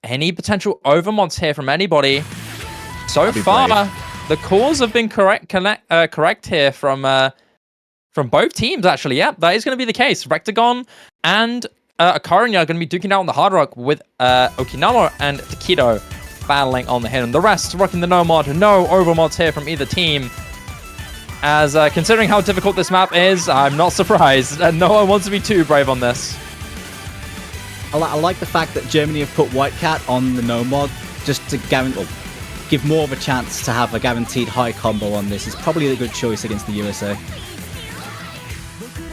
S9: Any potential overmods here from anybody? So far, the calls have been correct here from both teams, actually. Yeah, that is going to be the case. Rectagon and Akaranya are going to be duking out on the Hard Rock with Okinamo and Takedo battling on the Hidden. The rest rocking the no mod. No overmods here from either team. As considering how difficult this map is, I'm not surprised. No one wants to be too brave on this.
S10: I like the fact that Germany have put White Cat on the no mod just to give more of a chance to have a guaranteed high combo on this. It's probably a good choice against the USA.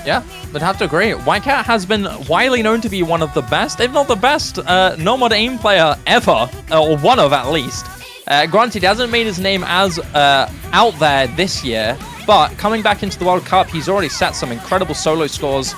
S9: Yeah, I'd have to agree. White Cat has been widely known to be one of the best, if not the best, no mod aim player ever, or one of at least. Granted, he hasn't made his name as out there this year, but coming back into the World Cup, he's already set some incredible solo scores.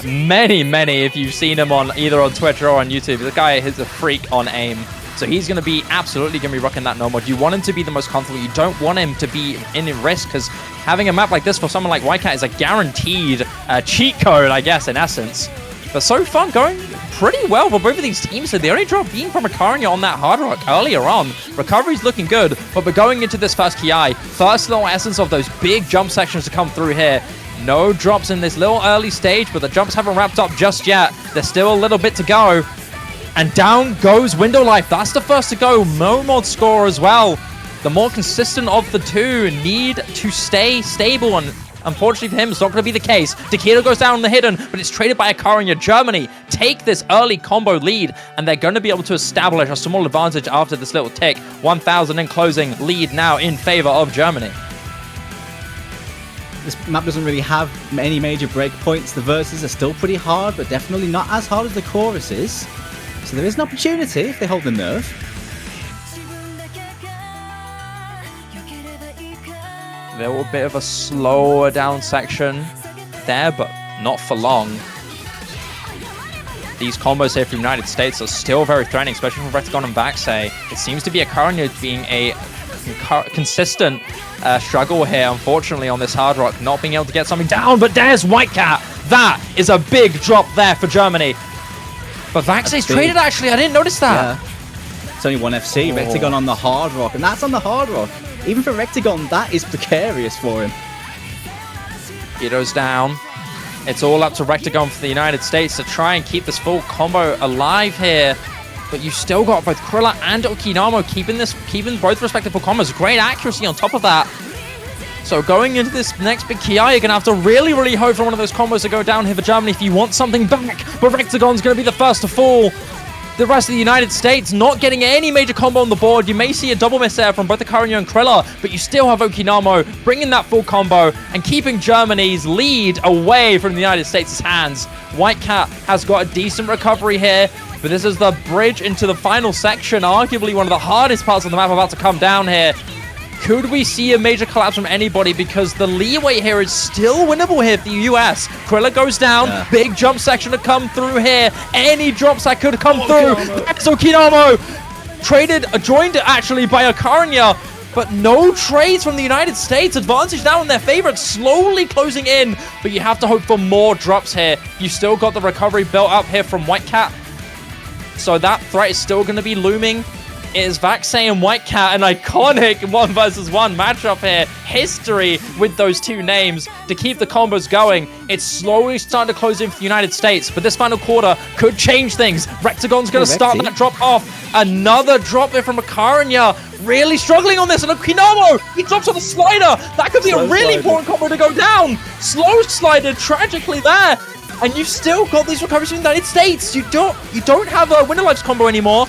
S9: Many, if you've seen him on either on Twitter or on YouTube. The guy is a freak on aim. So he's going to be absolutely going to be rocking that no mod. You want him to be the most comfortable. You don't want him to be in risk, because having a map like this for someone like White Cat is a guaranteed cheat code, I guess, in essence. But so far, going pretty well for both of these teams. So the only drop being from Akaranya on that Hard Rock earlier on. Recovery's looking good, but we're going into this first Ki. First little essence of those big jump sections to come through here. No drops in this little early stage, but the jumps haven't wrapped up just yet. There's still a little bit to go. And down goes Window Life. That's the first to go. No mod score as well. The more consistent of the two need to stay stable, and unfortunately for him, it's not going to be the case. Takedo goes down on the Hidden, but it's traded by Akaranya. Germany take this early combo lead, and they're going to be able to establish a small advantage after this little tick. 1,000 in closing, lead now in favor of Germany.
S10: This map doesn't really have any major breakpoints. The verses are still pretty hard, but definitely not as hard as the chorus is. So there is an opportunity if they hold the nerve.
S9: A little bit of a slower down section there, but not for long. These combos here from the United States are still very threatening, especially from Rectagon and Vaxei. It seems to be Akaranya being a consistent struggle here, unfortunately, on this Hard Rock, not being able to get something down, but there's White Cat. That is a big drop there for Germany. But Vaxei's traded, actually. I didn't notice that.
S10: Yeah. It's only one FC. Rectagon on the Hard Rock, and that's on the Hard Rock. Even for Rectagon, that is precarious for him.
S9: Takedo's down. It's all up to Rectagon for the United States to try and keep this full combo alive here. But you still got both Krilla and Okinamo keeping both respective full combos. Great accuracy on top of that. So going into this next big Ki, you're going to have to really, really hope for one of those combos to go down here for Germany if you want something back. But Rectagon's going to be the first to fall. The rest of the United States not getting any major combo on the board. You may see a double miss there from both the Akaranya and Krilla, but you still have Okinamo bringing that full combo and keeping Germany's lead away from the United States' hands. White Cat has got a decent recovery here, but this is the bridge into the final section, arguably one of the hardest parts of the map about to come down here. Could we see a major collapse from anybody? Because the leeway here is still winnable here for the US. Krilla goes down. Big jump section to come through here. Any drops that could come through. That's Okinamo. Joined actually by Akaranya. But no trades from the United States. Advantage now in their favor. It's slowly closing in. But you have to hope for more drops here. You still got the recovery built up here from White Cat. So that threat is still going to be looming. It is Vaxei and White Cat, an iconic 1v1 matchup here. History with those two names to keep the combos going. It's slowly starting to close in for the United States, but this final quarter could change things. Rectagon's going to start that drop off. Another drop here from Akaranya. Really struggling on this, and Okinamo, he drops on the slider. That could be a really important combo to go down. Slow slider tragically there. And you've still got these recoveries from the United States. You don't have a Winter Lives combo anymore.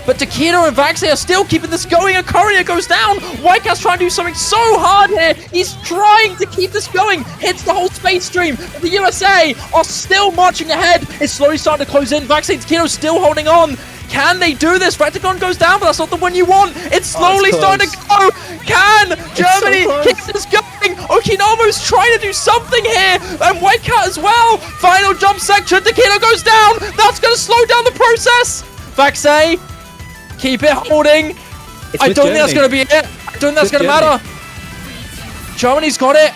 S9: but Takedo and Vaxei are still keeping this going, and Courier goes down. Whitecat's trying to do something so hard here. He's trying to keep this going. Hits the whole space stream. The USA are still marching ahead. It's slowly starting to close in. Vaxei and Takedo still holding on. Can they do this? Rectagon goes down, but that's not the one you want. It's slowly starting to go. Can Germany keep this going? Okinawa's trying to do something here, and Whitecat as well. Final jump section. Takedo goes down. That's going to slow down the process. Vaxei, keep it holding. I don't think that's going to be it. I don't think that's going to matter. Germany's got it.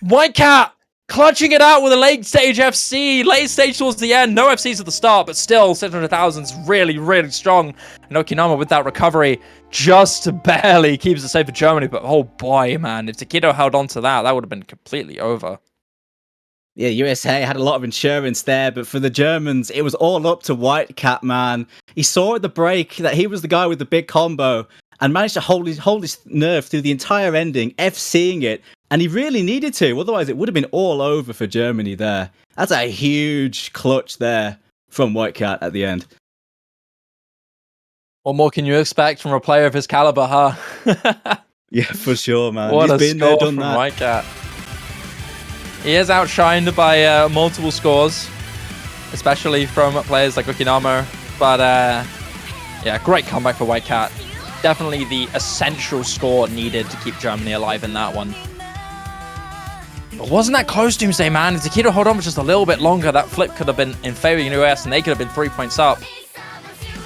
S9: Whitecat clutching it out with a late stage FC. Late stage towards the end. No FCs at the start, but still 700,000 is really, really strong. And Okinawa with that recovery just barely keeps it safe for Germany. But oh boy, man, if Takedo held on to that, that would have been completely over.
S10: Yeah, USA had a lot of insurance there, but for the Germans, it was all up to Whitecat, man. He saw at the break that he was the guy with the big combo and managed to hold his nerve through the entire ending, FCing it, and he really needed to, otherwise it would have been all over for Germany there. That's a huge clutch there from Whitecat at the end.
S9: What more can you expect from a player of his caliber, huh?
S10: Yeah, for sure, man.
S9: What
S10: He's
S9: a
S10: been
S9: score
S10: there, done
S9: from
S10: that.
S9: Whitecat. He is outshined by multiple scores, especially from players like Okinawa. But yeah, great comeback for Whitecat. Definitely the essential score needed to keep Germany alive in that one. But wasn't that close, Doomsday, man? If Takedo hold on for just a little bit longer, that flip could have been in favor of the US, and they could have been 3 points up.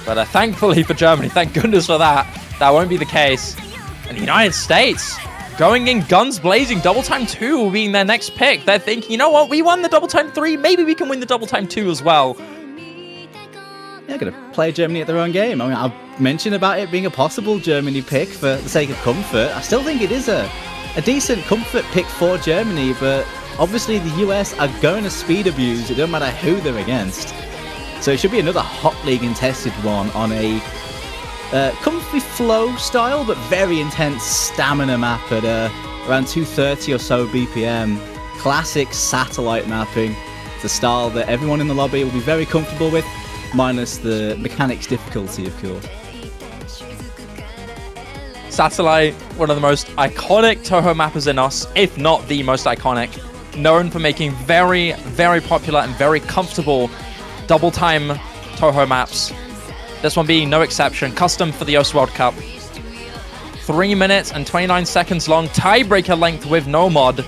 S9: But thankfully for Germany, thank goodness for that, that won't be the case. And the United States going in guns blazing, double time 2 being their next pick. They're thinking, you know what, we won the double time 3, maybe we can win the double time 2 as well.
S10: Yeah, going to play Germany at their own game. I mean, I'll mention about it being a possible Germany pick for the sake of comfort. I still think it is a decent comfort pick for Germany, but obviously the US are going to speed abuse. It doesn't matter who they're against. So it should be another hotly contested one on a comfy flow style, but very intense stamina map at around 230 or so BPM. Classic satellite mapping. It's a style that everyone in the lobby will be very comfortable with, minus the mechanics difficulty, of course.
S9: Satellite, one of the most iconic Touhou mappers in us, if not the most iconic. Known for making very, very popular and very comfortable double time Touhou maps. This one being no exception, custom for the OS World Cup. 3 minutes and 29 seconds long, tiebreaker length with no mod.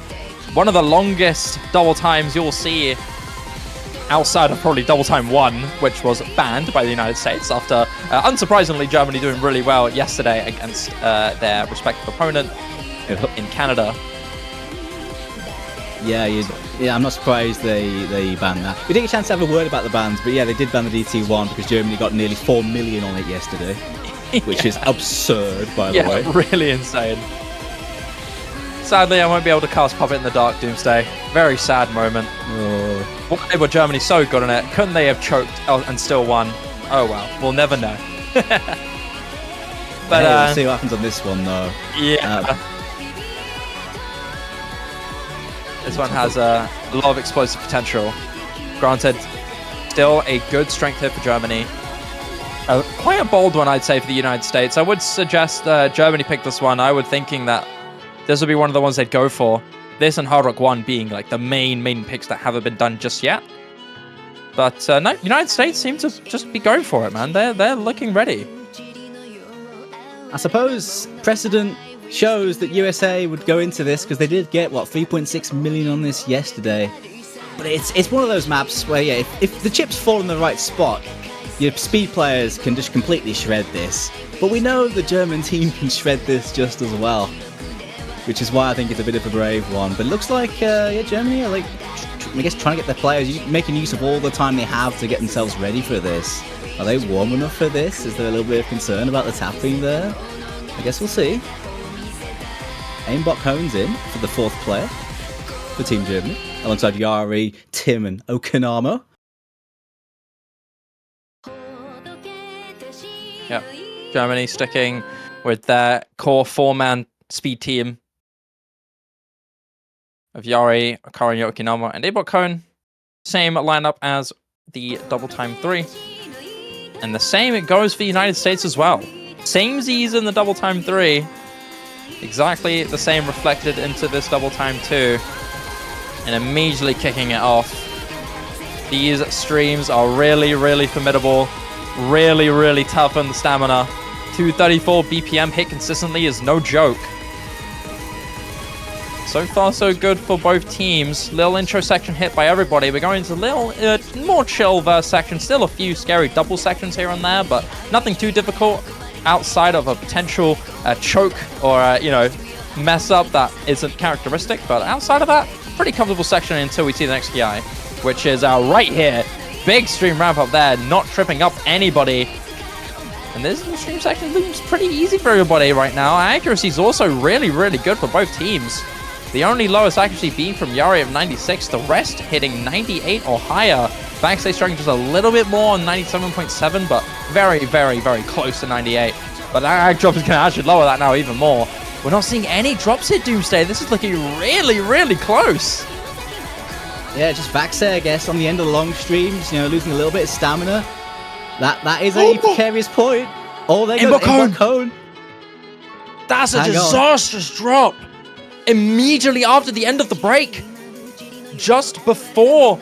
S9: One of the longest double times you'll see outside of probably double time 1, which was banned by the United States after, unsurprisingly, Germany doing really well yesterday against their respective opponent in Canada.
S10: Yeah, I'm not surprised they banned that. We didn't get a chance to have a word about the bans, but yeah, they did ban the DT1 because Germany got nearly 4 million on it yesterday, which is absurd, by the way.
S9: Yeah, really insane. Sadly, I won't be able to cast Puppet in the Dark, Doomsday. Very sad moment.
S10: Oh.
S9: Why were Germany so good on it? Couldn't they have choked and still won? Oh well, we'll never know. But
S10: hey, we'll see what happens on this one, though.
S9: Yeah. This one has a lot of explosive potential. Granted, still a good strength hit for Germany. Quite a bold one, I'd say, for the United States. I would suggest Germany pick this one. I would thinking that this would be one of the ones they'd go for. This and Hard Rock 1 being like the main picks that haven't been done just yet. But no, United States seem to just be going for it, man. They're looking ready.
S10: I suppose precedent shows that USA would go into this because they did get, 3.6 million on this yesterday. But it's one of those maps where, yeah, if the chips fall in the right spot, your speed players can just completely shred this. But we know the German team can shred this just as well, which is why I think it's a bit of a brave one. But it looks like, Germany are, I guess, trying to get their players making use of all the time they have to get themselves ready for this. Are they warm enough for this? Is there a little bit of concern about the tapping there? I guess we'll see. Aimbot Hones in for the 4th player for Team Germany, alongside Yari, Tim, and Okinawa.
S9: Yeah, Germany sticking with their core 4-man speed team of Yari, Okarin, Okinawa, and Aimbot Cone. Same lineup as the double time 3. And the same it goes for United States as well. Same Z's in the double time 3. Exactly the same reflected into this double time 2. And immediately kicking it off. These streams are really, really formidable. Really, really tough on the stamina. 234 BPM hit consistently is no joke. So far, so good for both teams. Little intro section hit by everybody. We're going to a little more chill verse section. Still a few scary double sections here and there, but nothing too difficult outside of a potential choke or, mess up that isn't characteristic. But outside of that, pretty comfortable section until we see the next PI, which is right here. Big stream ramp up there, not tripping up anybody. And this stream section looks pretty easy for everybody right now. Accuracy is also really, really good for both teams. The only lowest accuracy being from Yari of 96, the rest hitting 98 or higher. Backstage struggling just a little bit more on 97.7, but very, very, very close to 98. But that drop is going to actually lower that now even more. We're not seeing any drops here, Doomsday. This is looking really, really close.
S10: Yeah, just Vaxxer, I guess, on the end of the long streams, losing a little bit of stamina. That is a precarious point. Oh, there goes Aimbot Cone.
S9: That's a disastrous drop. Immediately after the end of the break. Just before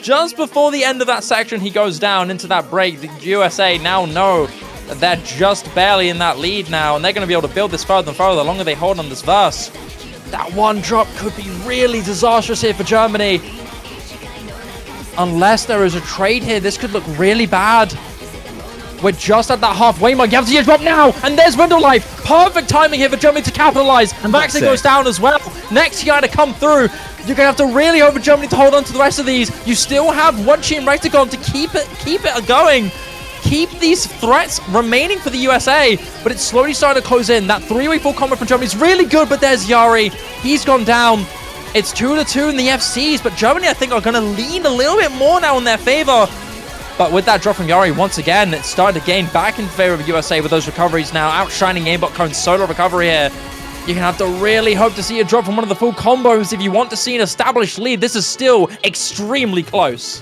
S9: the end of that section, he goes down into that break. The USA now know that they're just barely in that lead now, and they're going to be able to build this further and further the longer they hold on this verse. That one drop could be really disastrous here for Germany. Unless there is a trade here, this could look really bad. We're just at that halfway mark. You have to see a drop now, and there's Window Life. Perfect timing here for Germany to capitalize. And Vaxxer goes down as well. Next guy to come through. You're gonna have to really hope for Germany to hold on to the rest of these. You still have Wanchi and Rectagon to keep it going. Keep these threats remaining for the USA, but it's slowly starting to close in. That 3-way full combo from Germany is really good, but there's Yari. He's gone down. It's 2-2 in the FCs, but Germany, I think, are going to lean a little bit more now in their favor. But with that drop from Yari, once again, it's starting to gain back in favor of USA with those recoveries now. Outshining Aimbot Cone's solo recovery here. You're going to have to really hope to see a drop from one of the full combos if you want to see an established lead. This is still extremely close.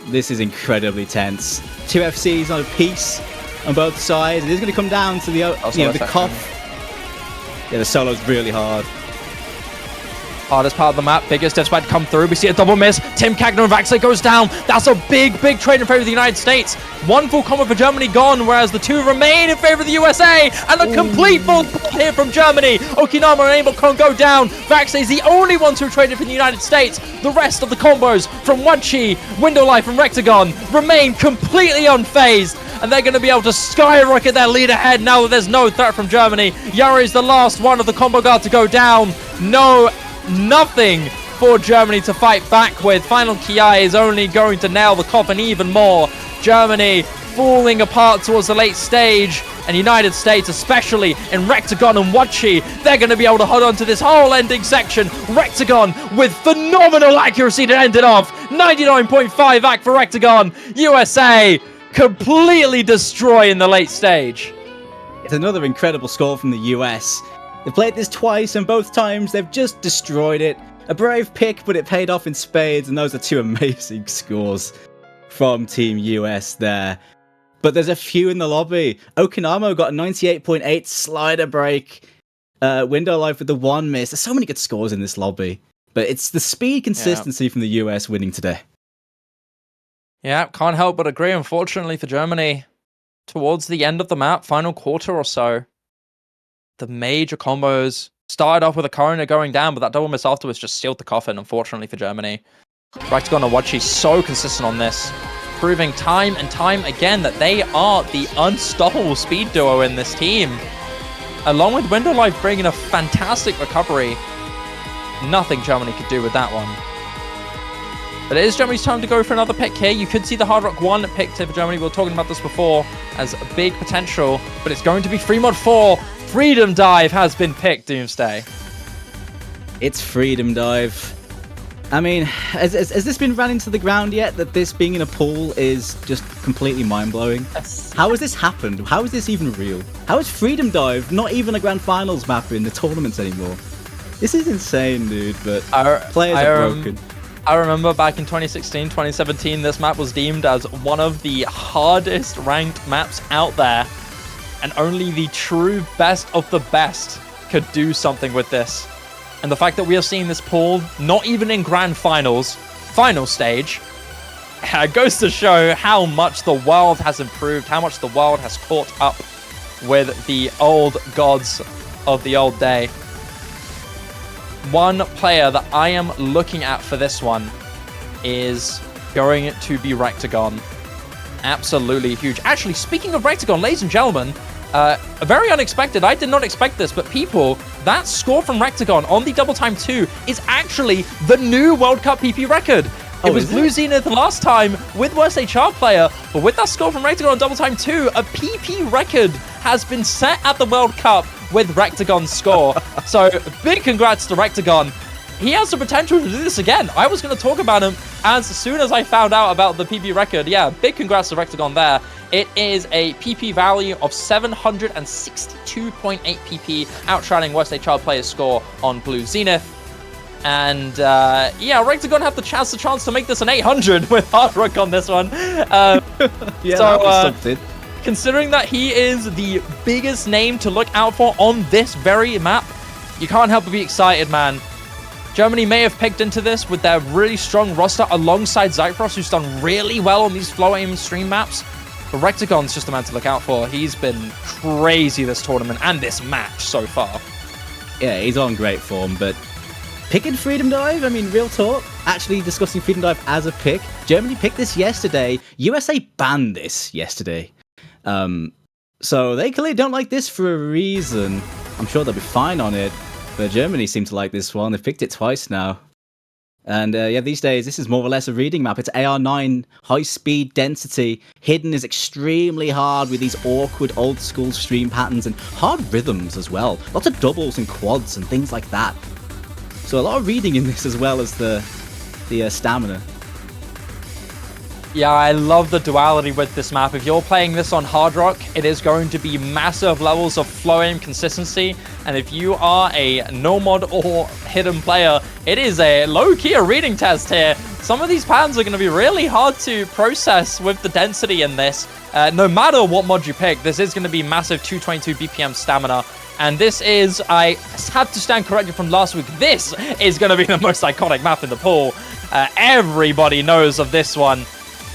S10: This is incredibly tense. 2 FCs on a piece on both sides. It is going to come down to the cough. Yeah, the solo's really hard.
S9: Hardest part of the map, biggest death spike come through. We see a double miss. Tim Cagner and Vaxxer goes down. That's a big trade in favor of the United States. One full combo for Germany gone, whereas the 2 remain in favor of the USA. And a complete full pull here from Germany. Okinama and Aimbot Cone go down. Vaxxer is the only one to trade for the United States. The rest of the combos from Wanchi, Window Life, and Rectagon remain completely unfazed. And they're going to be able to skyrocket their lead ahead now that there's no threat from Germany. Yari is the last one of the combo guard to go down. Nothing for Germany to fight back with. Final Ki is only going to nail the coffin even more. Germany falling apart towards the late stage, and United States, especially in Rectagon and Wanchi, they're going to be able to hold on to this whole ending section. Rectagon with phenomenal accuracy to end it off. 99.5 AC for Rectagon. USA completely destroy in the late stage.
S10: It's another incredible score from the US. They've played this twice, and both times they've just destroyed it. A brave pick, but it paid off in spades, and those are 2 amazing scores from Team US there. But there's a few in the lobby. Okinamo got a 98.8 slider break. Window Life with the 1 miss. There's so many good scores in this lobby. But it's the speed consistency from the US winning today.
S9: Yeah, can't help but agree, unfortunately, for Germany. Towards the end of the map, final quarter or so, the major combos started off with a Corona going down, but that double miss afterwards just sealed the coffin, unfortunately, for Germany. Rectagon and Wanchi so consistent on this, proving time and time again that they are the unstoppable speed duo in this team. Along with Window Life bringing a fantastic recovery, nothing Germany could do with that one. But it is Germany's time to go for another pick here. You could see the Hard Rock 1 picked here for Germany. We were talking about this before as a big potential, but it's going to be Free Mod 4. Freedom Dive has been picked, Doomsday.
S10: It's Freedom Dive. I mean, has this been ran into the ground yet? That this being in a pool is just completely mind-blowing?
S9: Yes.
S10: How has this happened? How is this even real? How is Freedom Dive not even a Grand Finals map in the tournaments anymore? This is insane, dude, but players are broken.
S9: I remember back in 2016, 2017, this map was deemed as one of the hardest ranked maps out there. And only the true best of the best could do something with this. And the fact that we are seeing this pool, not even in grand finals, final stage, goes to show how much the world has improved, how much the world has caught up with the old gods of the old day. One player that I am looking at for this one is going to be Rectagon. Absolutely huge. Actually, speaking of Rectagon, ladies and gentlemen, very unexpected. I did not expect this, but people, that score from Rectagon on the Double Time 2 is actually the new World Cup PP record. It was Blue Zenith last time with Worst HR player, but with that score from Rectagon on Double Time 2, a PP record has been set at the World Cup with Rectagon's score. So big congrats to Rectagon. He has the potential to do this again. I was going to talk about him as soon as I found out about the PP record. Yeah, big congrats to Rectagon there. It is a PP value of 762.8 PP, outshining Worst HR player's score on Blue Zenith. And yeah, Rectagon have the chance to make this an 800 with Hard Rock on this one.
S10: Yeah,
S9: so,
S10: that was something.
S9: Considering that he is the biggest name to look out for on this very map, you can't help but be excited, man. Germany may have picked into this with their really strong roster alongside Zyfrost, who's done really well on these flow aim stream maps. But Rectagon's just the man to look out for. He's been crazy this tournament and this match so far.
S10: Yeah, he's on great form, but picking Freedom Dive, I mean, real talk, actually discussing Freedom Dive as a pick. Germany picked this yesterday. USA banned this yesterday. So they clearly don't like this for a reason. I'm sure they'll be fine on it, but Germany seem to like this one. They've picked it twice now. And yeah, these days, this is more or less a reading map. It's AR9, high speed, density. Hidden is extremely hard with these awkward old school stream patterns and hard rhythms as well. Lots of doubles and quads and things like that. So a lot of reading in this as well as the stamina.
S9: Yeah, I love the duality with this map. If you're playing this on Hard Rock, it is going to be massive levels of flow aim consistency. And if you are a no mod or hidden player, it is a low-key reading test here. Some of these patterns are going to be really hard to process with the density in this. No matter what mod you pick, this is going to be massive 222 BPM stamina. And this is, I have to stand corrected from last week, this is going to be the most iconic map in the pool. Everybody knows of this one.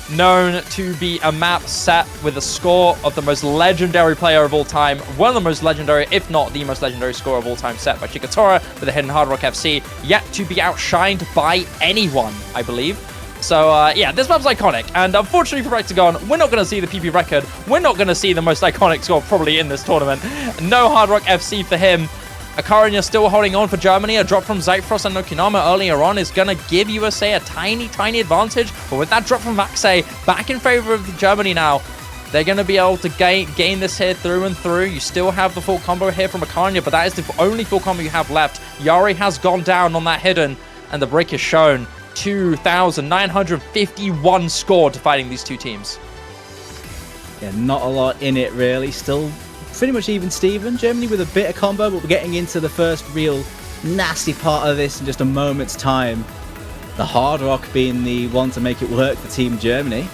S9: Known to be a map set with a score of the most legendary player of all time. One of the most legendary, if not the most legendary score of all time, set by Chikatora with the hidden Hard Rock FC. Yet to be outshined by anyone, I believe. So, yeah, this map's iconic. And unfortunately for Rectagon, we're not going to see the PP record. We're not going to see the most iconic score probably in this tournament. No Hard Rock FC for him. Akarin still holding on for Germany. A drop from Zyfrost and Nokinama earlier on is going to give USA a tiny, tiny advantage. But with that drop from Vaxei back in favor of Germany now, they're going to be able to gain this here through and through. You still have the full combo here from Akarin, but that is the only full combo you have left. Yari has gone down on that hidden, and the break is shown. 2,951 score to fighting these two teams.
S10: Yeah, not a lot in it really. Still pretty much even Steven. Germany with a bit of combo, but we're getting into the first real nasty part of this in just a moment's time. The Hard Rock being the one to make it work for Team Germany.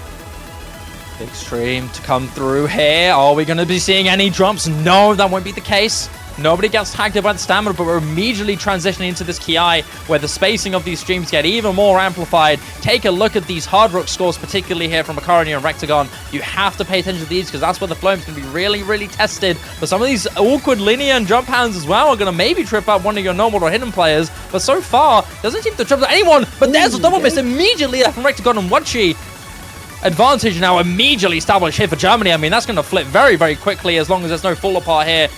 S9: Big stream to come through here. Are we going to be seeing any drops? No, that won't be the case. Nobody gets tagged by the stamina, but we're immediately transitioning into this Ki, where the spacing of these streams get even more amplified. Take a look at these Hard Rock scores, particularly here from Akarin and Rectagon. You have to pay attention to these, because that's where the flow is going to be really, really tested. But some of these awkward linear and jump hands as well are going to maybe trip up one of your normal or hidden players. But so far, doesn't seem to trip up anyone. But there's a double miss immediately from Rectagon and Wachi. Advantage now immediately established here for Germany. I mean, that's going to flip very, very quickly as long as there's no fall apart here.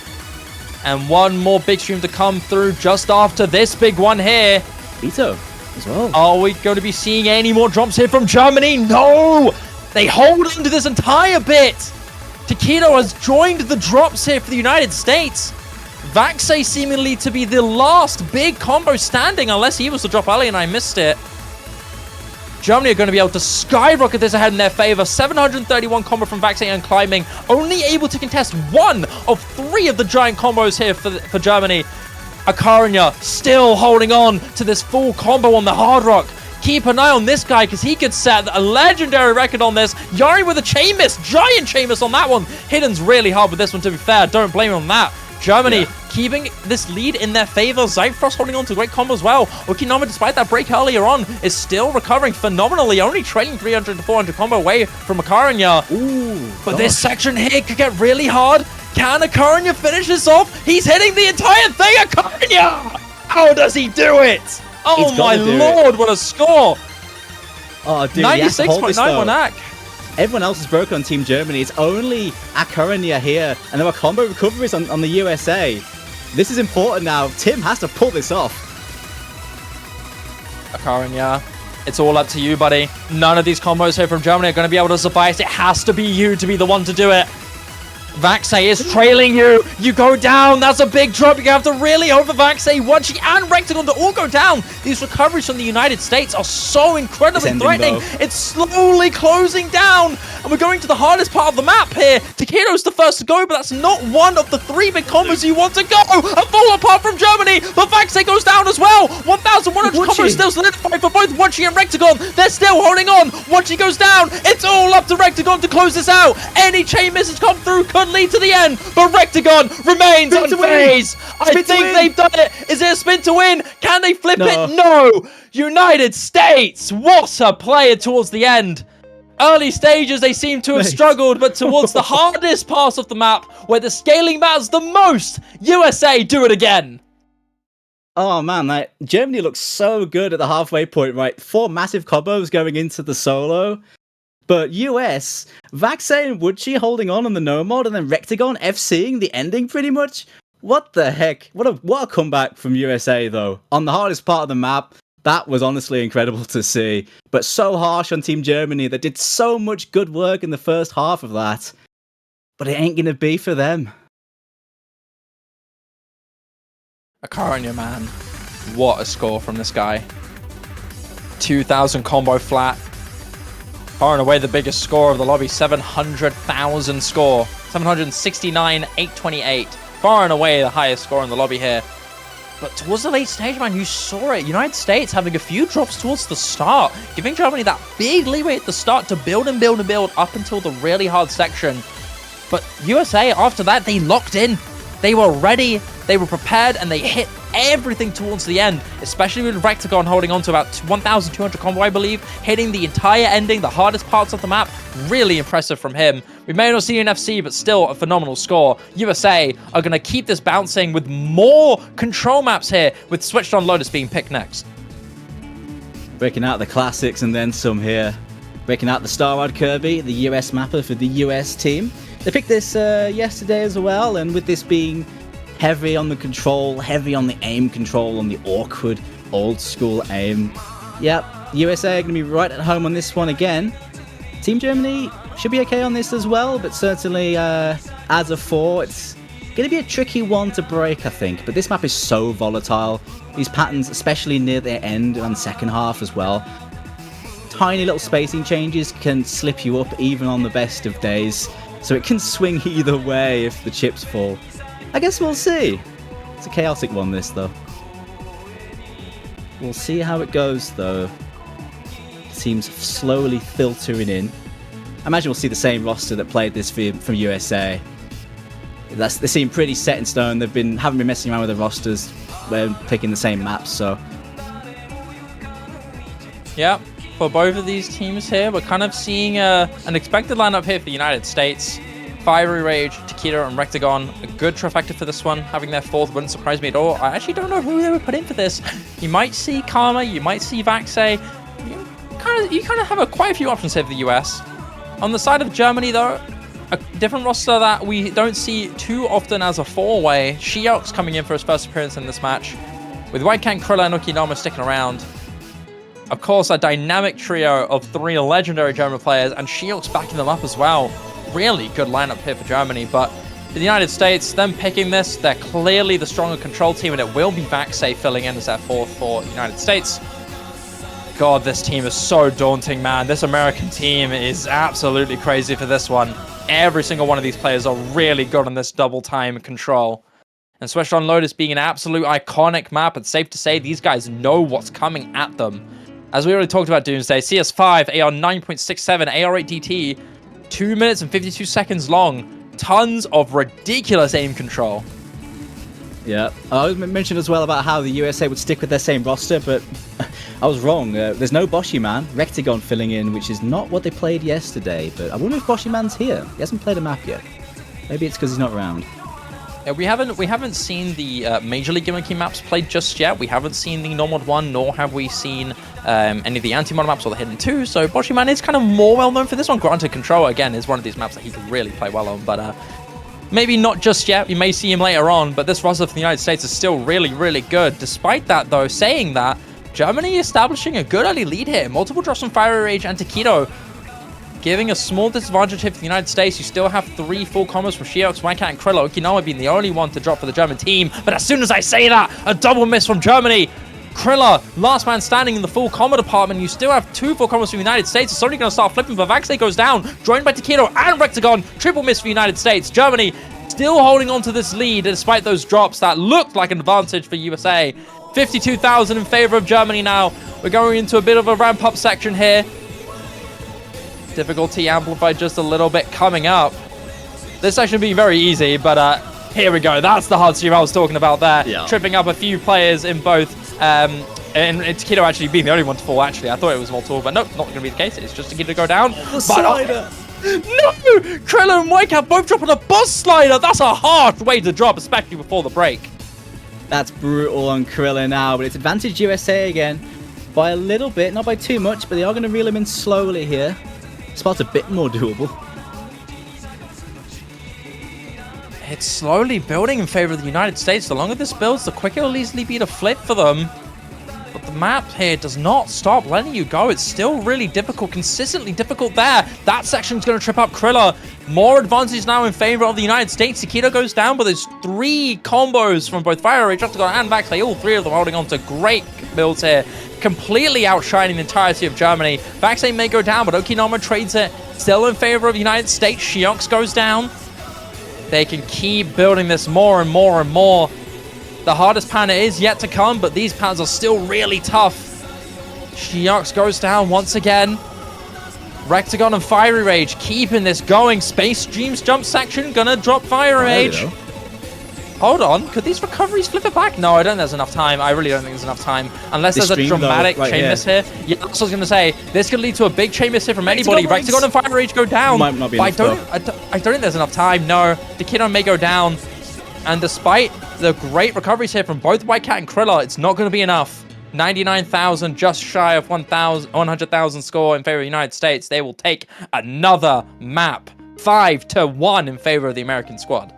S9: And one more big stream to come through just after this big one here.
S10: Vito as well.
S9: Are we going to be seeing any more drops here from Germany? No! They hold into this entire bit. Takedo has joined the drops here for the United States. Vaxei seemingly to be the last big combo standing, unless he was to drop early and I missed it. Germany are going to be able to skyrocket this ahead in their favor. 731 combo from Vaxei and climbing. Only able to contest one of three of the giant combos here for Germany. Akarin still holding on to this full combo on the Hard Rock. keep an eye on this guy because he could set a legendary record on this. Yari with a chain miss, giant chain miss on that one. Hidden's really hard with this one, to be fair. Don't blame him on that. Germany keeping this lead in their favor. Zyfrost holding on to a great combo as well. Okinama, despite that break earlier on, is still recovering phenomenally, only trailing 300 to 400 combo away from Akaranya. But this section here could get really hard. Can Akaranya finish this off? He's hitting the entire thing. Akaranya! How does he do it? Oh my lord, what a score!
S10: Oh, dude,
S9: 96.9 on Ak.
S10: Everyone else is broken on Team Germany. It's only Akaranya here, and there are combo recoveries on the USA. This is important now. Tim has to pull this off.
S9: Akaranya, it's all up to you, buddy. None of these combos here from Germany are going to be able to suffice. It has to be you to be the one to do it. Vaxei is trailing you. You go down. That's a big drop. You have to really hope for Vaxei, Wachi, and Rectagon to all go down. These recoveries from the United States are so incredibly threatening. It's slowly closing down. And we're going to the hardest part of the map here. Takedo's the first to go, but that's not one of the 3 big combos you want to go. A fall apart from Germany, but Vaxei goes down as well. 1,100 combos still solidified for both Wachi and Rectagon. They're still holding on. Wachi goes down. It's all up to Rectagon to close this out. Any chain misses come through could lead to the end, but Rectagon remains unfazed. I think they've done it. Is it a spin to win? Can they flip it? No. United States, what a player towards the end. Early stages, they seem to have struggled, but towards the hardest part of the map, where the scaling matters the most, USA do it again.
S10: Oh man, Germany looks so good at the halfway point, right? 4 massive combos going into the solo. But US, Vaxei and Wachi holding on the no mod, and then Rectagon FCing the ending pretty much. What the heck? What a comeback from USA though. On the hardest part of the map, that was honestly incredible to see. But so harsh on Team Germany that did so much good work in the first half of that. But it ain't gonna be for them.
S9: Akaranya, man. What a score from this guy. 2,000 combo flat. Far and away the biggest score of the lobby, 700,000 score. 769,828. Far and away the highest score in the lobby here. But towards the late stage, man, you saw it. United States having a few drops towards the start, giving Germany that big leeway at the start to build and build and build up until the really hard section. But USA, after that, they locked in. They were ready, they were prepared, and they hit everything towards the end, especially with Rectagon holding on to about 1,200 combo, I believe, hitting the entire ending, the hardest parts of the map. Really impressive from him. We may not see an FC, but still a phenomenal score. USA are going to keep this bouncing with more control maps here, with Switched On Lotus being picked next.
S10: Breaking out the classics and then some here. Breaking out the Starrod Kirby, the US mapper for the US team. They picked this yesterday as well, and with this being heavy on the control, heavy on the aim control, on the awkward, old-school aim. Yep, USA are going to be right at home on this one again. Team Germany should be okay on this as well, but certainly as a 4, it's going to be a tricky one to break, I think. But this map is so volatile. These patterns, especially near the end and second half as well. Tiny little spacing changes can slip you up even on the best of days. So it can swing either way if the chips fall. I guess we'll see. It's a chaotic one, this, though. We'll see how it goes, though. Seems slowly filtering in. I imagine we'll see the same roster that played this from USA. They seem pretty set in stone. Haven't been messing around with the rosters. We're picking the same maps, so...
S9: Yeah, for both of these teams here, we're kind of seeing an expected lineup here for the United States. Fiery Rage, Takedo, and Rectagon. A good trifecta for this one. Having their 4th wouldn't surprise me at all. I actually don't know who they would put in for this. You might see Karma, you might see Vaxei. You kind of have quite a few options here for the US. On the side of Germany, though, a different roster that we don't see too often as a 4-way. Shiox coming in for his first appearance in this match, with Whitecant, Krilla, and Okinama sticking around. Of course, a dynamic trio of 3 legendary German players, and Shiox backing them up as well. Really good lineup here for Germany, but for the United States, them picking this, they're clearly the stronger control team, and it will be Vaxei filling in as their 4th for the United States. God, this team is so daunting, man. This American team is absolutely crazy for this one. Every single one of these players are really good on this double time control. And Switched On Lotus being an absolute iconic map, it's safe to say these guys know what's coming at them. As we already talked about Doomsday, CS5, AR 9.67, AR8 DT, 2 minutes and 52 seconds long. Tons of ridiculous aim control.
S10: Yeah, I mentioned as well about how the USA would stick with their same roster, but I was wrong. There's no Boshi Man, Rectagon filling in, which is not what they played yesterday. But I wonder if Boshi Man's here. He hasn't played a map yet. Maybe it's because he's not around.
S9: Yeah, we haven't seen the Major League gimmicky maps played just yet. We haven't seen the Nomad 1, nor have we seen any of the anti-mod maps or the Hidden 2. So Boshi Man is kind of more well known for this one. Granted, Control again is one of these maps that he can really play well on, but maybe not just yet. You may see him later on, but this roster for the United States is still really, really good. Despite that, though, saying that, Germany establishing a good early lead here. Multiple drops from Fiery Rage and Takedo, giving a small disadvantage here for the United States. You still have 3 full combos from Shiox, Whitecat, and Krilla. Okinawa being the only one to drop for the German team. But as soon as I say that, a double miss from Germany. Krilla, last man standing in the full combo department. You still have 2 full combos from the United States. It's only going to start flipping, but Vaxei goes down, joined by Takedo and Rectagon. Triple miss for the United States. Germany still holding on to this lead despite those drops that looked like an advantage for USA. 52,000 in favor of Germany now. We're going into a bit of a ramp-up section here. Difficulty amplified just a little bit coming up. This section being very easy, but here we go. That's the hard stream I was talking about there. Yeah. Tripping up a few players in both, and Takedo actually being the only one to fall, actually. I thought it was multiple, but nope, not going to be the case. It's just Takedo to go down.
S10: The slider!
S9: No! Krilla and Whitecat both dropping a boss slider. That's a hard way to drop, especially before the break.
S10: That's brutal on Krilla now, but it's advantage USA again by a little bit, not by too much, but they are going to reel him in slowly here. Spot's a bit more doable.
S9: It's slowly building in favor of the United States. The longer this builds, the quicker it'll easily be to flip for them. But the map here does not stop letting you go. It's still really difficult, consistently difficult there. That section's going to trip up Krilla. More advantage now in favor of the United States. Takedo goes down, but there's 3 combos from both Fire Rage, Rectagon, and Vaxei. All 3 of them holding on to great builds here. Completely outshining the entirety of Germany. Vaxei may go down, but Okinawa trades it. Still in favor of the United States. Shiox goes down. They can keep building this more and more and more. The hardest pan is yet to come, but these pans are still really tough. Shiox goes down once again. Rectagon and Fiery Rage keeping this going. Space Dreams jump section gonna drop Fiery Rage. Hold on, could these recoveries flip it back? No, I don't think there's enough time. I really don't think there's enough time. Unless there's a dramatic chain miss here. Yeah, that's what I was going to say. This could lead to a big chain miss here from anybody. Rectagon and Fire Rage go down.
S10: Might not be enough,
S9: I don't think there's enough time, no. Takedo may go down. And despite the great recoveries here from both Whitecat and Krilla, it's not going to be enough. 99,000, just shy of 100,000 score in favor of the United States. They will take another map. 5-1 in favor of the American squad.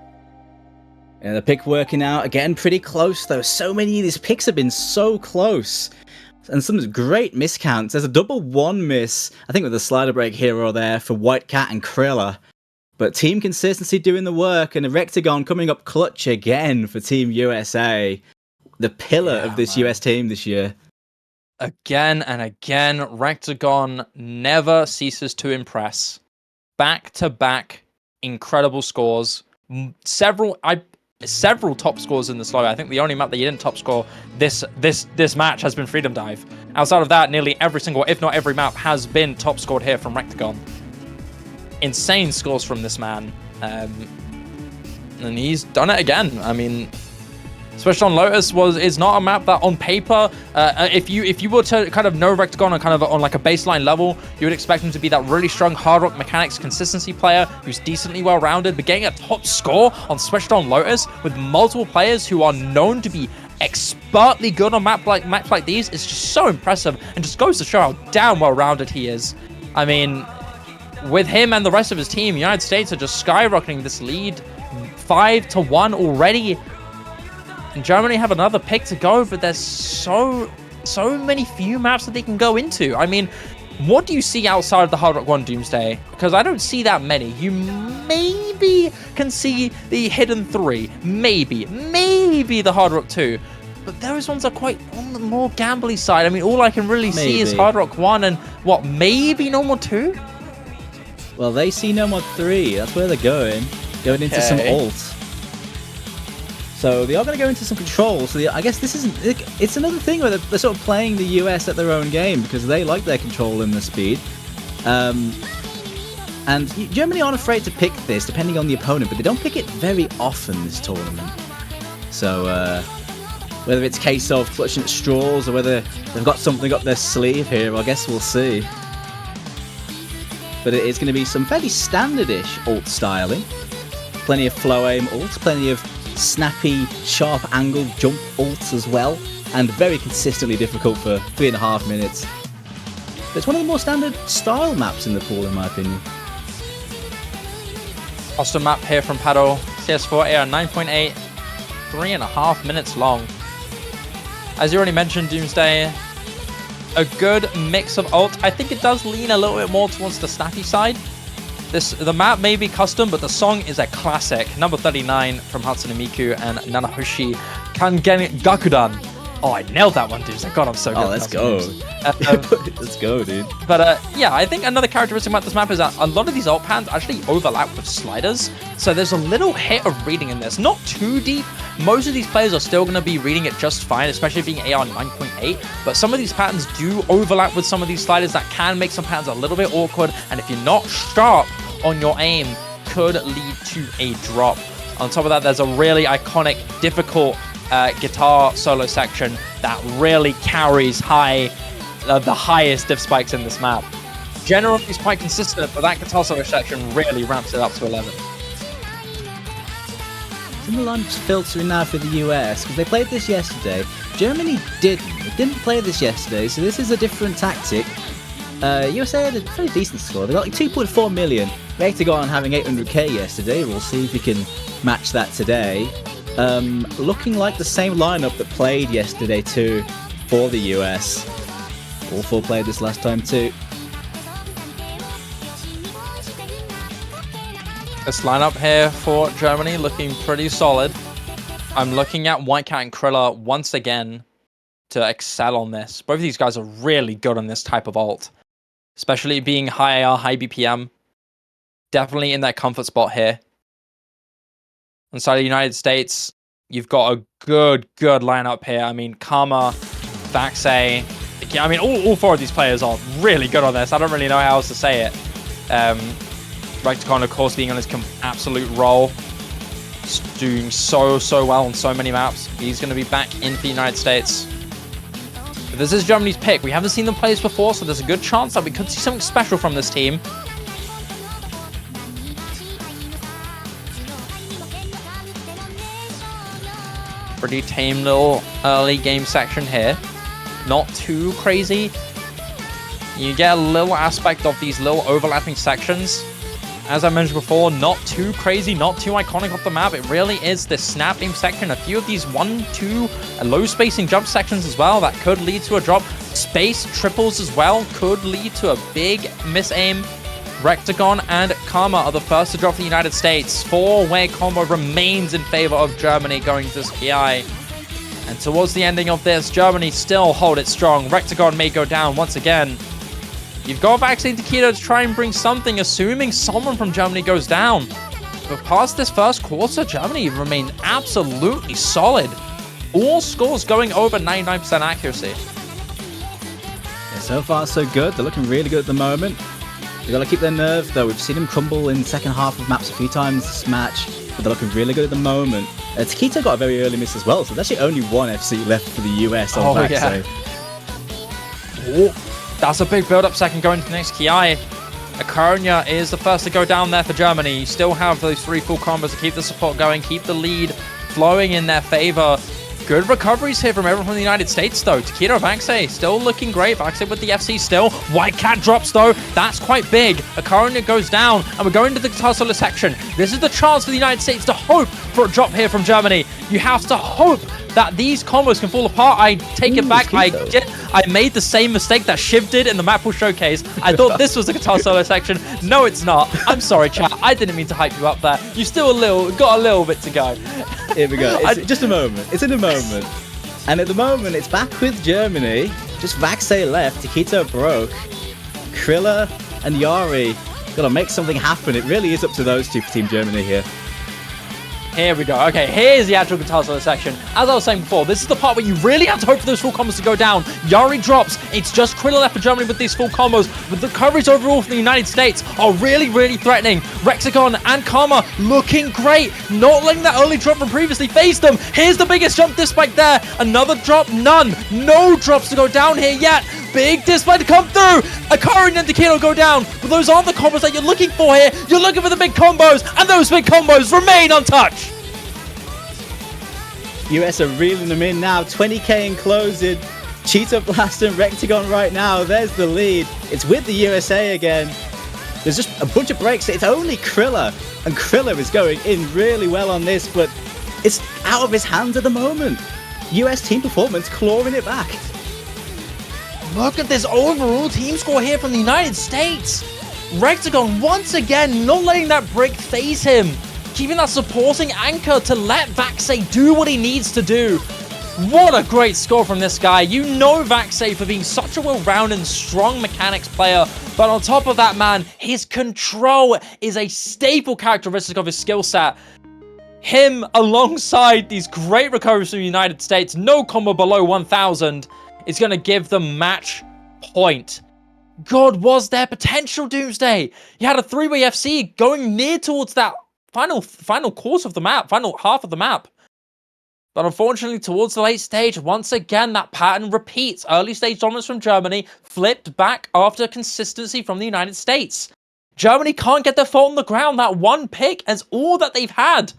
S10: Yeah, the pick working out again, pretty close though. So many of these picks have been so close, and some great miscounts. There's a double 1 miss, I think, with a slider break here or there for Whitecat and Krilla. But team consistency doing the work, and a Rectagon coming up clutch again for Team USA, the pillar of this US team this year.
S9: Again and again, Rectagon never ceases to impress. Back-to-back incredible scores. Several top scores in the slow. I think the only map that you didn't top score this match has been Freedom Dive. Outside of that, nearly every single, if not every map, has been top scored here from Rectagon. Insane scores from this man, and he's done it again. I mean, Switched on Lotus is not a map that on paper, if you were to kind of know Rectagon on kind of on like a baseline level, you would expect him to be that really strong hard rock mechanics consistency player who's decently well rounded, but getting a top score on Switched on Lotus with multiple players who are known to be expertly good on maps like these is just so impressive, and just goes to show how damn well rounded he is. I mean, with him and the rest of his team, the United States are just skyrocketing this lead 5-1 already. And Germany have another pick to go, but there's so many few maps that they can go into. I mean, what do you see outside of the Hard Rock 1 Doomsday? Because I don't see that many. You maybe can see the Hidden 3, maybe the Hard Rock 2. But those ones are quite on the more gambly side. I mean, all I can really see is Hard Rock 1 and, what, maybe No More 2?
S10: Well, they see No More 3. That's where they're going. Going into some ult. So they are going to go into some control. So I guess this isn't. It's another thing where they're sort of playing the US at their own game because they like their control and their speed. And Germany aren't afraid to pick this depending on the opponent, but they don't pick it very often this tournament. So whether it's a case of clutching at straws or whether they've got something up their sleeve here, I guess we'll see. But it is going to be some fairly standard-ish ult styling. Plenty of flow aim ults, plenty of snappy, sharp angle jump ults as well, and very consistently difficult for 3.5 minutes. It's one of the more standard style maps in the pool, in my opinion.
S9: Custom map here from Paddle. CS4 AR 9.8, 3.5 minutes long. As you already mentioned, Doomsday, a good mix of ult. I think it does lean a little bit more towards the snappy side. The map may be custom, but the song is a classic. Number 39 from Hatsune Miku and Nanahoshi Kangen Gakudan. Oh, I nailed that one, dude. God, I'm so good.
S10: Oh, let's go. Let's go, dude.
S9: But yeah, I think another characteristic about this map is that a lot of these ult pans actually overlap with sliders. So there's a little hit of reading in this. Not too deep. Most of these players are still going to be reading it just fine, especially being AR 9.8. But some of these patterns do overlap with some of these sliders that can make some patterns a little bit awkward. And if you're not sharp on your aim, could lead to a drop. On top of that, there's a really iconic, difficult guitar solo section that really carries the highest diff spikes in this map. Generally, it's quite consistent, but that guitar solo section really ramps it up to 11.
S10: Similar lineups filtering now for the US because they played this yesterday. Germany didn't. They didn't play this yesterday, so this is a different tactic. USA had a pretty decent score. They got like 2.4 million. Rectagon having 800k yesterday. We'll see if we can match that today. Looking like the same lineup that played yesterday too for the US. All four played this last time too.
S9: This lineup here for Germany looking pretty solid. I'm looking at Whitecat and Krilla once again to excel on this. Both of these guys are really good on this type of ult, especially being high AR, high BPM. Definitely in that comfort spot here. Inside of the United States, you've got a good lineup here. I mean, Karma, Vaxei. I mean, all four of these players are really good on this. I don't really know how else to say it. Rectagon, of course, being on his absolute roll. Doing so well on so many maps. He's going to be back into the United States. But this is Germany's pick. We haven't seen them play this before, so there's a good chance that we could see something special from this team. Pretty tame little early game section here. Not too crazy. You get a little aspect of these little overlapping sections. As I mentioned before, not too crazy, not too iconic off the map. It really is this snap aim section. A few of these 1-2 low spacing jump sections as well that could lead to a drop. Space triples as well could lead to a big miss aim. Rectagon and Karma are the first to drop for the United States. 4-way combo remains in favor of Germany going to this PI. And towards the ending of this, Germany still hold it strong. Rectagon may go down once again. You've got Vaxei and Takedo to try and bring something, assuming someone from Germany goes down. But past this first quarter, Germany remained absolutely solid. All scores going over 99% accuracy.
S10: Yeah, so far so good. They're looking really good at the moment. They've got to keep their nerve, though. We've seen them crumble in the second half of maps a few times this match, but they're looking really good at the moment. Takedo got a very early miss as well, so there's actually only one FC left for the US on Vaxei.
S9: Yeah. That's a big build-up second going to the next Kiai. Akarunya is the first to go down there for Germany. You still have those 3 full combos to keep the support going, keep the lead flowing in their favor. Good recoveries here from everyone from the United States, though. Takedo, Vaxei still looking great. Vaxei with the FC still. Whitecat drops, though. That's quite big. Akarunya goes down, and we're going to the guitar solo section. This is the chance for the United States to hope for a drop here from Germany. You have to hope that these combos can fall apart. I take it back. I made the same mistake that Shiv did in the map pool showcase. I thought this was a guitar solo section. No, it's not. I'm sorry, chat. I didn't mean to hype you up there. You still got a little bit to go.
S10: Here we go. Just a moment. It's in a moment. And at the moment, it's back with Germany. Just Vaxei left. Takedo broke. Krilla and Yari got to make something happen. It really is up to those two for Team Germany here.
S9: Here we go. Okay, here's the actual guitar solo section. As I was saying before, this is the part where you really have to hope for those full combos to go down. Yari drops. It's just Krilla left for Germany with these full combos. But the coverage overall from the United States are really, really threatening. Rexagon and Karma looking great. Not letting that early drop from previously face them. Here's the biggest jump disspike there. Another drop, none. No drops to go down here yet. Big display to come through. Akari and Takino go down, but those aren't the combos that you're looking for here. You're looking for the big combos, and those big combos remain untouched.
S10: US are reeling them in now. 20k in closing. Cheetah Blast and Rectagon right now. There's the lead. It's with the USA again. There's just a bunch of breaks. It's only Krilla, and Krilla is going in really well on this, but it's out of his hands at the moment. US team performance clawing it back.
S9: Look at this overall team score here from the United States. Rectagon once again not letting that break phase him. Keeping that supporting anchor to let Vaxei do what he needs to do. What a great score from this guy. You know Vaxei for being such a well-rounded and strong mechanics player. But on top of that, man, his control is a staple characteristic of his skill set. Him alongside these great recoveries from the United States, no combo below 1,000. Is going to give them match point. God, was there potential, Doomsday? You had a 3-way FC going near towards that final course of the map, final half of the map. But unfortunately, towards the late stage, once again, that pattern repeats. Early stage dominance from Germany, flipped back after consistency from the United States. Germany can't get their foot on the ground. That one pick is all that they've had.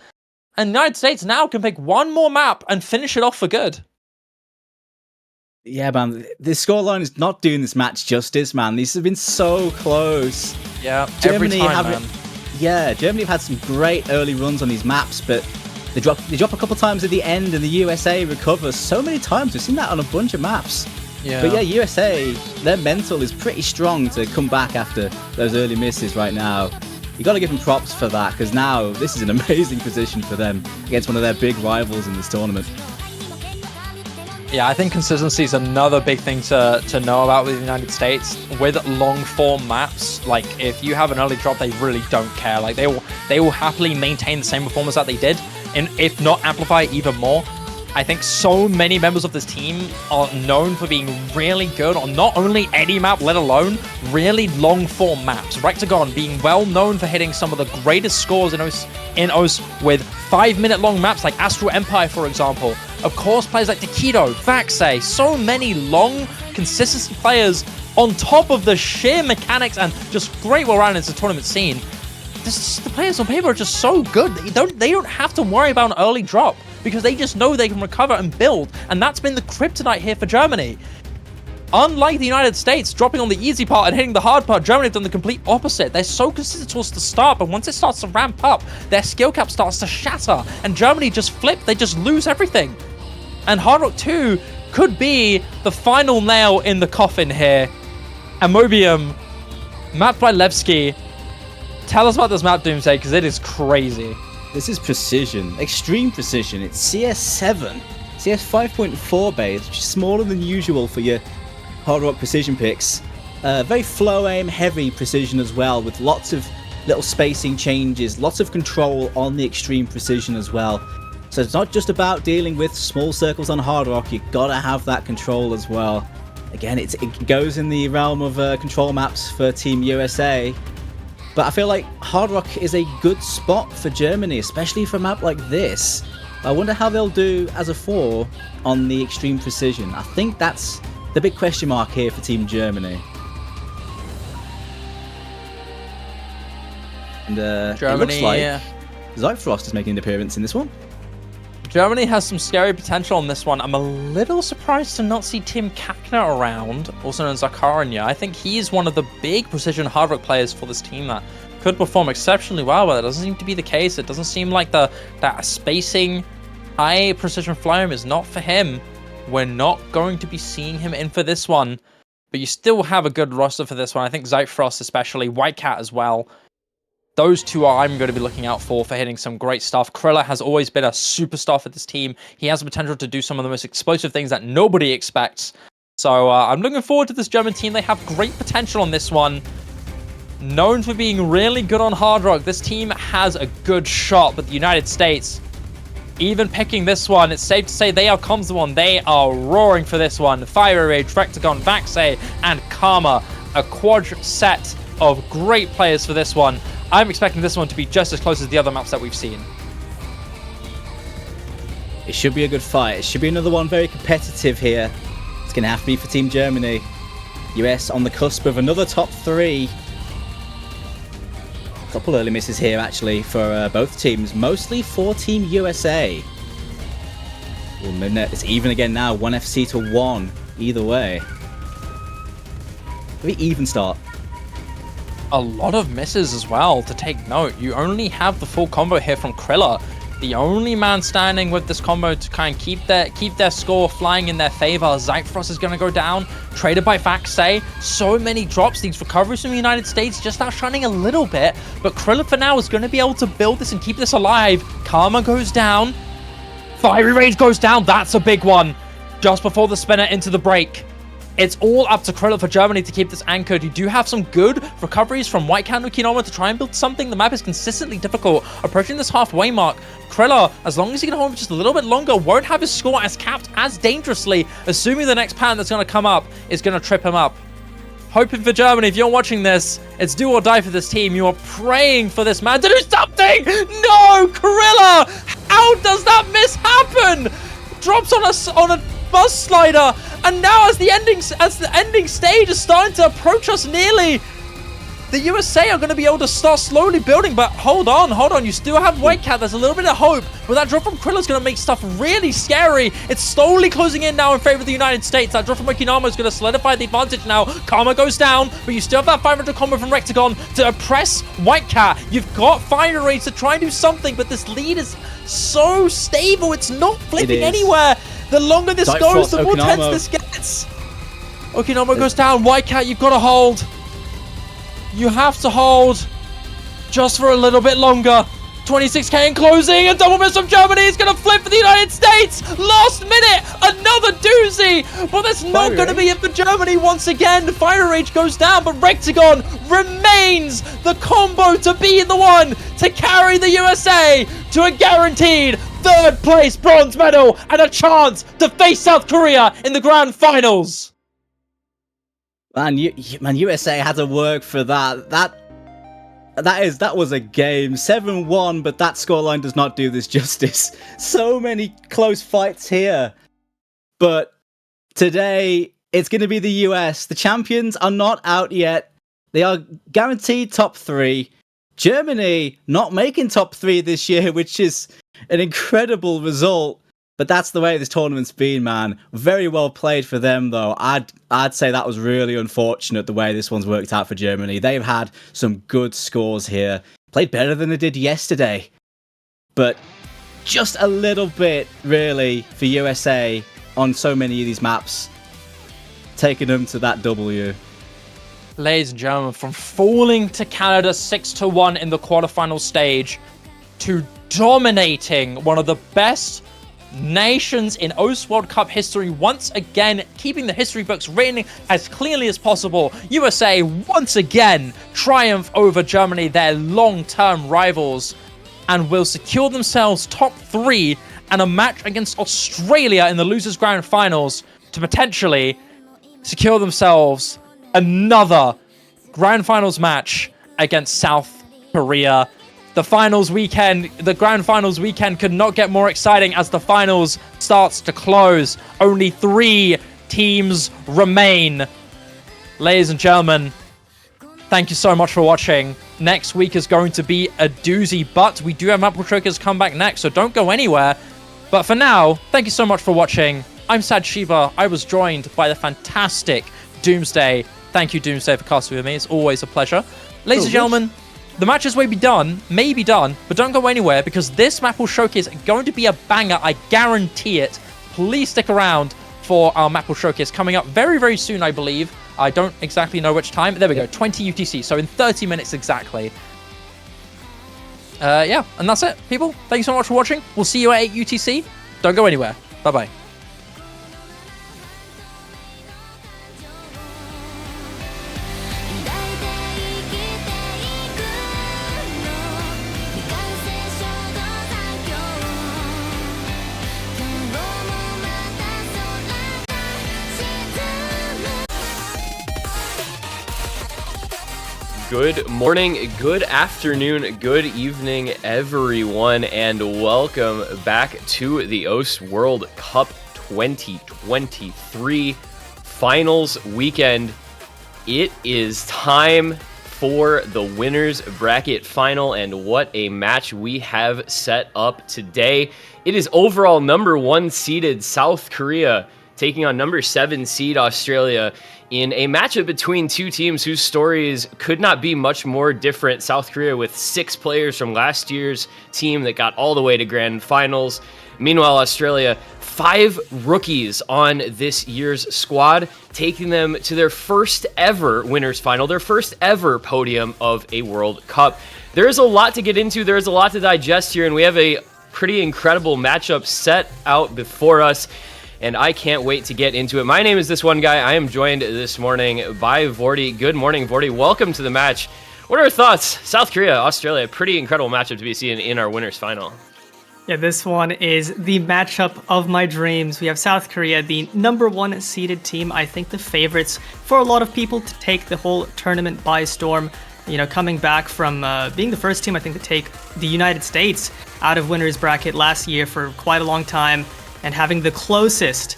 S9: And the United States now can pick one more map and finish it off for good.
S10: Yeah, man, this scoreline is not doing this match justice, man. These have been so close.
S9: Yeah,
S10: Germany
S9: every time, man.
S10: Yeah, Germany have had some great early runs on these maps, but they drop a couple times at the end, and the USA recovers so many times. We've seen that on a bunch of maps.
S9: Yeah.
S10: But yeah, USA, their mental is pretty strong to come back after those early misses right now. You got to give them props for that, because now this is an amazing position for them against one of their big rivals in this tournament.
S9: Yeah, I think consistency is another big thing to know about with the United States. With long form maps, like if you have an early drop, they really don't care. Like they will happily maintain the same performance that they did, and if not amplify it even more. I think so many members of this team are known for being really good on not only any map, let alone really long form maps. Rectagon being well known for hitting some of the greatest scores in OS with 5-minute long maps like Astral Empire, for example. Of course, players like Takedo, Vaxei, so many long, consistent players on top of the sheer mechanics and just great well-rounded into the tournament scene. The players on paper are just so good. They don't have to worry about an early drop because they just know they can recover and build, and that's been the kryptonite here for Germany. Unlike the United States, dropping on the easy part and hitting the hard part, Germany have done the complete opposite. They're so consistent towards the start, but once it starts to ramp up, their skill cap starts to shatter, and Germany just flip, they just lose everything. And Hard Rock 2 could be the final nail in the coffin here. Amobium, mapped by Levski. Tell us about this map, Doomsday, because it is crazy.
S10: This is precision, extreme precision. It's CS7, CS 5.4 base, which is smaller than usual for your Hard Rock precision picks. Very flow aim heavy precision as well, with lots of little spacing changes, lots of control on the extreme precision as well. So it's not just about dealing with small circles on Hard Rock, you gotta have that control as well. Again, it goes in the realm of control maps for Team USA. But I feel like Hard Rock is a good spot for Germany, especially for a map like this. I wonder how they'll do as a 4 on the extreme precision. I think that's the big question mark here for Team Germany. And
S9: Germany,
S10: it looks like Zyfrost is making an appearance in this one.
S9: Germany has some scary potential on this one. I'm a little surprised to not see Tim Kakner around, also known as Zakaranya. I think he's one of the big precision Hard Rock players for this team that could perform exceptionally well, but that doesn't seem to be the case. It doesn't seem like that spacing, high precision flame is not for him. We're not going to be seeing him in for this one, but you still have a good roster for this one. I think Zyfrost especially, White Cat as well. Those two I'm going to be looking out for hitting some great stuff. Krilla has always been a superstar for this team. He has the potential to do some of the most explosive things that nobody expects. So I'm looking forward to this German team. They have great potential on this one. Known for being really good on Hard Rock, this team has a good shot, but the United States even picking this one. It's safe to say they are comms one. They are roaring for this one. Fire Rage, Rectagon, Vaxei, and Karma. A quad set of great players for this one. I'm expecting this one to be just as close as the other maps that we've seen.
S10: It should be a good fight. It should be another one very competitive here. It's going to have to be for Team Germany. US on the cusp of another top 3. A couple early misses here actually for both teams, mostly for Team USA. It's even again now, 1 FC to 1 either way. Very even start.
S9: A lot of misses as well, to take note. You only have the full combo here from Krilla. The only man standing with this combo to kind of keep their score flying in their favor. Zypfrost is going to go down, traded by Vaxei. So many drops. These recoveries from the United States just outshining a little bit, but Krilla for now is going to be able to build this and keep this alive. Karma goes down. Fiery Rage goes down. That's a big one. Just before the spinner into the break. It's all up to Krilla for Germany to keep this anchored. You do have some good recoveries from White Candle Kinoma to try and build something. The map is consistently difficult. Approaching this halfway mark, Krilla, as long as he can hold just a little bit longer, won't have his score as capped as dangerously, assuming the next pattern that's going to come up is going to trip him up. Hoping for Germany, if you're watching this, it's do or die for this team. You are praying for this man to do something! No! Krilla! How does that miss happen? Drops on a buzz slider, and now as the ending stage is starting to approach us nearly, the USA are going to be able to start slowly building. But hold on, you still have White Cat. There's a little bit of hope, but that drop from Krilla is going to make stuff really scary. It's slowly closing in now in favor of the United States. That drop from Okinama is going to solidify the advantage now. Karma goes down, but you still have that 500 combo from Rectagon to oppress White Cat. You've got Fire Rage to try and do something, but this lead is so stable. It's not flipping anywhere. The longer this goes, the more tense this gets. Okinama goes down. White Cat, you've got to hold. You have to hold just for a little bit longer. 26k in closing, and double miss from Germany is going to flip for the United States. Last minute, another doozy. But that's not going to be it for Germany once again. Fire Rage goes down, but Rectagon remains the combo to be the one to carry the USA to a guaranteed 3rd place bronze medal and a chance to face South Korea in the grand finals.
S10: Man, USA had to work for that. That was a game. 7-1, but that scoreline does not do this justice. So many close fights here. But today, it's going to be the US. The champions are not out yet. They are guaranteed top 3. Germany not making top 3 this year, which is an incredible result. But that's the way this tournament's been, man. Very well played for them, though. I'd say that was really unfortunate, the way this one's worked out for Germany. They've had some good scores here. Played better than they did yesterday. But just a little bit, really, for USA on so many of these maps. Taking them to that W.
S9: Ladies and gentlemen, from falling to Canada 6-1 in the quarterfinal stage to dominating one of the best nations in OS World Cup history, once again keeping the history books written as clearly as possible. USA once again triumph over Germany, their long-term rivals, and will secure themselves top 3 and a match against Australia in the losers grand finals to potentially secure themselves another grand finals match against South Korea. The finals weekend, the grand finals weekend could not get more exciting as the finals starts to close. Only 3 teams remain. Ladies and gentlemen, thank you so much for watching. Next week is going to be a doozy, but we do have Maple Showcase come back next, so don't go anywhere. But for now, thank you so much for watching. I'm Sad Shiva. I was joined by the fantastic Doomsday. Thank you, Doomsday, for casting with me. It's always a pleasure. Ladies and gentlemen, the matches may be done, but don't go anywhere because this Maple Showcase is going to be a banger. I guarantee it. Please stick around for our Maple Showcase coming up very, very soon, I believe. I don't exactly know which time. There we go, 20 UTC, so in 30 minutes exactly. Yeah, and that's it, people. Thank you so much for watching. We'll see you at 8 UTC. Don't go anywhere. Bye-bye.
S3: Good morning, good afternoon, good evening, everyone, and welcome back to the OS World Cup 2023 Finals weekend. It is time for the winners bracket final, and what a match we have set up today. It is overall number 1 seeded South Korea taking on number 7 seed Australia in a matchup between two teams whose stories could not be much more different. South Korea with 6 players from last year's team that got all the way to grand finals. Meanwhile, Australia, 5 rookies on this year's squad, taking them to their first ever winners final, their first ever podium of a World Cup. There is a lot to get into, there is a lot to digest here, and we have a pretty incredible matchup set out before us, and I can't wait to get into it. My name is This One Guy. I am joined this morning by Vorty. Good morning, Vorty. Welcome to the match. What are your thoughts? South Korea, Australia, pretty incredible matchup to be seen in our winners final.
S11: Yeah, this one is the matchup of my dreams. We have South Korea, the number 1 seeded team. I think the favorites for a lot of people to take the whole tournament by storm. You know, coming back from being the first team, I think, to take the United States out of winners bracket last year for quite a long time, and having the closest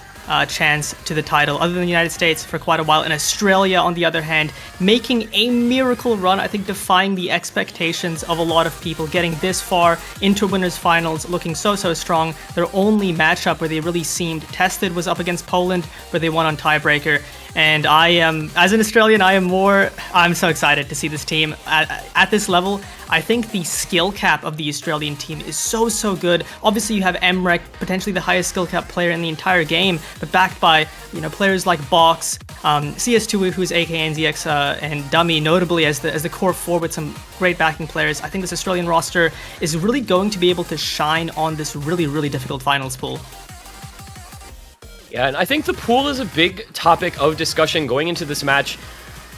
S11: chance to the title other than the United States for quite a while, and Australia on the other hand making a miracle run, I think defying the expectations of a lot of people, getting this far into winners finals, looking so strong. Their only matchup where they really seemed tested was up against Poland, where they won on tiebreaker. And I am, as an Australian, I'm so excited to see this team at this level. I think the skill cap of the Australian team is so good. Obviously, you have Emrek, potentially the highest skill cap player in the entire game, but backed by, you know, players like Box, CS2, who's AKNZX, and Dummy, notably as the core forward, some great backing players. I think this Australian roster is really going to be able to shine on this really difficult finals pool.
S3: Yeah, and I think the pool is a big topic of discussion going into this match.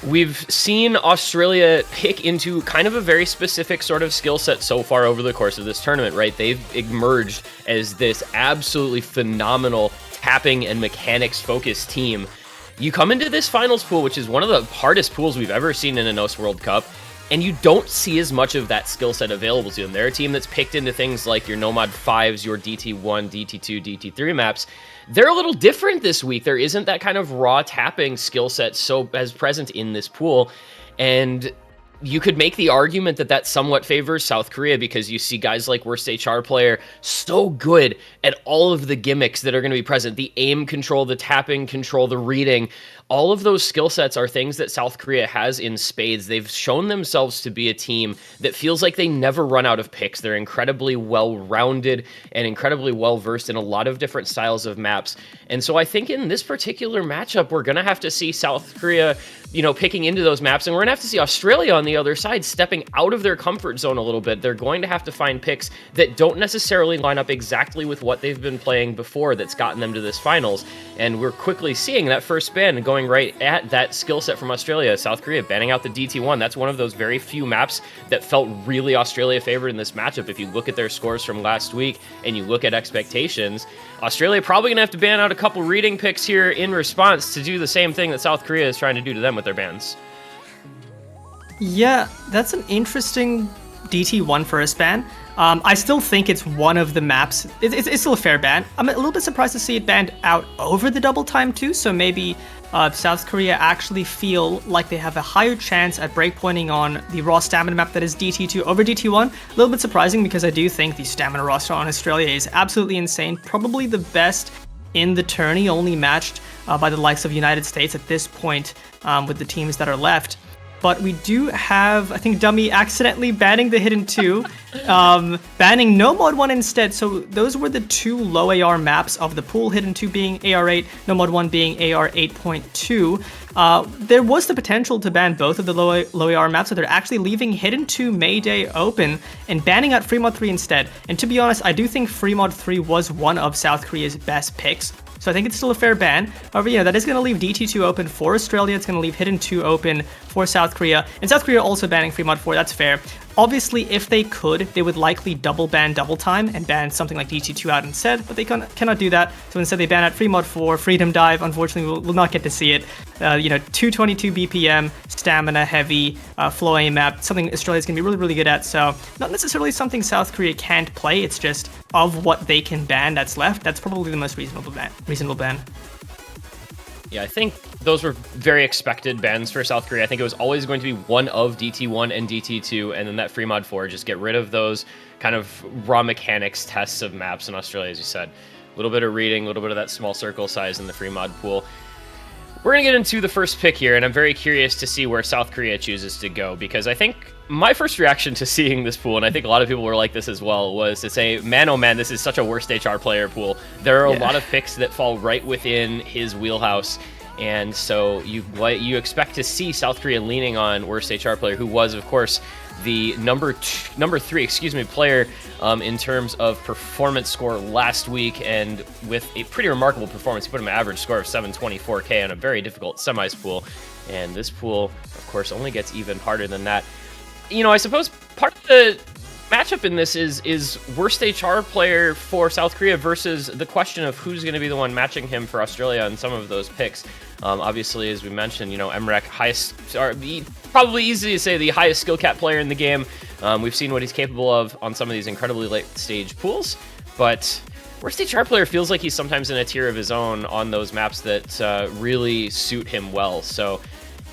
S3: We've seen Australia pick into kind of a very specific sort of skill set so far over the course of this tournament, right? They've emerged as this absolutely phenomenal tapping and mechanics focused team. You come into this finals pool, which is one of the hardest pools we've ever seen in an OS World Cup, and you don't see as much of that skill set available to them. They're a team that's picked into things like your Nomad 5s, your DT1, DT2, DT3 maps. They're a little different this week. There isn't that kind of raw tapping skill set so as present in this pool, and you could make the argument that that somewhat favors South Korea, because you see guys like Worst HR player so good at all of the gimmicks that are going to be present. The aim control, the tapping control, the reading, all of those skill sets are things that South Korea has in spades. They've shown themselves to be a team that feels like they never run out of picks. They're incredibly well-rounded and incredibly well-versed in a lot of different styles of maps. And so I think in this particular matchup, we're going to have to see South Korea, you know, picking into those maps, and we're going to have to see Australia on the other side stepping out of their comfort zone a little bit. They're going to have to find picks that don't necessarily line up exactly with what they've been playing before that's gotten them to this finals. And we're quickly seeing that first ban going right at that skill set from Australia. South Korea banning out the DT1. That's one of those very few maps that felt really Australia favored in this matchup. If you look at their scores from last week and you look at expectations, Australia probably going to have to ban out a couple reading picks here in response to do the same thing that South Korea is trying to do to them with their bans.
S11: Yeah, that's an interesting DT1 first ban. I still think it's one of the maps. It's still a fair ban. I'm a little bit surprised to see it banned out over the double time too, so maybe South Korea actually feel like they have a higher chance at breakpointing on the raw stamina map that is DT2 over DT1. A little bit surprising, because I do think the stamina roster on Australia is absolutely insane. Probably the best in the tourney, only matched by the likes of United States at this point with the teams that are left. But we do have, I think, Dummy accidentally banning the Hidden 2, banning Nomad 1 instead. So those were the 2 low AR maps of the pool, Hidden 2 being AR8, Nomad 1 being AR 8.2. There was the potential to ban both of the low AR maps, so they're actually leaving Hidden 2 Mayday open and banning out Freemod 3 instead. And to be honest, I do think Freemod 3 was one of South Korea's best picks. So I think it's still a fair ban. However, you know, that is going to leave DT2 open for Australia. It's going to leave Hidden 2 open for South Korea. And South Korea also banning Freemod 4. That's fair. Obviously, if they could, they would likely double ban Double Time and ban something like DT2 out instead, but they cannot do that. So instead they ban out Free Mod 4, Freedom Dive. Unfortunately, we'll not get to see it. 222 BPM, stamina heavy, flow aim map, something Australia's going to be really, really good at. So not necessarily something South Korea can't play. It's just of what they can ban that's left, that's probably the most reasonable ban.
S12: Yeah, I think those were very expected bans for South Korea. I think it was always going to be one of DT1 and DT2, and then that Free Mod 4. Just get rid of those kind of raw mechanics tests of maps in Australia, as you said. A little bit of reading, a little bit of that small circle size in the Free Mod pool. We're going to get into the first pick here, and I'm very curious to see where South Korea chooses to go, because I think my first reaction to seeing this pool, and I think a lot of people were like this as well, was to say, man, oh man, this is such a worst HR player pool. There are a lot of picks that fall right within his wheelhouse, and so you expect to see South Korea leaning on worst HR player, who was, of course, the number three player in terms of performance score last week, and with a pretty remarkable performance. He put him an average score of 724k on a very difficult semis pool, and this pool, of course, only gets even harder than that. I suppose part of the matchup in this is worst HR player for South Korea versus the question of who's going to be the one matching him for Australia on some of those picks. Obviously, as we mentioned, Emrek, probably easy to say the highest skill cap player in the game. We've seen what he's capable of on some of these incredibly late stage pools, but worst HR player feels like he's sometimes in a tier of his own on those maps that really suit him well. So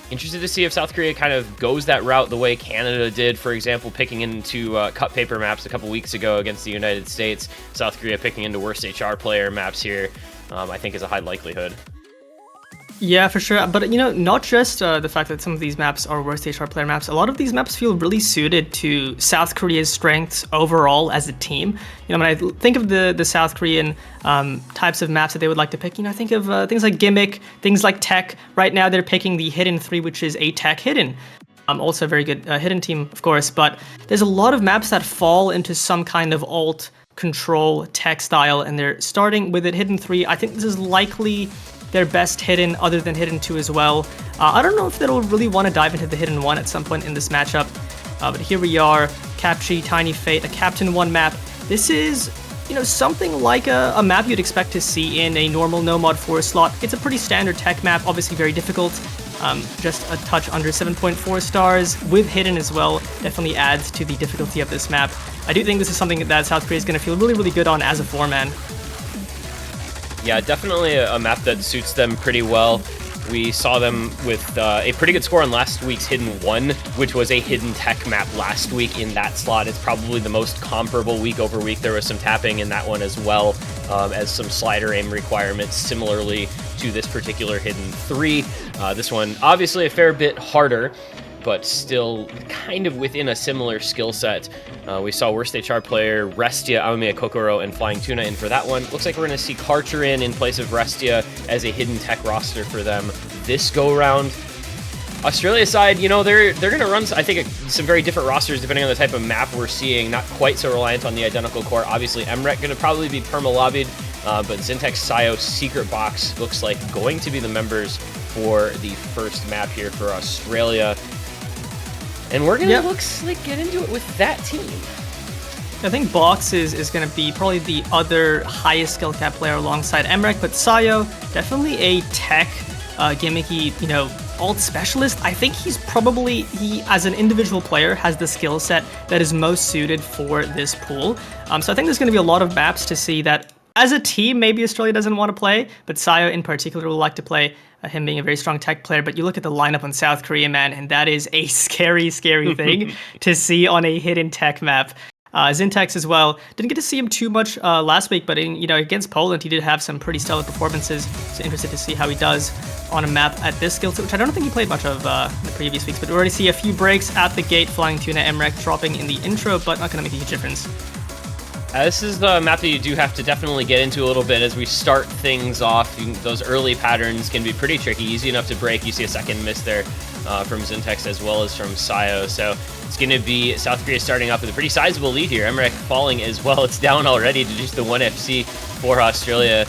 S12: interested to see if South Korea kind of goes that route the way Canada did, for example, picking into cut paper maps a couple weeks ago against the United States. South Korea picking into worst HR player maps here, I think is a high likelihood.
S11: Yeah, for sure. But, not just the fact that some of these maps are worst HR player maps. A lot of these maps feel really suited to South Korea's strengths overall as a team. When I think of the South Korean types of maps that they would like to pick, I think of things like Gimmick, things like Tech. Right now, they're picking the Hidden 3, which is a Tech Hidden. Also a very good Hidden team, of course. But there's a lot of maps that fall into some kind of alt control tech style, and they're starting with it Hidden 3. I think this is likely their best Hidden, other than Hidden 2 as well. I don't know if they'll really want to dive into the Hidden 1 at some point in this matchup, but here we are, Capchi, Tiny Fate, a Captain 1 map. This is, something like a map you'd expect to see in a normal No Mod 4 slot. It's a pretty standard tech map, obviously very difficult, just a touch under 7.4 stars, with Hidden as well, definitely adds to the difficulty of this map. I do think this is something that South Korea is going to feel really, really good on as a 4-man.
S12: Yeah, definitely a map that suits them pretty well. We saw them with a pretty good score on last week's Hidden 1, which was a Hidden Tech map last week in that slot. It's probably the most comparable week over week. There was some tapping in that one as well, as some slider aim requirements similarly to this particular Hidden 3. This one, obviously a fair bit harder, but still kind of within a similar skill set. We saw worst HR player Restia, Aomiya Kokoro, and Flying Tuna in for that one. Looks like we're going to see Karcher in place of Restia as a Hidden Tech roster for them this go-round. Australia side, they're going to run, I think, some very different rosters depending on the type of map we're seeing. Not quite so reliant on the identical core. Obviously, Emrek going to probably be perma-lobbied, but Zintex, Sayo, Secret Box looks like going to be the members for the first map here for Australia. And we're going to, looks like, get into it with that team.
S11: I think Box is going to be probably the other highest skill cap player alongside Emrek, but Sayo, definitely a tech, gimmicky, alt specialist. I think he, as an individual player, has the skill set that is most suited for this pool. So I think there's going to be a lot of maps to see that as a team, maybe Australia doesn't want to play, but Sayo in particular will like to play, him being a very strong tech player. But you look at the lineup on South Korea, man, and that is a scary, scary thing to see on a Hidden Tech map. Zintex as well. Didn't get to see him too much last week, but against Poland, he did have some pretty stellar performances. So interested to see how he does on a map at this skill set, which I don't think he played much of in the previous weeks. But we already see a few breaks at the gate, Flying Tuna, Emrek dropping in the intro, but not going to make a huge difference.
S12: This is the map that you do have to definitely get into a little bit as we start things off. Those early patterns can be pretty tricky, easy enough to break. You see a second miss there from Zintex as well as from Sayo. So it's going to be South Korea starting off with a pretty sizable lead here. Emrek falling as well. It's down already to just the 1 FC for Australia.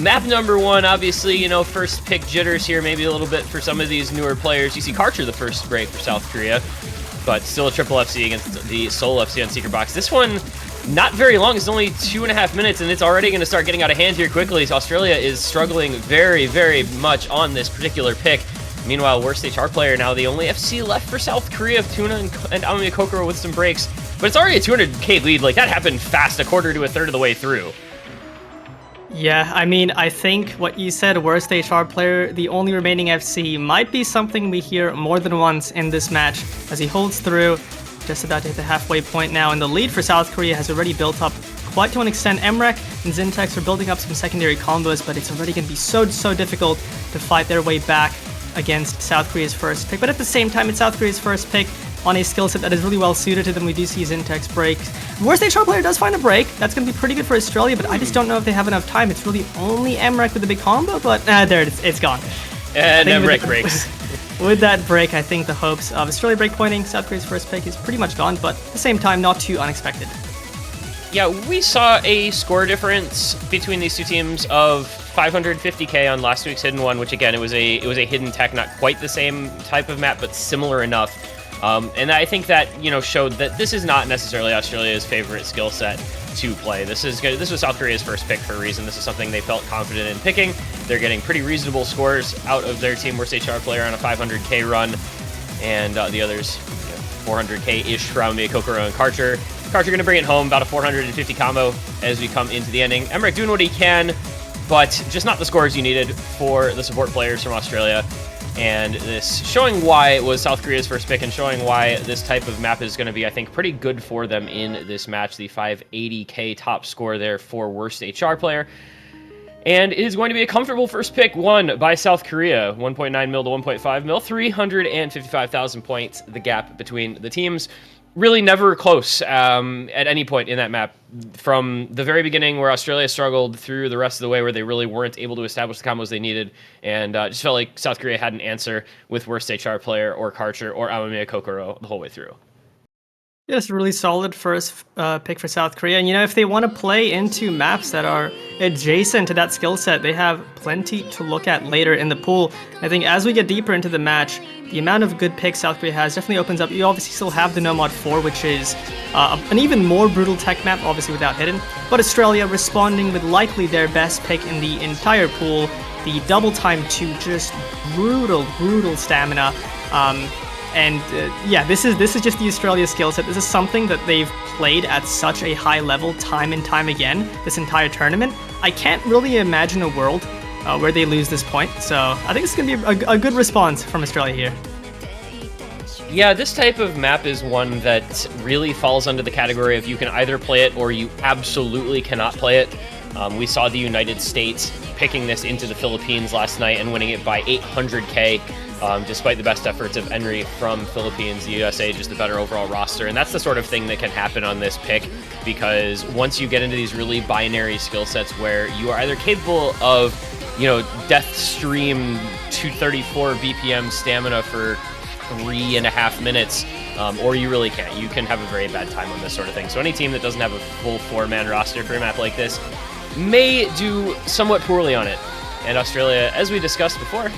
S12: Map number 1, obviously, first pick jitters here, maybe a little bit for some of these newer players. You see Karcher the first break for South Korea. but still a triple FC against the solo FC on Secret Box. This one, not very long. It's only 2.5 minutes, and it's already going to start getting out of hand here quickly. So Australia is struggling very, very much on this particular pick. Meanwhile, worst HR player now the only FC left for South Korea of Tuna and Aomia Kokoro with some breaks. But it's already a 200k lead. Like, that happened fast, a quarter to a third of the way through.
S11: Yeah, I mean, I think what you said, worst HR player, the only remaining FC, might be something we hear more than once in this match as he holds through, just about to hit the halfway point now, and the lead for South Korea has already built up quite to an extent. Emrek and Zintex are building up some secondary combos, but it's already going to be so difficult to fight their way back against South Korea's first pick. But at the same time, it's South Korea's first pick on a skill set that is really well suited to them. We do see Zintex break. Worst HR player does find a break. That's going to be pretty good for Australia, but I just don't know if they have enough time. It's really only Emrek with the big combo, but there it is. It's gone.
S12: And Emrek breaks.
S11: With that break, I think the hopes of Australia breakpointing South Korea's first pick is pretty much gone, but at the same time, not too unexpected.
S12: Yeah, we saw a score difference between these two teams of 550k on last week's Hidden One, which again, it was a hidden tech, not quite the same type of map, but similar enough. And I think that, you know, showed that this is not necessarily Australia's favorite skill set to play. This was South Korea's first pick for a reason. This is something they felt confident in picking. They're getting pretty reasonable scores out of their team. Worst HR player on a 500k run, and the others, 400k-ish for Aomia Kokoro and Karcher. Karcher going to bring it home, about a 450 combo as we come into the ending. Emrek doing what he can, but just not the scores you needed for the support players from Australia. And this showing why it was South Korea's first pick and showing why this type of map is going to be, I think, pretty good for them in this match. The 580k top score there for worst HR player. And it is going to be a comfortable first pick won by South Korea. 1.9 mil to 1.5 mil, 355,000 points, the gap between the teams. Really never close at any point in that map. From the very beginning where Australia struggled through the rest of the way where they really weren't able to establish the combos they needed, and just felt like South Korea had an answer with worst HR player or Karcher or Aomia Kokoro the whole way through.
S11: Just a really solid first pick for South Korea. And, you know, if they want to play into maps that are adjacent to that skill set, they have plenty to look at later in the pool. I think as we get deeper into the match, the amount of good picks South Korea has definitely opens up. You obviously still have the Nomad 4, which is an even more brutal tech map, obviously without Hidden. But Australia responding with likely their best pick in the entire pool, the Double Time 2, just brutal stamina. Yeah, this is just the Australia skill set. This is something that they've played at such a high level time and time again this entire tournament. I can't really imagine a world where they lose this point, so I think it's going to be a good response from Australia here.
S12: Yeah, this type of map is one that really falls under the category of you can either play it or you absolutely cannot play it. We saw the United States picking this into the Philippines last night and winning it by 800k. Despite the best efforts of Enri from Philippines, the USA just the better overall roster. And that's the sort of thing that can happen on this pick, because once you get into these really binary skill sets where you are either capable of, you know, Death Stream 234 BPM stamina for 3.5 minutes, or you really can't. You can have a very bad time on this sort of thing. So any team that doesn't have a full 4-man roster for a map like this may do somewhat poorly on it. And Australia, as we discussed before,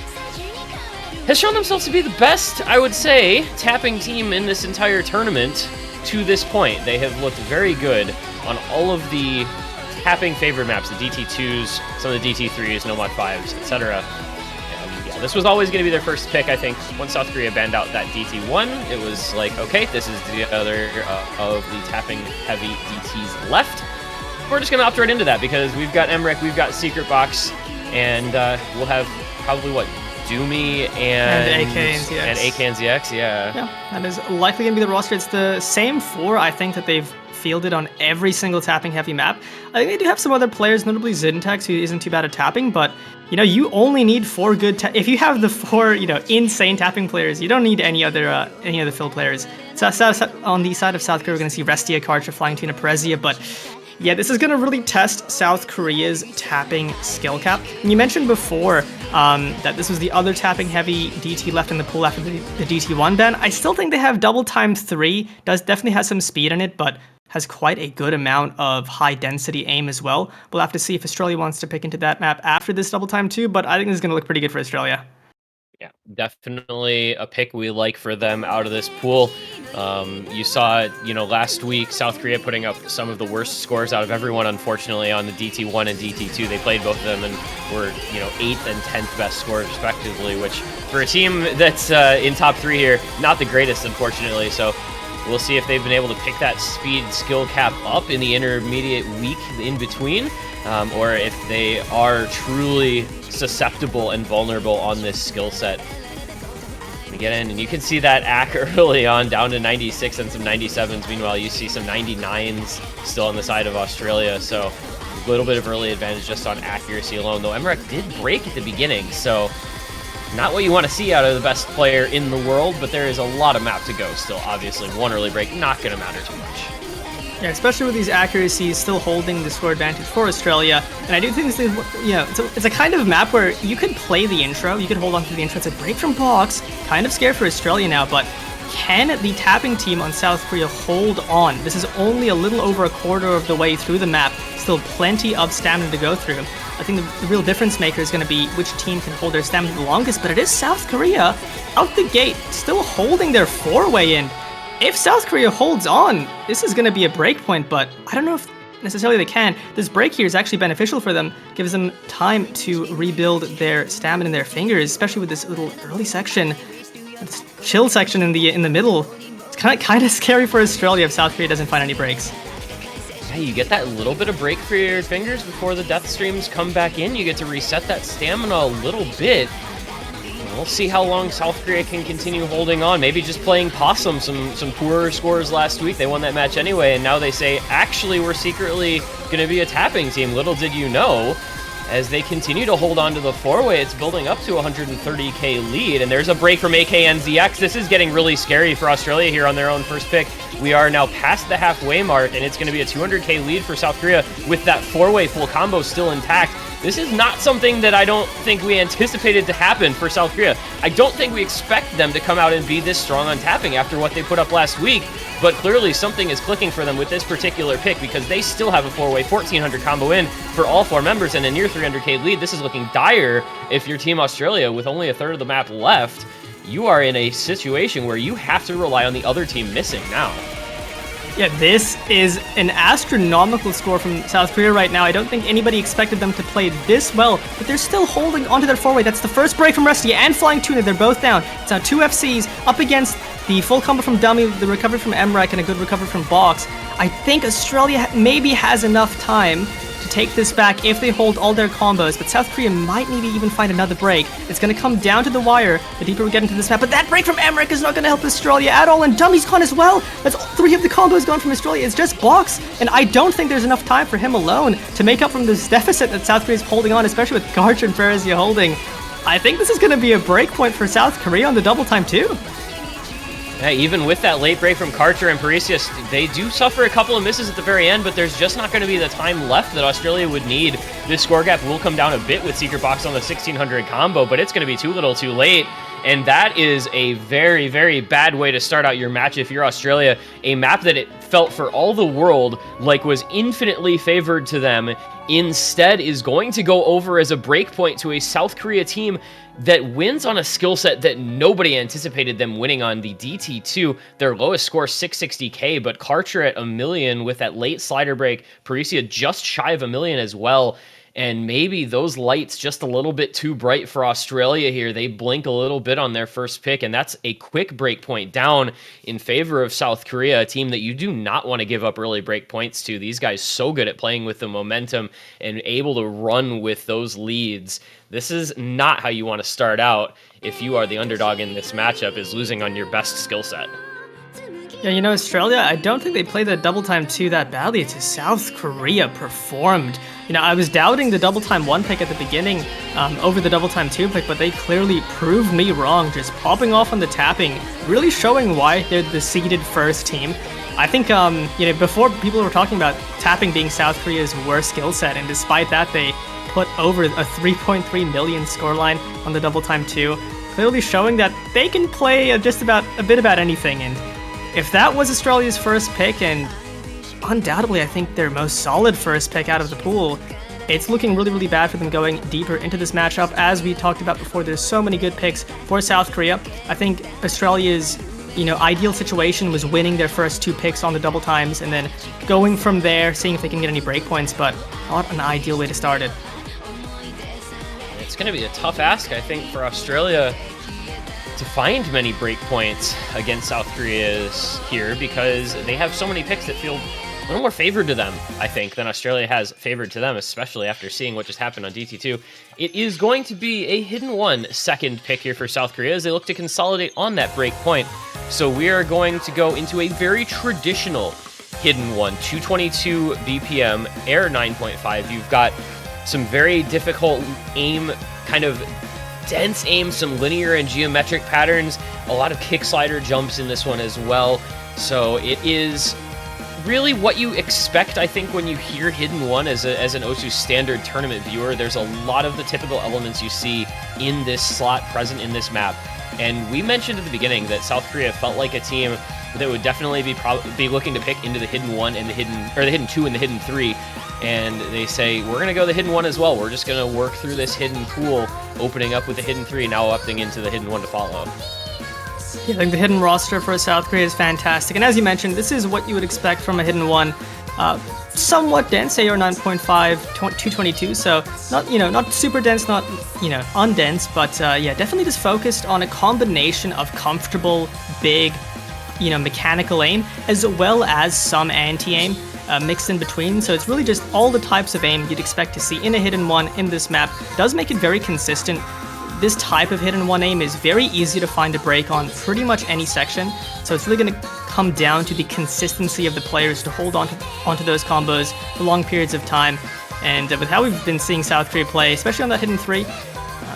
S12: has shown themselves to be the best, I would say, tapping team in this entire tournament to this point. They have looked very good on all of the tapping favored maps, the DT2s, some of the DT3s, Nomad 5s, etc. And yeah, this was always going to be their first pick, I think. Once South Korea banned out that DT1, it was like, okay, this is the other of the tapping heavy DTs left. We're just going to opt right into that because we've got Emrek, we've got Secret Box, and we'll have probably, what, Doomy and
S11: AK and ZX.
S12: And AK and ZX, yeah.
S11: Yeah, that is likely going to be the roster. It's the same 4, I think, that they've fielded on every single tapping heavy map. I think they do have some other players, notably Zintex, who isn't too bad at tapping, but, you know, you only need 4 good if you have the 4, you know, insane tapping players, you don't need any other fill players. So on the side of South Korea, we're going to see Restia, Karcher, Flying Tuna, Perezia, but yeah, this is going to really test South Korea's tapping skill cap. And you mentioned before that this was the other tapping heavy DT left in the pool after the DT1 ban. I still think they have Double Time 3, definitely has some speed in it, but has quite a good amount of high density aim as well. We'll have to see if Australia wants to pick into that map after this Double Time 2, but I think this is going to look pretty good for Australia.
S12: Yeah, definitely a pick we like for them out of this pool. You saw, last week, South Korea putting up some of the worst scores out of everyone, unfortunately, on the DT1 and DT2. They played both of them and were, 8th and 10th best scores, respectively, which for a team that's in top 3 here, not the greatest, unfortunately. So we'll see if they've been able to pick that speed skill cap up in the intermediate week in between, or if they are truly susceptible and vulnerable on this skill set. Get in, and you can see that AC early on down to 96 and some 97s. Meanwhile, you see some 99s still on the side of Australia, so a little bit of early advantage just on accuracy alone, though Emmerich did break at the beginning, so not what you want to see out of the best player in the world, but there is a lot of map to go still. Obviously, one early break not going to matter too much.
S11: Yeah, especially with these accuracies still holding the score advantage for Australia. And I do think this is, it's a kind of map where you could play the intro, you could hold on to the intro. It's a break from box, kind of scared for Australia now, but can the tapping team on South Korea hold on? This is only a little over a quarter of the way through the map, still plenty of stamina to go through. I think the real difference maker is going to be which team can hold their stamina the longest, but it is South Korea out the gate, still holding their 4-way in. If South Korea holds on, this is going to be a break point, but I don't know if necessarily they can. This break here is actually beneficial for them, gives them time to rebuild their stamina in their fingers, especially with this little early section, this chill section in the middle. It's kind of scary for Australia if South Korea doesn't find any breaks.
S12: Yeah, you get that little bit of break for your fingers before the death streams come back in. You get to reset that stamina a little bit. We'll see how long South Korea can continue holding on. Maybe just playing possum, some poorer scores last week. They won that match anyway, and now they say, actually, we're secretly going to be a tapping team. Little did you know. As they continue to hold on to the 4-way, it's building up to 130k lead, and there's a break from AKNZX. This is getting really scary for Australia here on their own first pick. We are now past the halfway mark, and it's going to be a 200k lead for South Korea with that 4-way full combo still intact. This is not something that I don't think we anticipated to happen for South Korea. I don't think we expect them to come out and be this strong on tapping after what they put up last week, but clearly something is clicking for them with this particular pick because they still have a 4-way 1400 combo in for all 4 members and a near 300k lead. This is looking dire if you're Team Australia with only a third of the map left. You are in a situation where you have to rely on the other team missing now.
S11: Yeah, this is an astronomical score from South Korea right now. I don't think anybody expected them to play this well, but they're still holding onto their 4-way. That's the first break from Rusty and Flying Tuna. They're both down. It's now 2 FCs up against the full combo from Dummy, the recovery from Emmerich, and a good recovery from Box. I think Australia maybe has enough time to take this back if they hold all their combos, but South Korea might maybe even find another break. It's going to come down to the wire the deeper we get into this map, but that break from Emmerich is not going to help Australia at all, and Dummy's gone as well. That's all 3 of the combos gone from Australia. It's just Box, and I don't think there's enough time for him alone to make up from this deficit that South Korea is holding on, especially with Garcher and Ferrazia holding. I think this is going to be a break point for South Korea on the double time too.
S12: Yeah, even with that late break from Karcher and Parisius, they do suffer a couple of misses at the very end, but there's just not going to be the time left that Australia would need. This score gap will come down a bit with Secret Box on the 1600 combo, but it's going to be too little too late. And that is a very, very bad way to start out your match if you're Australia. A map that it felt for all the world like was infinitely favored to them, instead is going to go over as a breakpoint to a South Korea team that wins on a skill set that nobody anticipated them winning on, the DT2. Their lowest score, 660k, but Karcher at 1 million with that late slider break. Parisia just shy of 1 million as well. And maybe those lights just a little bit too bright for Australia here. They blink a little bit on their first pick, and that's a quick break point down in favor of South Korea, a team that you do not want to give up early break points to. These guys so good at playing with the momentum and able to run with those leads. This is not how you want to start out if you are the underdog in this matchup, is losing on your best skill set.
S11: Yeah, Australia, I don't think they played the double time 2 that badly. It's South Korea performed. I was doubting the double time 1 pick at the beginning over the double time 2 pick, but they clearly proved me wrong, just popping off on the tapping, really showing why they're the seeded first team. I think, before people were talking about tapping being South Korea's worst skill set, and despite that, they put over a 3.3 million scoreline on the double time 2, clearly showing that they can play just about a bit about anything. And if that was Australia's first pick, and undoubtedly I think their most solid first pick out of the pool, it's looking really, really bad for them going deeper into this matchup. As we talked about before, there's so many good picks for South Korea. I think Australia's ideal situation was winning their first 2 picks on the double times and then going from there, seeing if they can get any breakpoints, but not an ideal way to start it.
S12: It's going to be a tough ask, I think, for Australia to find many breakpoints against South Korea's here, because they have so many picks that feel a little more favored to them, I think, than Australia has favored to them, especially after seeing what just happened on DT2. It is going to be a Hidden One second pick here for South Korea as they look to consolidate on that break point. So we are going to go into a very traditional Hidden One, 222 BPM, Air 9.5. You've got some very difficult aim, kind of dense aim, some linear and geometric patterns, a lot of kick slider jumps in this one as well. So it is really what you expect, I think, when you hear Hidden One as an Osu standard tournament viewer. There's a lot of the typical elements you see in this slot present in this map. And we mentioned at the beginning that South Korea felt like a team that would definitely be looking to pick into the Hidden One and the Hidden 2 and the Hidden 3. And they say, we're going to go the Hidden One as well. We're just going to work through this Hidden pool, opening up with the Hidden 3, now opting into the Hidden 1 to follow.
S11: Yeah, I think the hidden roster for South Korea is fantastic. And as you mentioned, this is what you would expect from a Hidden One. Somewhat dense, AR 9.5, 222, so not super dense, not undense, but yeah, definitely just focused on a combination of comfortable, big, mechanical aim, as well as some anti-aim mixed in between. So it's really just all the types of aim you'd expect to see in a Hidden One in this map. It does make it very consistent. This type of Hidden One aim is very easy to find a break on pretty much any section, so it's really going to come down to the consistency of the players to hold onto those combos for long periods of time. And with how we've been seeing South Korea play, especially on that Hidden 3,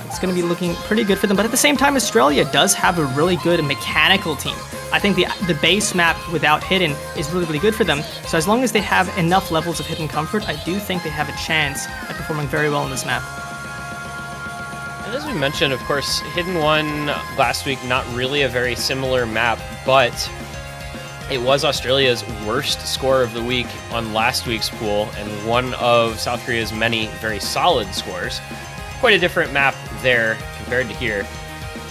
S11: it's going to be looking pretty good for them. But at the same time, Australia does have a really good mechanical team. I think the base map without Hidden is really, really good for them. So as long as they have enough levels of Hidden comfort, I do think they have a chance at performing very well in this map.
S12: And as we mentioned, of course, Hidden One last week, not really a very similar map, but it was Australia's worst score of the week on last week's pool, and one of South Korea's many very solid scores. Quite a different map there compared to here.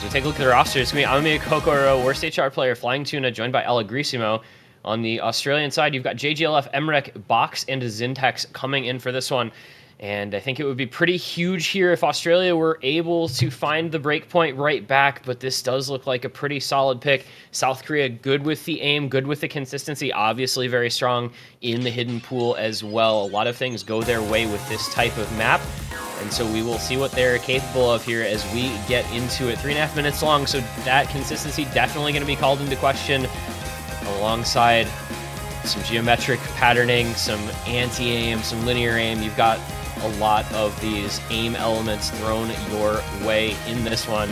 S12: So take a look at the roster. It's going to be Amami Kokoro, worst HR player, Flying Tuna, joined by Allegrisimo. On the Australian side, you've got JGLF, Emrek, Box, and Zintex coming in for this one. And I think it would be pretty huge here if Australia were able to find the breakpoint right back, but this does look like a pretty solid pick. South Korea, good with the aim, good with the consistency, obviously very strong in the hidden pool as well. A lot of things go their way with this type of map, and so we will see what they're capable of here as we get into it. 3.5 minutes long, so that consistency definitely going to be called into question alongside some geometric patterning, some anti-aim, some linear aim. You've got a lot of these aim elements thrown your way in this one.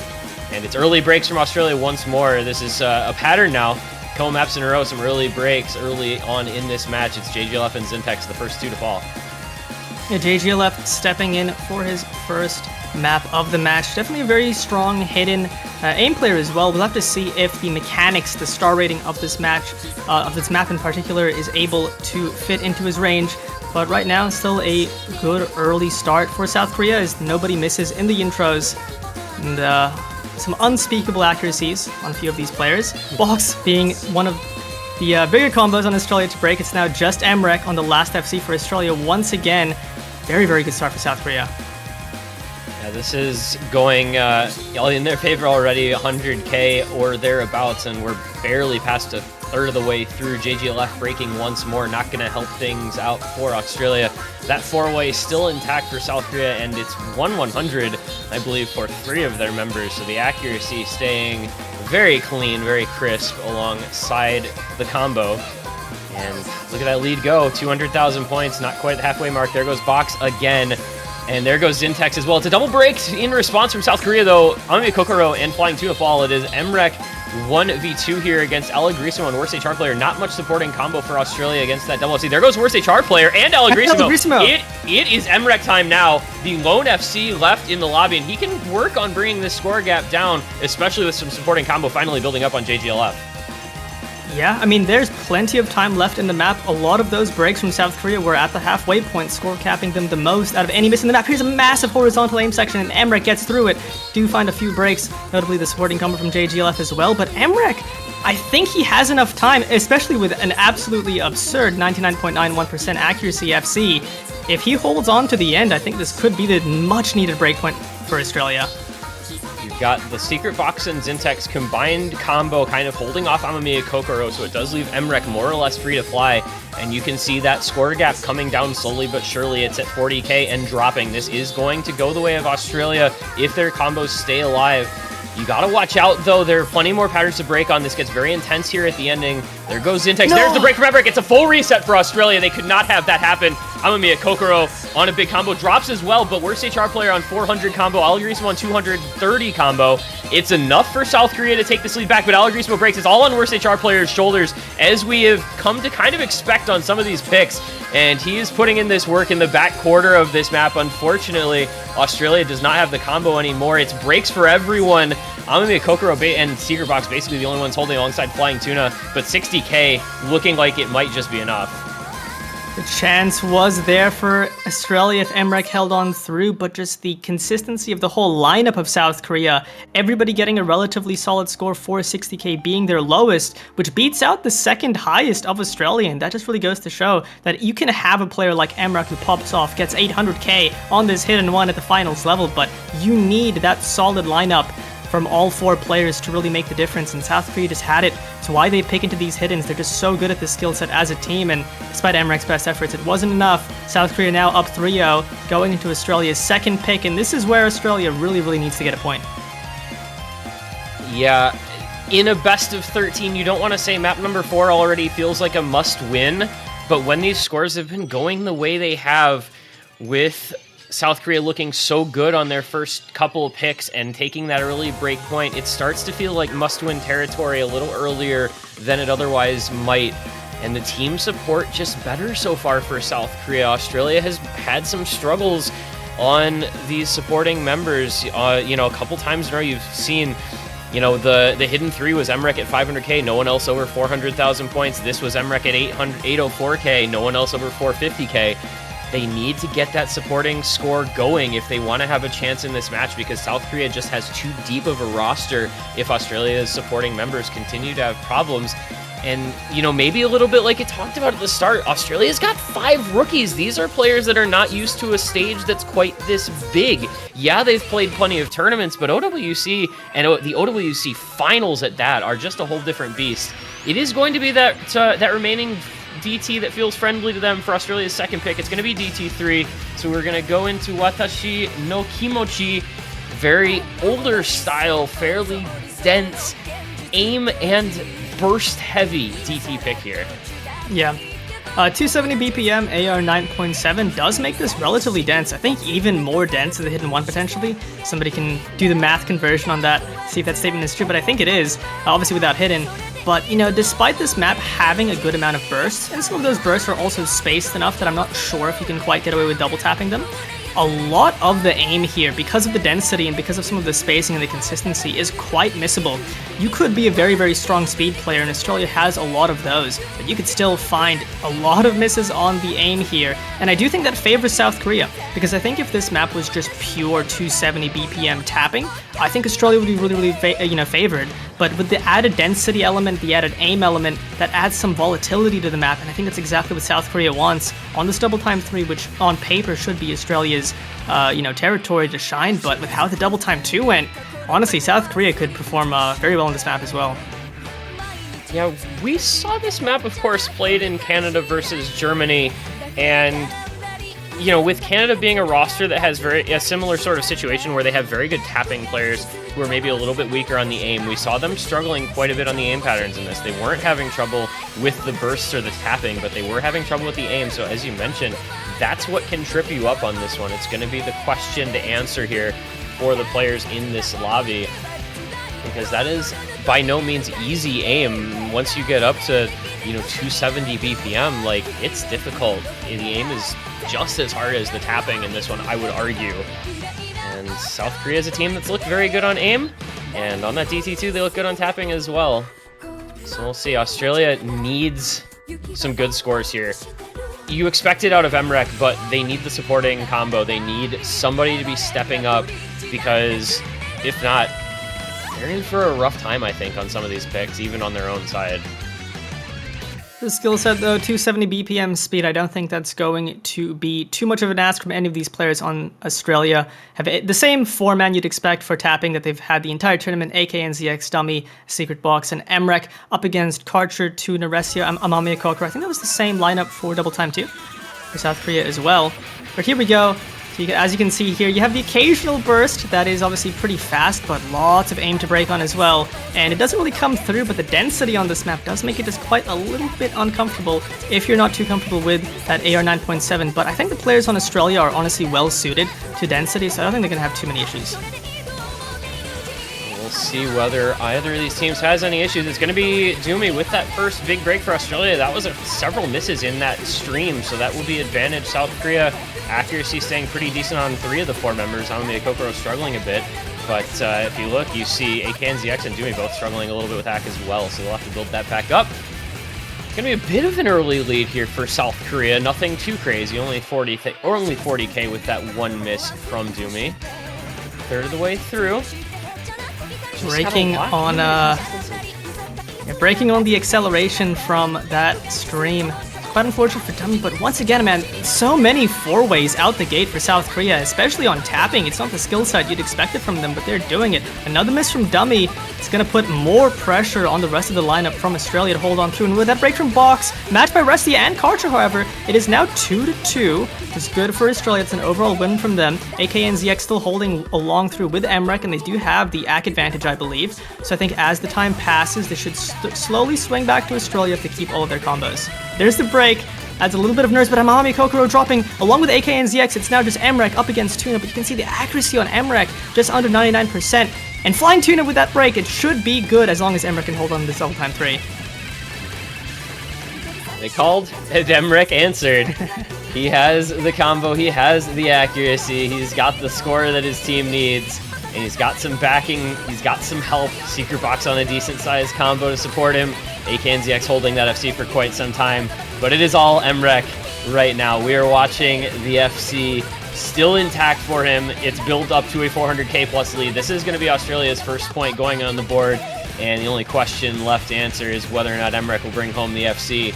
S12: And it's early breaks from Australia once more. This is a pattern now. Couple maps in a row, some early breaks early on in this match. It's JGLF and Zintex, the first two to fall.
S11: Yeah, JGLF stepping in for his first map of the match. Definitely a very strong hidden aim player as well. We'll have to see if the mechanics, the star rating of this match, of this map in particular, is able to fit into his range. But right now, still a good early start for South Korea as nobody misses in the intros. And some unspeakable accuracies on a few of these players. Box being one of the bigger combos on Australia to break. It's now just Emrek on the last FC for Australia once again. Very, very good start for South Korea.
S12: Yeah, this is going in their favor already, 100k or thereabouts, and we're barely past a third of the way through. JGLF breaking once more, not going to help things out for Australia. That four-way still intact for South Korea, and it's 1-100, I believe, for 3 of their members, so the accuracy staying very clean, very crisp alongside the combo. And look at that lead go, 200,000 points, not quite the halfway mark. There goes Box again, and there goes Zintex as well. It's a double break in response from South Korea, though. Amami Kokoro and Flying Tuna fall. It is Emrek 1v2 here against Allegrisimo and worst HR player. Not much supporting combo for Australia against that double FC. There goes worst HR player and Allegrisimo. It is Emrek time now. The lone FC left in the lobby, and he can work on bringing this score gap down, especially with some supporting combo finally building up on JGLF.
S11: Yeah, I mean, there's plenty of time left in the map. A lot of those breaks from South Korea were at the halfway point, score capping them the most out of any miss in the map. Here's a massive horizontal aim section, and Emrek gets through it. Do find a few breaks, notably the supporting combo from JGLF as well, but Emrek I think he has enough time, especially with an absolutely absurd 99.91% accuracy FC. If he holds on to the end, I think this could be the much-needed breakpoint for Australia.
S12: You've got the Secret Box and Zintex combined combo kind of holding off Amamiya Kokoro, so it does leave Emrek more or less free to fly, and you can see that score gap coming down slowly but surely. It's at 40k and dropping. This is going to go the way of Australia if their combos stay alive. You gotta watch out, though. There are plenty more patterns to break on. This gets very intense here at the ending. There goes Zintex.
S11: No.
S12: There's the break from Emrek. It's a full reset for Australia. They could not have that happen. Amamiya Kokoro on a big combo. Drops as well, but worst HR player on 400 combo. Allegrismo on 230 combo. It's enough for South Korea to take this lead back, but Allegrismo breaks. It's all on worst HR player's shoulders, as we have come to kind of expect on some of these picks. And he is putting in this work in the back quarter of this map. Unfortunately, Australia does not have the combo anymore. It's breaks for everyone. Amamiya Kokoro and Secret Box basically the only ones holding alongside Flying Tuna, but 60k looking like it might just be enough.
S11: The chance was there for Australia if Emrek held on through, but just the consistency of the whole lineup of South Korea, everybody getting a relatively solid score, 460k being their lowest, which beats out the second highest of Australia, and that just really goes to show that you can have a player like Emrek who pops off, gets 800k on this hit and one at the finals level, but you need that solid lineup from all four players to really make the difference, and South Korea just had it. It's why they pick into these hit-ins. They're just so good at this skill set as a team, and despite Emrek's best efforts, it wasn't enough. South Korea now up 3-0, going into Australia's second pick, and this is where Australia really needs to get a point.
S12: Yeah, in a best of 13, you don't want to say map number 4 already feels like a must-win, but when these scores have been going the way they have, with South Korea looking so good on their first couple of picks and taking that early break point, it starts to feel like must-win territory a little earlier than it otherwise might. And the team support just better so far for South Korea. Australia has had some struggles on these supporting members. You know, a couple times in a row you've seen, you know, the hidden 3 was Emrek at 500k, no one else over 400,000 points. This was Emrek at 804k, no one else over 450k. They need to get that supporting score going if they want to have a chance in this match, because South Korea just has too deep of a roster if Australia's supporting members continue to have problems. And, you know, maybe a little bit like it talked about at the start, Australia's got 5 rookies. These are players that are not used to a stage that's quite this big. Yeah, they've played plenty of tournaments, but OWC and the OWC finals at that are just a whole different beast. It is going to be that remaining DT that feels friendly to them for Australia's second pick. It's going to be DT3, so we're going to go into Watashi no Kimochi. Very older style, fairly dense, aim and burst heavy DT pick here.
S11: Yeah. 270 BPM, AR 9.7 does make this relatively dense. I think even more dense than the Hidden 1 potentially. Somebody can do the math conversion on that, see if that statement is true, but I think it is, obviously without Hidden. But, you know, despite this map having a good amount of bursts, and some of those bursts are also spaced enough that I'm not sure if you can quite get away with double tapping them, a lot of the aim here, because of the density and because of some of the spacing and the consistency, is quite missable. You could be a very strong speed player, and Australia has a lot of those, but you could still find a lot of misses on the aim here, and I do think that favors South Korea, because I think if this map was just pure 270 BPM tapping, I think Australia would be really favored. But with the added density element, the added aim element, that adds some volatility to the map, and I think that's exactly what South Korea wants on this double time 3, which on paper should be Australia's territory to shine. But with how the double time 2 went, honestly, South Korea could perform very well on this map as well.
S12: Yeah, we saw this map, of course, played in Canada versus Germany, and you know, with Canada being a roster that has a similar sort of situation where they have very good tapping players who are maybe a little bit weaker on the aim, we saw them struggling quite a bit on the aim patterns in this. They weren't having trouble with the bursts or the tapping, but they were having trouble with the aim. So as you mentioned, that's what can trip you up on this one. It's going to be the question to answer here for the players in this lobby, because that is by no means easy aim. Once you get up to, 270 BPM, like, it's difficult. The aim is just as hard as the tapping in this one, I would argue. And South Korea is a team that's looked very good on aim, and on that DT2 they look good on tapping as well. So we'll see. Australia needs some good scores here. You expect it out of Emrek, but they need the supporting combo. They need somebody to be stepping up, because if not, they're in for a rough time, I think, on some of these picks, even on their own side.
S11: The skill set, though, 270 BPM speed, I don't think that's going to be too much of an ask from any of these players on Australia. Have the same four-man you'd expect for tapping that they've had the entire tournament, AKNZX, Dummy, Secret Box, and Emrek, up against Karcher, Tuna, Resio, Amamiya Kokoro. I think that was the same lineup for Double Time 2 for South Korea as well. But here we go. So as you can see here, you have the occasional burst that is obviously pretty fast, but lots of aim to break on as well. And it doesn't really come through, but the density on this map does make it just quite a little bit uncomfortable if you're not too comfortable with that AR 9.7. But I think the players on Australia are honestly well suited to density, so I don't think they're going to have too many issues.
S12: We'll see whether either of these teams has any issues. It's going to be Doomy with that first big break for Australia. That was several misses in that stream, so that will be advantage South Korea. Accuracy staying pretty decent on 3 of the 4 members. Amamiya Kokoro struggling a bit, but if you look, you see AKNZX and Doomy both struggling a little bit with hack as well, so they'll have to build that back up. It's going to be a bit of an early lead here for South Korea. Nothing too crazy, only 40k with that one miss from Doomy. Third of the way through.
S11: Breaking on the acceleration from that stream. Quite unfortunate for Dummy, but once again, man, so many 4-ways out the gate for South Korea, especially on tapping. It's not the skill set you'd expect it from them, but they're doing it. Another miss from Dummy is going to put more pressure on the rest of the lineup from Australia to hold on through. And with that break from Box, matched by Restia and Karcher, however, it is now 2-2. It's good for Australia. It's an overall win from them. AKNZX still holding along through with Emrek, and they do have the ACK advantage, I believe. So I think as the time passes, they should slowly swing back to Australia if they keep all of their combos. There's the break. Adds a little bit of nerves, but Amamiya Kokoro dropping along with AKNZX. It's now just Emrek up against Tuna, but you can see the accuracy on Emrek just under 99%. And Flying Tuna with that break, it should be good as long as Emrek can hold on to this Double Time 3.
S12: They called, and Emrek answered. He has the combo, he has the accuracy, he's got the score that his team needs, and he's got some backing, he's got some help. Secret Box on a decent sized combo to support him. AKNZX holding that FC for quite some time, but it is all Emrek right now. We are watching the FC still intact for him. It's built up to a 400k plus lead. This is going to be Australia's first point going on the board, and the only question left to answer is whether or not Emrek will bring home the FC,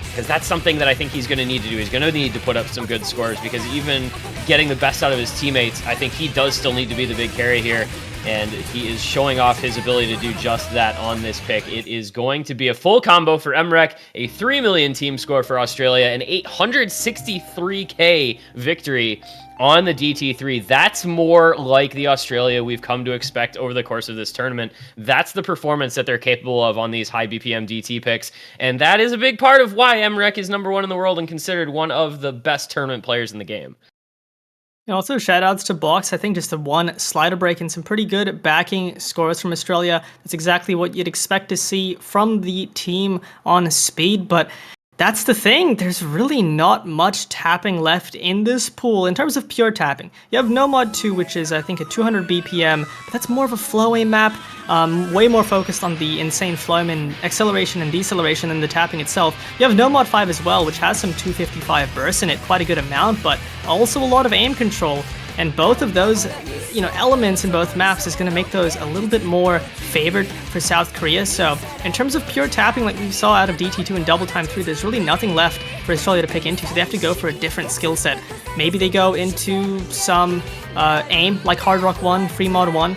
S12: because that's something that I think he's going to need to do. He's going to need to put up some good scores, because even getting the best out of his teammates, I think he does still need to be the big carry here. And he is showing off his ability to do just that on this pick. It is going to be a full combo for Emrek, a 3 million team score for Australia, an 863k victory on the DT3. That's more like the Australia we've come to expect over the course of this tournament. That's the performance that they're capable of on these high BPM DT picks. And that is a big part of why Emrek is #1 in the world and considered one of the best tournament players in the game.
S11: And also shoutouts to Box. I think just the one slider break and some pretty good backing scores from Australia. That's exactly what you'd expect to see from the team on speed, but that's the thing. There's really not much tapping left in this pool in terms of pure tapping. You have Nomad 2, which is, I think, a 200 BPM, but that's more of a flow aim map, way more focused on the insane flow aim and acceleration and deceleration than the tapping itself. You have Nomad 5 as well, which has some 255 bursts in it, quite a good amount, but also a lot of aim control. And both of those, elements in both maps is going to make those a little bit more favored for South Korea. So in terms of pure tapping, like we saw out of DT2 and Double Time 3, there's really nothing left for Australia to pick into. So they have to go for a different skill set. Maybe they go into some aim, like Hard Rock 1, Free Mod 1.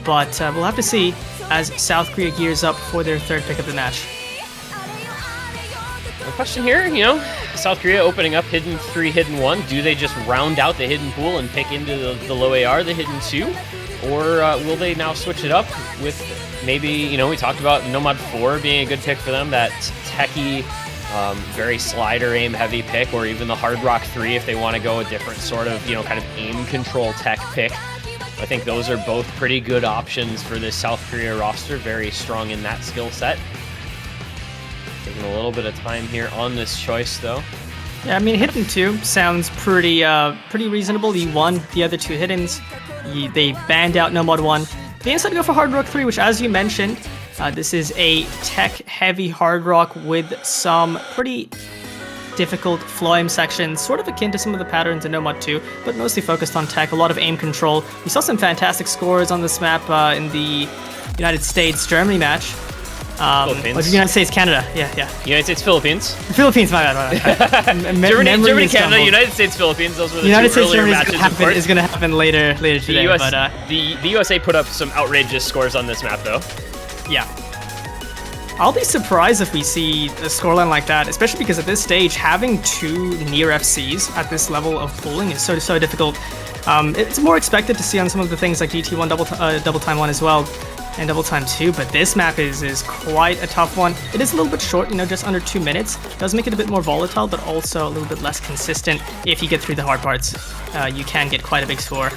S11: But we'll have to see as South Korea gears up for their third pick of the match.
S12: The question here, South Korea opening up Hidden 3, Hidden 1. Do they just round out the Hidden pool and pick into the low AR, the Hidden 2? Or will they now switch it up with maybe, we talked about Nomad 4 being a good pick for them, that techie, very slider aim heavy pick, or even the Hard Rock 3 if they want to go a different sort of, kind of aim control tech pick. I think those are both pretty good options for this South Korea roster, very strong in that skill set. Taking a little bit of time here on this choice, though.
S11: Yeah, I mean, Hidden 2 sounds pretty reasonable. He won the other 2 Hiddens. They banned out Nomad 1. They instead go for Hard Rock 3, which, as you mentioned, this is a tech-heavy Hard Rock with some pretty difficult flow aim sections, sort of akin to some of the patterns in Nomad 2, but mostly focused on tech, a lot of aim control. We saw some fantastic scores on this map in the United States Germany match.
S12: Philippines.
S11: United States Canada. Yeah.
S12: United States Philippines.
S11: Philippines. My bad.
S12: Germany Canada. United States Philippines. Those were the
S11: United
S12: two
S11: States
S12: earlier
S11: Germany
S12: matches.
S11: is going to happen later today.
S12: The USA put up some outrageous scores on this map though.
S11: Yeah. I'll be surprised if we see a scoreline like that, especially because at this stage, having 2 near FCs at this level of pooling is so difficult. It's more expected to see on some of the things like DT1 Double Time 1 as well, and Double Time 2, but this map is quite a tough one. It is a little bit short, just under 2 minutes. It does make it a bit more volatile, but also a little bit less consistent. If you get through the hard parts, you can get quite a big score.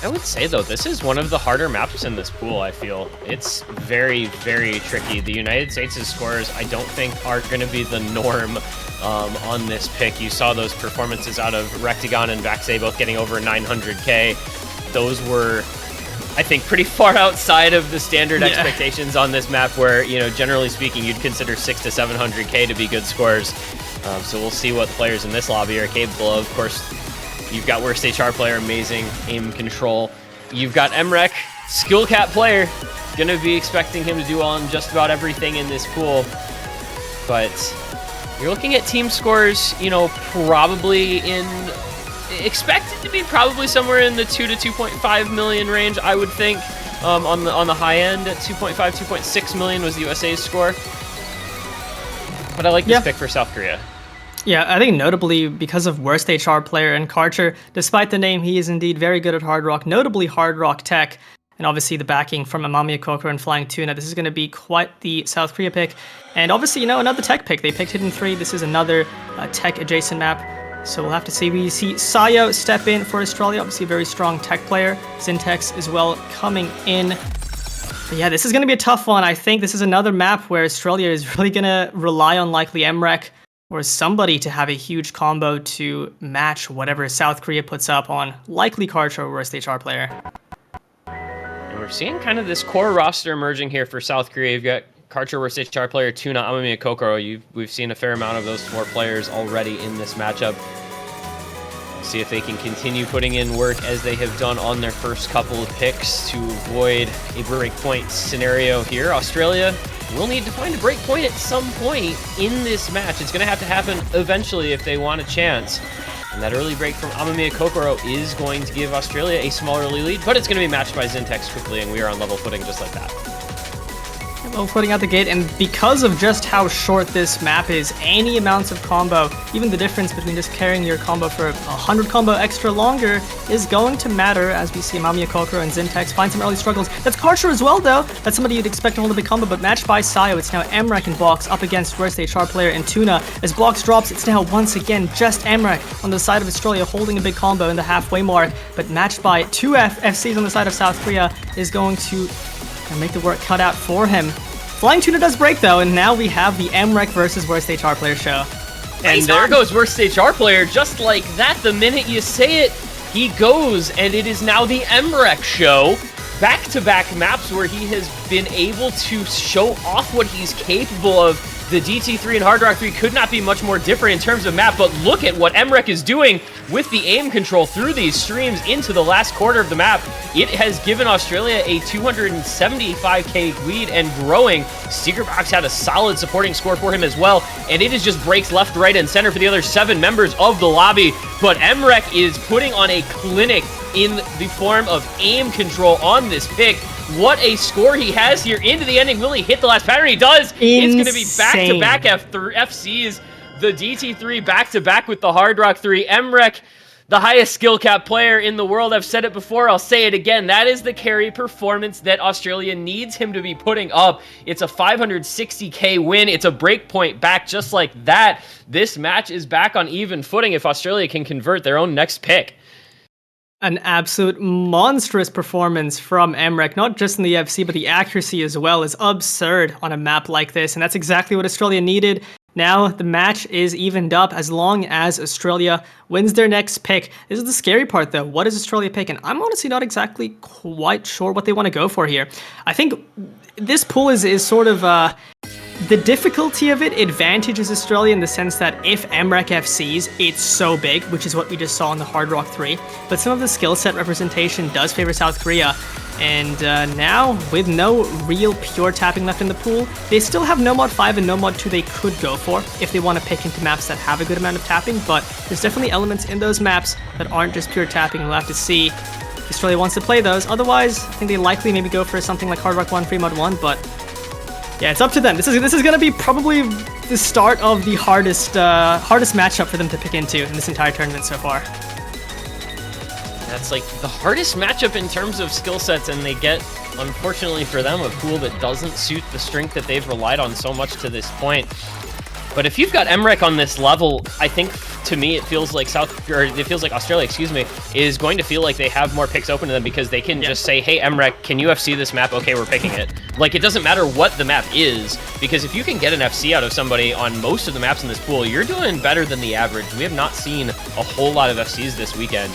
S12: I would say though, this is one of the harder maps in this pool, I feel. It's very, very tricky. The United States' scores, I don't think are going to be the norm on this pick. You saw those performances out of Rectagon and Vaxei both getting over 900k. Those were, I think, pretty far outside of the standard expectations on this map where, generally speaking, you'd consider 600 to 700k to be good scores. So we'll see what the players in this lobby are capable of. Of course, you've got Worst HR player, amazing aim control. You've got Emrek, skill cap player. Gonna be expecting him to do on just about everything in this pool. But you're looking at team scores, probably expected to be probably somewhere in the 2 to 2.5 million range, I would think. On the high end at 2.5, 2.6 million was the USA's score. But I like this pick for South Korea.
S11: Yeah, I think notably because of Worst HR player and Karcher, despite the name, he is indeed very good at Hard Rock, notably Hard Rock Tech, and obviously the backing from Amamiya Kokoro and Flying Tuna. This is going to be quite the South Korea pick. And obviously, another tech pick. They picked Hidden 3. This is another tech-adjacent map. So we'll have to see. We see Sayo step in for Australia, obviously a very strong tech player. Zintex as well coming in. But yeah, this is going to be a tough one. I think this is another map where Australia is really going to rely on likely Emrek or somebody to have a huge combo to match whatever South Korea puts up on likely Karcher or Worst HR player.
S12: And we're seeing kind of this core roster emerging here for South Korea. You've got Karcher, Worst HR player, Tuna, Amamiya Kokoro. We've seen a fair amount of those 4 players already in this matchup. See if they can continue putting in work as they have done on their first couple of picks to avoid a breakpoint scenario here. Australia will need to find a breakpoint at some point in this match. It's going to have to happen eventually if they want a chance. And that early break from Amamiya Kokoro is going to give Australia a small early lead, but it's going to be matched by Zintex quickly, and we are on level footing just like that.
S11: Well, putting out the gate, and because of just how short this map is, any amounts of combo, even the difference between just carrying your combo for 100 combo extra longer is going to matter as we see Amamiya Kokoro and Zintex find some early struggles. That's Karcher as well, though. That's somebody you'd expect to hold a big combo, but matched by Sayo, it's now Emrek and Box up against Worst HR player and Tuna. As Box drops, it's now once again just Emrek on the side of Australia holding a big combo in the halfway mark, but matched by 2 FCs on the side of South Korea is going to make the work cut out for him. Flying Tuna does break though, and now we have the Emrek versus Worst HR player show.
S12: And there goes Worst HR player, just like that. The minute you say it, he goes, and it is now the Emrek show. Back-to-back maps where he has been able to show off what he's capable of. The DT3 and Hard Rock 3 could not be much more different in terms of map, but look at what Emrek is doing with the aim control through these streams into the last quarter of the map. It has given Australia a 275k lead and growing. Secret Box had a solid supporting score for him as well, and it is just breaks left, right, and center for the other 7 members of the lobby. But Emrek is putting on a clinic in the form of aim control on this pick. What a score he has here into the ending. Will he hit the last pattern? He does. It's going to be back-to-back FCs. The DT3 back-to-back with the Hard Rock 3. Emrek, the highest skill cap player in the world. I've said it before. I'll say it again. That is the carry performance that Australia needs him to be putting up. It's a 560k win. It's a breakpoint back just like that. This match is back on even footing if Australia can convert their own next pick.
S11: An absolute monstrous performance from Emrek, not just in the FC, but the accuracy as well is absurd on a map like this, and that's exactly what Australia needed. Now the match is evened up as long as Australia wins their next pick. This is the scary part though. What does Australia pick? And I'm honestly not exactly quite sure what they want to go for here. I think this pool is sort of The difficulty of it advantages Australia in the sense that if MREC FCs, it's so big, which is what we just saw in the Hard Rock 3. But some of the skill set representation does favor South Korea. And now, with no real pure tapping left in the pool, they still have No Mod 5 and No Mod 2 they could go for if they want to pick into maps that have a good amount of tapping. But there's definitely elements in those maps that aren't just pure tapping. We'll have to see if Australia wants to play those. Otherwise, I think they likely maybe go for something like Hard Rock 1, Free Mod 1, but yeah, it's up to them. This is going to be probably the start of the hardest matchup for them to pick into in this entire tournament so far.
S12: That's like the hardest matchup in terms of skill sets, and they get, unfortunately for them, a pool that doesn't suit the strength that they've relied on so much to this point. But if you've got MREC on this level, I think to me it feels like Australia, is going to feel like they have more picks open to them because they can just say, hey MREC, can you FC this map? Okay, we're picking it. Like, it doesn't matter what the map is, because if you can get an FC out of somebody on most of the maps in this pool, you're doing better than the average. We have not seen a whole lot of FCs this weekend.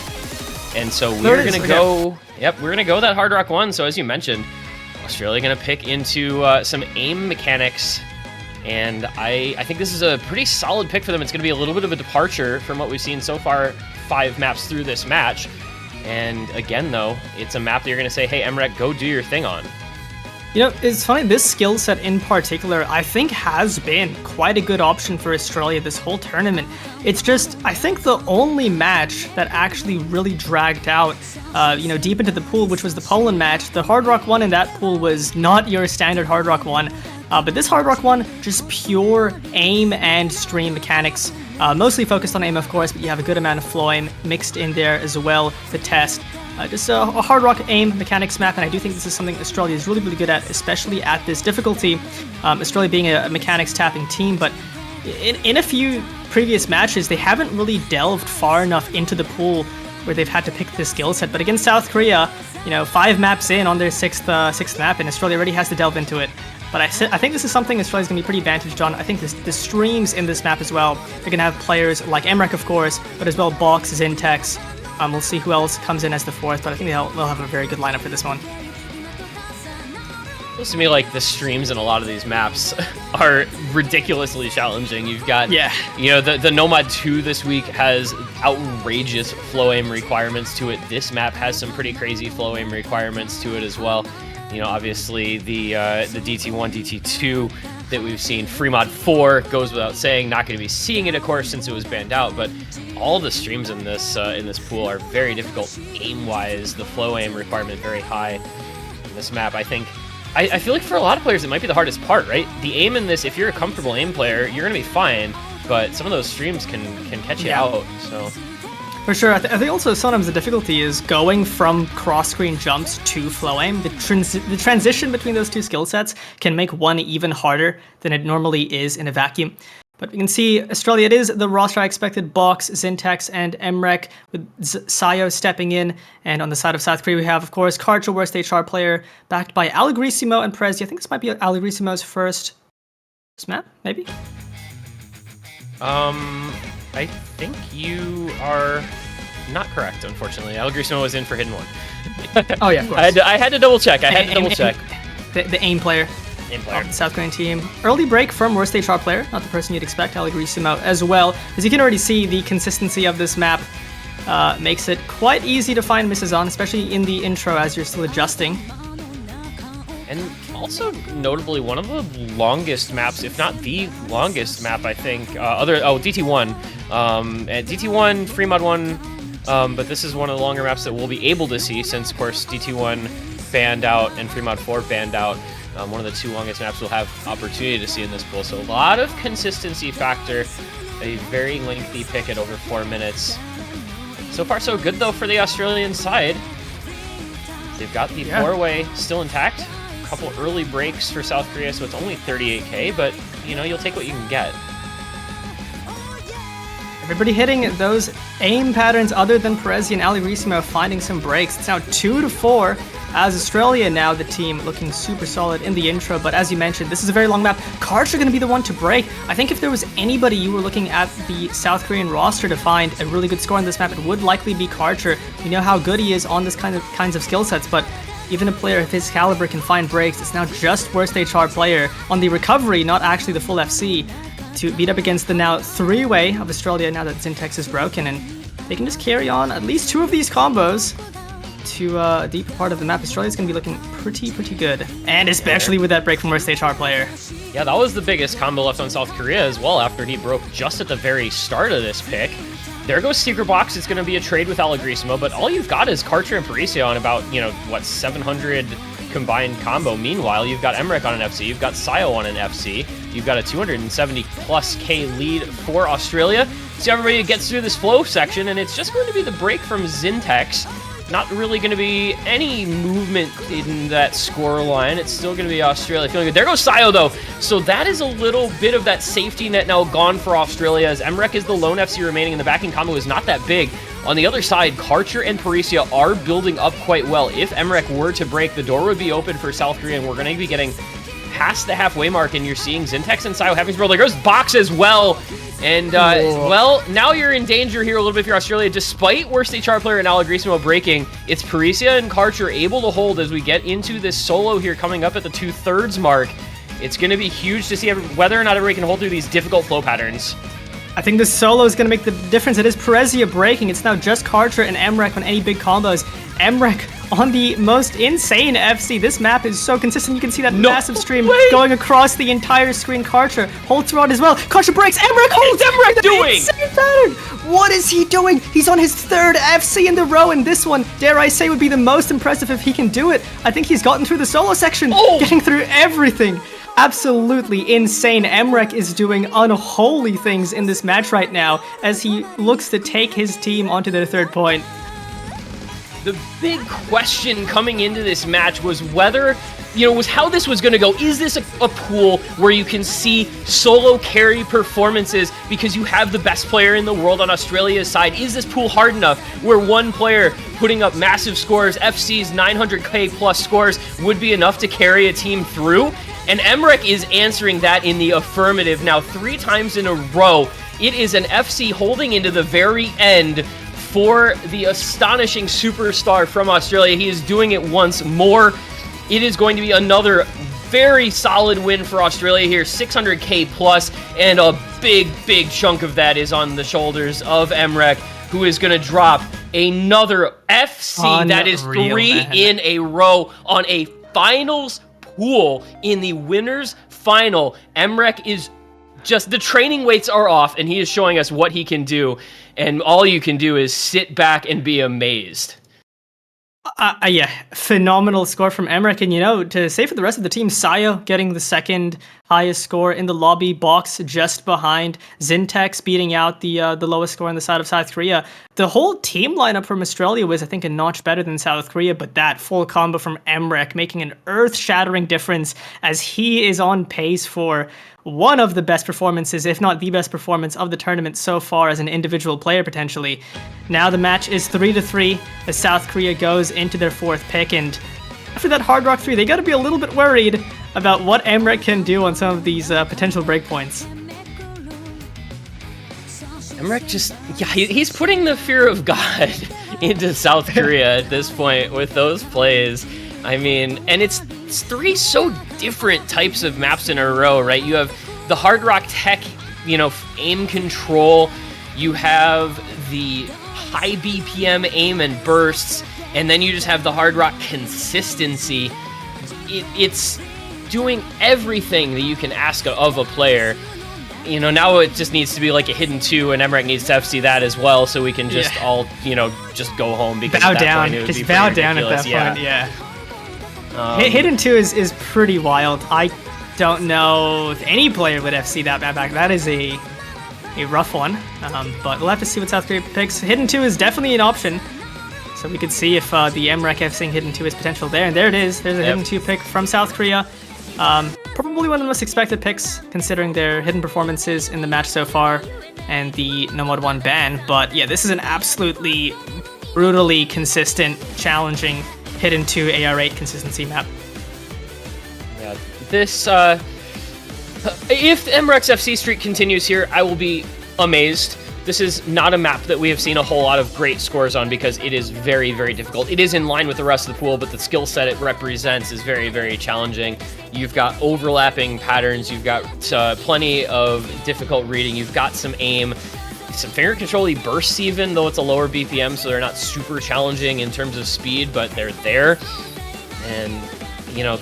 S12: And so we're going to go, we're going to go that Hard Rock 1. So as you mentioned, Australia going to pick into some aim mechanics. And I think this is a pretty solid pick for them. It's going to be a little bit of a departure from what we've seen so far 5 maps through this match. And again, though, it's a map that you're going to say, hey, MREC, go do your thing on.
S11: You know, it's funny, this skill set in particular, I think has been quite a good option for Australia this whole tournament. It's just, I think the only match that actually really dragged out, deep into the pool, which was the Poland match, the Hard Rock 1 in that pool was not your standard Hard Rock 1. But this Hard Rock 1, just pure aim and stream mechanics. Mostly focused on aim, of course, but you have a good amount of flow aim mixed in there as well to test. Just a Hard Rock aim mechanics map, and I do think this is something Australia is really, really good at, especially at this difficulty. Australia being a mechanics tapping team, but in a few previous matches, they haven't really delved far enough into the pool where they've had to pick this skill set. But against South Korea, 5 maps in on their sixth map, and Australia already has to delve into it. But I think this is something Australia's going to be pretty advantaged on. I think the streams in this map as well, they're going to have players like MREC, of course, but as well Box, Zintex. We'll see who else comes in as the 4th, but I think they'll have a very good lineup for this one.
S12: Feels to me like the streams in a lot of these maps are ridiculously challenging. You've got, the No Mod 2 this week has outrageous flow aim requirements to it. This map has some pretty crazy flow aim requirements to it as well. Obviously the DT1, DT2 that we've seen. Free Mod 4 goes without saying. Not going to be seeing it, of course, since it was banned out. But all the streams in this pool are very difficult aim-wise. The flow aim requirement very high in this map. I feel like for a lot of players it might be the hardest part, right? The aim in this, if you're a comfortable aim player, you're going to be fine. But some of those streams can catch you out. So.
S11: For sure. I think also sometimes the difficulty is going from cross-screen jumps to flow aim. The transition between those two skill sets can make one even harder than it normally is in a vacuum. But we can see Australia, it is the roster I expected: Box, Zintex, and MREC, with Sayo stepping in. And on the side of South Korea, we have, of course, Karcher, worst HR player, backed by Allegrisimo and Prezi. I think this might be Allegrisimo's first map, maybe?
S12: I think you are not correct, unfortunately. Allegrisimo was in for Hidden One.
S11: Oh, yeah, of course.
S12: I had to double check.
S11: The aim player. Of the South Korean team. Early break from worst HR player, not the person you'd expect, Allegrisimo as well. As you can already see, the consistency of this map makes it quite easy to find misses on, especially in the intro as you're still adjusting.
S12: And also, notably, one of the longest maps, if not the longest map, I think, DT1. At DT1, Free Mod 1, but this is one of the longer maps that we'll be able to see since, of course, DT1 banned out and Free Mod 4 banned out. One of the 2 longest maps we'll have opportunity to see in this pool. So a lot of consistency factor, a very lengthy pick at over 4 minutes. So far, so good, though, for the Australian side. They've got the 4-way still intact. A couple early breaks for South Korea, so it's only 38k, but, you'll take what you can get.
S11: Everybody hitting those aim patterns other than Prezi and Allegrisimo finding some breaks. It's now 2-4 as Australia now the team looking super solid in the intro. But as you mentioned, this is a very long map. Karcher going to be the one to break. I think if there was anybody you were looking at the South Korean roster to find a really good score on this map, it would likely be Karcher. We know how good he is on this kinds of skill sets, but even a player of his caliber can find breaks. It's now just Worst HR player on the recovery, not actually the full FC, to beat up against the now 3-way of Australia now that Zintex is broken, and they can just carry on at least 2 of these combos to a deeper part of the map. Australia's going to be looking pretty good, and especially with that break from Worst HR player.
S12: Yeah, that was the biggest combo left on South Korea as well after he broke just at the very start of this pick. There goes Secret Box. It's going to be a trade with Allegrisimo, but all you've got is Karcher and Parisia on about, 700 combined combo. Meanwhile, you've got Emmerich on an FC, you've got Sayo on an FC, you've got a 270+ lead for Australia. So everybody gets through this flow section, and it's just going to be the break from Zintex. Not really going to be any movement in that score line. It's still going to be Australia feeling good. There goes Sayo, though. So that is a little bit of that safety net now gone for Australia, as Emmerich is the lone FC remaining, and the backing combo is not that big. On the other side, Karcher and Parisia are building up quite well. If Emmerich were to break, the door would be open for South Korea, and we're going to be getting past the halfway mark, and you're seeing Zintex and Sayo having to roll. There goes Box as well. And, well, now you're in danger here a little bit for Australia. Despite Worst HR player and Allegrisimo breaking, it's Parisia and Karcher able to hold as we get into this solo here coming up at the 2/3 mark. It's going to be huge to see whether or not everybody can hold through these difficult flow patterns.
S11: I think this solo is going to make the difference. It is Parisia breaking. It's now just Karcher and Emmerich on any big combos. Emmerich on the most insane FC. This map is so consistent. You can see that massive stream going across the entire screen. Karcher holds throughout as well. Karcher breaks. Emmerich holds.
S12: Emmerich doing?
S11: Insane pattern. What is he doing? He's on his 3rd FC in the row, and this one, dare I say, would be the most impressive if he can do it. I think he's gotten through the solo section, getting through everything. Absolutely insane. Emmerich is doing unholy things in this match right now as he looks to take his team onto their 3rd point.
S12: The big question coming into this match was whether, was how this was going to go. Is this a pool where you can see solo carry performances because you have the best player in the world on Australia's side? Is this pool hard enough where one player putting up massive scores, FC's 900k plus scores, would be enough to carry a team through? And Emmerich is answering that in the affirmative now 3 times in a row. It is an FC holding into the very end for the astonishing superstar from Australia. He is doing it once more. It is going to be another very solid win for Australia here, 600k plus, and a big chunk of that is on the shoulders of Emmerich, who is going to drop another FC. Unreal, that is 3 in a row on a finals pool in the winners final. Emmerich is just, the training weights are off, and he is showing us what he can do, and all you can do is sit back and be amazed.
S11: Yeah, phenomenal score from Emmerich, and to say for the rest of the team, Sayo getting the 2nd highest score in the lobby, Box just behind, Zintex beating out the lowest score on the side of South Korea. The whole team lineup from Australia was, I think, a notch better than South Korea, but that full combo from Emmerich making an earth-shattering difference as he is on pace for one of the best performances, if not the best performance of the tournament so far as an individual player potentially. Now the match is 3-3 as South Korea goes into their 4th pick, and after that Hard Rock 3, they got to be a little bit worried about what Emmerich can do on some of these potential breakpoints.
S12: Emmerich just, he's putting the fear of God into South Korea at this point with those plays. I mean, and it's 3 so different types of maps in a row, right? You have the Hard Rock Tech, aim control. You have the high BPM aim and bursts, and then you just have the Hard Rock consistency. It's doing everything that you can ask of a player. Now it just needs to be like a hidden 2, and Emmerich needs to FC that as well, so we can just all, just go home. Because
S11: bow down. Just bow down at that point, yeah. Hidden 2 is pretty wild. I don't know if any player would FC that back. That is a rough one, but we'll have to see what South Korea picks. Hidden 2 is definitely an option, so we could see if the Emmerich FCing Hidden 2 is potential there, and there it is. There's a Hidden 2 pick from South Korea. Probably one of the most expected picks, considering their hidden performances in the match so far, and the No Mod 1 ban, but yeah, this is an absolutely brutally consistent, challenging Hidden 2 AR8 consistency map.
S12: Yeah, this, if Emmerich's FC streak continues here, I will be amazed. this is not a map that we have seen a whole lot of great scores on because it is very, very difficult. It is in line with the rest of the pool, but the skill set it represents is very, very challenging. You've got overlapping patterns, you've got plenty of difficult reading, you've got some aim, some finger control bursts even, though it's a lower BPM, so they're not super challenging in terms of speed, but they're there. And, you know,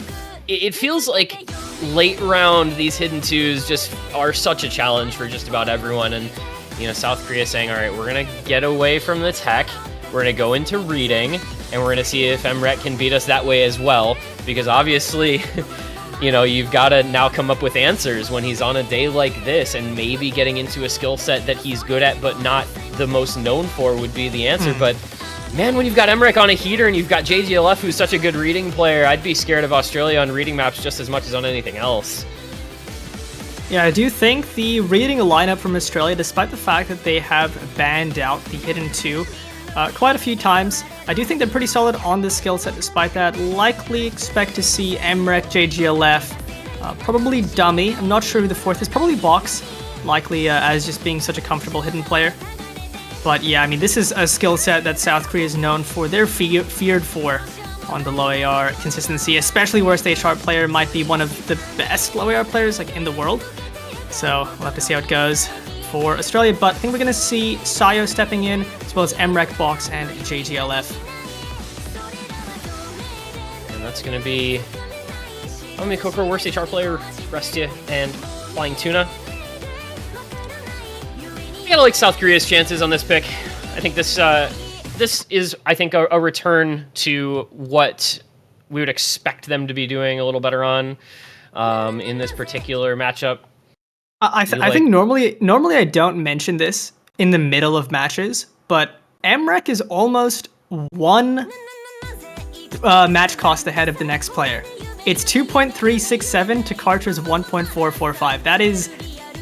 S12: it feels like late round, these hidden twos just are such a challenge for just about everyone. And, you know, South Korea saying, all right, we're going to get away from the tech, we're going to go into reading, and we're going to see if MREC can beat us that way as well, because obviously, you know, you've got to now come up with answers when he's on a day like this, and maybe getting into a skill set that he's good at but not the most known for would be the answer. But man, when you've got MREC on a heater and you've got JGLF, who's such a good reading player, I'd be scared of Australia on reading maps just as much as on anything else.
S11: Yeah, I do think the reading lineup from Australia, despite the fact that they have banned out the Hidden 2 quite a few times, I do think they're pretty solid on this skill set despite that. Likely expect to see MREC, JGLF, probably Dummy. I'm not sure who the fourth is. Probably Box, likely as just being such a comfortable hidden player. But yeah, I mean, this is a skill set that South Korea is known for. They're feared for on the low AR consistency, especially where Stage Sharp player might be one of the best low AR players like in the world. So we'll have to see how it goes for Australia. But I think we're going to see Sayo stepping in, as well as MREC, Box, and JGLF.
S12: And that's going to be Amami Kokoro, worst HR player, Restia, and Flying Tuna. I gotta like South Korea's chances on this pick. I think this is, I think, a return to what we would expect them to be doing a little better on in this particular matchup.
S11: I think normally I don't mention this in the middle of matches, but MREC is almost one match cost ahead of the next player. It's 2.367 to Kartra's 1.445. That is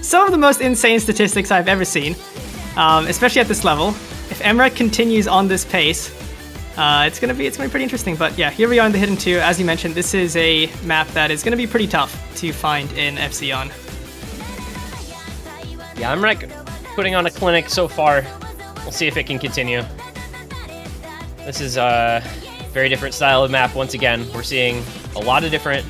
S11: some of the most insane statistics I've ever seen, especially at this level. If MREC continues on this pace, it's gonna be pretty interesting. But yeah, here we are in the Hidden 2. As you mentioned, this is a map that is gonna be pretty tough to find in FC on.
S12: Yeah, MREC putting on a clinic so far. We'll see if it can continue. This is a very different style of map. Once again, we're seeing a lot of different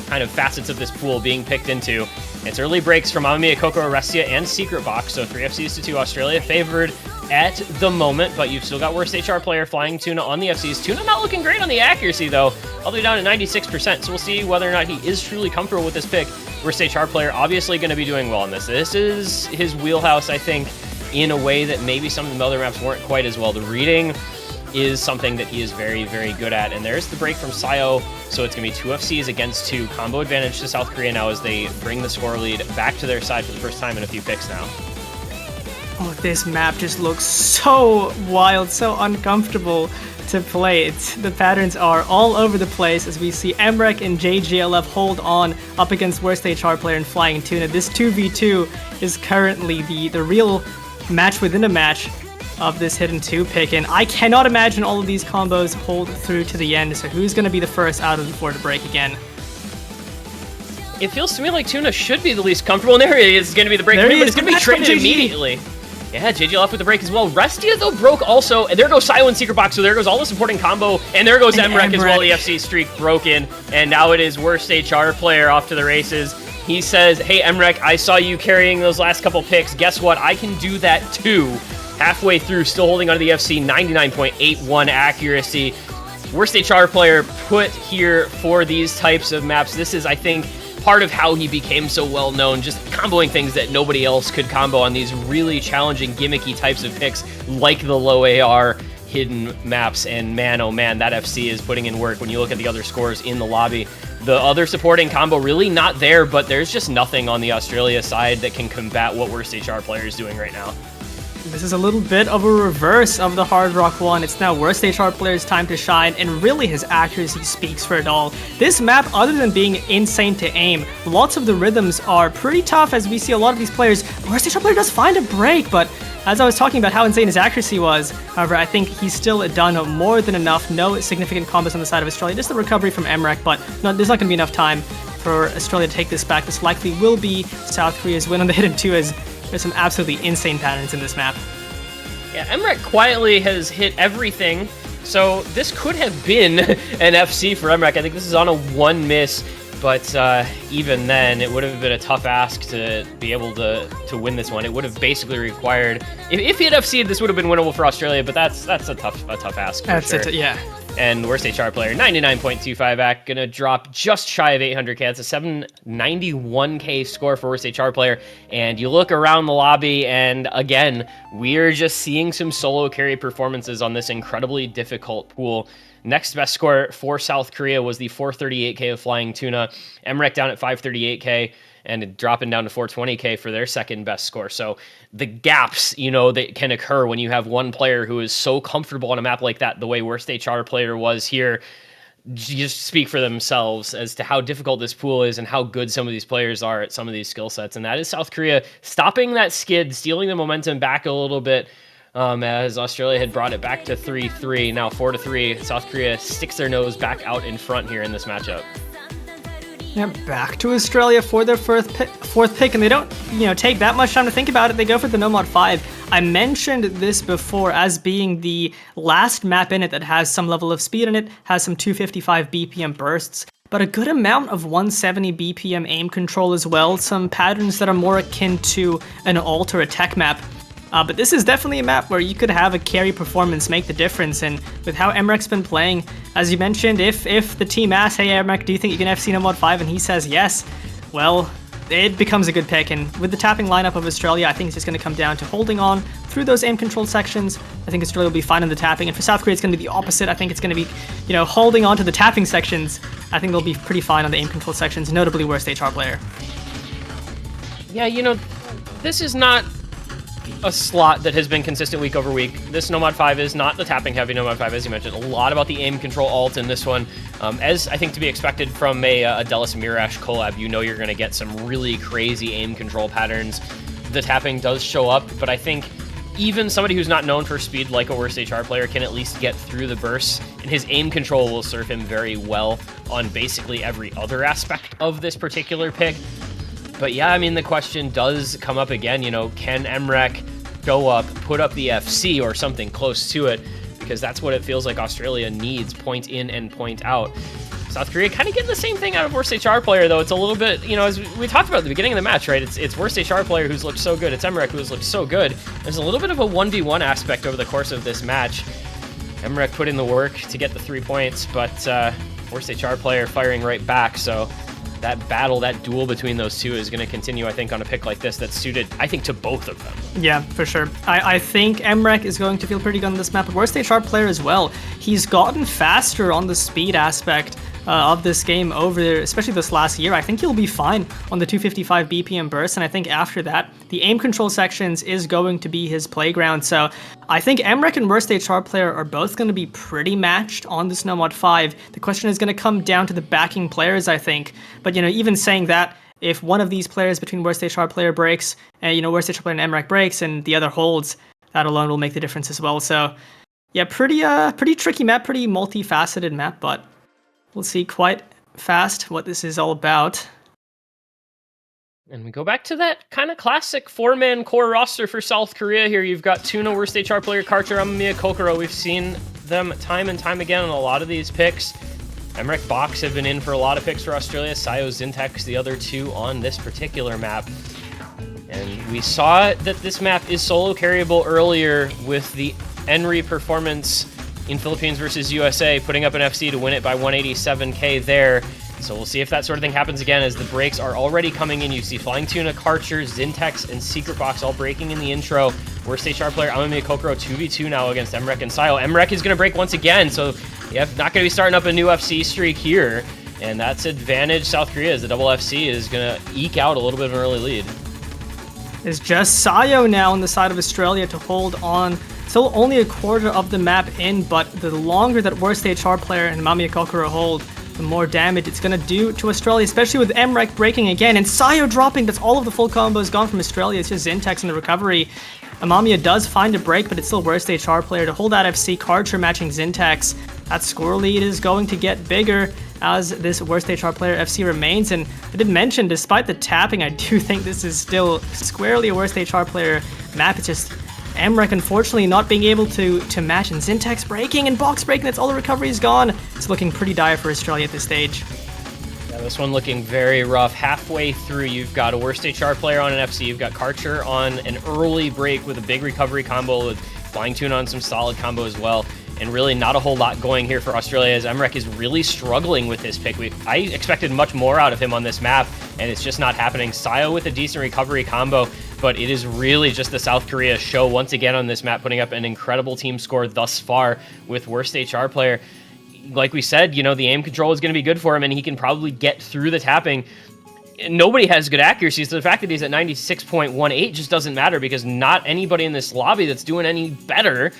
S12: kind of facets of this pool being picked into. It's early breaks from Amami Kokoro, Restia, and Secret Box, so 3 FCs to 2 Australia favored at the moment, but you've still got worst HR player Flying Tuna on the FCs. Tuna not looking great on the accuracy, though, all the way down to 96%, so we'll see whether or not he is truly comfortable with this pick. Worst HR player obviously going to be doing well on this. This is his wheelhouse, I think, in a way that maybe some of the other maps weren't quite as well. The reading is something that he is very, very good at. And there's the break from Sayo. So it's going to be 2 FCs against 2. Combo advantage to South Korea now as they bring the score lead back to their side for the first time in a few picks now.
S11: Oh, this map just looks so wild, so uncomfortable to play. The patterns are all over the place as we see MREC and JGLF hold on up against worst HR player and Flying Tuna. This 2v2 is currently the real match within a match of this Hidden 2 pick, and I cannot imagine all of these combos hold through to the end, so who's going to be the first out of the 4 to break again?
S12: It feels to me like Tuna should be the least comfortable, and there he is going to be the break, but it's going to be traded immediately. Yeah, JGLF with the break as well. Restia, though, broke also, and there goes Sayo in Secret Box, so there goes all the supporting combo, and there goes MREC as well. EFC streak broken, and now it is worst HR player off to the races. He says, hey, MREC, I saw you carrying those last couple picks. Guess what? I can do that too. Halfway through, still holding onto the FC, 99.81 accuracy. Worst HR player put here for these types of maps. This is, I think, part of how he became so well known, just comboing things that nobody else could combo on these really challenging, gimmicky types of picks, like the low AR hidden maps. And man, oh man, that FC is putting in work when you look at the other scores in the lobby. The other supporting combo really not there, but there's just nothing on the Australia side that can combat what worst HR player is doing right now.
S11: This is a little bit of a reverse of the Hard Rock one. It's now worst HR player's time to shine, and really his accuracy speaks for it all. This map, other than being insane to aim, lots of the rhythms are pretty tough as we see a lot of these players. Worst HR player does find a break, but as I was talking about how insane his accuracy was, however, I think he's still done more than enough. No significant combos on the side of Australia, just the recovery from MREC, but there's not going to be enough time for Australia to take this back. This likely will be South Korea's win on the Hidden 2 as There's some absolutely insane patterns in this map.
S12: Yeah, Emrek quietly has hit everything, so this could have been an FC for Emrek. I think this is on a 1 miss, but even then, it would have been a tough ask to be able to win this one. It would have basically required, if he had FC'd, this would have been winnable for Australia, but that's a tough ask for sure.
S11: Yeah.
S12: And worst HR player, 99.25 act, gonna drop just shy of 800k. It's a 791k score for worst HR player. And you look around the lobby, and again, we're just seeing some solo carry performances on this incredibly difficult pool. Next best score for South Korea was the 438k of Flying Tuna. Emrek down at 538k. And dropping down to 420k for their second best score. So the gaps, that can occur when you have one player who is so comfortable on a map like that, the way worst HR player was here, just speak for themselves as to how difficult this pool is and how good some of these players are at some of these skill sets. And that is South Korea stopping that skid, stealing the momentum back a little bit, as Australia had brought it back to 3-3. Now 4-3. South Korea sticks their nose back out in front here in this matchup.
S11: Yeah, back to Australia for their fourth pick, and they don't, take that much time to think about it. They go for the Nomad 5. I mentioned this before as being the last map in it that has some level of speed in it, has some 255 BPM bursts, but a good amount of 170 BPM aim control as well, some patterns that are more akin to an alt or a tech map. But this is definitely a map where you could have a carry performance make the difference, and with how Emrek's been playing, as you mentioned, if the team asks, hey Emrek, do you think you can FC Nomad 5, and he says yes, well, it becomes a good pick. And with the tapping lineup of Australia, I think it's just going to come down to holding on through those aim control sections. I think Australia will be fine in the tapping, and for South Korea it's going to be the opposite. I think it's going to be, holding on to the tapping sections. I think they'll be pretty fine on the aim control sections, notably worst HR player.
S12: Yeah, this is not a slot that has been consistent week over week. This Nomad 5 is not the tapping heavy Nomad 5, as you mentioned. A lot about the aim control alt in this one. As I think to be expected from a Delis Mirash collab, you're going to get some really crazy aim control patterns. The tapping does show up, but I think even somebody who's not known for speed like a worst HR player can at least get through the bursts, and his aim control will serve him very well on basically every other aspect of this particular pick. But yeah, the question does come up again, can Emrek go up, put up the FC or something close to it, because that's what it feels like Australia needs, point in and point out. South Korea kind of getting the same thing out of worst HR player, though. It's a little bit, as we talked about at the beginning of the match, right? It's worst HR player who's looked so good. It's Emrek who's looked so good. There's a little bit of a 1v1 aspect over the course of this match. Emrek put in the work to get the 3 points, but worst HR player firing right back, so that battle, that duel between those two is going to continue, I think, on a pick like this that's suited, I think, to both of them.
S11: Yeah, for sure. I think Emrek is going to feel pretty good on this map, but worst HR player as well. He's gotten faster on the speed aspect of this game over, especially this last year. I think he'll be fine on the 255 BPM burst, and I think after that, the aim control sections is going to be his playground. So I think Emrek and worst HR player are both going to be pretty matched on this Nomad 5. The question is going to come down to the backing players, I think. But, even saying that, if one of these players between worst HR player breaks, and, worst HR player and Emrek breaks, and the other holds, that alone will make the difference as well. So, yeah, pretty tricky map, pretty multifaceted map, but we'll see quite fast what this is all about.
S12: And we go back to that kind of classic 4-man core roster for South Korea here. You've got Tuna, worst HR player, Karcher, Amamiya, Kokoro. We've seen them time and time again on a lot of these picks. Emrek Box have been in for a lot of picks for Australia. Sayo, Zintex, the other two on this particular map. And we saw that this map is solo carryable earlier with the Enri performance in Philippines versus USA, putting up an FC to win it by 187k there. So we'll see if that sort of thing happens again, as the breaks are already coming in. You see Flying Tuna, Karcher, Zintex, and Secret Box all breaking in the intro. Worst HR player, Amamiya Kokoro, 2v2 now against Emrek and Sayo. Emrek is going to break once again, so yeah, not going to be starting up a new FC streak here. And that's advantage South Korea, as the double FC is going to eke out a little bit of an early lead.
S11: It's just Sayo now on the side of Australia to hold on. Still only a quarter of the map in, but the longer that worst HR player and Amamiya Kokoro hold, the more damage it's going to do to Australia, especially with Emrek breaking again. And Sayo dropping, that's all of the full combos gone from Australia. It's just Zintex in the recovery. Amamiya does find a break, but it's still worst HR player to hold that FC. Karcher matching Zintex. That score lead is going to get bigger. as this worst HR player FC remains. And I did mention, despite the tapping, I do think this is still squarely a worst HR player map. It's just Emrek unfortunately not being able to match, and Syntax breaking and Box breaking. That's all the recovery is gone. It's looking pretty dire for Australia at this stage.
S12: Yeah, this one looking very rough. Halfway through, you've got a worst HR player on an FC. You've got Karcher on an early break with a big recovery combo, with Flying Tuna on some solid combo as well. And really not a whole lot going here for Australia, as Emrek is really struggling with this pick. I expected much more out of him on this map, and it's just not happening. Sayo with a decent recovery combo, but it is really just the South Korea show once again on this map, putting up an incredible team score thus far with worst HR player. Like we said, you know, the aim control is going to be good for him, and he can probably get through the tapping. Nobody has good accuracy, so the fact that he's at 96.18 just doesn't matter, because not anybody in this lobby that's doing any better.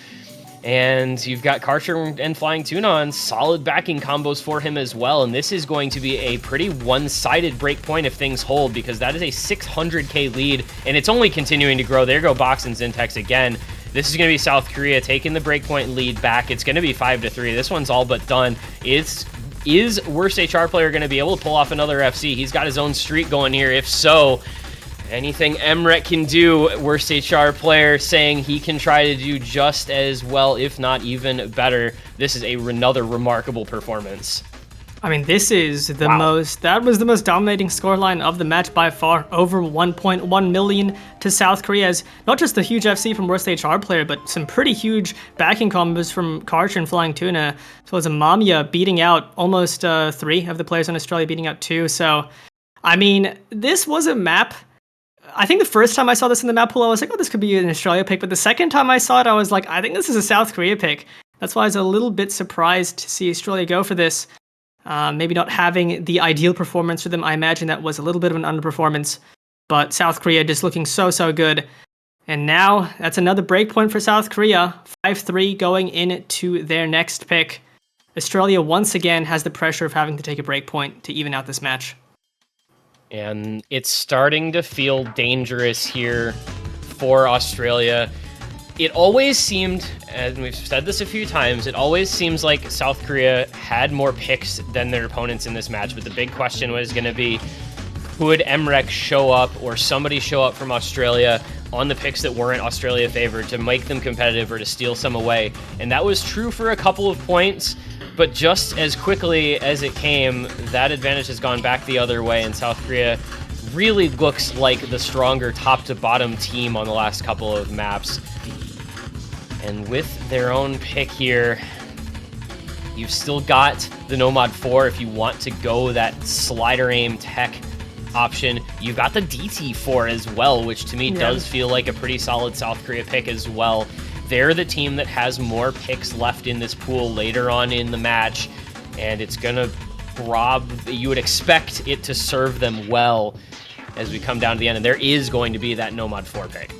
S12: And you've got Karcher and Flying Tuna on solid backing combos for him as well. And this is going to be a pretty one-sided break point if things hold, because that is a 600k lead, and it's only continuing to grow. There go Box and Zintex again. This is going to be South Korea taking the breakpoint lead back. It's going to be 5-3. This one's all but done. Is worst HR player going to be able to pull off another FC? He's got his own streak going here. If so, anything Emrek can do, worst HR player saying he can try to do just as well, if not even better. This is another remarkable performance.
S11: I mean, this is the that was the most dominating scoreline of the match by far. Over 1.1 million to South Korea's, not just the huge FC from worst HR player, but some pretty huge backing combos from Karcher and Flying Tuna, as well as a Mamiya beating out almost 3 of the players on Australia, beating out 2. So, I mean, this was a map. I think the first time I saw this in the map pool, I was like, oh, this could be an Australia pick. But the second time I saw it, I was like, I think this is a South Korea pick. That's why I was a little bit surprised to see Australia go for this. Maybe not having the ideal performance for them. I imagine that was a little bit of an underperformance. But South Korea just looking so good. And now that's another breakpoint for South Korea. 5-3 going into their next pick. Australia once again has the pressure of having to take a breakpoint to even out this match.
S12: And it's starting to feel dangerous here for Australia. It always seemed, and we've said this a few times, it always seems like South Korea had more picks than their opponents in this match. But the big question was going to be, would Emrek show up, or somebody show up from Australia on the picks that weren't Australia favored, to make them competitive or to steal some away? And that was true for a couple of points. But just as quickly as it came, that advantage has gone back the other way, and South Korea really looks like the stronger top-to-bottom team on the last couple of maps. And with their own pick here, you've still got the Nomad 4 if you want to go that slider aim tech option. You've got the DT4 as well, which to me does feel like a pretty solid South Korea pick as well. They're the team that has more picks left in this pool later on in the match, and it's gonna you would expect it to serve them well as we come down to the end, and there is going to be that Nomad 4 pick.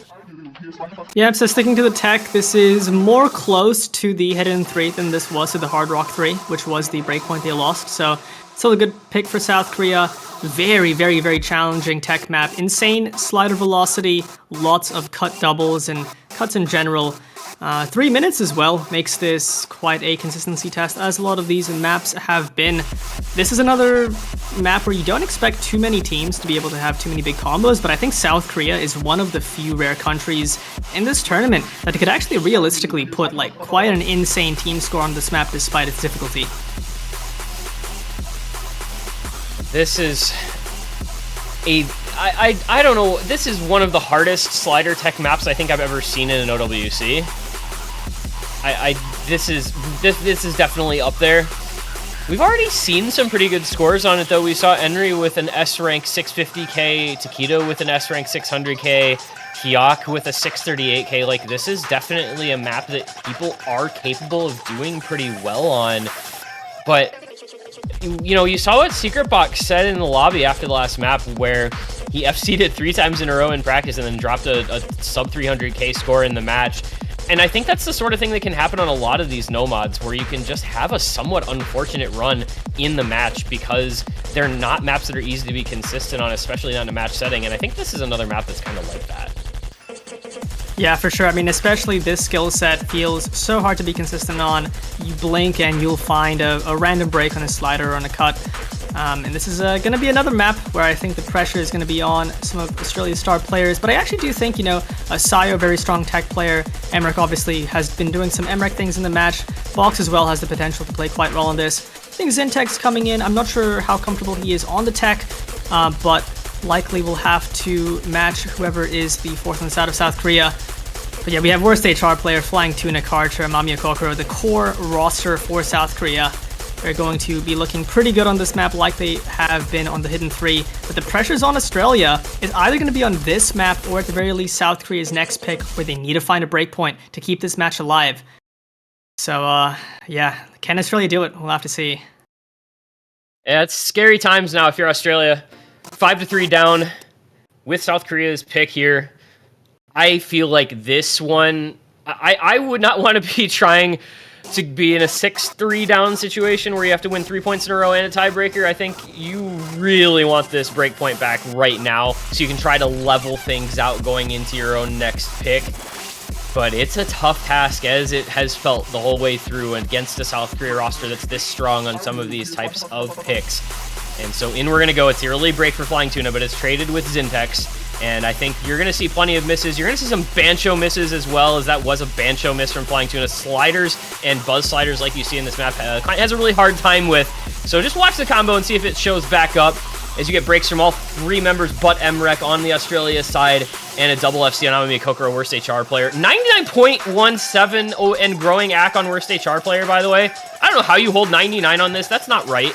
S11: Yeah, so sticking to the tech, this is more close to the Hidden 3 than this was to the Hard Rock 3, which was the breakpoint they lost. So still a good pick for South Korea. Very challenging tech map. Insane slider velocity, lots of cut doubles and cuts in general. 3 minutes as well makes this quite a consistency test, as a lot of these maps have been. This is another map where you don't expect too many teams to be able to have too many big combos, but I think South Korea is one of the few rare countries in this tournament that could actually realistically put like quite an insane team score on this map despite its difficulty.
S12: This is I don't know, this is one of the hardest slider tech maps I think I've ever seen in an OWC. This is definitely up there. We've already seen some pretty good scores on it though. We saw Enri with an S rank 650k, Taquito with an S rank 600k, Kiak with a 638k. Like, this is definitely a map that people are capable of doing pretty well on. But you know, you saw what Secret Box said in the lobby after the last map, where he FC'd it 3 times in a row in practice and then dropped a sub 300k score in the match. And I think that's the sort of thing that can happen on a lot of these Nomads, where you can just have a somewhat unfortunate run in the match because they're not maps that are easy to be consistent on, especially not in a match setting. And I think this is another map that's kind of like that.
S11: Yeah, for sure. I mean, especially this skill set feels so hard to be consistent on. You blink and you'll find a random break on a slider or on a cut. And this is going to be another map where I think the pressure is going to be on some of Australia's star players. But I actually do think, Sayo, very strong tech player. Emmerich obviously has been doing some Emmerich things in the match. Box as well has the potential to play quite well on this. I think Zintek's coming in. I'm not sure how comfortable he is on the tech, but likely will have to match whoever is the fourth on the side of South Korea. But yeah, we have worst HR player, Flying Tuna, Karcher, Mamiya Kokoro, the core roster for South Korea. They're going to be looking pretty good on this map like they have been on the Hidden 3. But the pressure's on Australia. It's either going to be on this map or at the very least South Korea's next pick, where they need to find a breakpoint to keep this match alive. So, yeah, can Australia do it? We'll have to see.
S12: Yeah, it's scary times now if you're Australia. 5-3 down with South Korea's pick here. I feel like this one, I would not want to be trying to be in a 6-3 down situation where you have to win 3 points in a row and a tiebreaker. I think you really want this breakpoint back right now so you can try to level things out going into your own next pick. But it's a tough task, as it has felt the whole way through against a South Korea roster that's this strong on some of these types of picks. And so in we're going to go. It's the early break for Flying Tuna, but it's traded with Zintex. And I think you're going to see plenty of misses. You're going to see some Bancho misses as well, as that was a Bancho miss from Flying Tuna. Sliders and Buzz Sliders, like you see in this map, has a really hard time with. So just watch the combo and see if it shows back up as you get breaks from all three members but Emrek on the Australia side, and a double FC on Mamiya Kokoro, worst HR player. 99.17 and growing AC on worst HR player, by the way. I don't know how you hold 99 on this. That's not right.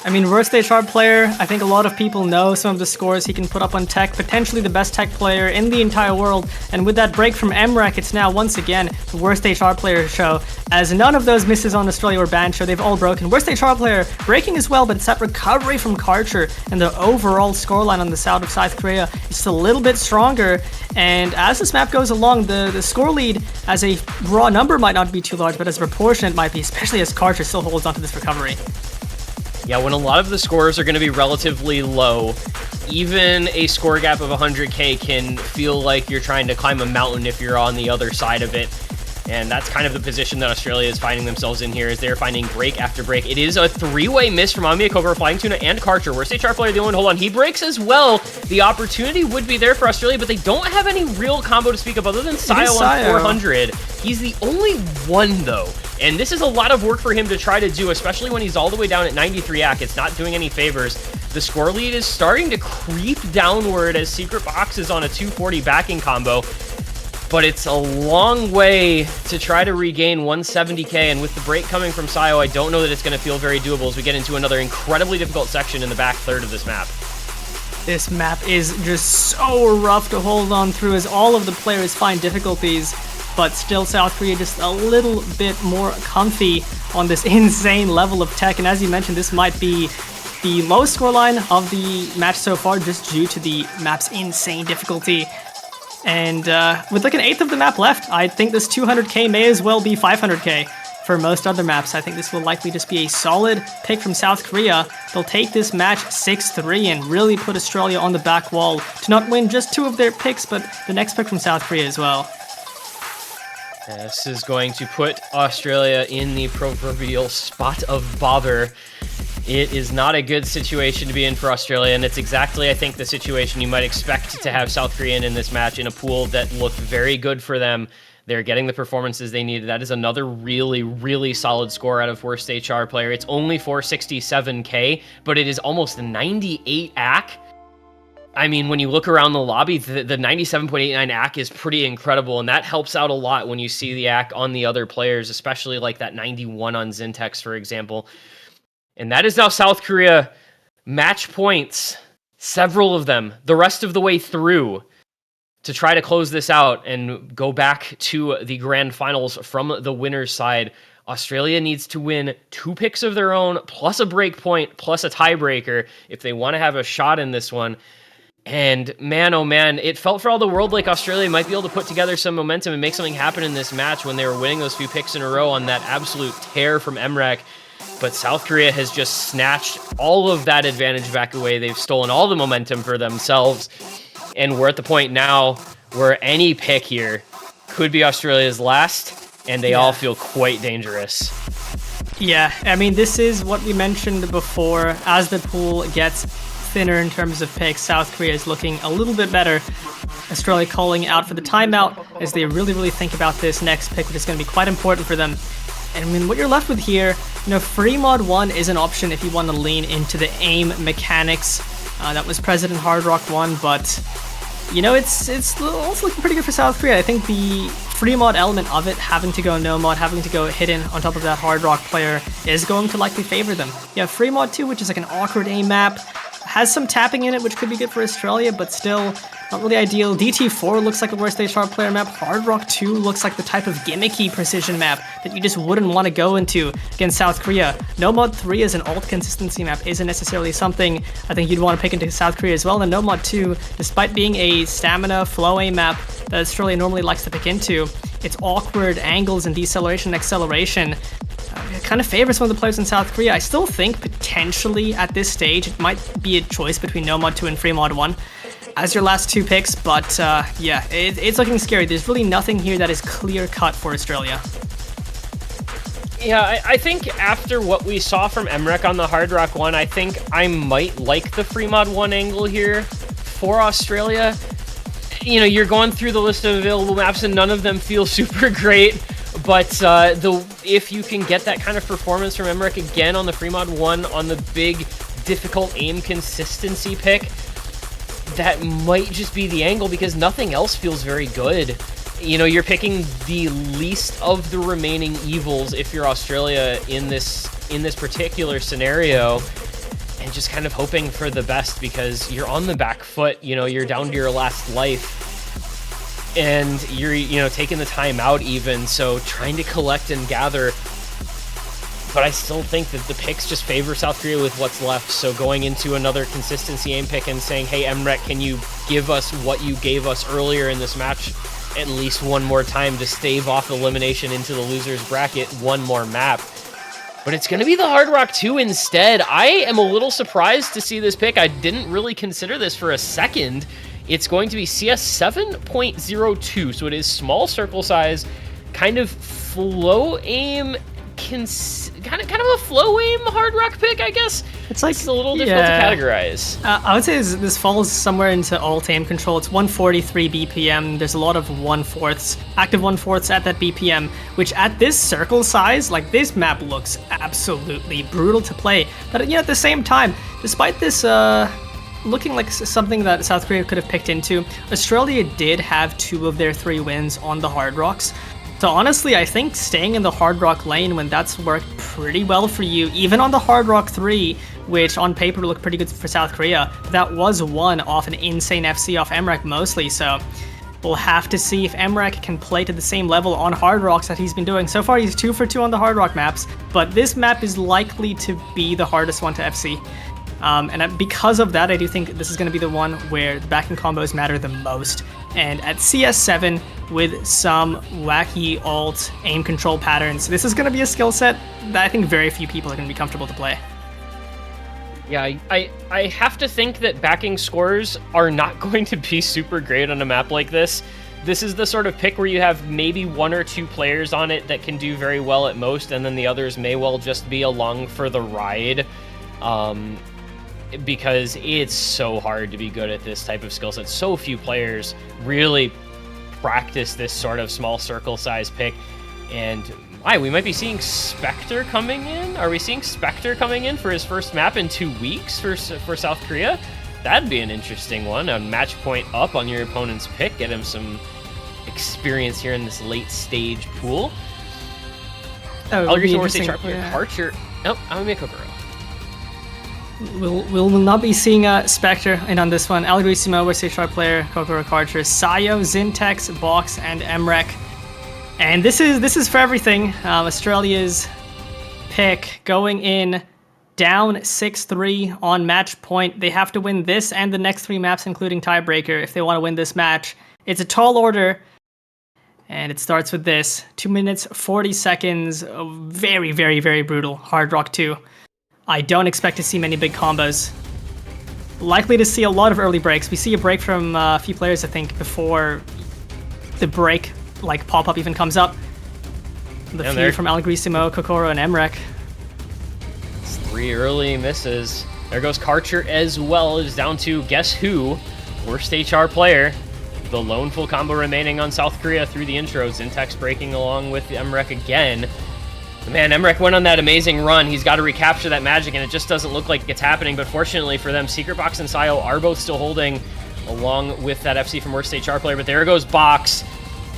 S11: I mean, worst HR player, I think a lot of people know some of the scores he can put up on tech, potentially the best tech player in the entire world, and with that break from Emrek, it's now once again the worst HR player show, as none of those misses on Australia were Bancho, they've all broken. Worst HR player breaking as well, but it's that recovery from Karcher, and the overall scoreline on the side of South Korea is just a little bit stronger, and as this map goes along, the score lead as a raw number might not be too large, but as a proportion it might be, especially as Karcher still holds onto this recovery.
S12: Yeah, when a lot of the scores are going to be relatively low, even a score gap of 100k can feel like you're trying to climb a mountain if you're on the other side of it. And that's kind of the position that Australia is finding themselves in here, as they're finding break after break. It is a three-way miss from Mamiya Kokoro, Flying Tuna, and Karcher. Worst HR player, the only one to hold on. He breaks as well. The opportunity would be there for Australia, but they don't have any real combo to speak of other than Sayo on 400. He's the only one, though. And this is a lot of work for him to try to do, especially when he's all the way down at 93 AC. It's not doing any favors. The score lead is starting to creep downward as Secret Box is on a 240 backing combo. But it's a long way to try to regain 170k, and with the break coming from Sayo, I don't know that it's going to feel very doable as we get into another incredibly difficult section in the back third of this map.
S11: This map is just so rough to hold on through as all of the players find difficulties, but still South Korea just a little bit more comfy on this insane level of tech, and as you mentioned, this might be the lowest scoreline of the match so far just due to the map's insane difficulty. And with like an eighth of the map left, I think this 200k may as well be 500k for most other maps. I think this will likely just be a solid pick from South Korea. They'll take this match 6-3 and really put Australia on the back wall to not win just two of their picks, but the next pick from South Korea as well.
S12: This is going to put Australia in the proverbial spot of bother. It is not a good situation to be in for Australia, and it's exactly, I think, the situation you might expect to have South Korea in this match, in a pool that looked very good for them. They're getting the performances they needed. That is another really, really solid score out of worst HR player. It's only 467k, but it is almost 98 AC. I mean, when you look around the lobby, the 97.89 AC is pretty incredible, and that helps out a lot when you see the AC on the other players, especially like that 91 on Zintex, for example. And that is now South Korea match points, several of them, the rest of the way through, to try to close this out and go back to the grand finals from the winner's side. Australia needs to win 2 picks of their own, plus a break point, plus a tiebreaker, if they want to have a shot in this one. And man, oh man, it felt for all the world like Australia might be able to put together some momentum and make something happen in this match when they were winning those few picks in a row on that absolute tear from Emrek. But South Korea has just snatched all of that advantage back away. They've stolen all the momentum for themselves. And we're at the point now where any pick here could be Australia's last, and they all feel quite dangerous.
S11: Yeah, I mean, this is what we mentioned before. As the pool gets thinner in terms of picks, South Korea is looking a little bit better. Australia calling out for the timeout as they really think about this next pick, which is going to be quite important for them. And I mean, what you're left with here, free mod 1 is an option if you want to lean into the aim mechanics. That was President Hard Rock 1, but it's also looking pretty good for South Korea. I think the free mod element of it, having to go no mod, having to go hidden on top of that Hard Rock player, is going to likely favor them. You have free mod 2, which is like an awkward aim map, has some tapping in it, which could be good for Australia, but still not really ideal. DT4 looks like a worst sharp player map. Hard Rock 2 looks like the type of gimmicky precision map that you just wouldn't want to go into against South Korea. No Mod 3 as an alt consistency map isn't necessarily something I think you'd want to pick into South Korea as well. And No Mod 2, despite being a stamina flow aim map that Australia normally likes to pick into, its awkward angles and deceleration and acceleration kind of favors some of the players in South Korea. I still think potentially at this stage it might be a choice between No Mod 2 and Free Mod 1 as your last two picks, but it's looking scary. There's really nothing here that is clear cut for Australia.
S12: Yeah, I think after what we saw from Emrek on the Hard Rock 1, I think I might like the Free Mod 1 angle here for Australia. You're going through the list of available maps and none of them feel super great, but if you can get that kind of performance from Emrek again on the Free Mod 1 on the big, difficult aim consistency pick, that might just be the angle because nothing else feels very good. You're picking the least of the remaining evils if you're Australia in this particular scenario, and just kind of hoping for the best because you're on the back foot. You're down to your last life, and you're taking the time out even, so trying to collect and gather. But I still think that the picks just favor South Korea with what's left. So going into another consistency aim pick and saying, hey, Emrek, can you give us what you gave us earlier in this match at least one more time to stave off elimination into the loser's bracket, one more map. But it's going to be the Hard Rock 2 instead. I am a little surprised to see this pick. I didn't really consider this for a second. It's going to be CS 7.02, so it is small circle size, kind of flow aim, kind of a flow aim Hard Rock pick, I guess. It's a little difficult to categorize.
S11: I would say this falls somewhere into alt aim control. It's 143 BPM. There's a lot of 1/4s, active 1/4s at that BPM, which at this circle size, like this map looks absolutely brutal to play. But at the same time, despite this looking like something that South Korea could have picked into, Australia did have 2 of their 3 wins on the Hard Rocks. So honestly, I think staying in the Hard Rock lane when that's worked pretty well for you, even on the Hard Rock 3, which on paper looked pretty good for South Korea, that was won off an insane FC off Emrek mostly, so we'll have to see if Emrek can play to the same level on Hard Rocks that he's been doing. So far, he's 2 for 2 on the Hard Rock maps, but this map is likely to be the hardest one to FC. And because of that, I do think this is going to be the one where the backing combos matter the most. And at CS7, with some wacky alt aim control patterns, this is going to be a skill set that I think very few people are going to be comfortable to play.
S12: Yeah, I have to think that backing scores are not going to be super great on a map like this. This is the sort of pick where you have maybe 1 or 2 players on it that can do very well at most, and then the others may well just be along for the ride. Because it's so hard to be good at this type of skill set. So few players really practice this sort of small circle size pick. And we might be seeing Spectre coming in? Are we seeing Spectre coming in for his first map in 2 weeks for South Korea? That'd be an interesting one. A match point up on your opponent's pick. Get him some experience here in this late stage pool. I'll agree to say sharp player Archer. Nope, I'm gonna be a Kokoro.
S11: We'll not be seeing Spectre in on this one. Algoritmo, Wesley Sharp player, Kokoro Archer, Sayo, Zintex, Box, and Emrek. And this is for everything. Australia's pick going in down 6-3 on match point. They have to win this and the next 3 maps, including tiebreaker, if they want to win this match. It's a tall order. And it starts with this. 2 minutes, 40 seconds of very, very, very brutal Hard Rock 2. I don't expect to see many big combos. Likely to see a lot of early breaks. We see a break from a few players, I think, before the break like pop-up even comes up. The
S12: And
S11: feud
S12: there-
S11: from Algrissimo, Kokoro, and Emrek.
S12: It's 3 early misses. There goes Karcher as well. Is down to guess who? Worst HR player. The lone full combo remaining on South Korea through the intro. Zintex breaking along with Emrek again. Man, Emrek went on that amazing run. He's got to recapture that magic, and it just doesn't look like it's happening. But fortunately for them, Secret Box and Sayo are both still holding along with that FC from Worst HR player. But there goes Box,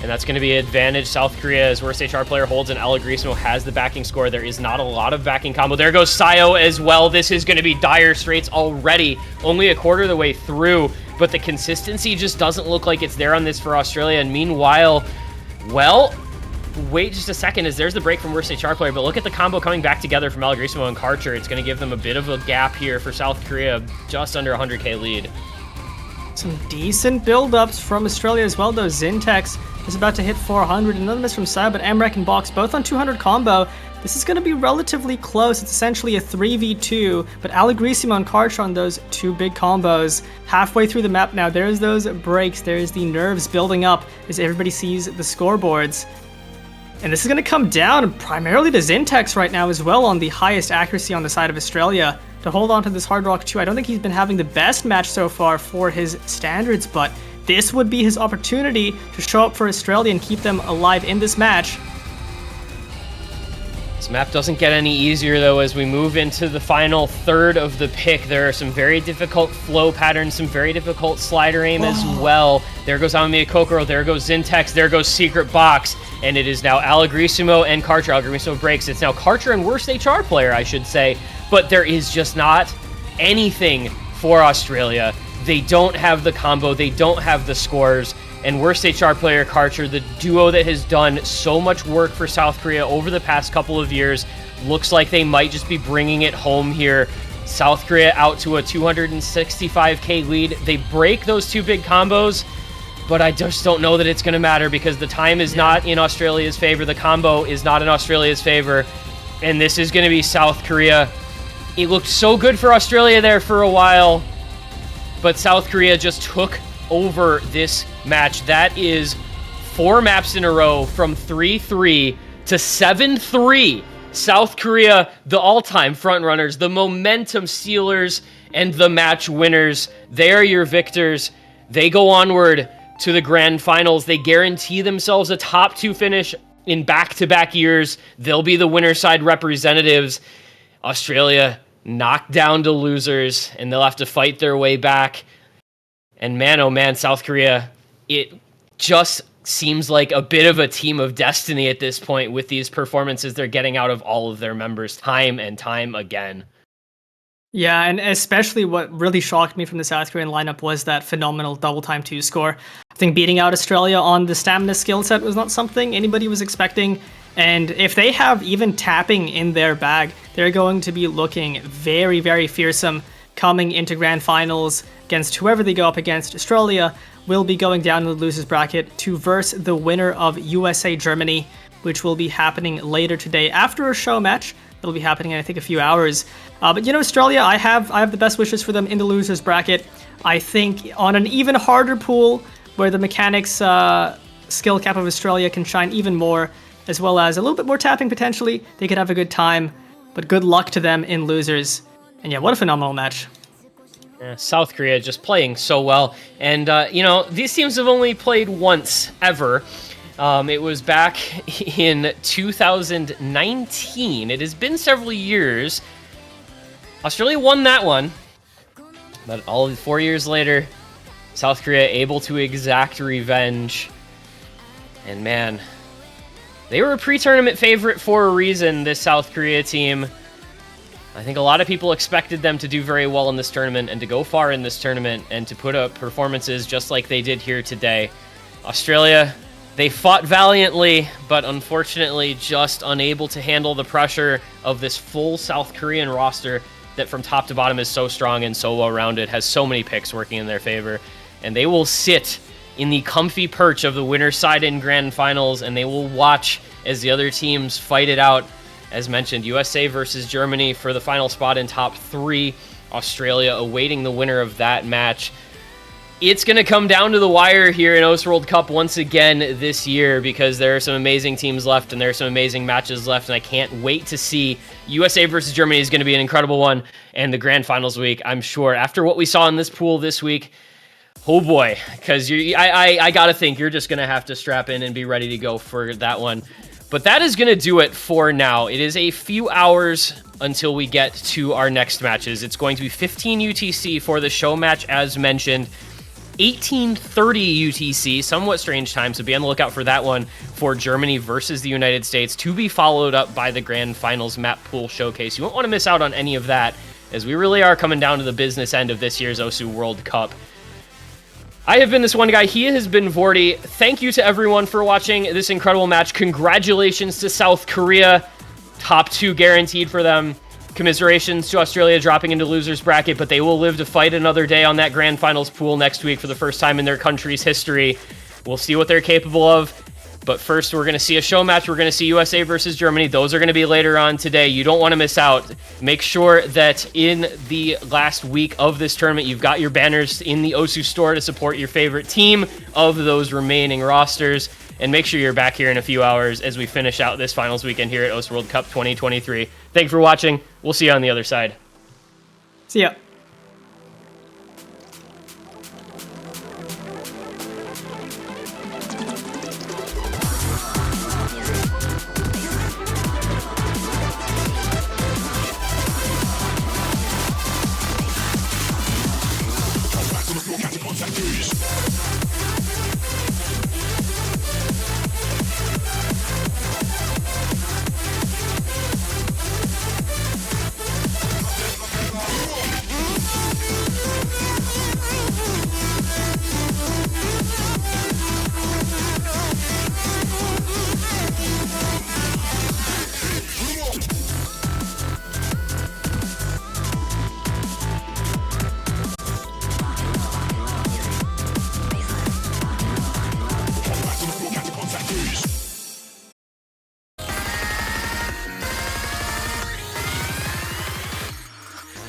S12: and that's going to be advantage South Korea as Worst HR player holds, and Algrissimo has the backing score. There is not a lot of backing combo. There goes Sayo as well. This is going to be dire straits already, only a quarter of the way through. But the consistency just doesn't look like it's there on this for Australia. And meanwhile, well, wait just a second, as there's the break from Worst HR player, but look at the combo coming back together from Algrissimo and Karcher. It's going to give them a bit of a gap here for South Korea, just under 100k lead.
S11: Some decent build-ups from Australia as well, though. Zintex is about to hit 400. Another miss from Sai, but Emrek and Box both on 200 combo. This is going to be relatively close. It's essentially a 3v2, but Algrissimo and Karcher on those 2 big combos. Halfway through the map now, there's those breaks. There's the nerves building up as everybody sees the scoreboards. And this is going to come down primarily to Zintex right now as well on the highest accuracy on the side of Australia to hold on to this Hard Rock 2. I don't think he's been having the best match so far for his standards, but this would be his opportunity to show up for Australia and keep them alive in this match.
S12: This map doesn't get any easier, though, as we move into the final third of the pick. There are some very difficult flow patterns, some very difficult slider aim as well. There goes Amamiya Kokoro, there goes Zintex, there goes Secret Box, and it is now Algrissimo and Karcher. Algrissimo breaks. It's now Karcher and Worst HR player, I should say, but there is just not anything for Australia. They don't have the combo, they don't have the scores. And Worst HR player Karcher, the duo that has done so much work for South Korea over the past couple of years, looks like they might just be bringing it home here. South Korea out to a 265k lead. They break those 2 big combos, but I just don't know that it's going to matter because the time is not in Australia's favor. The combo is not in Australia's favor. And this is going to be South Korea. It looked so good for Australia there for a while, but South Korea just took over this match. That is 4 maps in a row from 3-3 to 7-3. South Korea, the all-time frontrunners, the momentum stealers, and the match winners. They are your victors. They go onward to the grand finals. They guarantee themselves a top 2 finish in back-to-back years. They'll be the winner side representatives. Australia knocked down to losers, and they'll have to fight their way back. And man, oh man, South Korea, it just seems like a bit of a team of destiny at this point with these performances they're getting out of all of their members time and time again.
S11: Yeah, and especially what really shocked me from the South Korean lineup was that phenomenal double time 2 score. I think beating out Australia on the stamina skill set was not something anybody was expecting. And if they have even tapping in their bag, they're going to be looking very, very fearsome coming into grand finals against whoever they go up against. Australia will be going down in the losers bracket to verse the winner of USA Germany, which will be happening later today after a show match. It'll be happening in, I think, a few hours. But you know, Australia, I have the best wishes for them in the losers bracket. I think on an even harder pool where the mechanics skill cap of Australia can shine even more, as well as a little bit more tapping potentially, they could have a good time. But good luck to them in losers. And yeah, what a phenomenal match.
S12: Yeah, South Korea just playing so well. And, you know, these teams have only played once ever. It was back in 2019. It has been several years. Australia won that one. But all 4 years later, South Korea able to exact revenge. And man, they were a pre-tournament favorite for a reason, this South Korea team. I think a lot of people expected them to do very well in this tournament and to go far in this tournament and to put up performances just like they did here today. Australia, they fought valiantly, but unfortunately just unable to handle the pressure of this full South Korean roster that from top to bottom is so strong and so well-rounded, has so many picks working in their favor. And they will sit in the comfy perch of the winner's side in grand finals, and they will watch as the other teams fight it out. As mentioned, USA versus Germany for the final spot in top 3. Australia awaiting the winner of that match. It's going to come down to the wire here in OS World Cup once again this year, because there are some amazing teams left and there are some amazing matches left, and I can't wait to see. USA versus Germany is going to be an incredible one, and the grand finals week, I'm sure, after what we saw in this pool this week, oh boy, because I got to think you're just going to have to strap in and be ready to go for that one. But that is going to do it for now. It is a few hours until we get to our next matches. It's going to be 15 UTC for the show match, as mentioned. 18:30 UTC, somewhat strange time, so be on the lookout for that one for Germany versus the United States, to be followed up by the Grand Finals map pool showcase. You won't want to miss out on any of that, as we really are coming down to the business end of this year's OSU World Cup. I have been this one guy. He has been Vorty. Thank you to everyone for watching this incredible match. Congratulations to South Korea. Top 2 guaranteed for them. Commiserations to Australia dropping into losers bracket, but they will live to fight another day on that grand finals pool next week for the first time in their country's history. We'll see what they're capable of. But first, we're going to see a show match. We're going to see USA versus Germany. Those are going to be later on today. You don't want to miss out. Make sure that in the last week of this tournament, you've got your banners in the OSU store to support your favorite team of those remaining rosters. And make sure you're back here in a few hours as we finish out this finals weekend here at OS World Cup 2023. Thank you for watching. We'll see you on the other side.
S11: See ya.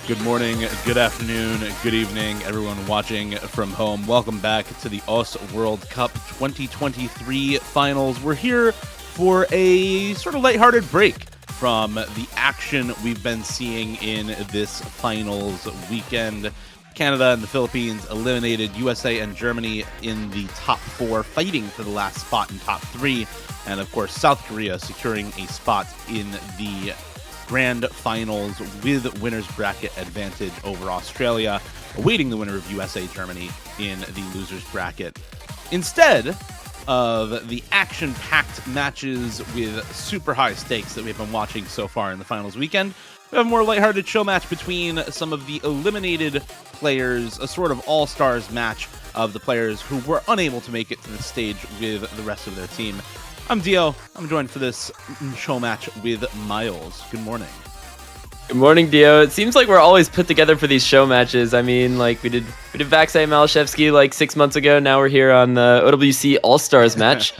S1: Good morning, good afternoon, good evening, everyone watching from home. Welcome back to the OS World Cup 2023 finals. We're here for a sort of lighthearted break from the action we've been seeing in this finals weekend. Canada and the Philippines eliminated USA and Germany in the top 4, fighting for the last spot in top 3. And of course, South Korea securing a spot in the grand finals with winner's bracket advantage over Australia, awaiting the winner of USA-Germany in the loser's bracket. Instead of the action-packed matches with super high stakes that we've been watching so far in the finals weekend, we have a more lighthearted show match between some of the eliminated players, a sort of all-stars match of the players who were unable to make it to the stage with the rest of their team. I'm Dio. I'm joined for this show match with Miles. Good morning.
S3: Good morning, Dio. It seems like we're always put together for these show matches. I mean, like we did Vaxai Malashevsky like 6 months ago. Now we're here on the OWC All-Stars match.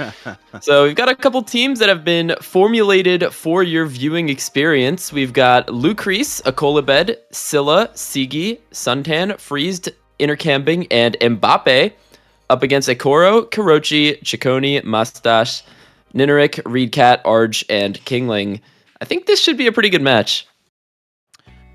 S3: So we've got a couple teams that have been formulated for your viewing experience. We've got Lucrease, Akolabed, Scylla, Sigi, Suntan, Freezed, Intercamping, and Mbappe up against Ekoro, Kurochi, Chikoni, Mustache, Nineric, Reedcat, Arj, and Kingling. I think this should be a pretty good match.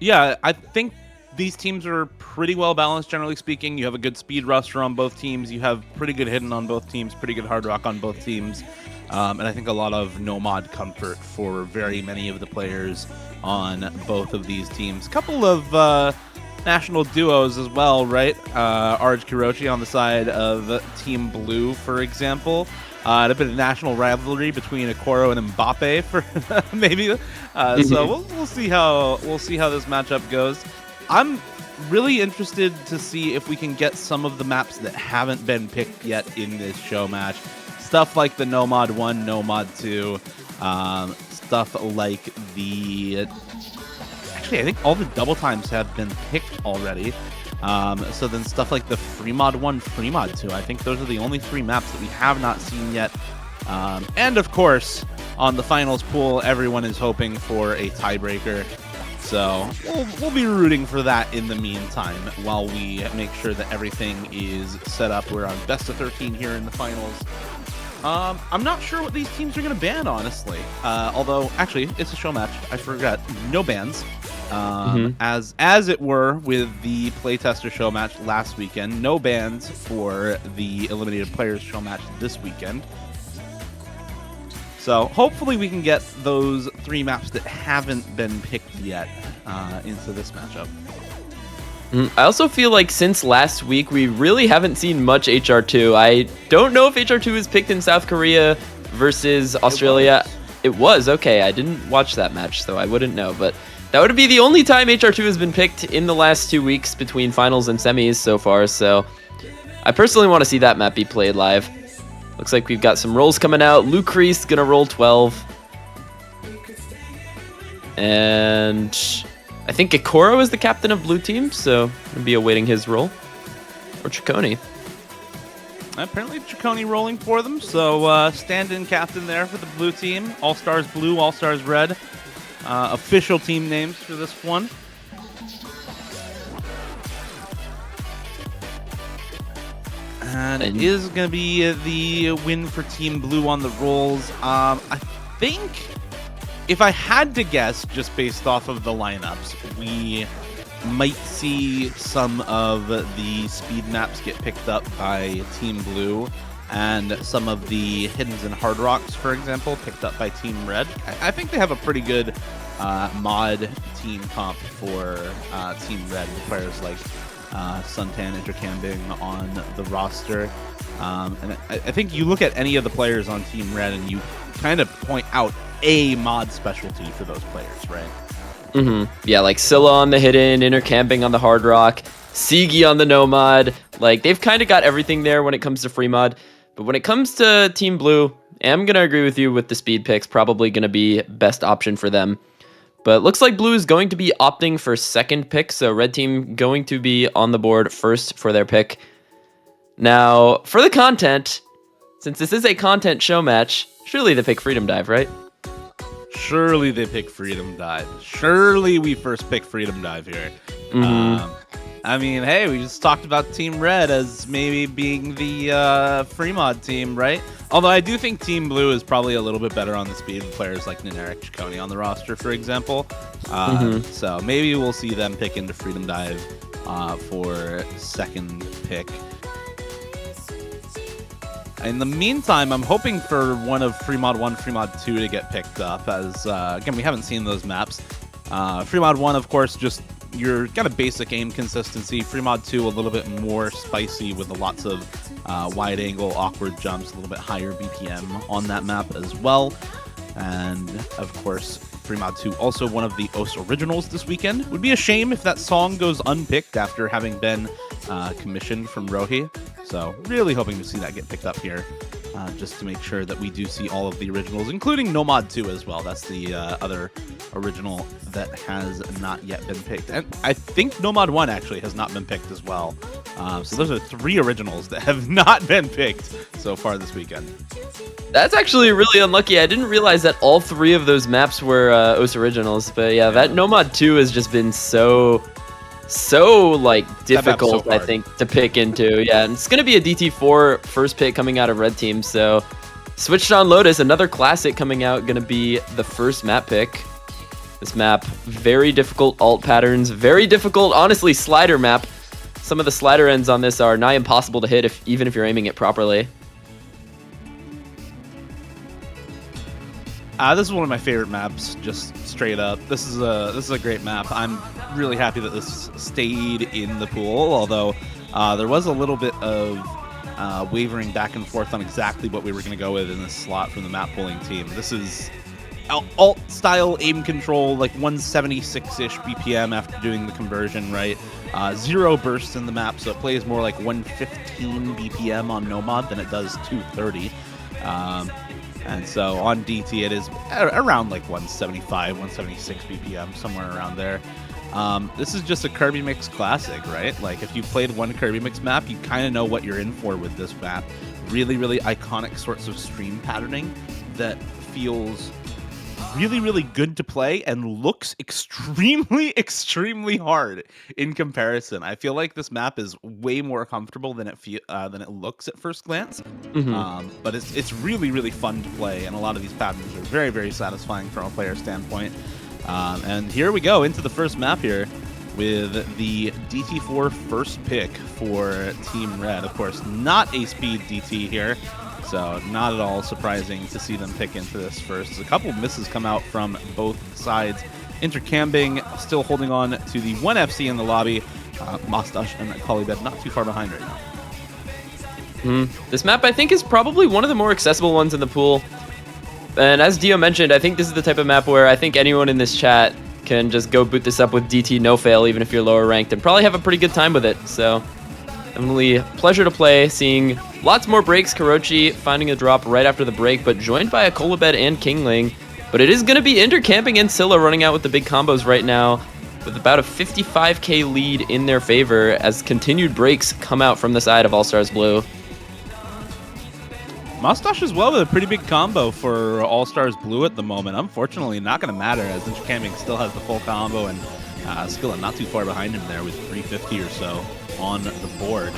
S1: Yeah, I think these teams are pretty well balanced, generally speaking. You have a good speed roster on both teams. You have pretty good hidden on both teams, pretty good hard rock on both teams. And I think a lot of no-mod comfort for very many of the players on both of these teams. Couple of national duos as well, right? Arj Kurochi on the side of Team Blue, for example. A bit of national rivalry between Ekoro and Mbappe for maybe. So we'll see how this matchup goes. I'm really interested to see if we can get some of the maps that haven't been picked yet in this show match. Stuff like the No Mod 1, No Mod 2, stuff like the. Actually, I think all the double times have been picked already. So then stuff like the Free Mod 1, Free Mod 2, I think those are the only 3 maps that we have not seen yet. And of course, on the finals pool, everyone is hoping for a tiebreaker. So we'll be rooting for that in the meantime while we make sure that everything is set up. We're on best of 13 here in the finals. I'm not sure what these teams are going to ban, honestly. Although, actually, it's a show match. I forgot. No bans. As it were with the playtester show match last weekend. No bans for the eliminated players show match this weekend. So hopefully we can get those 3 maps that haven't been picked yet into this matchup.
S3: I also feel like since last week, we really haven't seen much HR2. I don't know if HR2 was picked in South Korea versus Australia. It was. Okay, I didn't watch that match, so I wouldn't know. But that would be the only time HR2 has been picked in the last 2 weeks between finals and semis so far. So I personally want to see that map be played live. Looks like we've got some rolls coming out. Lucrease gonna roll 12. And I think Ikora is the captain of blue team, so I'll be awaiting his roll. Or Chaconi.
S1: Apparently Chaconi rolling for them, so stand-in captain there for the blue team. All-Stars blue, All-Stars red. Official team names for this one. And it is going to be the win for Team Blue on the rolls. I think, if I had to guess, just based off of the lineups, we might see some of the speed maps get picked up by Team Blue, and some of the Hiddens and Hard Rocks, for example, picked up by Team Red. I think they have a pretty good mod team comp for Team Red, with players like Suntan intercambing on the roster. And I think you look at any of the players on Team Red and you kind of point out a mod specialty for those players, right?
S3: Yeah, like Scylla on the Hidden, intercamping on the Hard Rock, Sigi on the Nomad. Like, they've kind of got everything there when it comes to free mod. But when it comes to Team Blue, I'm going to agree with you with the speed picks. Probably going to be best option for them. But looks like Blue is going to be opting for second pick, so Red Team going to be on the board first for their pick. Now, for the content, since this is a content show match, surely they pick Freedom Dive, right?
S1: Surely they pick Freedom Dive. Surely we first pick Freedom Dive here. I mean, hey, we just talked about Team Red as maybe being the free mod team, right? Although I do think Team Blue is probably a little bit better on the speed with players like Nineric Chaconi on the roster, for example. So maybe we'll see them pick into Freedom Dive for second pick. In the meantime, I'm hoping for one of Freemod 1, Freemod 2 to get picked up, as, again, we haven't seen those maps. Freemod 1, of course, just your kind of basic aim consistency. Freemod 2, a little bit more spicy with lots of wide angle, awkward jumps, a little bit higher BPM on that map as well. And, of course, Freemod 2, also one of the OS originals this weekend. Would be a shame if that song goes unpicked after having been commissioned from Rohi. So really hoping to see that get picked up here, just to make sure that we do see all of the originals, including Nomad 2 as well. That's the other original that has not yet been picked. And I think Nomad 1 actually has not been picked as well. So those are 3 originals that have not been picked so far this weekend.
S3: That's actually really unlucky. I didn't realize that all 3 of those maps were OS originals. But yeah, that Nomad 2 has just been so like difficult, I think, to pick into. Yeah, and it's gonna be a DT4 first pick coming out of Red Team. So Switched on Lotus, another classic coming out, gonna be the first map pick. This map, very difficult alt patterns, very difficult, honestly, slider map. Some of the slider ends on this are nigh impossible to hit even if you're aiming it properly.
S1: This is one of my favorite maps, just straight up. This is a great map. I'm really happy that this stayed in the pool, although there was a little bit of wavering back and forth on exactly what we were going to go with in this slot from the map pulling team. This is alt style aim control, like 176-ish BPM after doing the conversion, right? 0 bursts in the map, so it plays more like 115 BPM on Nomad than it does 230. And so on DT, it is around like 175, 176 BPM, somewhere around there. This is just a Kirby Mix classic, right? Like, if you played one Kirby Mix map, you kind of know what you're in for with this map. Really, really iconic sorts of stream patterning that feels really, really good to play and looks extremely, extremely hard in comparison. I feel like this map is way more comfortable than it looks at first glance. But it's really, really fun to play, and a lot of these patterns are very, very satisfying from a player standpoint. And here we go into the first map here with the DT4 first pick for Team Red. Of course, not a speed DT here, so not at all surprising to see them pick into this first. A couple of misses come out from both sides. Intercambing still holding on to the 1FC in the lobby. Mustache and Kolibet not too far behind right now.
S3: This map, I think, is probably one of the more accessible ones in the pool. And as Dio mentioned, I think this is the type of map where I think anyone in this chat can just go boot this up with DT no fail, even if you're lower ranked, and probably have a pretty good time with it. So, definitely pleasure to play, seeing lots more breaks. Kurochi finding a drop right after the break, but joined by a Kolibet and Kingling. But it is going to be Intercamping and Scylla running out with the big combos right now, with about a 55k lead in their favor as continued breaks come out from the side of All Stars Blue.
S1: Mustache as well with a pretty big combo for All Stars Blue at the moment. Unfortunately, not going to matter as Intercamping still has the full combo, and Skilla not too far behind him there with 350 or so on the board.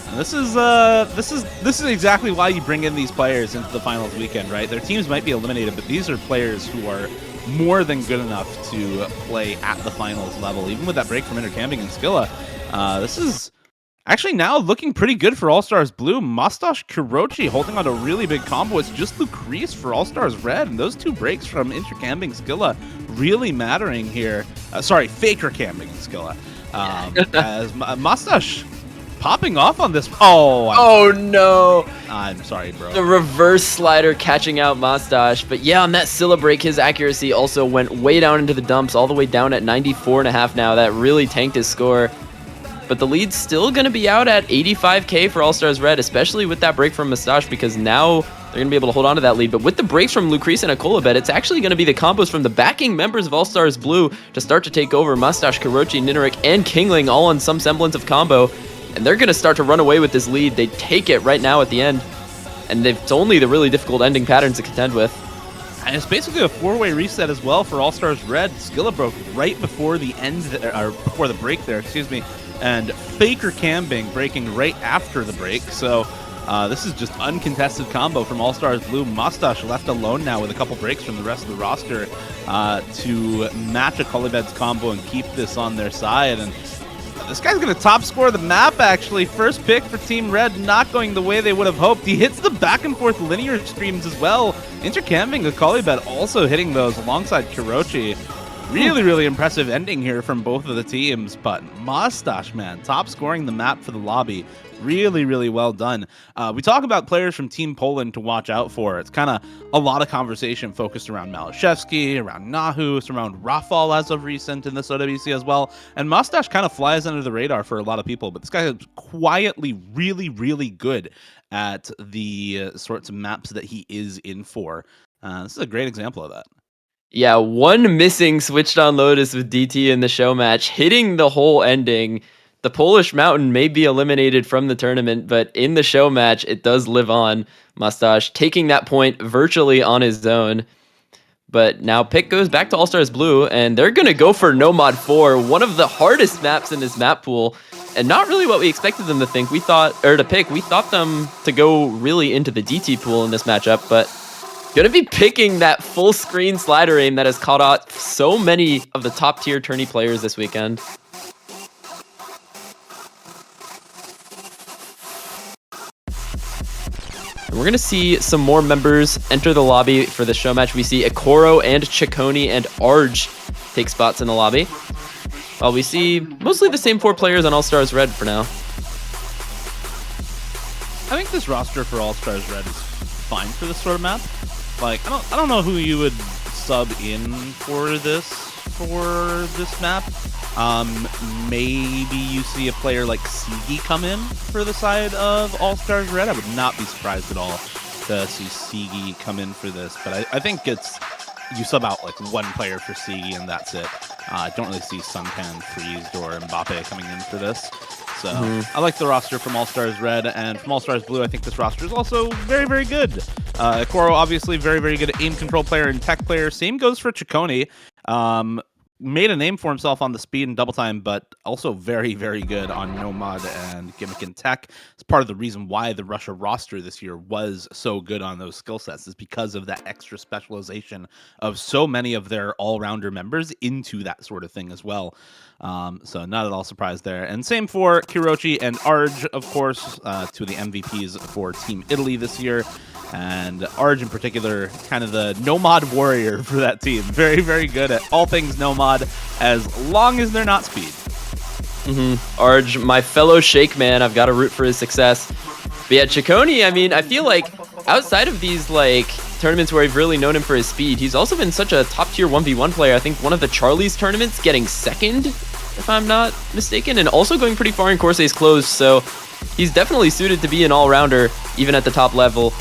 S1: And this is exactly why you bring in these players into the finals weekend, right? Their teams might be eliminated, but these are players who are more than good enough to play at the finals level. Even with that break from Intercamping and Skilla, this is actually now looking pretty good for All Stars Blue. Mustache Kurochi holding on to a really big combo. It's just Lucrece for All Stars Red, and those two breaks from Intercamping Skilla really mattering here. Sorry, Faker Camping Skilla. As Mustache popping off on this. Oh
S3: no!
S1: I'm sorry, bro.
S3: The reverse slider catching out Mustache. But yeah, on that Scylla break, his accuracy also went way down into the dumps, all the way down at 94.5 now. That really tanked his score. But the lead's still going to be out at 85k for All Stars Red, especially with that break from Mustache, because now they're going to be able to hold on to that lead. But with the breaks from Lucrece and Kolibet, it's actually going to be the combos from the backing members of All Stars Blue to start to take over. Mustache, Kurochi, Nineric, and Kingling all on some semblance of combo. And they're going to start to run away with this lead. They take it right now at the end. And it's only the really difficult ending patterns to contend with.
S1: And it's basically a four-way reset as well for All Stars Red. Skilla broke right before the end, or before the break there, excuse me. And Faker Camping breaking right after the break. So this is just uncontested combo from All Stars Blue. Mustache left alone now with a couple breaks from the rest of the roster to match a Kolibet's combo and keep this on their side. And this guy's going to top score the map, actually. First pick for Team Red, not going the way they would have hoped. He hits the back and forth linear streams as well. Intercamping the Kolibet also hitting those alongside Kurochi. Really, really impressive ending here from both of the teams, but Mustache, man, top scoring the map for the lobby. Really, really well done. We talk about players from Team Poland to watch out for. It's kind of a lot of conversation focused around Malashevsky, around Nahus, around Rafal as of recent in this OWC as well. And Mustache kind of flies under the radar for a lot of people, but this guy is quietly really, really good at the sorts of maps that he is in for. This is a great example of that.
S3: Yeah, one missing switched on Lotus with DT in the show match, hitting the whole ending. The Polish Mountain may be eliminated from the tournament, but in the show match, it does live on. Mustache taking that point virtually on his own. But now pick goes back to All Stars Blue, and they're going to go for No Mod 4, one of the hardest maps in this map pool, and not really what we expected them to think. We thought them to go really into the DT pool in this matchup, but gonna be picking that full screen slider aim that has caught out so many of the top tier tourney players this weekend. And we're gonna see some more members enter the lobby for the show match. We see Ikoro and Chaconi and Arj take spots in the lobby, while we see mostly the same four players on All Stars Red for now.
S1: I think this roster for All Stars Red is fine for this sort of map. Like, I don't know who you would sub in for this map. Maybe you see a player like Sigi come in for the side of All Stars Red. I would not be surprised at all to see Sigi come in for this, but I think it's you sub out like one player for Sigi and that's it. I don't really see Suntan, Freezed, or Mbappe coming in for this. So I like the roster from All Stars Red, and from All Stars Blue, I think this roster is also very, very good. Ikoro, obviously, very, very good aim control player and tech player. Same goes for Chaconi. Made a name for himself on the speed and double time, but also very, very good on Nomad and Gimmick and Tech. It's part of the reason why the Russia roster this year was so good on those skill sets, is because of that extra specialization of so many of their all-rounder members into that sort of thing as well. So not at all surprised there. And same for Kirochi and Arj, of course, two of the MVPs for Team Italy this year. And Arj in particular, kind of the Nomad warrior for that team. Very, very good at all things Nomad, as long as they're not speed.
S3: Arj, my fellow Shake man, I've got to root for his success. But yeah, Chaconi, I mean, I feel like outside of these like tournaments where I've really known him for his speed, he's also been such a top tier 1v1 player. I think one of the Charlie's tournaments getting second, if I'm not mistaken, and also going pretty far in Corsair's close. So he's definitely suited to be an all-rounder, even at the top level.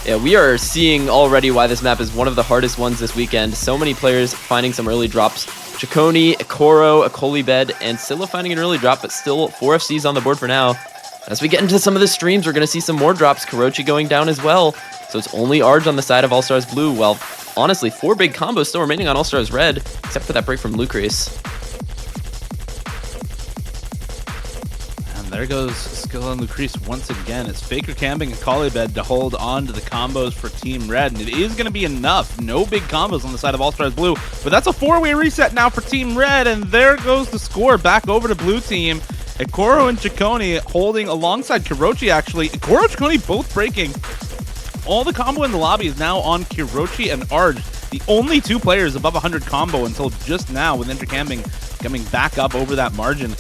S3: Yeah, we are seeing already why this map is one of the hardest ones this weekend. So many players finding some early drops. Chaconi, Ikoro, Akolibed, and Scylla finding an early drop, but still 4 FCs on the board for now. As we get into some of the streams, we're going to see some more drops. Kirochi going down as well. So it's only Arj on the side of All Stars Blue. Well, honestly, 4 big combos still remaining on All Stars Red, except for that break from Lucreus.
S1: There goes Skill and Lucrease once again. It's Faker camping and Kolibed to hold on to the combos for Team Red, and it is going to be enough. No big combos on the side of All Stars Blue, but that's a 4-way reset now for Team Red, and there goes the score back over to Blue Team. Ikoro and Chaconi holding alongside Kirochi, actually. Ikoro and Chaconi both breaking. All the combo in the lobby is now on Kirochi and Arj, the only 2 players above 100 combo until just now, with intercamping coming back up over that margin.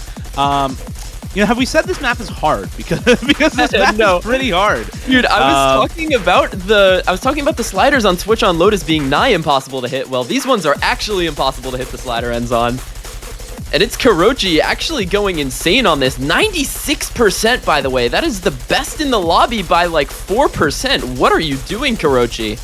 S1: You know, have we said this map is hard? Because this map is pretty hard.
S3: Dude, I was talking about the sliders on Twitch on Lotus being nigh impossible to hit. Well, these ones are actually impossible to hit the slider ends on. And it's Kirochi actually going insane on this. 96%, by the way. That is the best in the lobby by like 4%. What are you doing, Kirochi?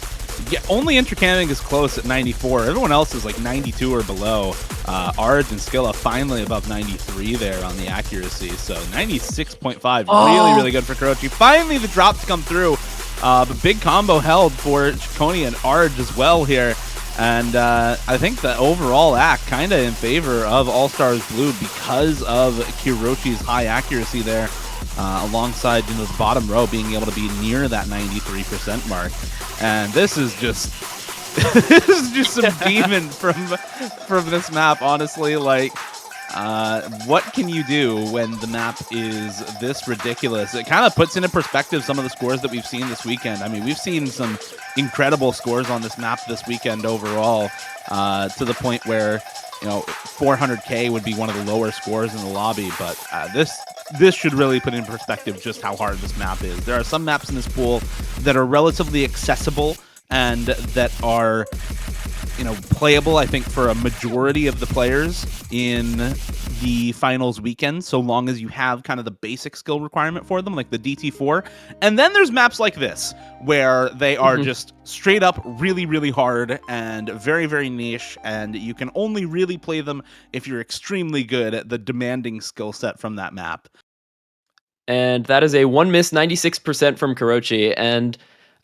S1: Yeah, only Intercamming is close at 94. Everyone else is like 92 or below. Arj and Skilla finally above 93 there on the accuracy. So 96.5, really, really good for Kirochi. Finally the drop to come through. But big combo held for Chaconi and Arj as well here. And I think the overall act kind of in favor of All Stars Blue because of Kirochi's high accuracy there. Alongside the bottom row being able to be near that 93% mark. And this is just some demon from this map, honestly. Like, what can you do when the map is this ridiculous? It kind of puts into perspective some of the scores that we've seen this weekend. I mean, we've seen some incredible scores on this map this weekend overall, to the point where, you know, 400k would be one of the lower scores in the lobby, but this should really put in perspective just how hard this map is. There are some maps in this pool that are relatively accessible and that are, you know, playable, I think, for a majority of the players in the finals weekend, so long as you have kind of the basic skill requirement for them, like the DT4. And then there's maps like this, where they are just straight up really, really hard and very, very niche, and you can only really play them if you're extremely good at the demanding skill set from that map.
S3: And that is a 1 miss, 96% from Kirochi. And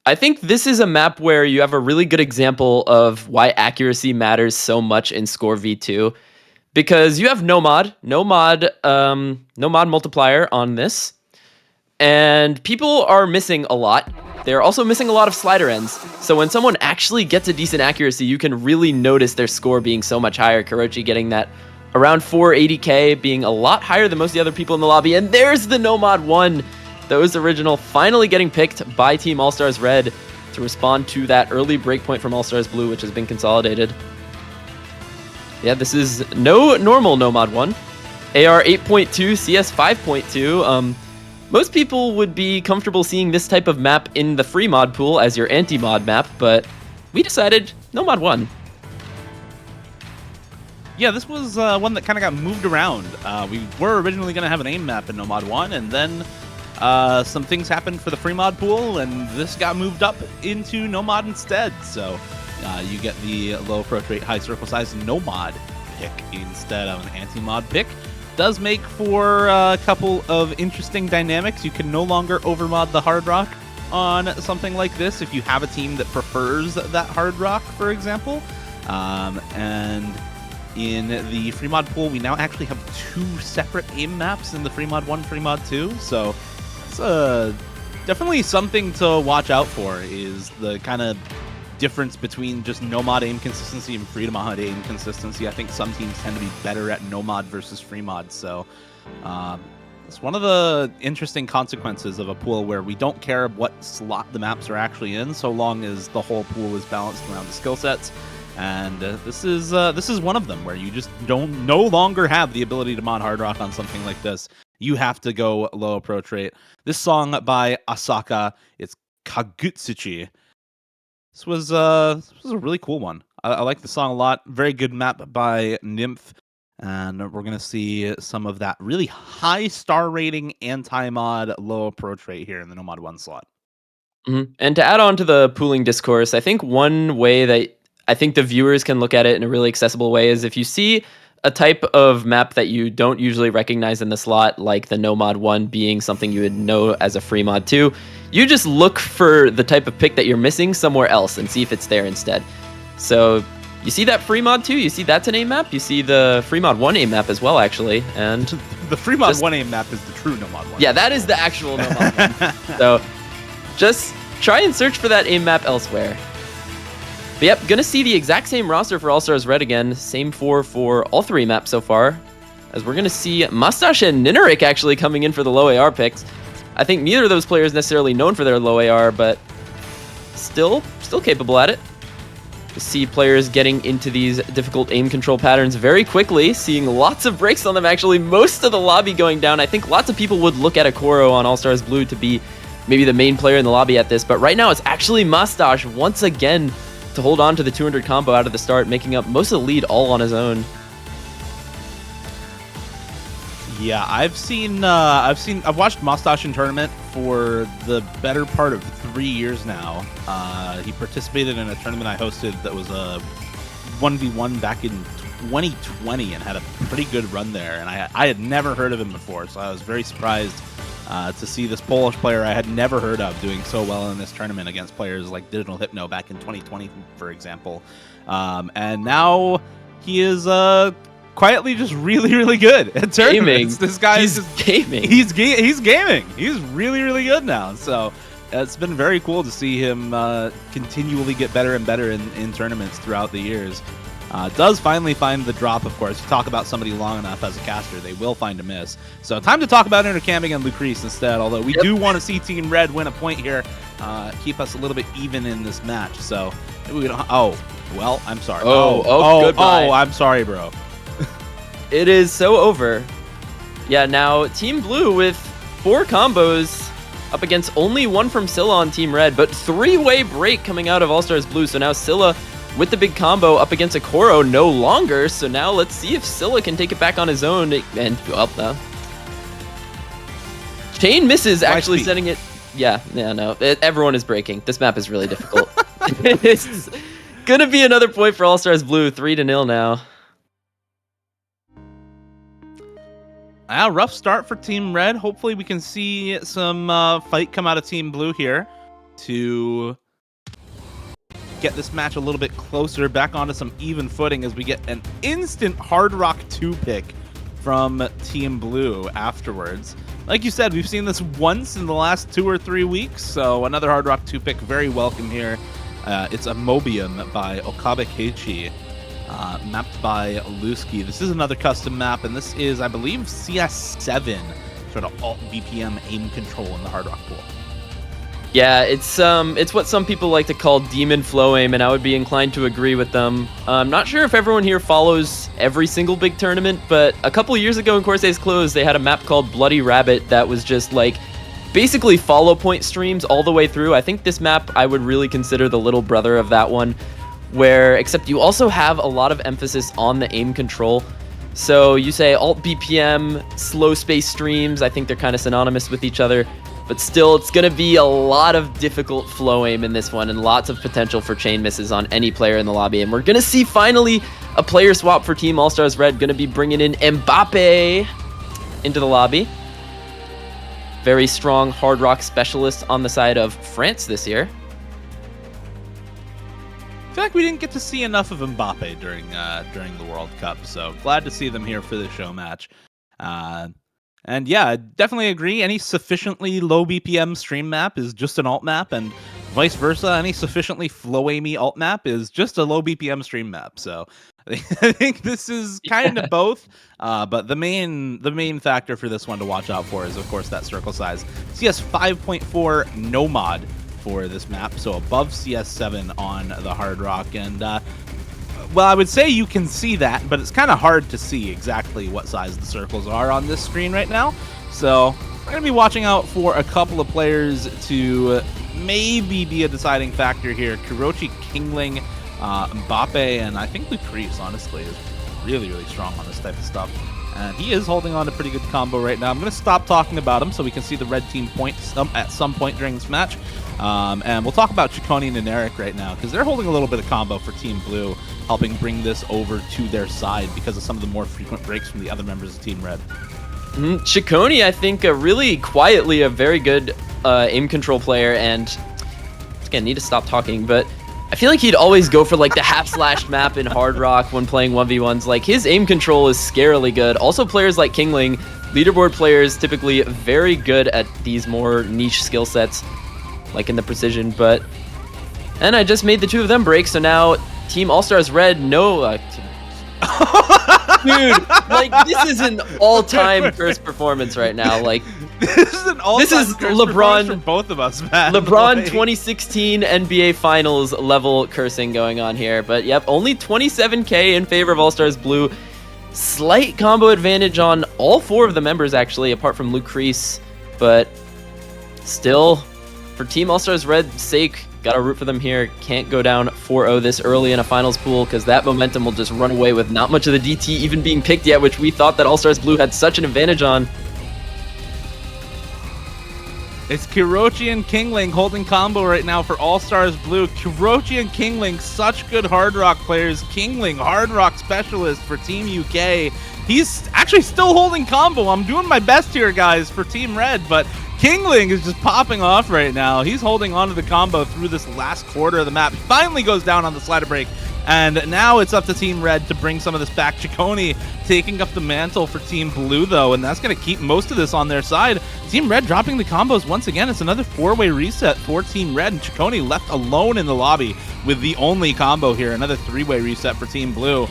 S3: I think this is a map where you have a really good example of why accuracy matters so much in Score V2. Because you have Nomad multiplier on this. And people are missing a lot. They're also missing a lot of slider ends. So when someone actually gets a decent accuracy, you can really notice their score being so much higher. Kirochi getting that around 480k, being a lot higher than most of the other people in the lobby. And there's the Nomad 1. Those original finally getting picked by Team All Stars Red to respond to that early breakpoint from All Stars Blue, which has been consolidated. Yeah, this is no normal Nomad 1. AR 8.2, CS 5.2. Most people would be comfortable seeing this type of map in the free mod pool as your anti-mod map, but we decided Nomad 1.
S1: Yeah, this was one that kind of got moved around. We were originally going to have an aim map in Nomad 1, and then some things happened for the free mod pool, and this got moved up into Nomad instead. So you get the low approach rate, high circle size Nomad pick instead of an anti-mod pick. does make for a couple of interesting dynamics. You can no longer overmod the Hard Rock on something like this if you have a team that prefers that Hard Rock, for example. And in the free mod pool, we now actually have 2 separate aim maps in the free mod 1, free mod 2. So it's definitely something to watch out for, is the kind of difference between just no mod aim consistency and free mod aim consistency. I think some teams tend to be better at no mod versus free mod. So it's one of the interesting consequences of a pool where we don't care what slot the maps are actually in, so long as the whole pool is balanced around the skill sets. And this is one of them where you just no longer have the ability to mod Hard Rock on something like this. You have to go low approach rate. This song by Asaka, it's Kagutsuchi. This was a really cool one. I like the song a lot. Very good map by Nymph. And we're going to see some of that really high star rating anti-mod low approach rate here in the no mod 1 slot.
S3: Mm-hmm. And to add on to the pooling discourse, I think one way that I think the viewers can look at it in a really accessible way is if you see a type of map that you don't usually recognize in the slot, like the no mod 1 being something you would know as a free mod 2, you just look for the type of pick that you're missing somewhere else and see if it's there instead. So you see that free mod 2, you see that's an aim map, you see the free mod 1 aim map as well, actually. And
S1: the free mod 1 aim map is the true no mod 1.
S3: Yeah, that is the actual no mod 1. So just try and search for that aim map elsewhere. But yep, gonna see the exact same roster for All-Stars Red again. Same for all 3 maps so far. As we're gonna see Mustache and Nineric actually coming in for the low AR picks. I think neither of those players necessarily known for their low AR, but still capable at it. We see players getting into these difficult aim control patterns very quickly, seeing lots of breaks on them actually, most of the lobby going down. I think lots of people would look at Akoro on All-Stars Blue to be maybe the main player in the lobby at this, but right now it's actually Mustache once again to hold on to the 200 combo out of the start, making up most of the lead all on his own.
S1: Yeah, I've watched Mustache in tournament for the better part of 3 years now. He participated in a tournament I hosted that was a 1v1 back in 2020 and had a pretty good run there. And I had never heard of him before, so I was very surprised to see this Polish player I had never heard of doing so well in this tournament against players like Digital Hypno back in 2020, for example. And now he is quietly just really, really good at tournaments. This guy is just
S3: gaming.
S1: He's gaming. He's really, really good now. So it's been very cool to see him continually get better and better in tournaments throughout the years. Does finally find the drop, of course. You talk about somebody long enough as a caster, they will find a miss. So time to talk about Intercamming and Lucrece instead, although we do want to see Team Red win a point here, keep us a little bit even in this match. So maybe we don't... Oh, well, I'm sorry.
S3: Goodbye.
S1: Oh, I'm sorry, bro.
S3: It is so over. Yeah, now Team Blue with 4 combos up against only 1 from Scylla on Team Red, but 3-way break coming out of All-Stars Blue. So now Scylla with the big combo up against Akoro no longer. So now let's see if Scylla can take it back on his own. And, well, no. Chain misses actually setting it. Yeah, no. Everyone is breaking. This map is really difficult. It's going to be another point for All-Stars Blue. 3-0 now.
S1: Rough start for Team Red. Hopefully we can see some fight come out of Team Blue here to get this match a little bit closer, back onto some even footing as we get an instant Hard Rock 2 pick from Team Blue afterwards. Like you said, we've seen this once in the last 2 or 3 weeks, so another Hard Rock 2 pick, very welcome here. It's Amobium by Okabe Keiichi, mapped by Lusky. This is another custom map, and this is, I believe, CS7, sort of alt BPM aim control in the Hard Rock pool.
S3: Yeah, it's what some people like to call demon flow aim, and I would be inclined to agree with them. I'm not sure if everyone here follows every single big tournament, but a couple years ago in Corsair's Close, they had a map called Bloody Rabbit that was just like basically follow point streams all the way through. I think this map I would really consider the little brother of that one, where except you also have a lot of emphasis on the aim control. So you say alt BPM, slow space streams, I think they're kind of synonymous with each other. But still, it's going to be a lot of difficult flow aim in this one and lots of potential for chain misses on any player in the lobby. And we're going to see finally a player swap for Team All-Stars Red. Going to be bringing in Mbappe into the lobby. Very strong Hard Rock specialist on the side of France this year.
S1: I feel like we didn't get to see enough of Mbappe during the World Cup, so glad to see them here for the show match. And yeah, I definitely agree. Any sufficiently low BPM stream map is just an alt map, and vice versa. Any sufficiently flow-amy alt map is just a low BPM stream map. So I think this is kind of both. But the main factor for this one to watch out for is, of course, that circle size. CS 5.4 no mod for this map, so above CS7 on the Hard Rock. And well, I would say you can see that, but it's kind of hard to see exactly what size the circles are on this screen right now. So we're going to be watching out for a couple of players to maybe be a deciding factor here. Kirochi, Kingling, Mbappe, and I think Lucrece, honestly, is really, really strong on this type of stuff. And he is holding on to pretty good combo right now. I'm going to stop talking about him so we can see the red team points at some point during this match. And we'll talk about Chicone and Eric right now, because they're holding a little bit of combo for Team Blue, helping bring this over to their side because of some of the more frequent breaks from the other members of Team Red.
S3: Chicone, I think, really quietly a very good aim control player, and again, need to stop talking, but I feel like he'd always go for like the half-slashed map in Hard Rock when playing 1v1s. Like, his aim control is scarily good. Also, players like Kingling, leaderboard players, typically very good at these more niche skill sets, like in the precision, but... And I just made the two of them break, so now Team All-Stars Red, no... Dude, like, this is an all-time first performance right now. Like,
S1: this is an all-time
S3: LeBron
S1: for both of us, man.
S3: LeBron
S1: Like...
S3: 2016 NBA Finals level cursing going on here. But yep, only 27k in favor of All-Stars Blue. Slight combo advantage on all four of the members, actually, apart from Lucrece. But still, for Team All-Stars Red's sake, gotta root for them here. Can't go down 4-0 this early in a finals pool, because that momentum will just run away with not much of the DT even being picked yet, which we thought that All-Stars Blue had such an advantage on.
S1: It's Kirochi and Kingling holding combo right now for All-Stars Blue. Kirochi and Kingling, such good Hard Rock players. Kingling, Hard Rock specialist for Team UK. He's actually still holding combo. I'm doing my best here, guys, for Team Red, but Kingling is just popping off right now. He's holding on to the combo through this last quarter of the map. He finally goes down on the slider break, and now it's up to Team Red to bring some of this back. Chicone taking up the mantle for Team Blue, though, and that's going to keep most of this on their side. Team Red dropping the combos once again. It's another four-way reset for Team Red, and Chicone left alone in the lobby with the only combo here. Another three-way reset for Team Blue.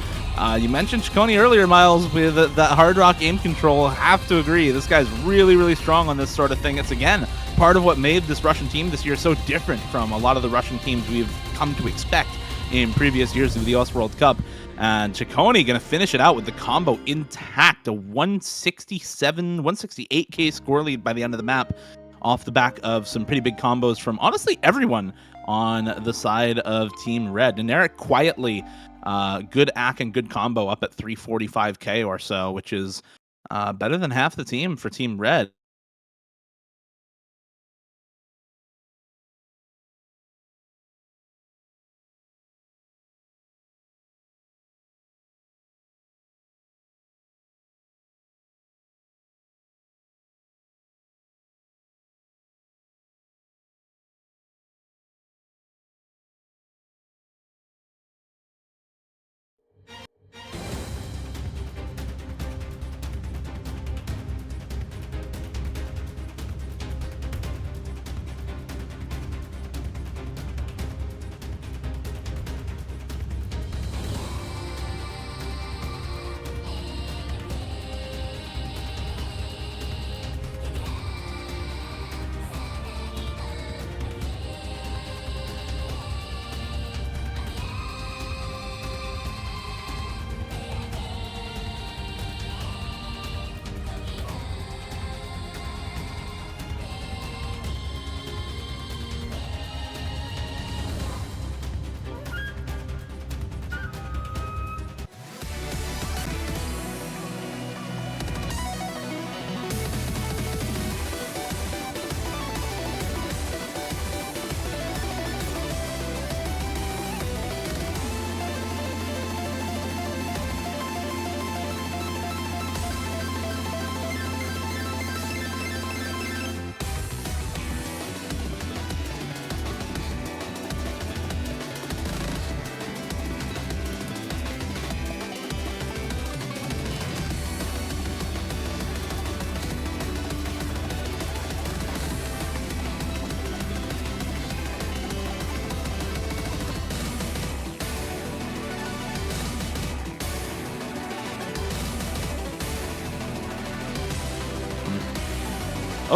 S1: You mentioned Chicone earlier, Miles, with that Hard Rock aim control. Have to agree, this guy's really, really strong on this sort of thing. It's, again, part of what made this Russian team this year so different from a lot of the Russian teams we've come to expect in previous years of the US World Cup. And Chicone going to finish it out with the combo intact. A 168k score lead by the end of the map, off the back of some pretty big combos from, honestly, everyone on the side of Team Red. And Eric quietly... good ACK and good combo up at 345k or so, which is better than half the team for Team Red.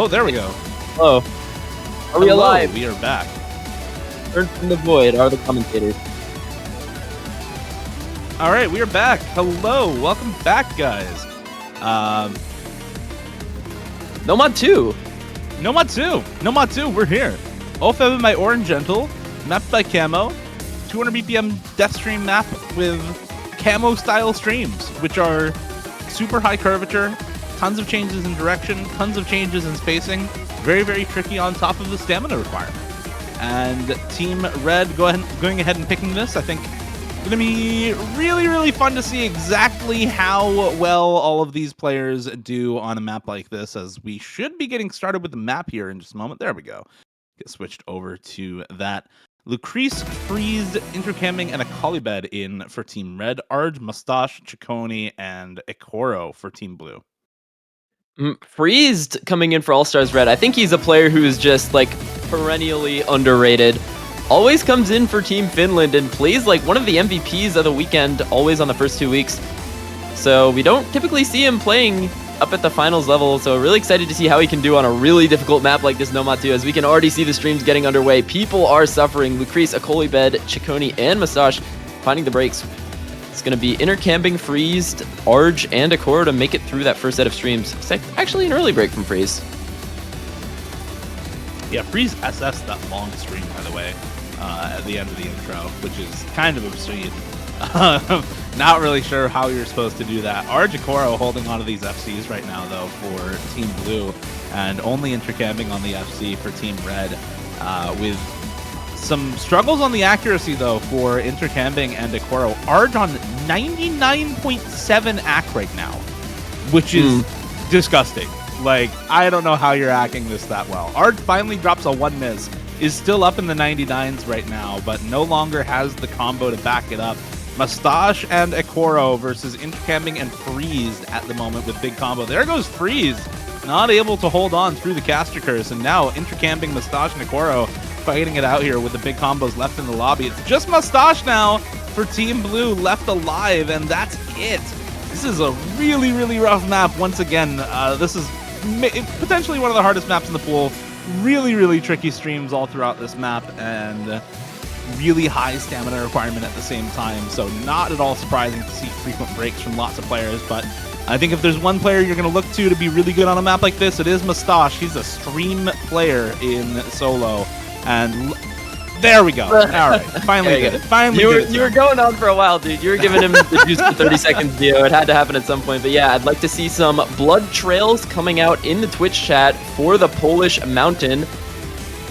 S1: Oh, there we go.
S3: Hello. Are we
S1: Hello,
S3: alive?
S1: We are back.
S3: Turn from the void are the commentators.
S1: All right, we are back. Hello, welcome back, guys.
S3: Nomad 2.
S1: Nomad 2, we're here. Ofeb by Orange Gentle, mapped by Camo, 200 BPM Deathstream map with Camo style streams, which are super high curvature, tons of changes in direction, tons of changes in spacing, very, very tricky on top of the stamina requirement. And Team Red going ahead and picking this, I think going to be really, really fun to see exactly how well all of these players do on a map like this, as we should be getting started with the map here in just a moment. There we go. Get switched over to that. Lucrece, Freeze, Intercamming, and a Colibed in for Team Red. Arj, Mustache, Chaconi, and Ikoro for Team Blue.
S3: Freezed coming in for All Stars Red. I think he's a player who is just like perennially underrated. Always comes in for Team Finland and plays like one of the MVPs of the weekend, always on the first 2 weeks. So we don't typically see him playing up at the finals level, so really excited to see how he can do on a really difficult map like this Nomad 2, as we can already see the streams getting underway. People are suffering. Lucrece, Akolibed, Chaconi, and Mustache finding the breaks. It's going to be Intercamping, Freezed, Arj, and Ikoro to make it through that first set of streams. It's actually an early break from Freeze.
S1: Yeah, Freeze SS that long stream, by the way, at the end of the intro, which is kind of obscene. Not really sure how you're supposed to do that. Arj, Ikoro holding onto these FCs right now, though, for Team Blue, and only Intercamping on the FC for Team Red, with some struggles on the accuracy, though, for Intercamping and Ikoro. Arj on 99.7 AC right now, which is disgusting. Like, I don't know how you're hacking this that well. Arj finally drops a 1 miss, is still up in the 99s right now, but no longer has the combo to back it up. Mustache and Ikoro versus Intercamping and Freeze at the moment with big combo. There goes Freeze, not able to hold on through the caster curse, and now Intercamping, Mustache, and Ikoro fighting it out here with the big combos left in the lobby. It's just Mustache now for Team Blue left alive, and that's it. This is a really, really rough map once again. This is potentially one of the hardest maps in the pool. Really, really tricky streams all throughout this map, and really high stamina requirement at the same time. So not at all surprising to see frequent breaks from lots of players, but I think if there's one player you're going to look to be really good on a map like this, it is Mustache. He's a stream player in solo, and there we go. All right, finally did it. Finally
S3: You were going on for a while, dude. You were giving him the juice for 30 seconds, Dio. It had to happen at some point. But yeah, I'd like to see some blood trails coming out in the Twitch chat for the Polish Mountain,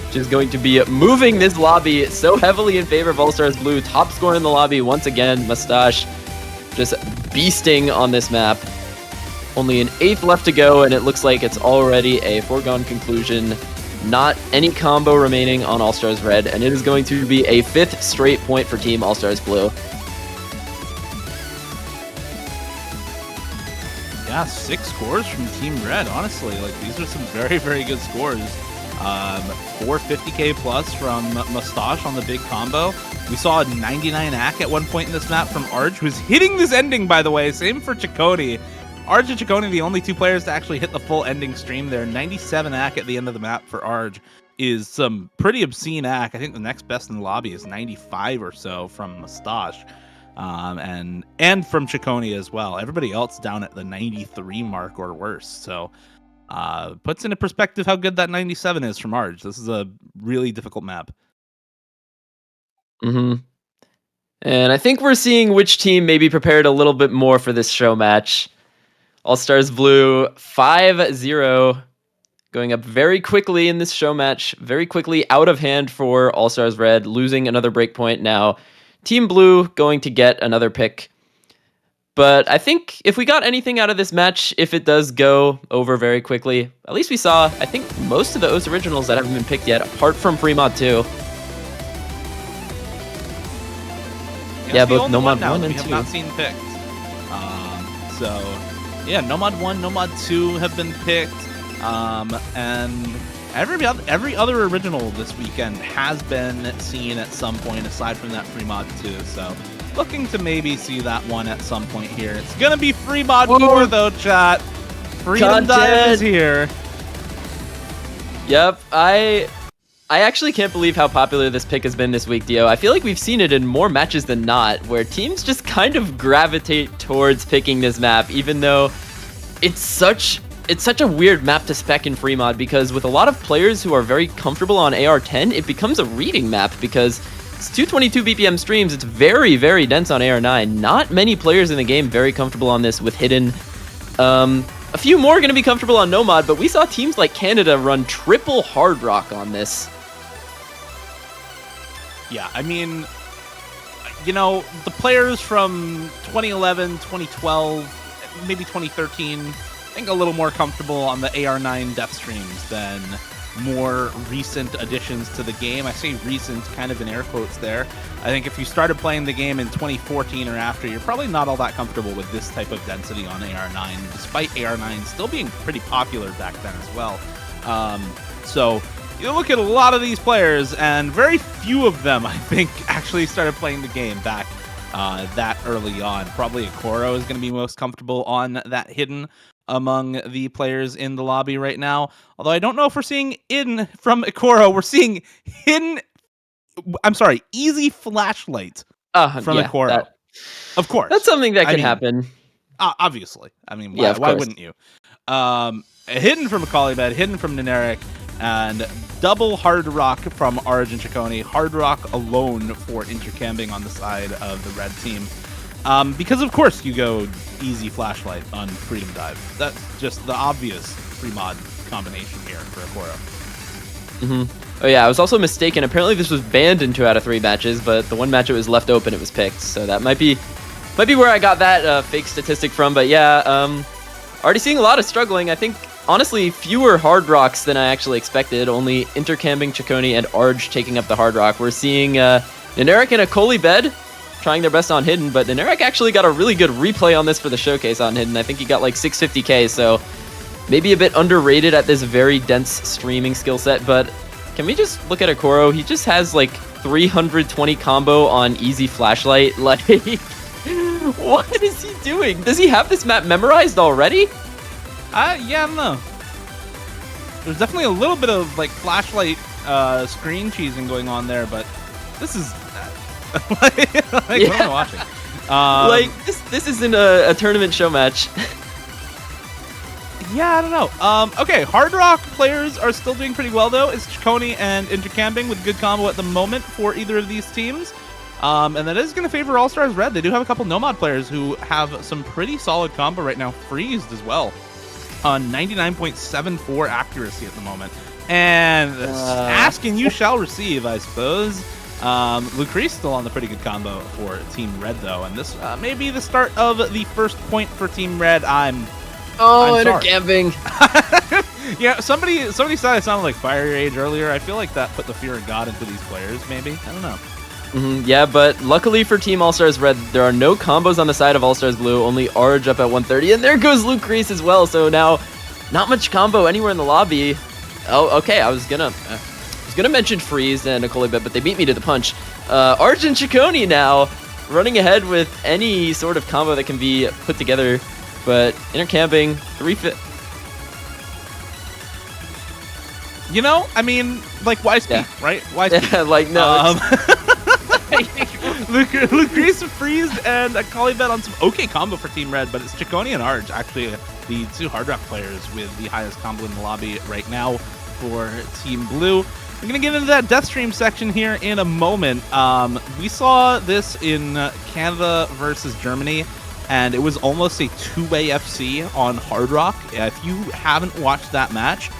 S3: which is going to be moving this lobby so heavily in favor of All Stars Blue. Top scorer in the lobby once again. Mustache just beasting on this map. Only an 8th left to go, and it looks like it's already a foregone conclusion. Not any combo remaining on All Stars Red, and it is going to be a 5th straight point for Team All Stars Blue.
S1: Yeah, 6 scores from Team Red, honestly. Like, these are some very, very good scores. 450k plus from Mustache on the big combo. We saw a 99 AC at one point in this map from Arj, who's hitting this ending, by the way. Same for Chaconi. Arj and Chaconi, the only 2 players to actually hit the full ending stream there. 97 AC at the end of the map for Arj is some pretty obscene AC. I think the next best in the lobby is 95 or so from Mustache. And from Chaconi as well. Everybody else down at the 93 mark or worse. So puts into perspective how good that 97 is from Arj. This is a really difficult map.
S3: And I think we're seeing which team maybe prepared a little bit more for this show match. All Stars Blue 5-0, going up very quickly in this show match. Very quickly out of hand for All Stars Red, losing another breakpoint now. Team Blue going to get another pick. But I think if we got anything out of this match, if it does go over very quickly, at least we saw, I think, most of the OS originals that haven't been picked yet, apart from Fremont 2. Yeah, both Nomad 1 and 2.
S1: We have not seen picked. Yeah, Nomad 1, Nomad 2 have been picked. And every other original this weekend has been seen at some point, aside from that Fremont 2. So looking to maybe see that one at some point here. It's going to be Fremont 4, though, chat. Freedom Dive is here.
S3: Yep, I actually can't believe how popular this pick has been this week, Dio. I feel like we've seen it in more matches than not, where teams just kind of gravitate towards picking this map, even though it's such a weird map to spec in free mod, because with a lot of players who are very comfortable on AR10, it becomes a reading map because it's 222 BPM streams. It's very, very dense on AR9. Not many players in the game very comfortable on this with Hidden. A few more are going to be comfortable on Nomad, but we saw teams like Canada run triple Hard Rock on this.
S1: Yeah, I mean, you know, the players from 2011, 2012, maybe 2013, I think a little more comfortable on the AR9 death streams than more recent additions to the game. I say recent kind of in air quotes there. I think if you started playing the game in 2014 or after, you're probably not all that comfortable with this type of density on AR9, despite AR9 still being pretty popular back then as well. So you look at a lot of these players, and very few of them, I think, actually started playing the game back that early on. Probably Ikoro is going to be most comfortable on that Hidden among the players in the lobby right now. Although I don't know if we're seeing in from Ikoro. We're seeing Hidden... I'm sorry, Easy Flashlight from Ikoro. Of course.
S3: That's something that can happen.
S1: Obviously. I mean, why wouldn't you? Hidden from Akalibed, Hidden from Neneric, and double Hard Rock from Origin Chaconi. Hard Rock alone for intercambing on the side of the red team. Because of course you go Easy Flashlight on Freedom Dive. That's just the obvious free mod combination here for Ikoro.
S3: Oh yeah, I was also mistaken. Apparently this was banned in 2 out of 3 matches, but the one match it was left open, it was picked. So that might be where I got that fake statistic from. But yeah, already seeing a lot of struggling. I think honestly fewer Hard Rocks than I actually expected. Only intercambing Chaconi and Arj taking up the Hard Rock. We're seeing Neneric and Akalibed trying their best on Hidden, but Neneric actually got a really good replay on this for the showcase on Hidden. I think he got like 650k, so maybe a bit underrated at this very dense streaming skill set. But can we just look at Ikoro? He just has like 320 combo on Easy Flashlight. Like, what is he doing? Does he have this map memorized already?
S1: Yeah, I don't know. There's definitely a little bit of like Flashlight screen cheesing going on there, but this is what am I watching?
S3: Like this isn't a tournament show match.
S1: Yeah, I don't know. Okay, Hard Rock players are still doing pretty well though. It's Chaconi and intercambing with good combo at the moment for either of these teams. And that is going to favor All Stars Red. They do have a couple Nomad players who have some pretty solid combo right now. Freezed as well on 99.74 accuracy at the moment. And ask and you shall receive, I suppose. Lucreece still on the pretty good combo for Team Red though, and this may be the start of the first point for Team Red. I'm
S3: intercambing.
S1: Yeah, somebody said I sounded like Fire Rage earlier. I feel like that put the fear of God into these players, maybe. I don't know.
S3: Yeah, but luckily for Team All-Stars Red, there are no combos on the side of All-Stars Blue, only Arj up at 130, and there goes Lucreece as well, so now not much combo anywhere in the lobby. Oh, okay, I was gonna mention Freeze and Akalibed, but they beat me to the punch. Arj and Chaconi now running ahead with any sort of combo that can be put together, but intercamping, 3-fit.
S1: You know, I mean, like, why speak, right? Why speak?
S3: Yeah, like, no.
S1: Lucreece freezed and Akalibed on some okay combo for Team Red, but it's Chaconi and Arj, actually the 2 Hard Rock players with the highest combo in the lobby right now for Team Blue. We're going to get into that death stream section here in a moment. We saw this in Canada versus Germany, and it was almost a 2-way FC on Hard Rock. If you haven't watched that match,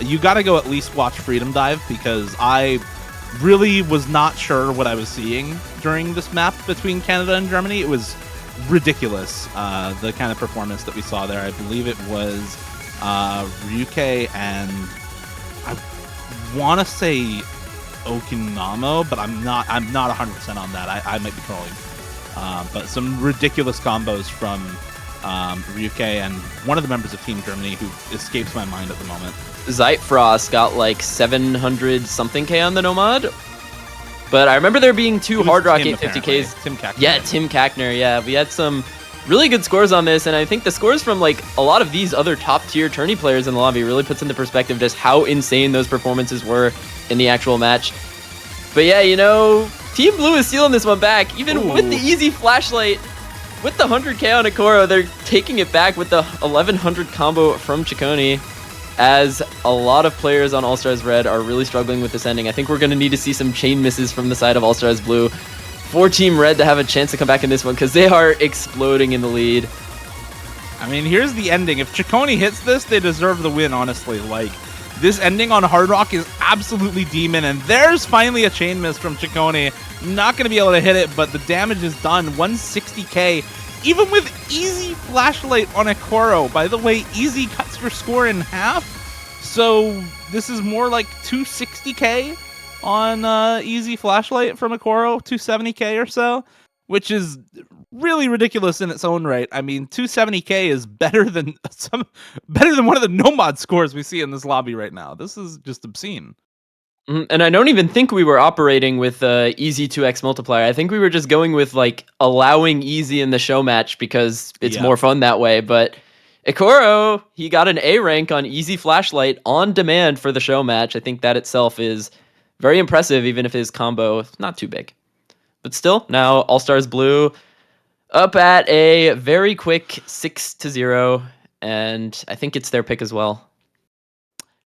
S1: you got to go at least watch Freedom Dive, because I really was not sure what I was seeing during this map between Canada and Germany. It was ridiculous, the kind of performance that we saw there. I believe it was Ryuke and I want to say Okinamo, but I'm not 100% on that. I might be trolling. But some ridiculous combos from Ryuke and one of the members of Team Germany who escapes my mind at the moment.
S3: Zeitfrost got like 700 something K on the Nomad. But I remember there being 2 Hard Rock 850Ks.
S1: Tim Kackner.
S3: Yeah, Tim Kackner. Yeah, we had some really good scores on this, and I think the scores from like a lot of these other top tier tourney players in the lobby really puts into perspective just how insane those performances were in the actual match. But yeah, you know, Team Blue is stealing this one back, even with the easy flashlight. With the 100k on Ikoro, they're taking it back with the 1100 combo from Ciccone, as a lot of players on All-Stars Red are really struggling with this ending. I think we're going to need to see some chain misses from the side of All-Stars Blue for Team Red to have a chance to come back in this one, because they are exploding in the lead.
S1: I mean, here's the ending. If Ciccone hits this, they deserve the win, honestly. Like, this ending on Hard Rock is absolutely demon, and there's finally a chain miss from Ciccone. Not going to be able to hit it, but the damage is done. 160k, even with easy flashlight on Ikoro. By the way, easy cuts your score in half, so this is more like 260k on easy flashlight from Ikoro, 270k or so, which is really ridiculous in its own right. I mean, 270k is better than one of the no-mod scores we see in this lobby right now. This is just obscene.
S3: And I don't even think we were operating with easy 2x multiplier. I think we were just going with like allowing easy in the show match because it's more fun that way. But Ikoro, he got an A rank on easy flashlight on demand for the show match. I think that itself is very impressive, even if his combo is not too big. But still, now All-Stars Blue up at a very quick 6-0, and I think it's their pick as well.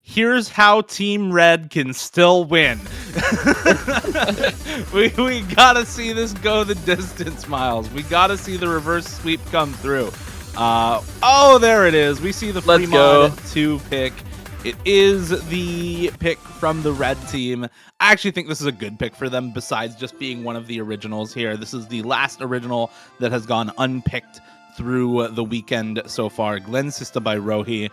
S1: Here's how Team Red can still win. we gotta see this go the distance, Miles. We gotta see the reverse sweep come through. Oh, there it is. We see the free mod 2 pick. It is the pick from the red team. I actually think this is a good pick for them, besides just being one of the originals here. This is the last original that has gone unpicked through the weekend so far. Glen Sista by Rohi,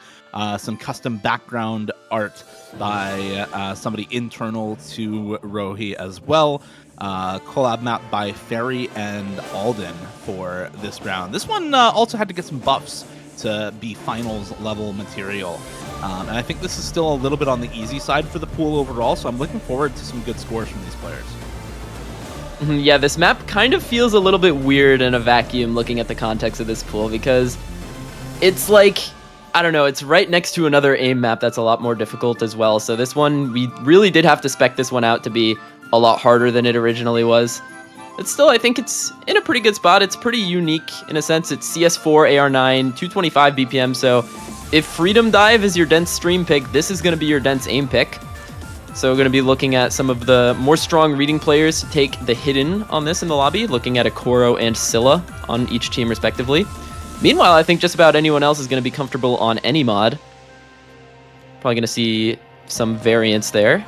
S1: some custom background art by somebody internal to Rohi as well. Collab map by Ferry and Alden for this round. This one also had to get some buffs to be finals level material. And I think this is still a little bit on the easy side for the pool overall, so I'm looking forward to some good scores from these players.
S3: Yeah, this map kind of feels a little bit weird in a vacuum looking at the context of this pool, because it's like, I don't know, it's right next to another AIM map that's a lot more difficult as well. So this one, we really did have to spec this one out to be a lot harder than it originally was. But still, I think it's in a pretty good spot. It's pretty unique in a sense. It's CS4, AR9, 225 BPM, so if Freedom Dive is your dense stream pick, this is going to be your dense aim pick. So we're going to be looking at some of the more strong reading players to take the hidden on this in the lobby, looking at Ikoro and Scylla on each team respectively. Meanwhile, I think just about anyone else is going to be comfortable on any mod. Probably going to see some variance there.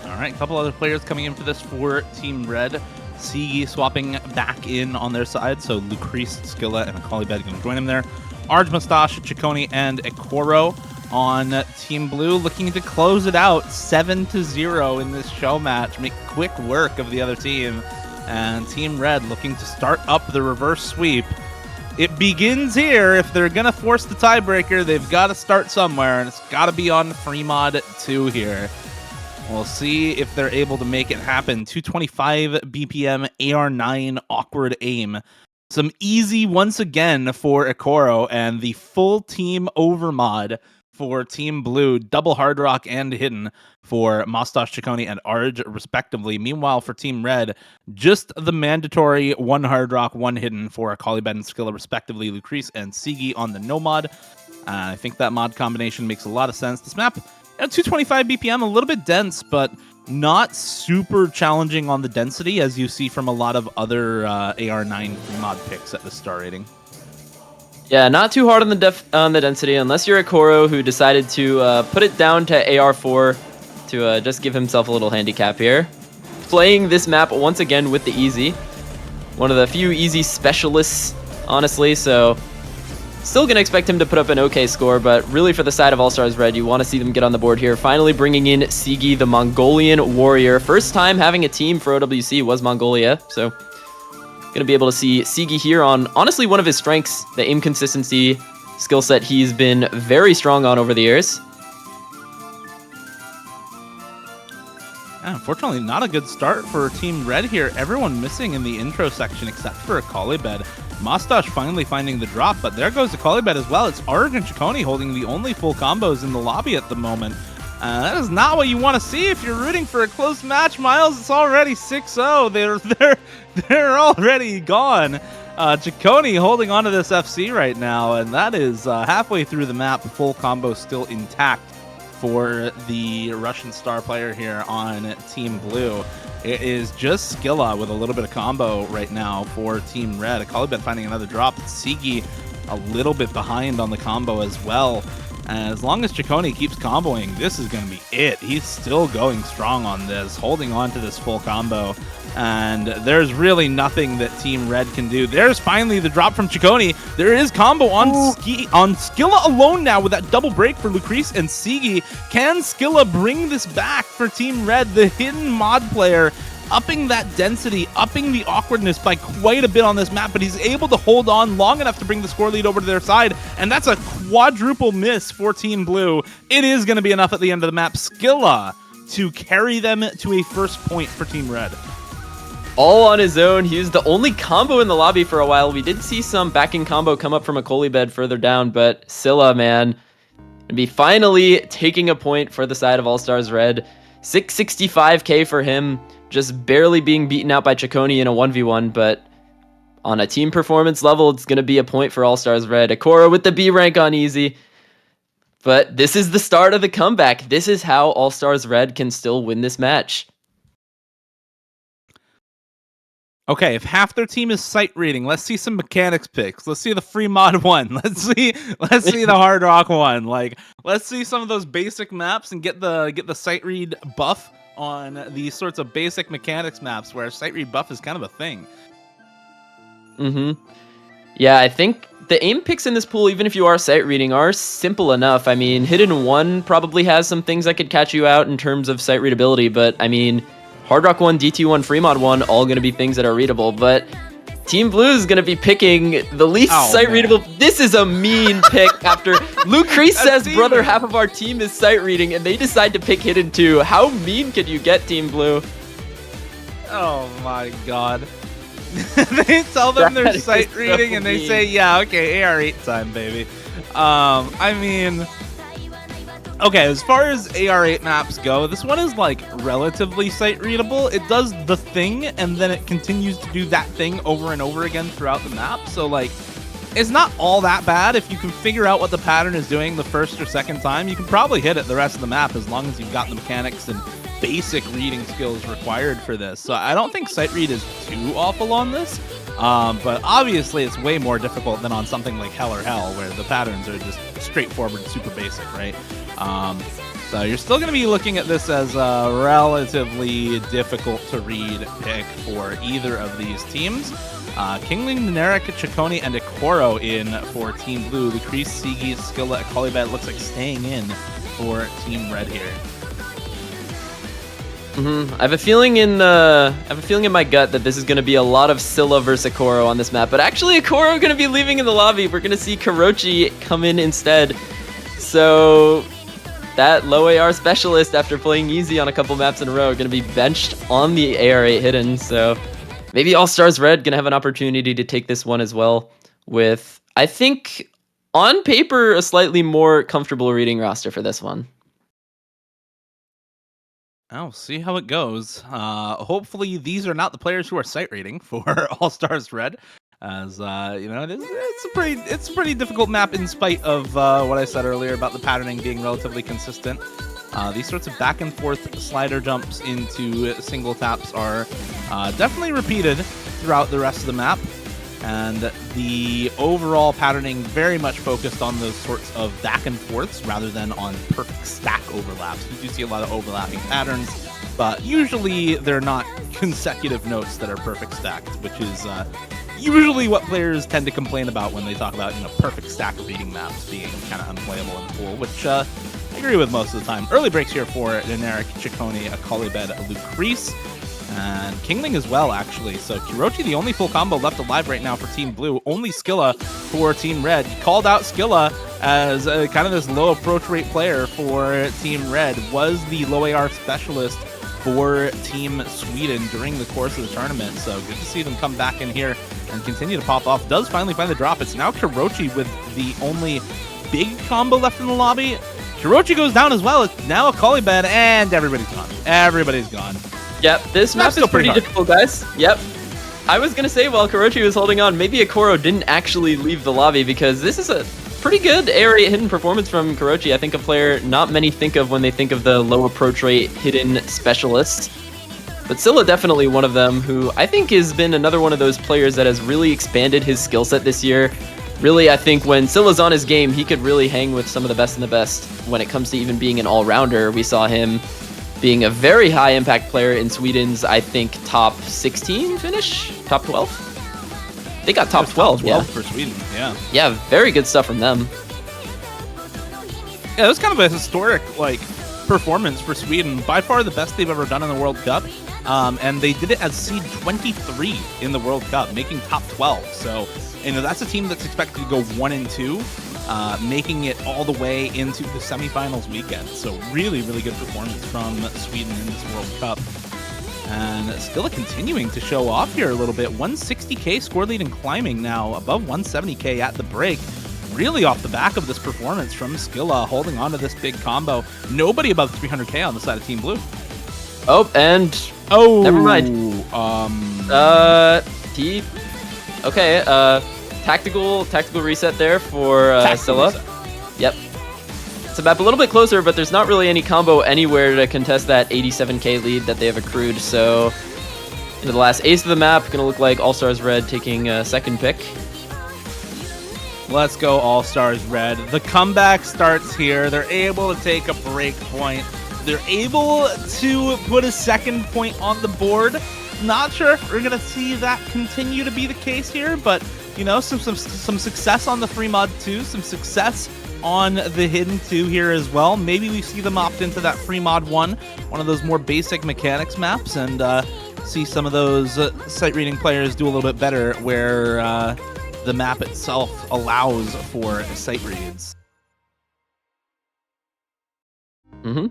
S1: All right, a couple other players coming in for this for Team Red. Sigi swapping back in on their side, so Lucrece, Skilla, and Akalibed going to join him there. Arj, Mustache, Ciccone, and Ikoro on Team Blue, looking to close it out 7-0 in this show match, make quick work of the other team. And Team Red looking to start up the reverse sweep. It begins here. If they're going to force the tiebreaker, they've got to start somewhere, and it's got to be on free mod 2 here. We'll see if they're able to make it happen. 225 BPM, AR9, awkward aim. Some easy once again for Ikoro, and the full team overmod for Team Blue. Double Hard Rock and Hidden for Mustache, Ciccone, and Arj, respectively. Meanwhile, for Team Red, just the mandatory 1 Hard Rock, 1 Hidden for Akalibed and Skilla, respectively. Lucrece and Sigi on the no mod. I think that mod combination makes a lot of sense. This map, 225 BPM, a little bit dense, but not super challenging on the density, as you see from a lot of other AR9 mod picks at the star rating.
S3: Yeah, not too hard on the density, unless you're Ikoro, who decided to put it down to AR4 to just give himself a little handicap here. Playing this map once again with the easy. One of the few easy specialists, honestly, so still going to expect him to put up an okay score, but really for the side of All-Stars Red, you want to see them get on the board here. Finally bringing in Sigi, the Mongolian warrior. First time having a team for OWC was Mongolia, so going to be able to see Sigi here on, honestly, one of his strengths, the aim consistency skill set he's been very strong on over the years.
S1: unfortunately, not a good start for Team Red here. Everyone missing in the intro section except for Akalibed. Mustache finally finding the drop, but there goes Akalibed as well. It's Arg and Chaconi holding the only full combos in the lobby at the moment. That is not what you want to see if you're rooting for a close match, Miles. It's already 6-0. They're already gone. Chaconi holding onto this FC right now, and that is halfway through the map. Full combo still intact for the Russian star player here on Team Blue. It is just Skilla with a little bit of combo right now for Team Red. Akalibed finding another drop. Sigi a little bit behind on the combo as well. As long as Chaconi keeps comboing, this is going to be it. He's still going strong on this, holding on to this full combo. And there's really nothing that Team Red can do. There's finally the drop from Chaconi. There is combo on Skilla alone now with that double break for Lucrece and Sigi. Can Skilla bring this back for Team Red? The hidden mod player upping that density, upping the awkwardness by quite a bit on this map, but he's able to hold on long enough to bring the score lead over to their side, and that's a quadruple miss for Team Blue. It is going to be enough at the end of the map. Skilla to carry them to a first point for Team Red.
S3: All on his own. He was the only combo in the lobby for a while. We did see some backing combo come up from Akalibed further down, but Scylla, man, gonna be finally taking a point for the side of All Stars Red. 665k for him, just barely being beaten out by Chaconi in a 1v1, but on a team performance level, it's gonna be a point for All Stars Red. Akora with the B rank on easy. But this is the start of the comeback. This is how All Stars Red can still win this match.
S1: Okay, if half their team is sight reading, let's see some mechanics picks. Let's see the free mod one. Let's see the hard rock one. Like, let's see some of those basic maps and get the sight read buff on these sorts of basic mechanics maps where sight read buff is kind of a thing.
S3: Yeah, I think the aim picks in this pool, even if you are sight reading, are simple enough. I mean, Hidden 1 probably has some things that could catch you out in terms of sight readability, but I mean, Hard Rock 1, DT1, Fremod 1, all going to be things that are readable, but Team Blue is going to be picking the least sight readable. This is a mean pick after Lucrece says, brother, half of our team is sight reading, and they decide to pick Hidden 2. How mean can you get, Team Blue?
S1: Oh my god. They tell them they're sight reading and they say, yeah, okay, AR8 time, baby. I mean, okay, as far as AR8 maps go, this one is like relatively sight readable. It does the thing and then it continues to do that thing over and over again throughout the map. So like, it's not all that bad. If you can figure out what the pattern is doing the first or second time, you can probably hit it the rest of the map as long as you've got the mechanics and basic reading skills required for this. So I don't think sight read is too awful on this, but obviously it's way more difficult than on something like Hell or Hell where the patterns are just straightforward, super basic, right? So you're still going to be looking at this as a relatively difficult to read pick for either of these teams. Kingling, Neneric, Chaconi, and Akoro in for Team Blue. Lucrece, Sigi, Skilla, Akalibed looks like staying in for Team Red here.
S3: I have a feeling in my gut that this is going to be a lot of Scylla versus Akoro on this map, but actually Akoro going to be leaving in the lobby. We're going to see Kurochi come in instead. So that low AR specialist, after playing easy on a couple maps in a row, going to be benched on the AR8 Hidden. So maybe All Stars Red going to have an opportunity to take this one as well with, I think, on paper, a slightly more comfortable reading roster for this one.
S1: I'll see how it goes. Hopefully these are not the players who are sight reading for All Stars Red, as you know, it's a pretty difficult map in spite of what I said earlier about the patterning being relatively consistent. These sorts of back and forth slider jumps into single taps are definitely repeated throughout the rest of the map. And the overall patterning very much focused on those sorts of back and forths rather than on perfect stack overlaps. You do see a lot of overlapping patterns, but usually they're not consecutive notes that are perfect stacked, which is usually what players tend to complain about when they talk about, you know, perfect stack reading maps being kind of unplayable in the pool, which I agree with most of the time. Early breaks here for Neneric, Chaconi, Akalibed, Lucrece, and Kingling as well, actually. So Kurochi, the only full combo left alive right now for Team Blue. Only Skilla for Team Red. He called out Skilla as kind of this low approach rate player for Team Red. Was the low AR specialist for Team Sweden during the course of the tournament. So good to see them come back in here and continue to pop off. Does finally find the drop. It's now Kurochi with the only big combo left in the lobby. Kurochi goes down as well. It's now a Akali bed, and everybody's gone. Everybody's gone.
S3: Yep, this map is pretty difficult, guys. Yep. I was gonna say while Kurochi was holding on, maybe Akoro didn't actually leave the lobby because this is a pretty good area hidden performance from Kurochi. I think a player not many think of when they think of the low approach rate hidden specialists. But Scylla definitely one of them, who I think has been another one of those players that has really expanded his skill set this year. Really, I think when Scylla's on his game, he could really hang with some of the best in the best when it comes to even being an all-rounder. We saw him being a very high impact player in Sweden's, I think, top 16 finish? Top 12? They got top 12,
S1: top 12 for Sweden, yeah.
S3: Yeah, very good stuff from them.
S1: Yeah, it was kind of a historic, like, performance for Sweden. By far the best they've ever done in the World Cup. And they did it as seed 23 in the World Cup, making top 12. So, you know, that's a team that's expected to go 1-2. Making it all the way into the semifinals weekend. So really, really good performance from Sweden in this World Cup. And Scylla continuing to show off here a little bit. 160k score lead and climbing now, above 170k at the break. Really off the back of this performance from Scylla, holding on to this big combo. Nobody above 300k on the side of Team Blue.
S3: Oh, and...
S1: Oh!
S3: Never mind. Okay, Tactical reset there for Scylla. Yep. It's a map a little bit closer, but there's not really any combo anywhere to contest that 87k lead that they have accrued. So, into the last ace of the map, gonna look like All Stars Red taking a second pick.
S1: Let's go All Stars Red. The comeback starts here. They're able to take a break point. They're able to put a second point on the board. Not sure if we're gonna see that continue to be the case here, but you know, some success on the free mod 2, some success on the hidden 2 here as well. Maybe we see them opt into that free mod 1, one of those more basic mechanics maps, and see some of those sight reading players do a little bit better where the map itself allows for sight reads.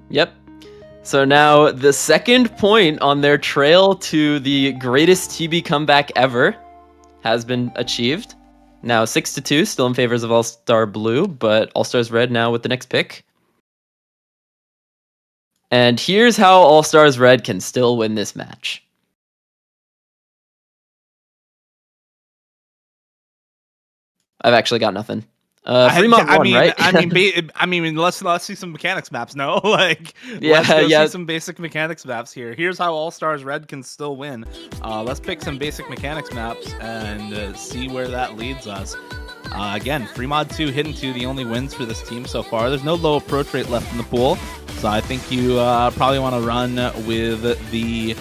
S3: Yep. So now the second point on their trail to the greatest TB comeback ever has been achieved. Now 6-2, still in favors of All-Star Blue, but All-Stars Red now with the next pick. And here's how All-Stars Red can still win this match. I've actually got nothing. Free mod 1, right?
S1: I mean, let's see some mechanics maps. No, like, let's see some basic mechanics maps here. Here's how All Stars Red can still win. Let's pick some basic mechanics maps and see where that leads us. Again, free mod 2, hidden 2, the only wins for this team so far. There's no low approach rate left in the pool, so I think you probably want to run with the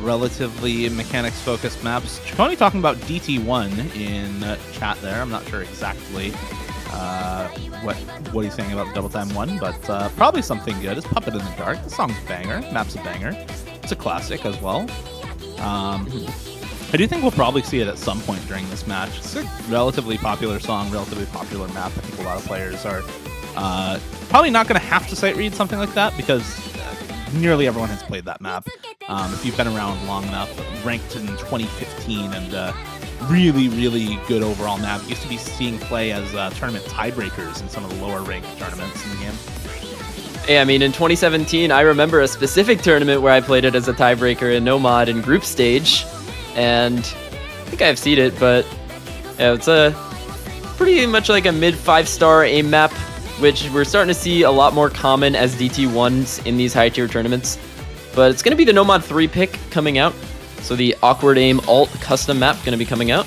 S1: relatively mechanics-focused maps. Chaconi talking about DT1 in chat there. I'm not sure exactly what he's saying about Double Time 1, but probably something good. It's Puppet in the Dark. The song's a banger. Map's a banger. It's a classic as well. I do think we'll probably see it at some point during this match. It's a relatively popular song, relatively popular map. I think a lot of players are probably not going to have to sight read something like that because nearly everyone has played that map. If you've been around long enough, ranked in 2015 and really, really good overall map. Used to be seeing play as tournament tiebreakers in some of the lower ranked tournaments in the game.
S3: Yeah, I mean, in 2017, I remember a specific tournament where I played it as a tiebreaker in Nomad in group stage, and I think I've seen it, but yeah, it's a pretty much like a mid 5-star aim map, which we're starting to see a lot more common as DT1s in these high tier tournaments. But it's going to be the Nomad 3 pick coming out, so the Awkward Aim Alt custom map going to be coming out.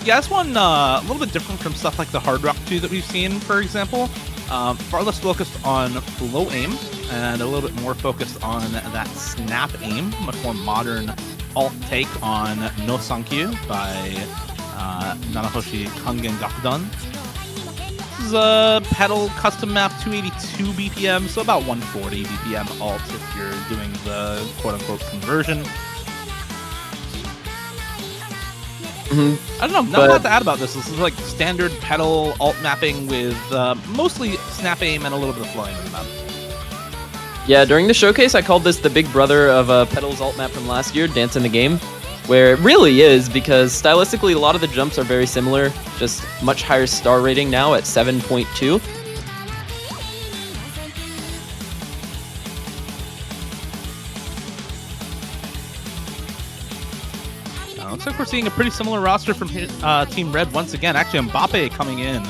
S1: Yeah, this one a little bit different from stuff like the Hard Rock 2 that we've seen, for example. Far less focused on low aim and a little bit more focused on that snap aim. Much more modern alt take on No Sankyu by Nanahoshi Kangen Gakudan. This is a pedal custom map, 282 BPM, so about 140 BPM alt if you're doing the quote-unquote conversion. I don't know. Not a lot to add about this. This is like standard pedal alt mapping with mostly snap aim and a little bit of flying in the map.
S3: Yeah, during the showcase, I called this the big brother of Pedal's alt map from last year, Dance in the Game, where it really is, because stylistically, a lot of the jumps are very similar, just much higher star rating now at 7.2.
S1: Looks like we're seeing a pretty similar roster from Team Red once again. Actually, Mbappe coming in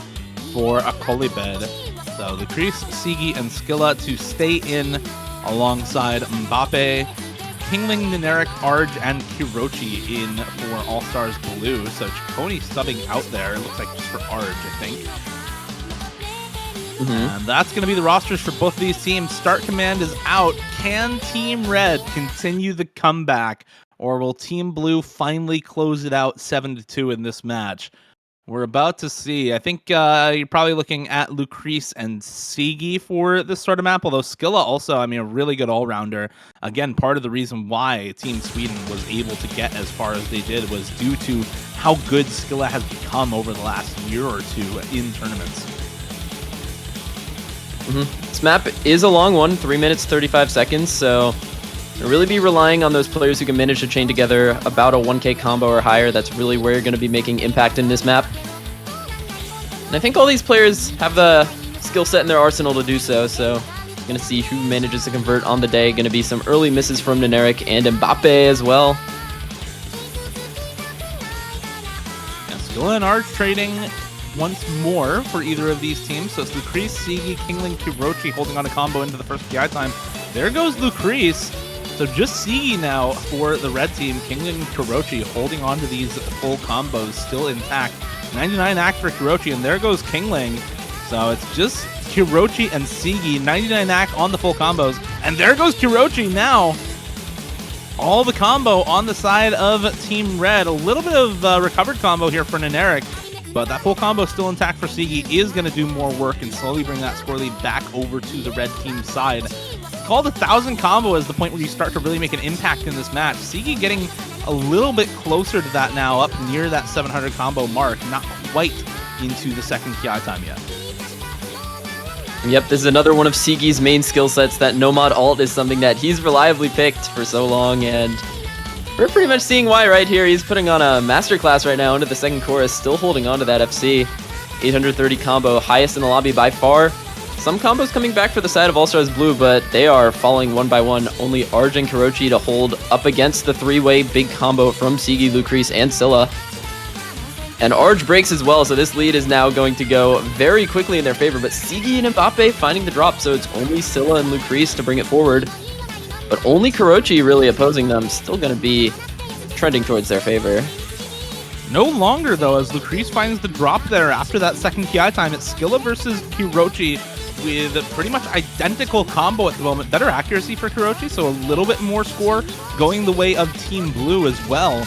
S1: for a Kolibed. So Lucrece, Sigi, and Skilla to stay in alongside Mbappe. Kingling, Nineric, Arj, and Kirochi in for All-Stars Blue. So Chaconi subbing out there. It looks like just for Arj, I think. And that's going to be the rosters for both of these teams. Start command is out. Can Team Red continue the comeback, or will Team Blue finally close it out 7-2 in this match? We're about to see. I think you're probably looking at Lucrece and Sigi for this sort of map, although Skilla also, I mean, a really good all-rounder. Again, part of the reason why Team Sweden was able to get as far as they did was due to how good Skilla has become over the last year or two in tournaments.
S3: This map is a long one, 3 minutes 35 seconds, so you'll really be relying on those players who can manage to chain together about a 1k combo or higher. That's really where you're going to be making impact in this map. And I think all these players have the skill set in their arsenal to do so, so you're going to see who manages to convert on the day. Going to be some early misses from Nineric and Mbappe as well.
S1: Yeah, Skilla and Arj trading once more for either of these teams. So it's Lucrece, Sigi, Kingling, Kirochi holding on a combo into the first PI time. There goes Lucrece. So just Sigi now for the red team. Kingling and Kirochi holding on to these full combos still intact. 99 act for Kirochi, and there goes Kingling. So it's just Kirochi and Sigi. 99 act on the full combos. And there goes Kirochi now. All the combo on the side of Team Red. A little bit of recovered combo here for Nineric. But that full combo still intact for Sigi is going to do more work and slowly bring that score lead back over to the red team side. Called 1,000 combo as the point where you start to really make an impact in this match. Sigi getting a little bit closer to that now, up near that 700 combo mark, not quite into the second PI time yet.
S3: Yep, this is another one of Sigi's main skill sets. That Nomad alt is something that he's reliably picked for so long, and we're pretty much seeing why right here. He's putting on a masterclass right now into the second chorus, still holding on to that FC. 830 combo, highest in the lobby by far. Some combos coming back for the side of All-Stars Blue, but they are falling one by one. Only Arj and Kirochi to hold up against the three-way big combo from Sigi, Lucrece, and Scylla. And Arj breaks as well, so this lead is now going to go very quickly in their favor, but Sigi and Mbappe finding the drop, so it's only Scylla and Lucrece to bring it forward. But only Kirochi really opposing them, still going to be trending towards their favor.
S1: No longer, though, as Lucrece finds the drop there after that second PI time. It's Skilla versus Kirochi with a pretty much identical combo at the moment. Better accuracy for Kirochi, so a little bit more score going the way of Team Blue as well.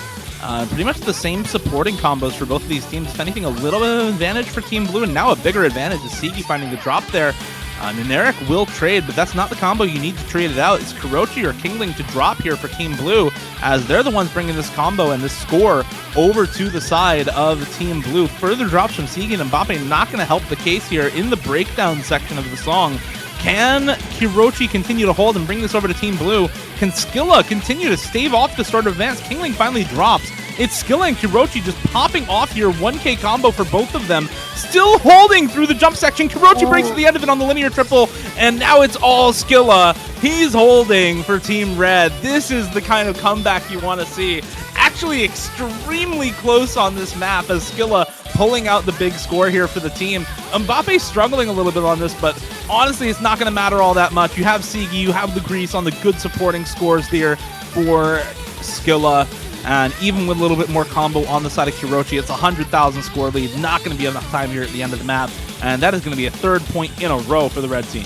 S1: Pretty much the same supporting combos for both of these teams. If anything, a little bit of an advantage for Team Blue, and now a bigger advantage is Sigi finding the drop there. Nineric will trade, but that's not the combo you need to trade it out. It's Kirochi or Kingling to drop here for Team Blue, as they're the ones bringing this combo and this score over to the side of Team Blue. Further drops from Sigi and Mbappe not going to help the case here in the breakdown section of the song. Can Kirochi continue to hold and bring this over to Team Blue? Can Skilla continue to stave off the start of advance? Kingling finally drops. It's Skilla and Kirochi just popping off here. 1k combo for both of them. Still holding through the jump section. Kirochi breaks to the end of it on the linear triple, and now it's all Skilla. He's holding for Team Red. This is the kind of comeback you want to see. Actually extremely close on this map as Skilla pulling out the big score here for the team. Mbappe struggling a little bit on this, but honestly, it's not going to matter all that much. You have Sigi, you have Lucrece on the good supporting scores there for Skilla. And even with a little bit more combo on the side of Kirochi, it's a 100,000 score lead. Not going to be enough time here at the end of the map. And that is going to be a third point in a row for the red team.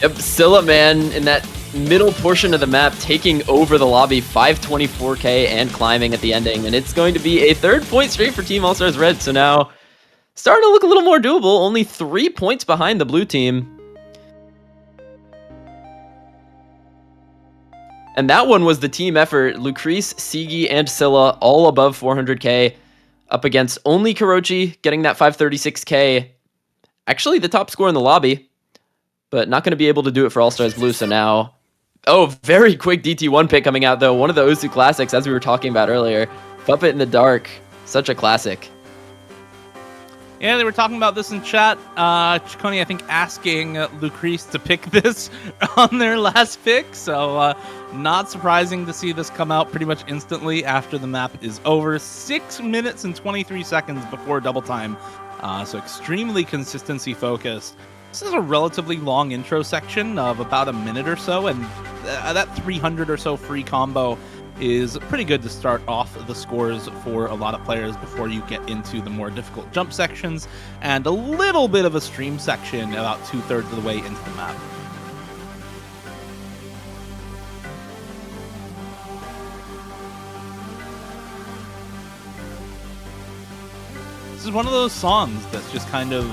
S3: Yep, Scylla, man, in that middle portion of the map, taking over the lobby, 524k and climbing at the ending. And it's going to be a third point straight for Team All-Stars Red. So now, starting to look a little more doable. Only 3 points behind the blue team. And that one was the team effort. Lucrece, Sigi, and Scylla all above 400k, up against only Kurochi getting that 536k. Actually, the top score in the lobby, but not going to be able to do it for All Stars Blue. So now, oh, very quick DT1 pick coming out though. One of the Osu classics, as we were talking about earlier. Puppet in the Dark, such a classic.
S1: Yeah, they were talking about this in chat. Chiconi, I think, asking Lucrece to pick this on their last pick. So not surprising to see this come out pretty much instantly after the map is over. 6 minutes and 23 seconds before double time. So extremely consistency focused. This is a relatively long intro section of about a minute or so. And that 300 or so free combo is pretty good to start off the scores for a lot of players before you get into the more difficult jump sections and a little bit of a stream section about 2/3 of the way into the map. This is one of those songs that's just kind of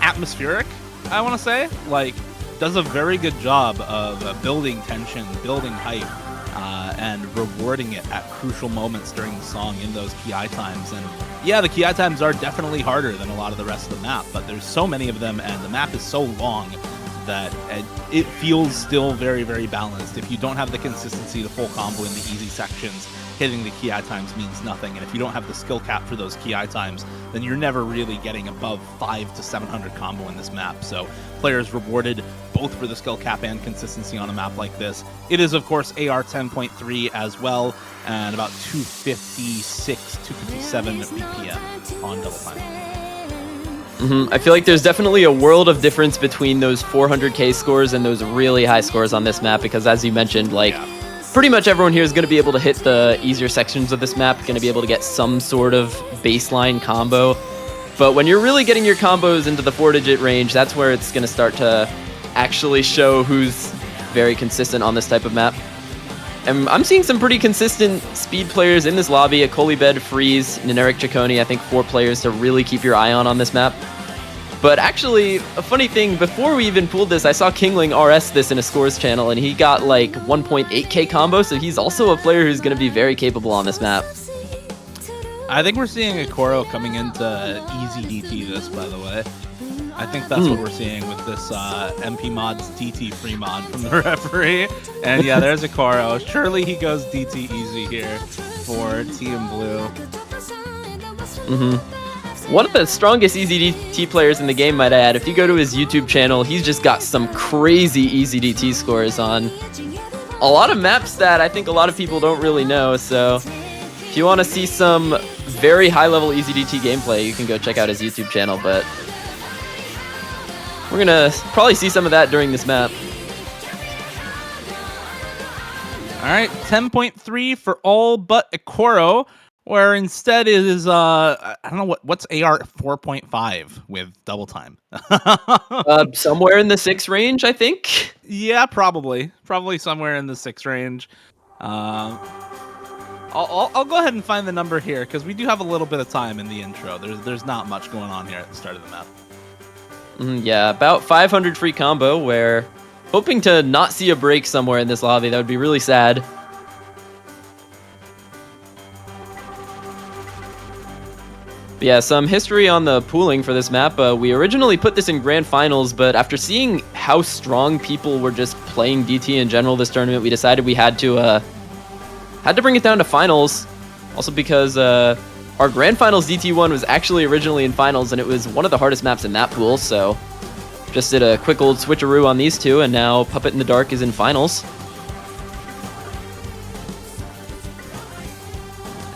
S1: atmospheric, I want to say. Like, does a very good job of building tension, building hype, and rewarding it at crucial moments during the song in those KI times. And yeah, the KI times are definitely harder than a lot of the rest of the map, but there's so many of them and the map is so long that it feels still very, very balanced. If you don't have the consistency to full combo in the easy sections, hitting the KI times means nothing. And if you don't have the skill cap for those KI times, then you're never really getting above 500 to 700 combo in this map. So players rewarded both for the skill cap and consistency on a map like this. It is, of course, AR 10.3 as well, and about 256, 257 BPM on double time.
S3: I feel like there's definitely a world of difference between those 400k scores and those really high scores on this map, because as you mentioned, like, pretty much everyone here is going to be able to hit the easier sections of this map, going to be able to get some sort of baseline combo. But when you're really getting your combos into the 4-digit range, that's where it's going to start to actually show who's very consistent on this type of map. And I'm seeing some pretty consistent speed players in this lobby. A Kolibed, Freeze, Neneric, Chiconi, I think 4 players to really keep your eye on this map. But actually, a funny thing, before we even pulled this, I saw Kingling RS this in a scores channel, and he got like 1.8k combo, so he's also a player who's going to be very capable on this map.
S1: I think we're seeing a Koro coming into easy DT this, by the way. I think that's what we're seeing with this MP Mods DT free mod from the referee. And yeah, there's a Koro. Surely he goes DT easy here for Team Blue.
S3: One of the strongest easy DT players in the game, might I add. If you go to his YouTube channel, he's just got some crazy easy DT scores on a lot of maps that I think a lot of people don't really know. So if you want to see some very high-level easy DT gameplay, you can go check out his YouTube channel. But we're gonna probably see some of that during this map.
S1: All right, 10.3 for all but Ekoro, where instead is I don't know what's AR 4.5 with double time.
S3: Somewhere in the 6 range, I think.
S1: Yeah, probably somewhere in the 6 range. I'll go ahead and find the number here because we do have a little bit of time in the intro. There's not much going on here at the start of the map.
S3: Yeah, about 500 free combo, where hoping to not see a break somewhere in this lobby. That would be really sad. But yeah, some history on the pooling for this map. We originally put this in grand finals, but after seeing how strong people were just playing DT in general this tournament, we decided we had to bring it down to finals. Also because our grand finals DT1 was actually originally in finals, and it was one of the hardest maps in that pool. So just did a quick old switcheroo on these two, and now Puppet in the Dark is in finals.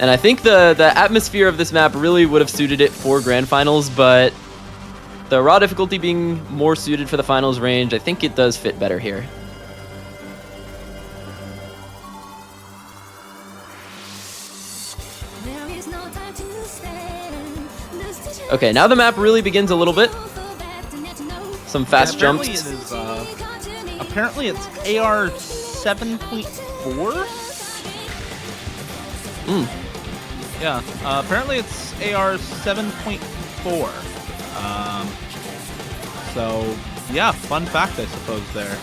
S3: And I think the atmosphere of this map really would have suited it for grand finals, but the raw difficulty being more suited for the finals range, I think it does fit better here. Okay, now the map really begins a little bit. Some fast jumps.
S1: Apparently it's AR 7.4? Yeah, apparently it's AR 7.4. So, yeah, fun fact, I suppose, there.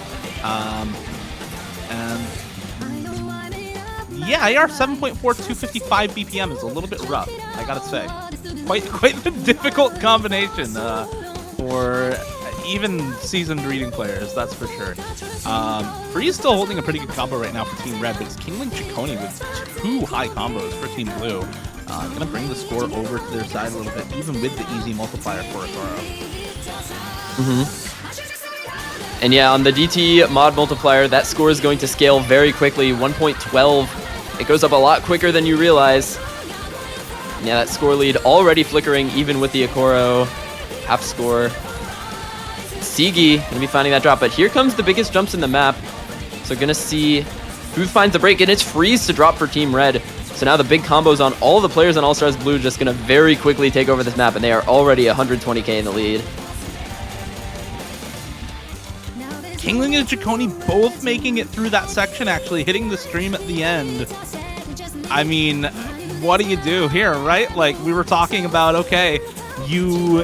S1: And yeah, AR 7.4 255 BPM is a little bit rough, I gotta say. Quite the difficult combination for even seasoned reading players, that's for sure. Free's still holding a pretty good combo right now for Team Red, but it's Kingling Ciccone with 2 high combos for Team Blue. Gonna bring the score over to their side a little bit, even with the easy multiplier for Akoro.
S3: And yeah, on the DT mod multiplier, that score is going to scale very quickly, 1.12. It goes up a lot quicker than you realize. And yeah, that score lead already flickering even with the Akoro half score. Sigi gonna be finding that drop, but here comes the biggest jumps in the map. So gonna see who finds the break, and it's Freeze to drop for Team Red. So now the big combos on all the players on All Stars Blue just gonna very quickly take over this map, and they are already 120k in the lead.
S1: Kingling and Ciccone both making it through that section, actually hitting the stream at the end. I mean, what do you do here, right? Like, we were talking about, okay, you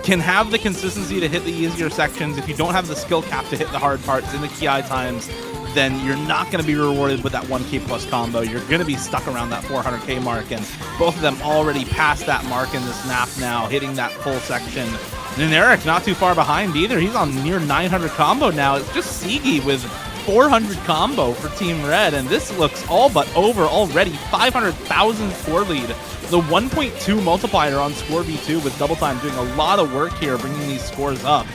S1: can have the consistency to hit the easier sections. If you don't have the skill cap to hit the hard parts in the KI times, then you're not going to be rewarded with that 1k plus combo. You're going to be stuck around that 400k mark, and both of them already passed that mark in this map now, hitting that full section. And Eric not too far behind either. He's on near 900 combo now. It's just Sigi with 400 combo for Team Red, and this looks all but over already. 500,000 score lead. The 1.2 multiplier on Score V2 with Double Time doing a lot of work here, bringing these scores up.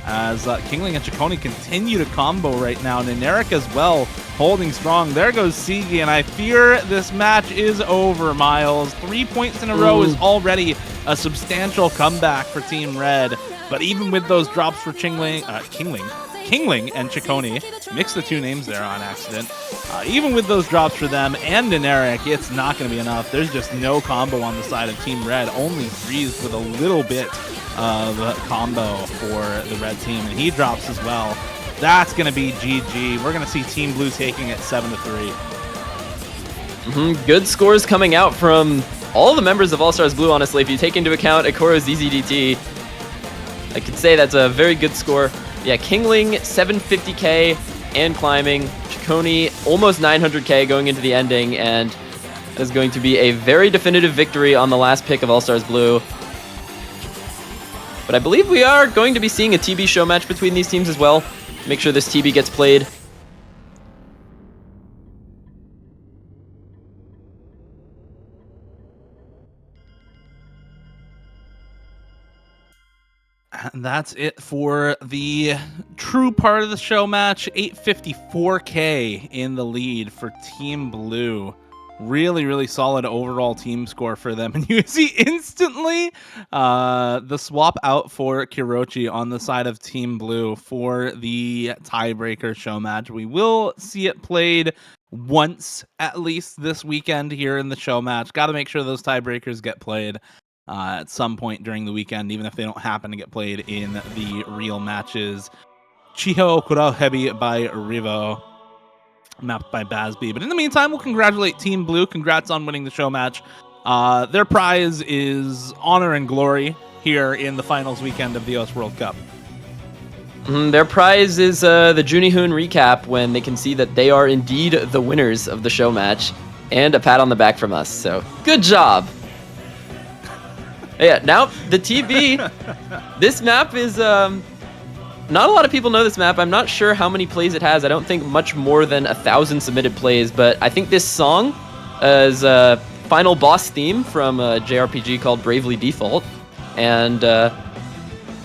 S1: As Kingling and Ciccone continue to combo right now. Neneric as well, holding strong. There goes Sigi, and I fear this match is over, Miles. 3 points in a row is already a substantial comeback for Team Red. But even with those drops for Kingling and Ciccone, mix the two names there on accident. Even with those drops for them and Neneric, it's not going to be enough. There's just no combo on the side of Team Red. Only Freeze with a little bit of combo for the red team, and he drops as well. That's going to be GG. We're going to see Team Blue taking it 7-3.
S3: Good scores coming out from all the members of All Stars Blue, honestly. If you take into account Akoro's ZZDT, I could say that's a very good score. Yeah, Kingling 750k and climbing. Ciccone almost 900k going into the ending, and that is going to be a very definitive victory on the last pick of All Stars Blue. But I believe we are going to be seeing a TB show match between these teams as well. Make sure this TB gets played.
S1: And that's it for the true part of the show match. 854k in the lead for Team Blue. Really solid overall team score for them. And you see instantly the swap out for Kirochi on the side of Team Blue for the tiebreaker show match. We will see it played once at least this weekend here in the show match. Got to make sure those tiebreakers get played at some point during the weekend, even if they don't happen to get played in the real matches. Chiho Kurohebi by Rivo, mapped by Bazby. But in the meantime, we'll congratulate Team Blue. Congrats on winning the show match. Their prize is honor and glory here in the finals weekend of the OS World Cup.
S3: Their prize is the Junihun recap, when they can see that they are indeed the winners of the show match, and a pat on the back from us. So good job. Yeah, now the TB. This map is not a lot of people know this map. I'm not sure how many plays it has. I don't think much more than 1,000 submitted plays, but I think this song is a final boss theme from a JRPG called Bravely Default. And a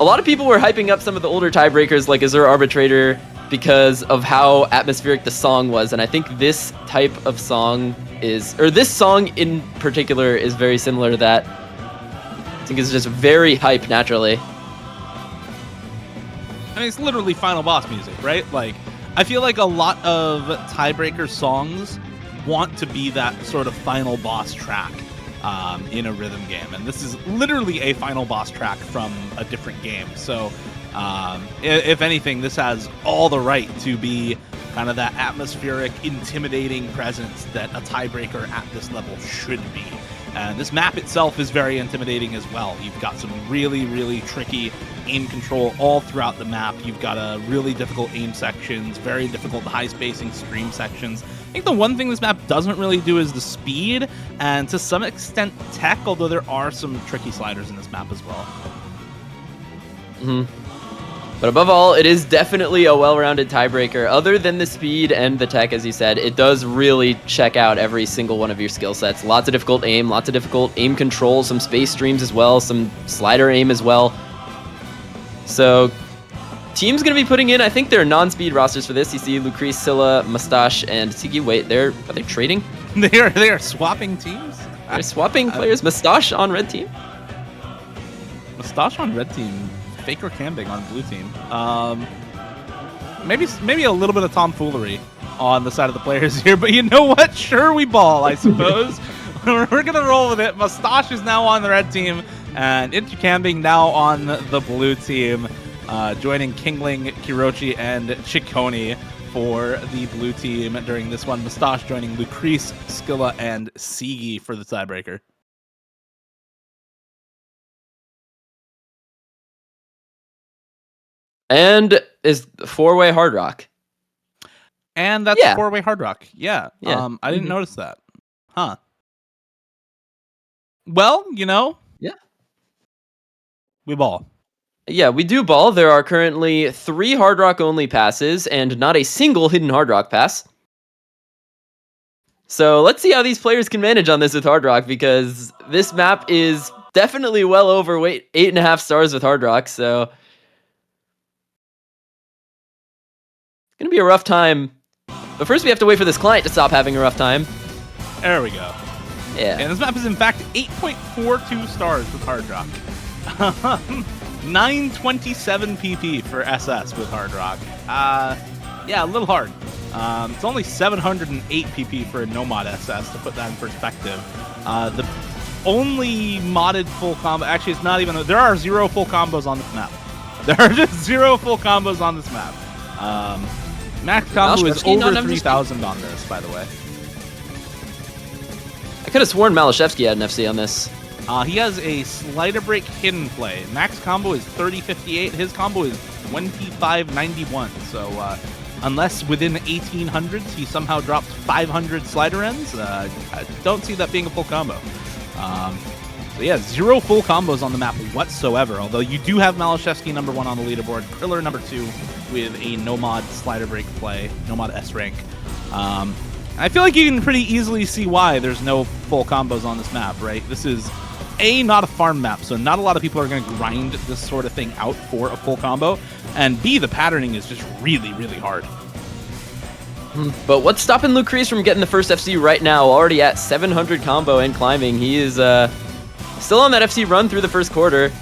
S3: lot of people were hyping up some of the older tiebreakers like Azure Arbitrator because of how atmospheric the song was. And I think this type of song is, or this song in particular is very similar to that. I think it's just very hype naturally.
S1: I mean, it's literally final boss music, right? Like, I feel like a lot of tiebreaker songs want to be that sort of final boss track in a rhythm game, and this is literally a final boss track from a different game. So, if anything, this has all the right to be kind of that atmospheric, intimidating presence that a tiebreaker at this level should be. And this map itself is very intimidating as well. You've got some really tricky aim control all throughout the map. You've got a really difficult aim sections, very difficult high spacing stream sections. I think the one thing this map doesn't really do is the speed, and to some extent tech, although there are some tricky sliders in this map as well.
S3: But above all, it is definitely a well-rounded tiebreaker. Other than the speed and the tech, as you said, it does really check out every single one of your skill sets. Lots of difficult aim, lots of difficult aim control, some space streams as well, some slider aim as well. So, team's going to be putting in, I think, their non-speed rosters for this. You see Lucrece, Scylla, Mustache, and Tiki. Wait, are they trading?
S1: They are swapping teams?
S3: They're swapping players. Mustache on red team?
S1: Mustache on red team. Faker Camping on blue team. Maybe a little bit of tomfoolery on the side of the players here, but you know what? Sure, we ball, I suppose. We're gonna roll with it. Mustache is now on the red team, and Intu Camping now on the blue team, joining Kingling, Kirochi, and Ciccone for the blue team during this one. Mustache joining Lucrece, Scylla, and Sigi for the tiebreaker.
S3: And is four-way Hard Rock.
S1: And that's
S3: Yeah.
S1: four-way Hard Rock. Yeah.
S3: Yeah.
S1: I didn't notice that. Huh. Well,
S3: Yeah.
S1: we ball.
S3: Yeah, we do ball. There are currently 3 Hard Rock only passes and not a single hidden Hard Rock pass. So let's see how these players can manage on this with Hard Rock, because this map is definitely well over 8.5 stars with Hard Rock, so it's going to be a rough time. But first we have to wait for this client to stop having a rough time.
S1: There we go.
S3: Yeah.
S1: And this map is in fact 8.42 stars with Hard Rock. 927 PP for SS with Hard Rock. Yeah, a little hard. It's only 708 PP for a Nomad SS, to put that in perspective. The only modded full combo, actually it's not even, there are 0 full combos on this map. There are just 0 full combos on this map. Max combo is over 3,000 on this, by the way.
S3: I could have sworn Malashevsky had an FC on this.
S1: He has a slider break hidden play. Max combo is 3058. His combo is 2591. So unless within 1800s he somehow drops 500 slider ends, I don't see that being a full combo. So yeah, 0 full combos on the map whatsoever. Although you do have Malashevsky number 1 on the leaderboard, Kriller number 2 with a Nomad slider break play, Nomad S rank. I feel like you can pretty easily see why there's no full combos on this map, right? This is A, not a farm map, so not a lot of people are going to grind this sort of thing out for a full combo, and B, the patterning is just really, really hard.
S3: But what's stopping Lucrece from getting the first FC right now? Already at 700 combo and climbing. He is still on that FC run through the first quarter,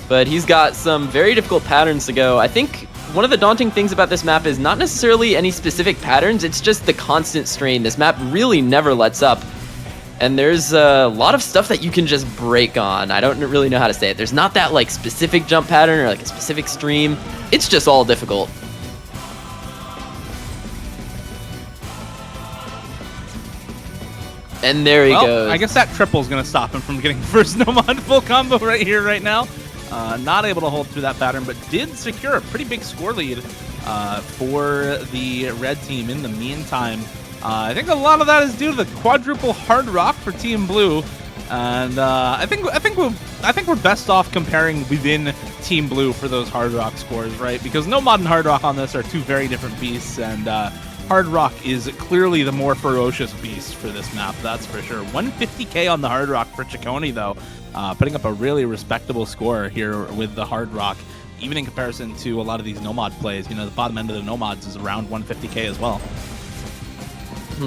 S3: but he's got some very difficult patterns to go. I think one of the daunting things about this map is not necessarily any specific patterns, it's just the constant strain. This map really never lets up. And there's a lot of stuff that you can just break on. I don't really know how to say it. There's not that like specific jump pattern or like a specific stream. It's just all difficult. And there he goes.
S1: I guess that triple is going to stop him from getting the first Nomad full combo right here, right now. Not able to hold through that pattern, but did secure a pretty big score lead for the red team in the meantime. I think a lot of that is due to the quadruple Hard Rock for Team Blue, and I think we're best off comparing within Team Blue for those Hard Rock scores, right? Because Nomad and Hard Rock on this are 2 very different beasts, and Hard Rock is clearly the more ferocious beast for this map, that's for sure. 150k on the Hard Rock for Ciccone, though, putting up a really respectable score here with the Hard Rock, even in comparison to a lot of these Nomad plays. You know, the bottom end of the Nomads is around 150k as well.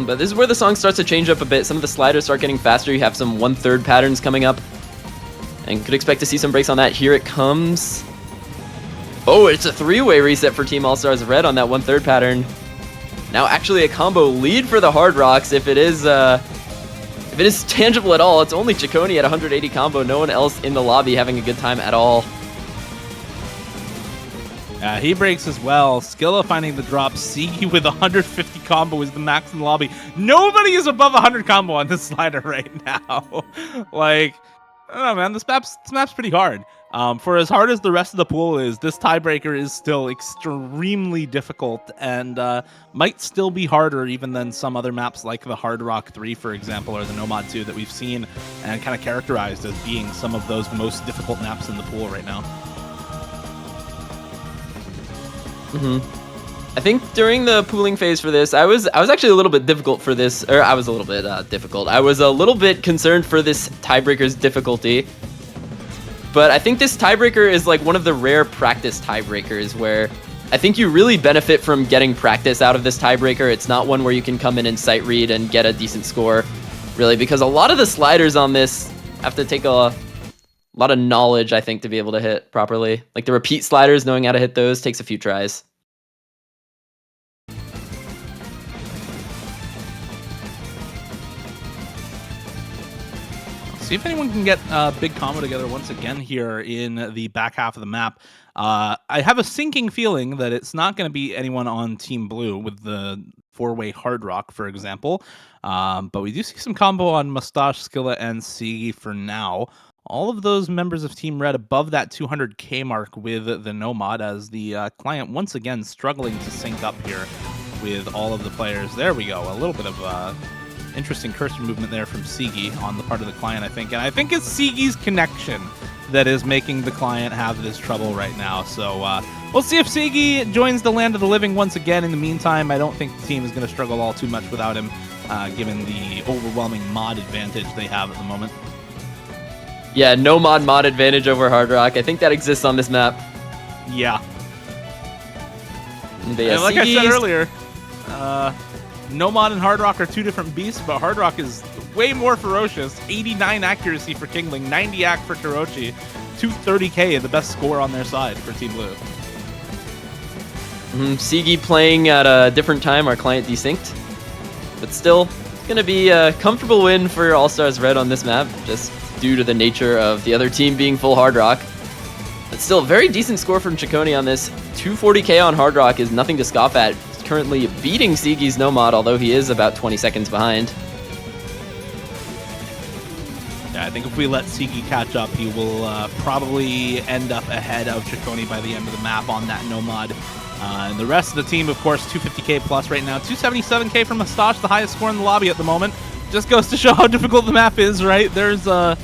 S3: But this is where the song starts to change up a bit. Some of the sliders start getting faster. You have some 1/3 patterns coming up, and could expect to see some breaks on that. Here it comes. Oh, it's a 3-way reset for Team All-Stars Red on that 1/3 pattern. Now actually a combo lead for the Hard Rocks. If it is tangible at all, it's only Ciccone at 180 combo. No one else in the lobby having a good time at all.
S1: He breaks as well. Skilla finding the drop. Sigi with 150 combo is the max in the lobby. Nobody is above 100 combo on this slider right now. Like, I don't know, man. This map's pretty hard. For as hard as the rest of the pool is, this tiebreaker is still extremely difficult and might still be harder even than some other maps like the Hard Rock 3, for example, or the Nomad 2 that we've seen and kind of characterized as being some of those most difficult maps in the pool right now.
S3: I think during the pooling phase for this, I was actually a little bit difficult for this, or I was a little bit difficult. I was a little bit concerned for this tiebreaker's difficulty. But I think this tiebreaker is like one of the rare practice tiebreakers where I think you really benefit from getting practice out of this tiebreaker. It's not one where you can come in and sight read and get a decent score, really, because a lot of the sliders on this have to take a lot of knowledge, I think, to be able to hit properly. Like the repeat sliders, knowing how to hit those takes a few tries.
S1: See if anyone can get a big combo together once again here in the back half of the map. I have a sinking feeling that it's not going to be anyone on Team Blue with the 4-way Hard Rock, for example. But we do see some combo on Mustache, Skilla, and Sigi for now. All of those members of Team Red above that 200k mark with the Nomad as the client once again struggling to sync up here with all of the players. There we go. A little bit of interesting cursor movement there from Sigi on the part of the client, I think. And I think it's Sigi's connection that is making the client have this trouble right now. So we'll see if Sigi joins the land of the living once again. In the meantime, I don't think the team is going to struggle all too much without him, given the overwhelming mod advantage they have at the moment.
S3: Yeah, no mod advantage over Hard Rock. I think that exists on this map.
S1: Yeah.
S3: But yeah,
S1: and like I said
S3: Sigi's-
S1: earlier, Nomad and Hard Rock are two different beasts, but Hard Rock is way more ferocious. 89 accuracy for Kingling, 90 ac for Kurochi, 230k, the best score on their side for Team Blue.
S3: Sigi playing at a different time, our client desynced. But still, it's going to be a comfortable win for All-Stars Red on this map, just due to the nature of the other team being full Hard Rock. But still, very decent score from Ciccone on this. 240k on Hard Rock is nothing to scoff at. He's currently beating Sigi's Nomad, although he is about 20 seconds behind.
S1: Yeah, I think if we let Sigi catch up, he will probably end up ahead of Ciccone by the end of the map on that Nomad. And the rest of the team, of course, 250k plus right now. 277k from Mustache, the highest score in the lobby at the moment. Just goes to show how difficult the map is, right? There's a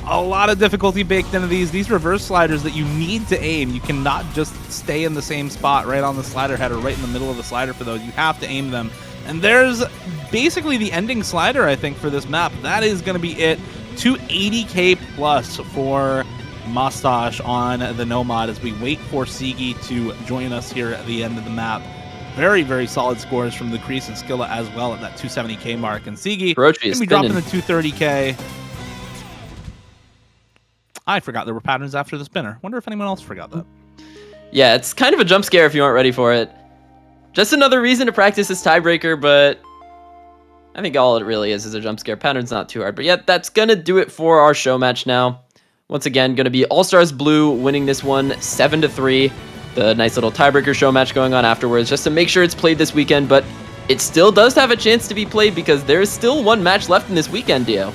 S1: lot of difficulty baked into these reverse sliders that you need to aim. You cannot just stay in the same spot right on the slider head or right in the middle of the slider for those. You have to aim them. And there's basically the ending slider, I think, for this map. That is going to be it. 280k plus for Mustache on the Nomad as we wait for Sigi to join us here at the end of the map. Very, very solid scores from the Crease and Skilla as well at that 270k mark. And Sigi going to be dropping the 230k. I forgot there were patterns after the spinner. Wonder if anyone else forgot that.
S3: Yeah, it's kind of a jump scare if you aren't ready for it. Just another reason to practice this tiebreaker, but I think all it really is a jump scare. Pattern's not too hard. But yeah, that's going to do it for our show match now. Once again, going to be All-Stars Blue winning this one 7-3. The nice little tiebreaker show match going on afterwards, just to make sure it's played this weekend. But it still does have a chance to be played because there is still one match left in this weekend, Dio.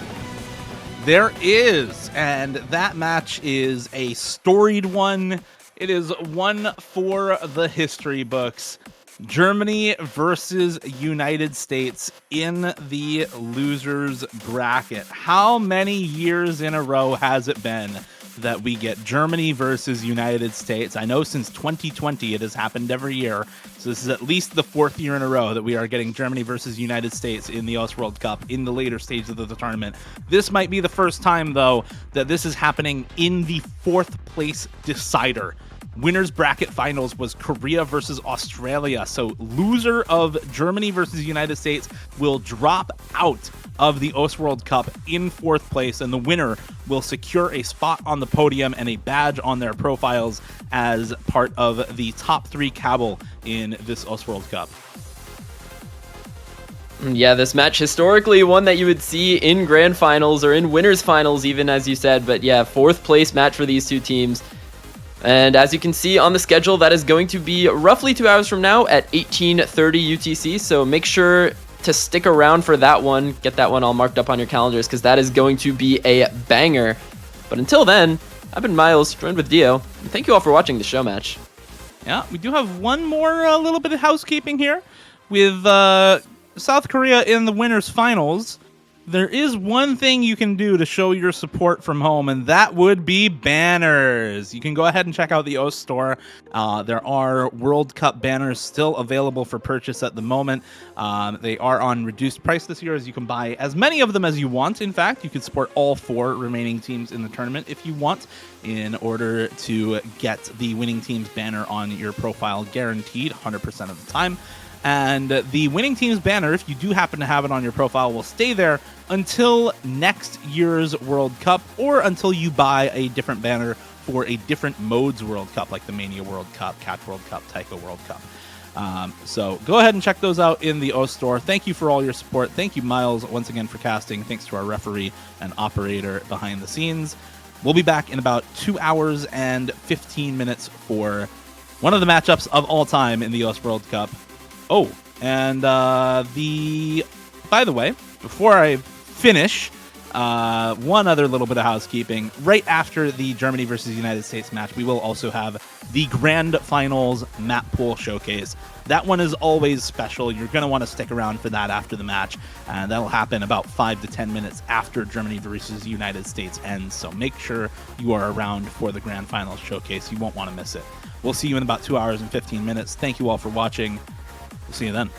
S1: There is, and that match is a storied one. It is one for the history books. Germany versus United States in the losers bracket. How many years in a row has it been that we get Germany versus United States? I know since 2020 it has happened every year. So this is at least the fourth year in a row that we are getting Germany versus United States in the OS World Cup in the later stages of the tournament. This might be the first time, though, that this is happening in the fourth place decider. Winners bracket finals was Korea versus Australia. So loser of Germany versus United States will drop out of the OS World Cup in fourth place, and the winner will secure a spot on the podium and a badge on their profiles as part of the top 3 cabal in this OS World Cup.
S3: Yeah, this match historically one that you would see in grand finals or in winners finals even, as you said. But yeah, fourth place match for these two teams. And as you can see on the schedule, that is going to be roughly 2 hours from now at 18:30 UTC. So make sure to stick around for that one. Get that one all marked up on your calendars because that is going to be a banger. But until then, I've been Miles, joined with Dio. And thank you all for watching the show match.
S1: Yeah, we do have one more little bit of housekeeping here with South Korea in the winners finals. There is one thing you can do to show your support from home, and that would be banners. You can go ahead and check out the OS store. There are World Cup banners still available for purchase at the moment. They are on reduced price this year, as you can buy as many of them as you want. In fact, you could support all 4 remaining teams in the tournament if you want, in order to get the winning team's banner on your profile guaranteed 100% of the time. And the winning team's banner, if you do happen to have it on your profile, will stay there until next year's World Cup, or until you buy a different banner for a different modes World Cup, like the Mania World Cup, Catch World Cup, Taiko World Cup. So go ahead and check those out in the OS store. Thank you for all your support. Thank you, Miles, once again for casting. Thanks to our referee and operator behind the scenes. We'll be back in about 2 hours and 15 minutes for one of the matchups of all time in the OS World Cup. Oh, and by the way, before I finish, one other little bit of housekeeping. Right after the Germany versus United States match, we will also have the Grand Finals map pool showcase. That one is always special. You're going to want to stick around for that after the match, and that'll happen about 5 to 10 minutes after Germany versus United States ends. So make sure you are around for the Grand Finals showcase. You won't want to miss it. We'll see you in about 2 hours and 15 minutes. Thank you all for watching. We'll see you then.